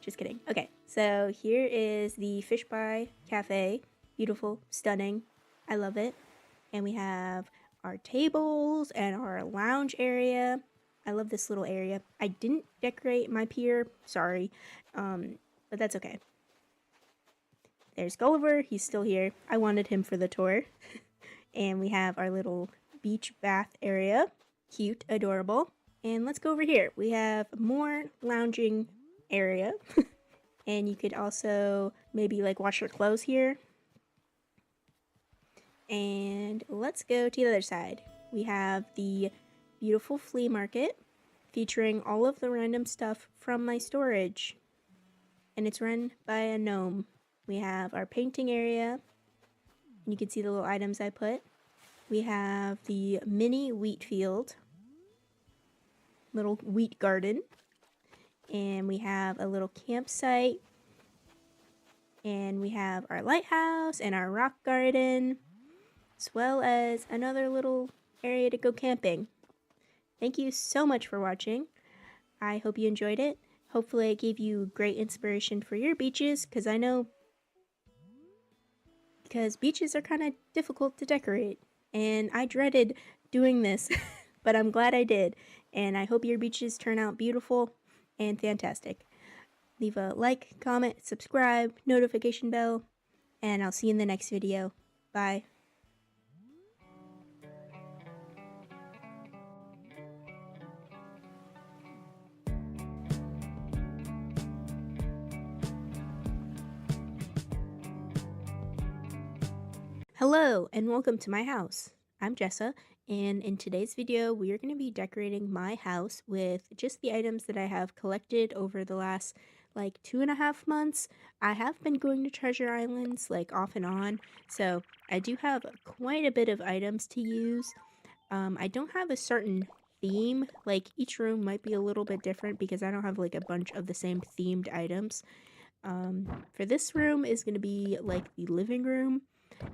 Just kidding. Okay, so here is the Fish Pie Cafe. Beautiful, stunning. I love it. And we have our tables and our lounge area. I love this little area. I didn't decorate my pier, sorry, but that's okay. There's Gulliver, he's still here. I wanted him for the tour. And we have our little beach bath area. Cute, adorable. And let's go over here. We have more lounging area. And you could also maybe like wash your clothes here. And let's go to the other side. We have the beautiful flea market featuring all of the random stuff from my storage. And it's run by a gnome. We have our painting area. You can see the little items I put. We have the mini wheat field, little wheat garden, and we have a little campsite, and we have our lighthouse and our rock garden, as well as another little area to go camping. Thank you so much for watching. I hope you enjoyed it. Hopefully it gave you great inspiration for your beaches, because I know beaches are kind of difficult to decorate, and I dreaded doing this, but I'm glad I did, and I hope your beaches turn out beautiful and fantastic. Leave a like, comment, subscribe, notification bell, and I'll see you in the next video. Bye. Hello and welcome to my house. I'm Jessa, and in today's video we are going to be decorating my house with just the items that I have collected over the last like 2.5 months, I have been going to Treasure Islands like off and on, so I do have quite a bit of items to use. I don't have a certain theme, like each room might be a little bit different because I don't have like a bunch of the same themed items. For this room is going to be like the living room,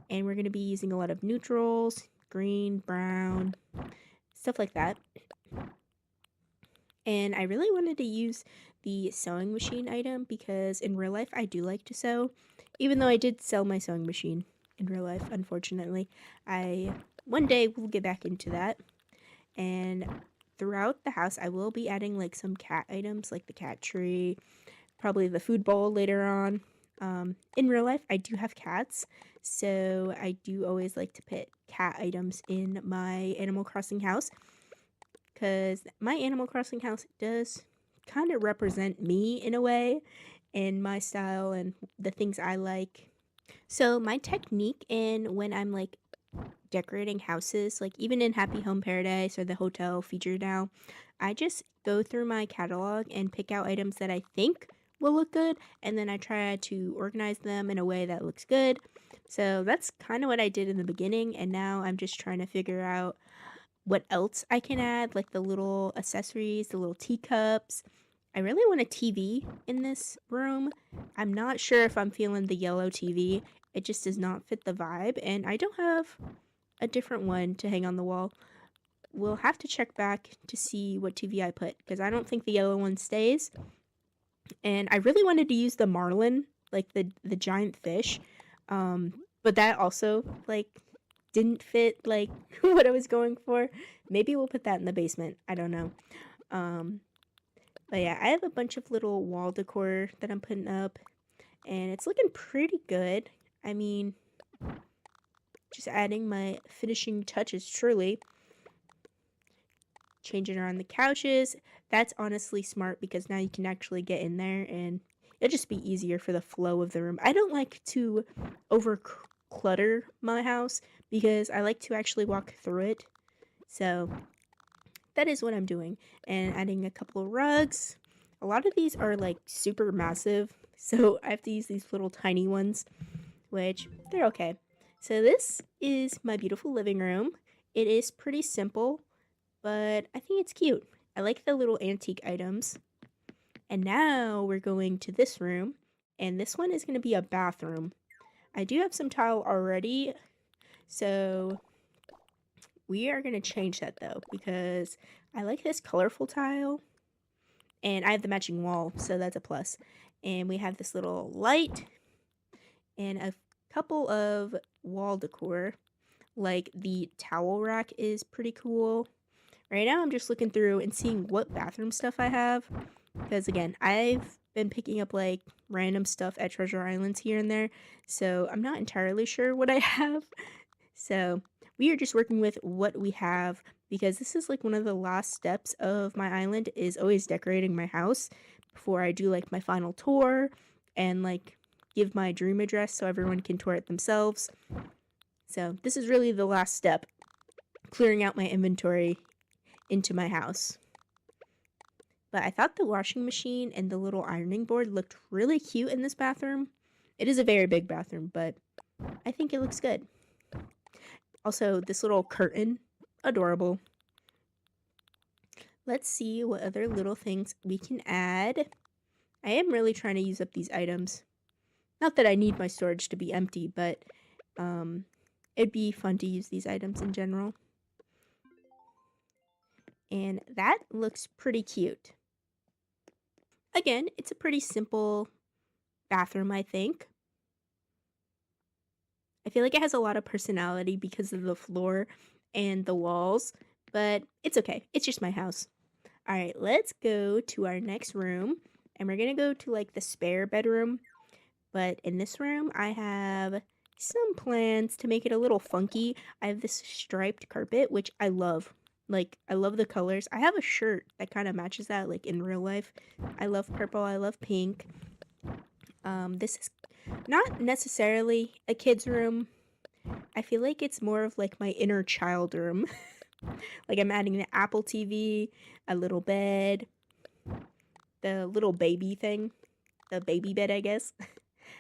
and we're going to be using a lot of neutrals, green, brown, stuff like that. And I really wanted to use the sewing machine item because in real life I do like to sew, even though I did sell my sewing machine in real life, unfortunately. I one day will get back into that. And throughout the house I will be adding like some cat items like the cat tree, probably the food bowl later on. In real life I do have cats, so I do always like to put cat items in my Animal Crossing house, because my Animal Crossing house does kind of represent me in a way, and my style and the things I like. So my technique in when I'm like decorating houses, like even in Happy Home Paradise or the hotel featured now, I just go through my catalog and pick out items that I think will look good, and then I try to organize them in a way that looks good. So that's kind of what I did in the beginning, and now I'm just trying to figure out what else I can add, like the little accessories, the little teacups. I really want a TV in this room. I'm not sure if I'm feeling the yellow TV. It just does not fit the vibe, and I don't have a different one to hang on the wall. We'll have to check back to see what TV I put, because I don't think the yellow one stays. And I really wanted to use the marlin, like the giant fish, but that also like didn't fit like what I was going for. Maybe we'll put that in the basement. I don't know. Um, but yeah, I have a bunch of little wall decor that I'm putting up, and it's looking pretty good. I mean, just adding my finishing touches truly. Changing around the couches. That's honestly smart because now you can actually get in there and it'll just be easier for the flow of the room. I don't like to over clutter my house because I like to actually walk through it. So that is what I'm doing. And adding a couple of rugs. A lot of these are like super massive, so I have to use these little tiny ones, which they're okay. So this is my beautiful living room. It is pretty simple, but I think it's cute. I like the little antique items. And now we're going to this room, and this one is going to be a bathroom. I do have some tile already, so we are going to change that though, because I like this colorful tile, and I have the matching wall, so that's a plus. And we have this little light and a couple of wall decor, like the towel rack is pretty cool. Right now I'm just looking through and seeing what bathroom stuff I have, because again, I've been picking up like random stuff at Treasure Islands here and there, so I'm not entirely sure what I have. So we are just working with what we have, because this is like one of the last steps of my island is always decorating my house before I do like my final tour and like give my dream address so everyone can tour it themselves. So this is really the last step, clearing out my inventory into my house. But I thought the washing machine and the little ironing board looked really cute in this bathroom. It is a very big bathroom, but I think it looks good. Also, this little curtain, adorable. Let's see what other little things we can add. I am really trying to use up these items. Not that I need my storage to be empty, but it'd be fun to use these items in general. And that looks pretty cute. Again, it's a pretty simple bathroom, I think. I feel like it has a lot of personality because of the floor and the walls, but it's okay. It's just my house. All right, let's go to our next room, and we're going to go to like the spare bedroom. But in this room, I have some plans to make it a little funky. I have this striped carpet, which I love. Like, I love the colors. I have a shirt that kind of matches that, like, in real life. I love purple. I love pink. This is not necessarily a kid's room. I feel like it's more of, like, my inner child room. Like, I'm adding the Apple TV, a little bed, the little baby thing. the baby bed, I guess.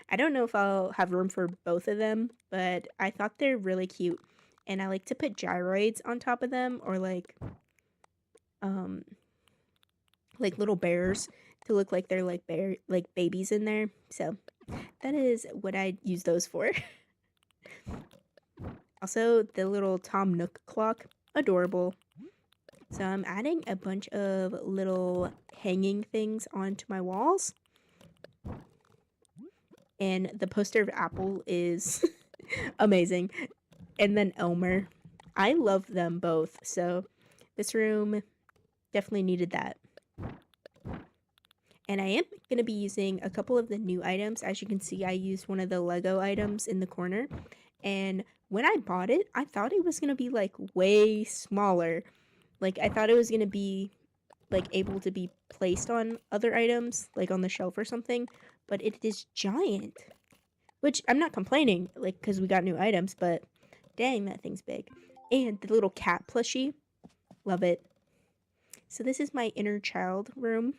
I don't know if I'll have room for both of them, but I thought they're really cute. And I like to put gyroids on top of them, or um like little bears to look like they're like babies in there. So that is what I use those for. Also, the little Tom Nook clock, adorable. So I'm adding a bunch of little hanging things onto my walls. And the poster of Apple is amazing. And then Elmer. I love them both. So this room definitely needed that. And I am going to be using a couple of the new items. As you can see, I used one of the Lego items in the corner. And when I bought it, I thought it was going to be like way smaller. Like I thought it was going to be like able to be placed on other items, like on the shelf or something. But it is giant. Which I'm not complaining, like, because we got new items, but dang, that thing's big. And the little cat plushie. Love it. So this is my inner child room.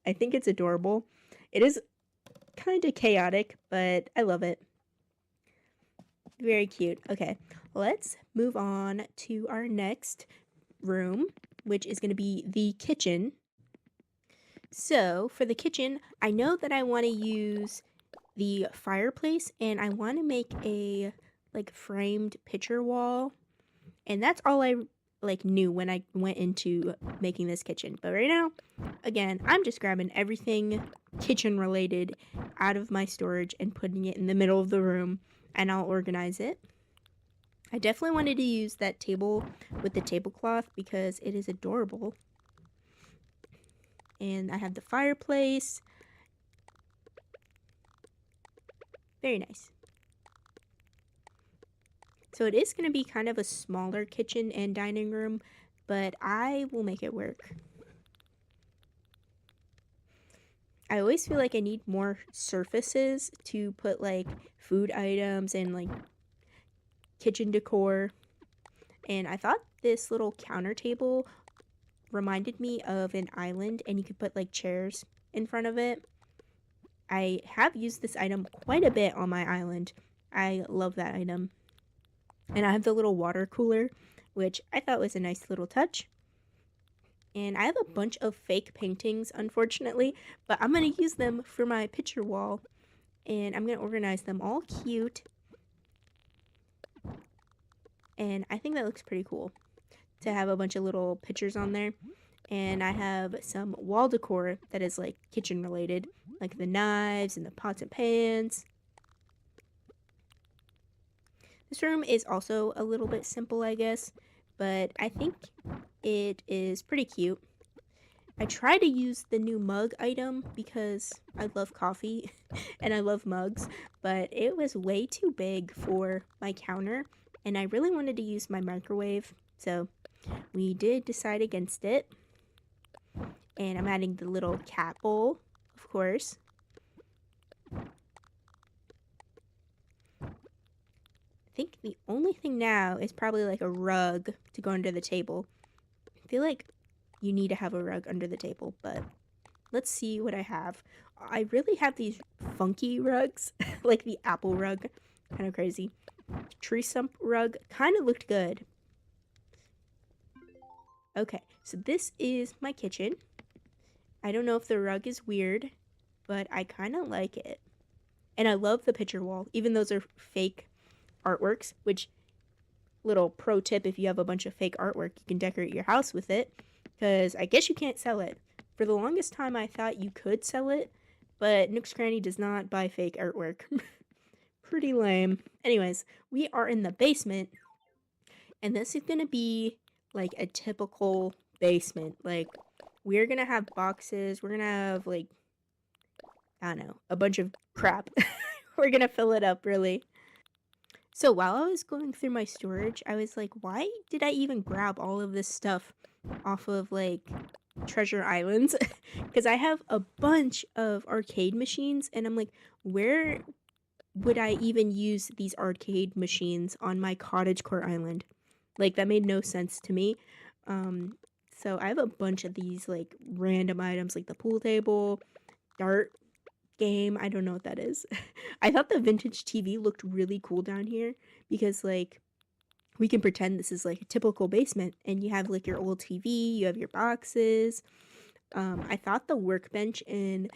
I think it's adorable. It is kind of chaotic, but I love it. Very cute. Okay, let's move on to our next room, which is going to be the kitchen. So for the kitchen, I know that I want to use the fireplace, and I want to make a like framed picture wall, and that's all I like knew when I went into making this kitchen. But right now, again, I'm just grabbing everything kitchen related out of my storage and putting it in the middle of the room, and I'll organize it. I definitely wanted to use that table with the tablecloth because it is adorable. And I have the fireplace. Very nice. So it is going to be kind of a smaller kitchen and dining room, but I will make it work. I always feel like I need more surfaces to put like food items and like kitchen decor. And I thought this little counter table reminded me of an island, and you could put like chairs in front of it. I have used this item quite a bit on my island. I love that item. And I have the little water cooler, which I thought was a nice little touch. And I have a bunch of fake paintings, unfortunately, but I'm going to use them for my picture wall. And I'm going to organize them all cute. And I think that looks pretty cool to have a bunch of little pictures on there. And I have some wall decor that is like kitchen related, like the knives and the pots and pans. This room is also a little bit simple, I guess, but I think it is pretty cute. I try to use the new mug item because I love coffee and I love mugs, but it was way too big for my counter, and I really wanted to use my microwave, so we did decide against it. And I'm adding the little cat bowl, of course. I think the only thing now is probably like a rug to go under the table. I feel like you need to have a rug under the table, but let's see what I have. I really have these funky rugs, like the apple rug, kind of crazy. Tree stump rug kind of looked good. Okay, so this is my kitchen. I don't know if the rug is weird, but I kind of like it. And I love the picture wall, even those are fake artworks, which, little pro tip, if you have a bunch of fake artwork, you can decorate your house with it, because I guess you can't sell it. For the longest time, I thought you could sell it, but Nook's Cranny does not buy fake artwork. Pretty lame. Anyways, we are in the basement, and this is going to be like a typical basement. Like, we're going to have boxes, we're going to have, like, I don't know, a bunch of crap. We're going to fill it up, really. So while I was going through my storage, I was like, why did I even grab all of this stuff off of, like, Treasure Islands? Because I have a bunch of arcade machines, and I'm like, where would I even use these arcade machines on my Cottagecore island? Like, that made no sense to me. So I have a bunch of these, like, random items, like the pool table, dart game. I don't know what that is. I thought the vintage TV looked really cool down here because, like, we can pretend this is like a typical basement and you have like your old TV, you have your boxes. I thought the workbench and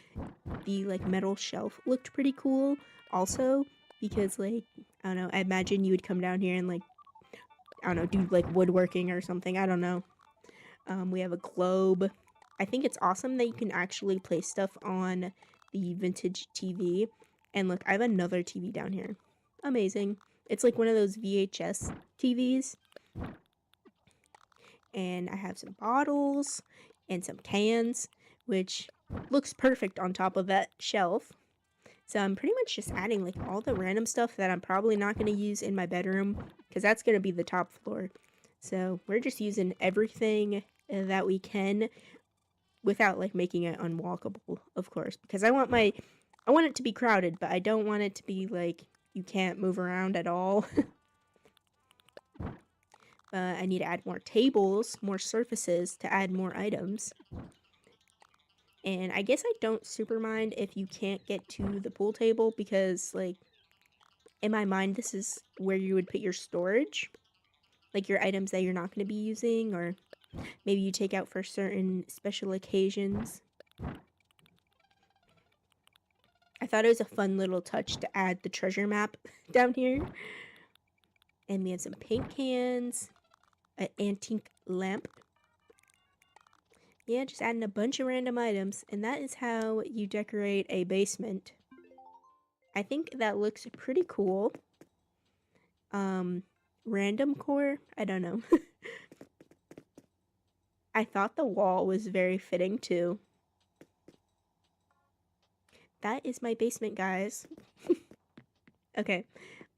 the like metal shelf looked pretty cool also because, like, I don't know, I imagine you would come down here and, like, I don't know, do like woodworking or something. I don't know. We have a globe. I think it's awesome that you can actually place stuff on the vintage TV. And look, I have another TV down here. Amazing. It's like one of those VHS TVs. And I have some bottles and some cans, which looks perfect on top of that shelf. So I'm pretty much just adding like all the random stuff that I'm probably not going to use in my bedroom because that's going to be the top floor. So we're just using everything that we can without like making it unwalkable, of course, because I want it to be crowded, but I don't want it to be like you can't move around at all. But I need to add more tables, more surfaces to add more items. And I guess I don't super mind if you can't get to the pool table because, like, in my mind, this is where you would put your storage. Like your items that you're not going to be using, or maybe you take out for certain special occasions. I thought it was a fun little touch to add the treasure map down here. And we have some paint cans, an antique lamp. Yeah, just adding a bunch of random items, and that is how you decorate a basement. I think that looks pretty cool. Random core? I don't know. I thought the wall was very fitting too. That is my basement, guys. Okay,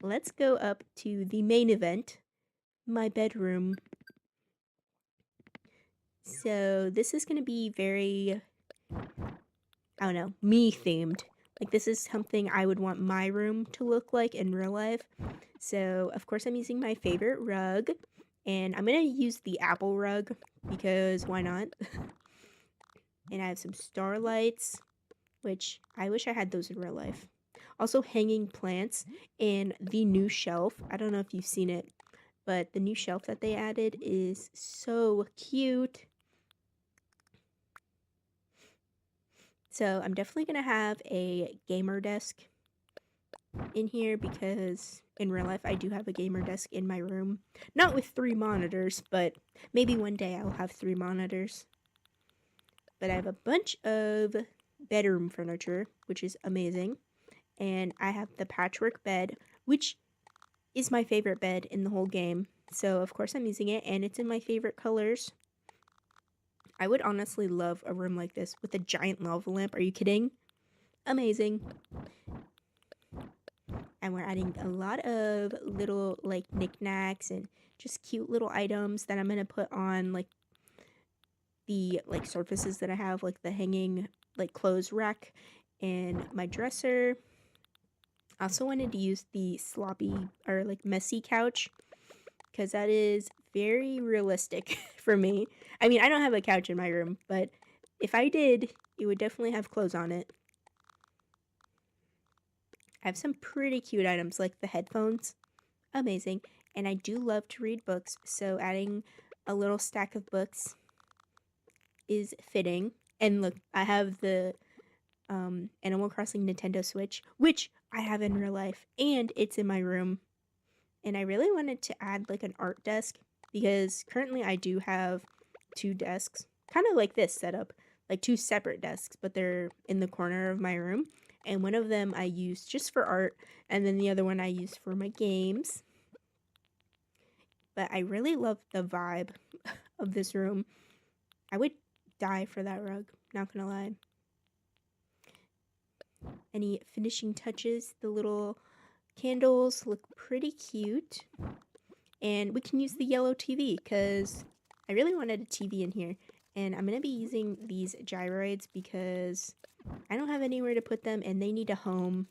let's go up to the main event, my bedroom. So this is going to be very, I don't know, me themed. Like, this is something I would want my room to look like in real life. So, of course, I'm using my favorite rug. And I'm going to use the apple rug because why not? And I have some starlights, which I wish I had those in real life. Also, hanging plants and the new shelf. I don't know if you've seen it, but the new shelf that they added is so cute. So I'm definitely going to have a gamer desk in here because in real life I do have a gamer desk in my room. Not with 3 monitors, but maybe one day I'll have 3 monitors. But I have a bunch of bedroom furniture, which is amazing. And I have the patchwork bed, which is my favorite bed in the whole game. So of course I'm using it, and it's in my favorite colors. I would honestly love a room like this with a giant lava lamp. Are you kidding? Amazing. And we're adding a lot of little like knickknacks and just cute little items that I'm going to put on like the like surfaces that I have, like the hanging like clothes rack and my dresser. I also wanted to use the sloppy or like messy couch because that is very realistic for me. I mean, I don't have a couch in my room, but if I did, it would definitely have clothes on it. I have some pretty cute items like the headphones. Amazing. And I do love to read books, so adding a little stack of books is fitting. And look, I have the Animal Crossing Nintendo Switch, which I have in real life, and it's in my room. And I really wanted to add like an art desk because currently I do have 2 desks, kind of like this setup, like 2 separate desks, but they're in the corner of my room. And one of them I use just for art, and then the other one I use for my games. But I really love the vibe of this room. I would die for that rug, not gonna lie. Any finishing touches? The little candles look pretty cute. And we can use the yellow TV because I really wanted a TV in here. And I'm going to be using these gyroids because I don't have anywhere to put them and they need a home.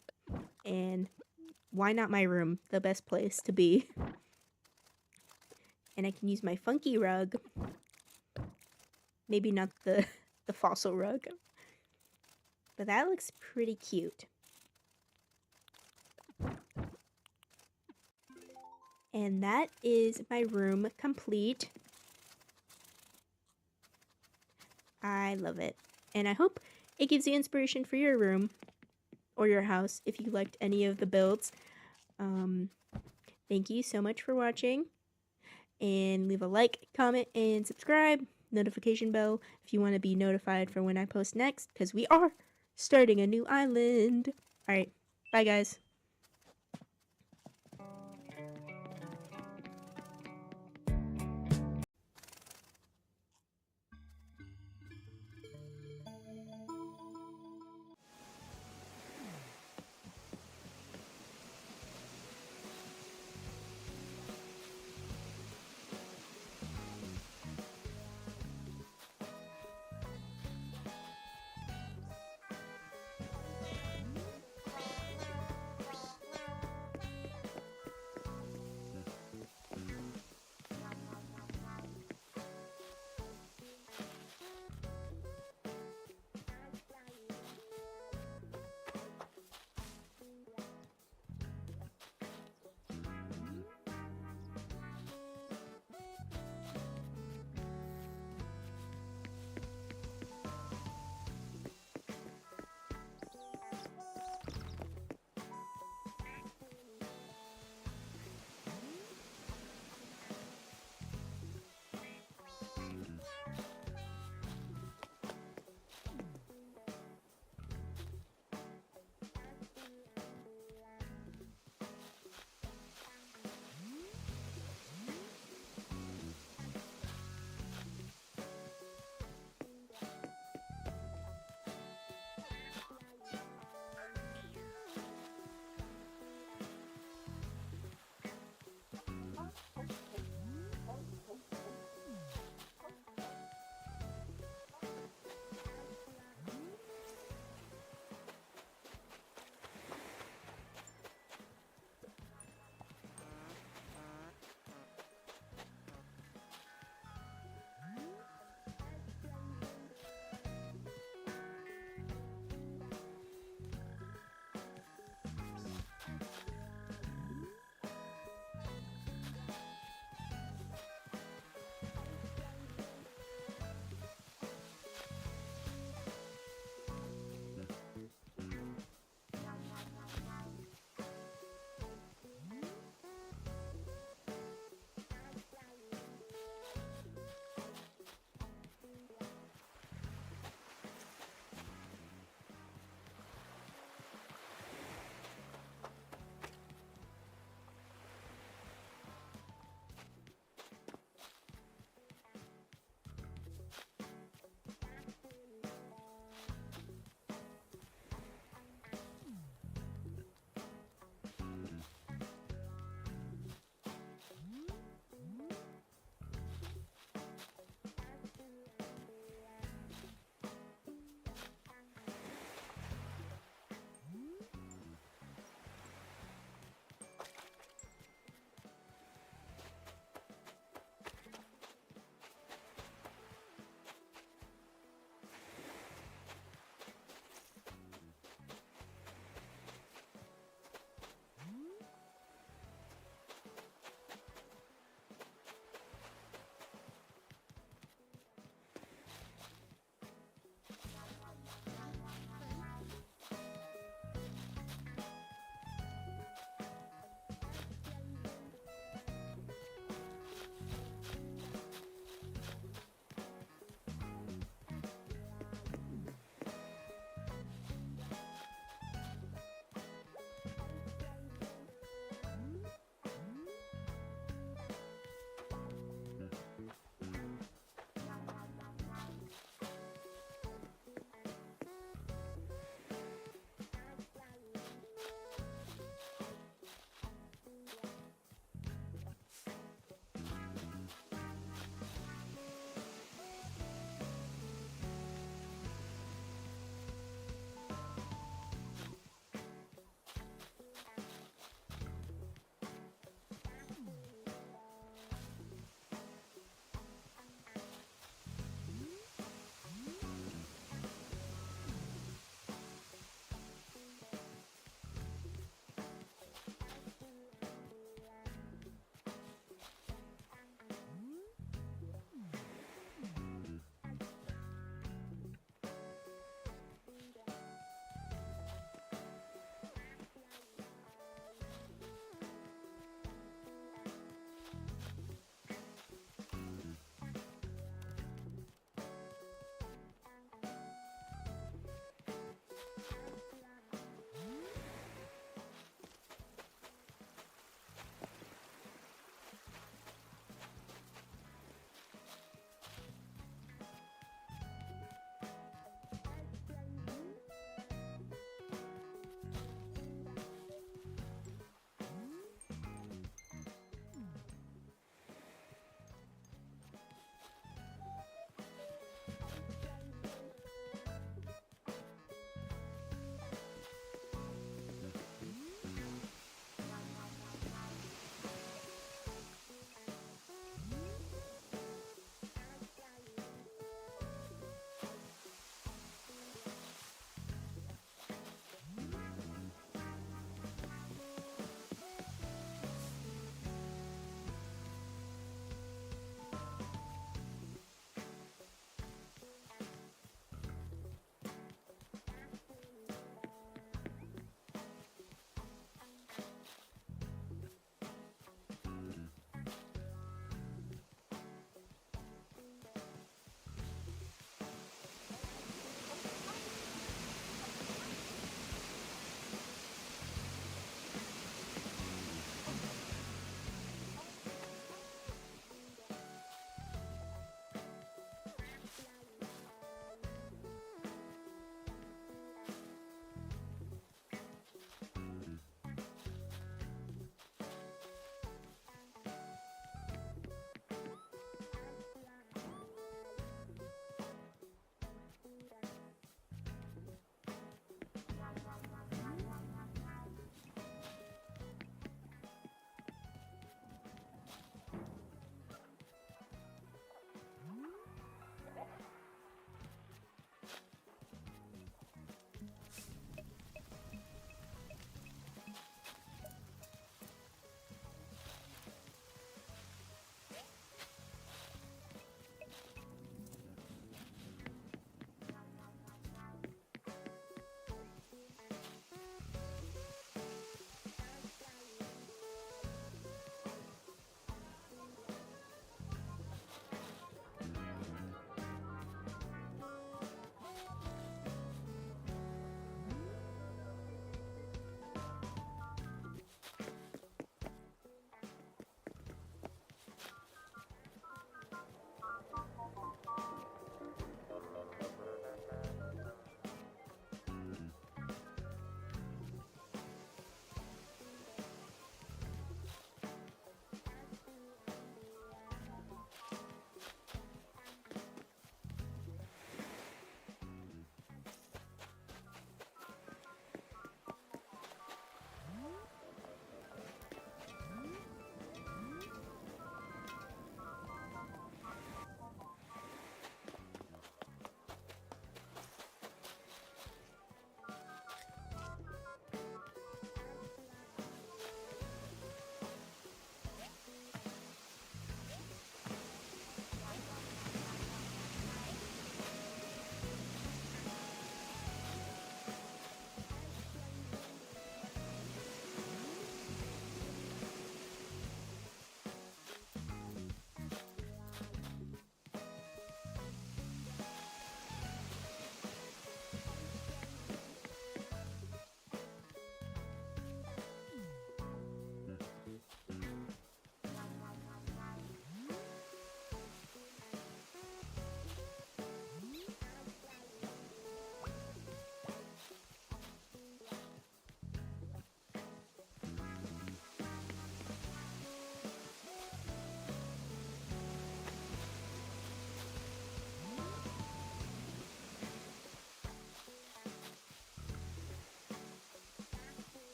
And why not my room? The best place to be. And I can use my funky rug. Maybe not the fossil rug. But that looks pretty cute. And that is my room complete. I love it. And I hope it gives you inspiration for your room or your house if you liked any of the builds. Thank you so much for watching. And leave a like, comment, and subscribe. Notification bell if you want to be notified for when I post next, because we are starting a new island. Alright, bye guys.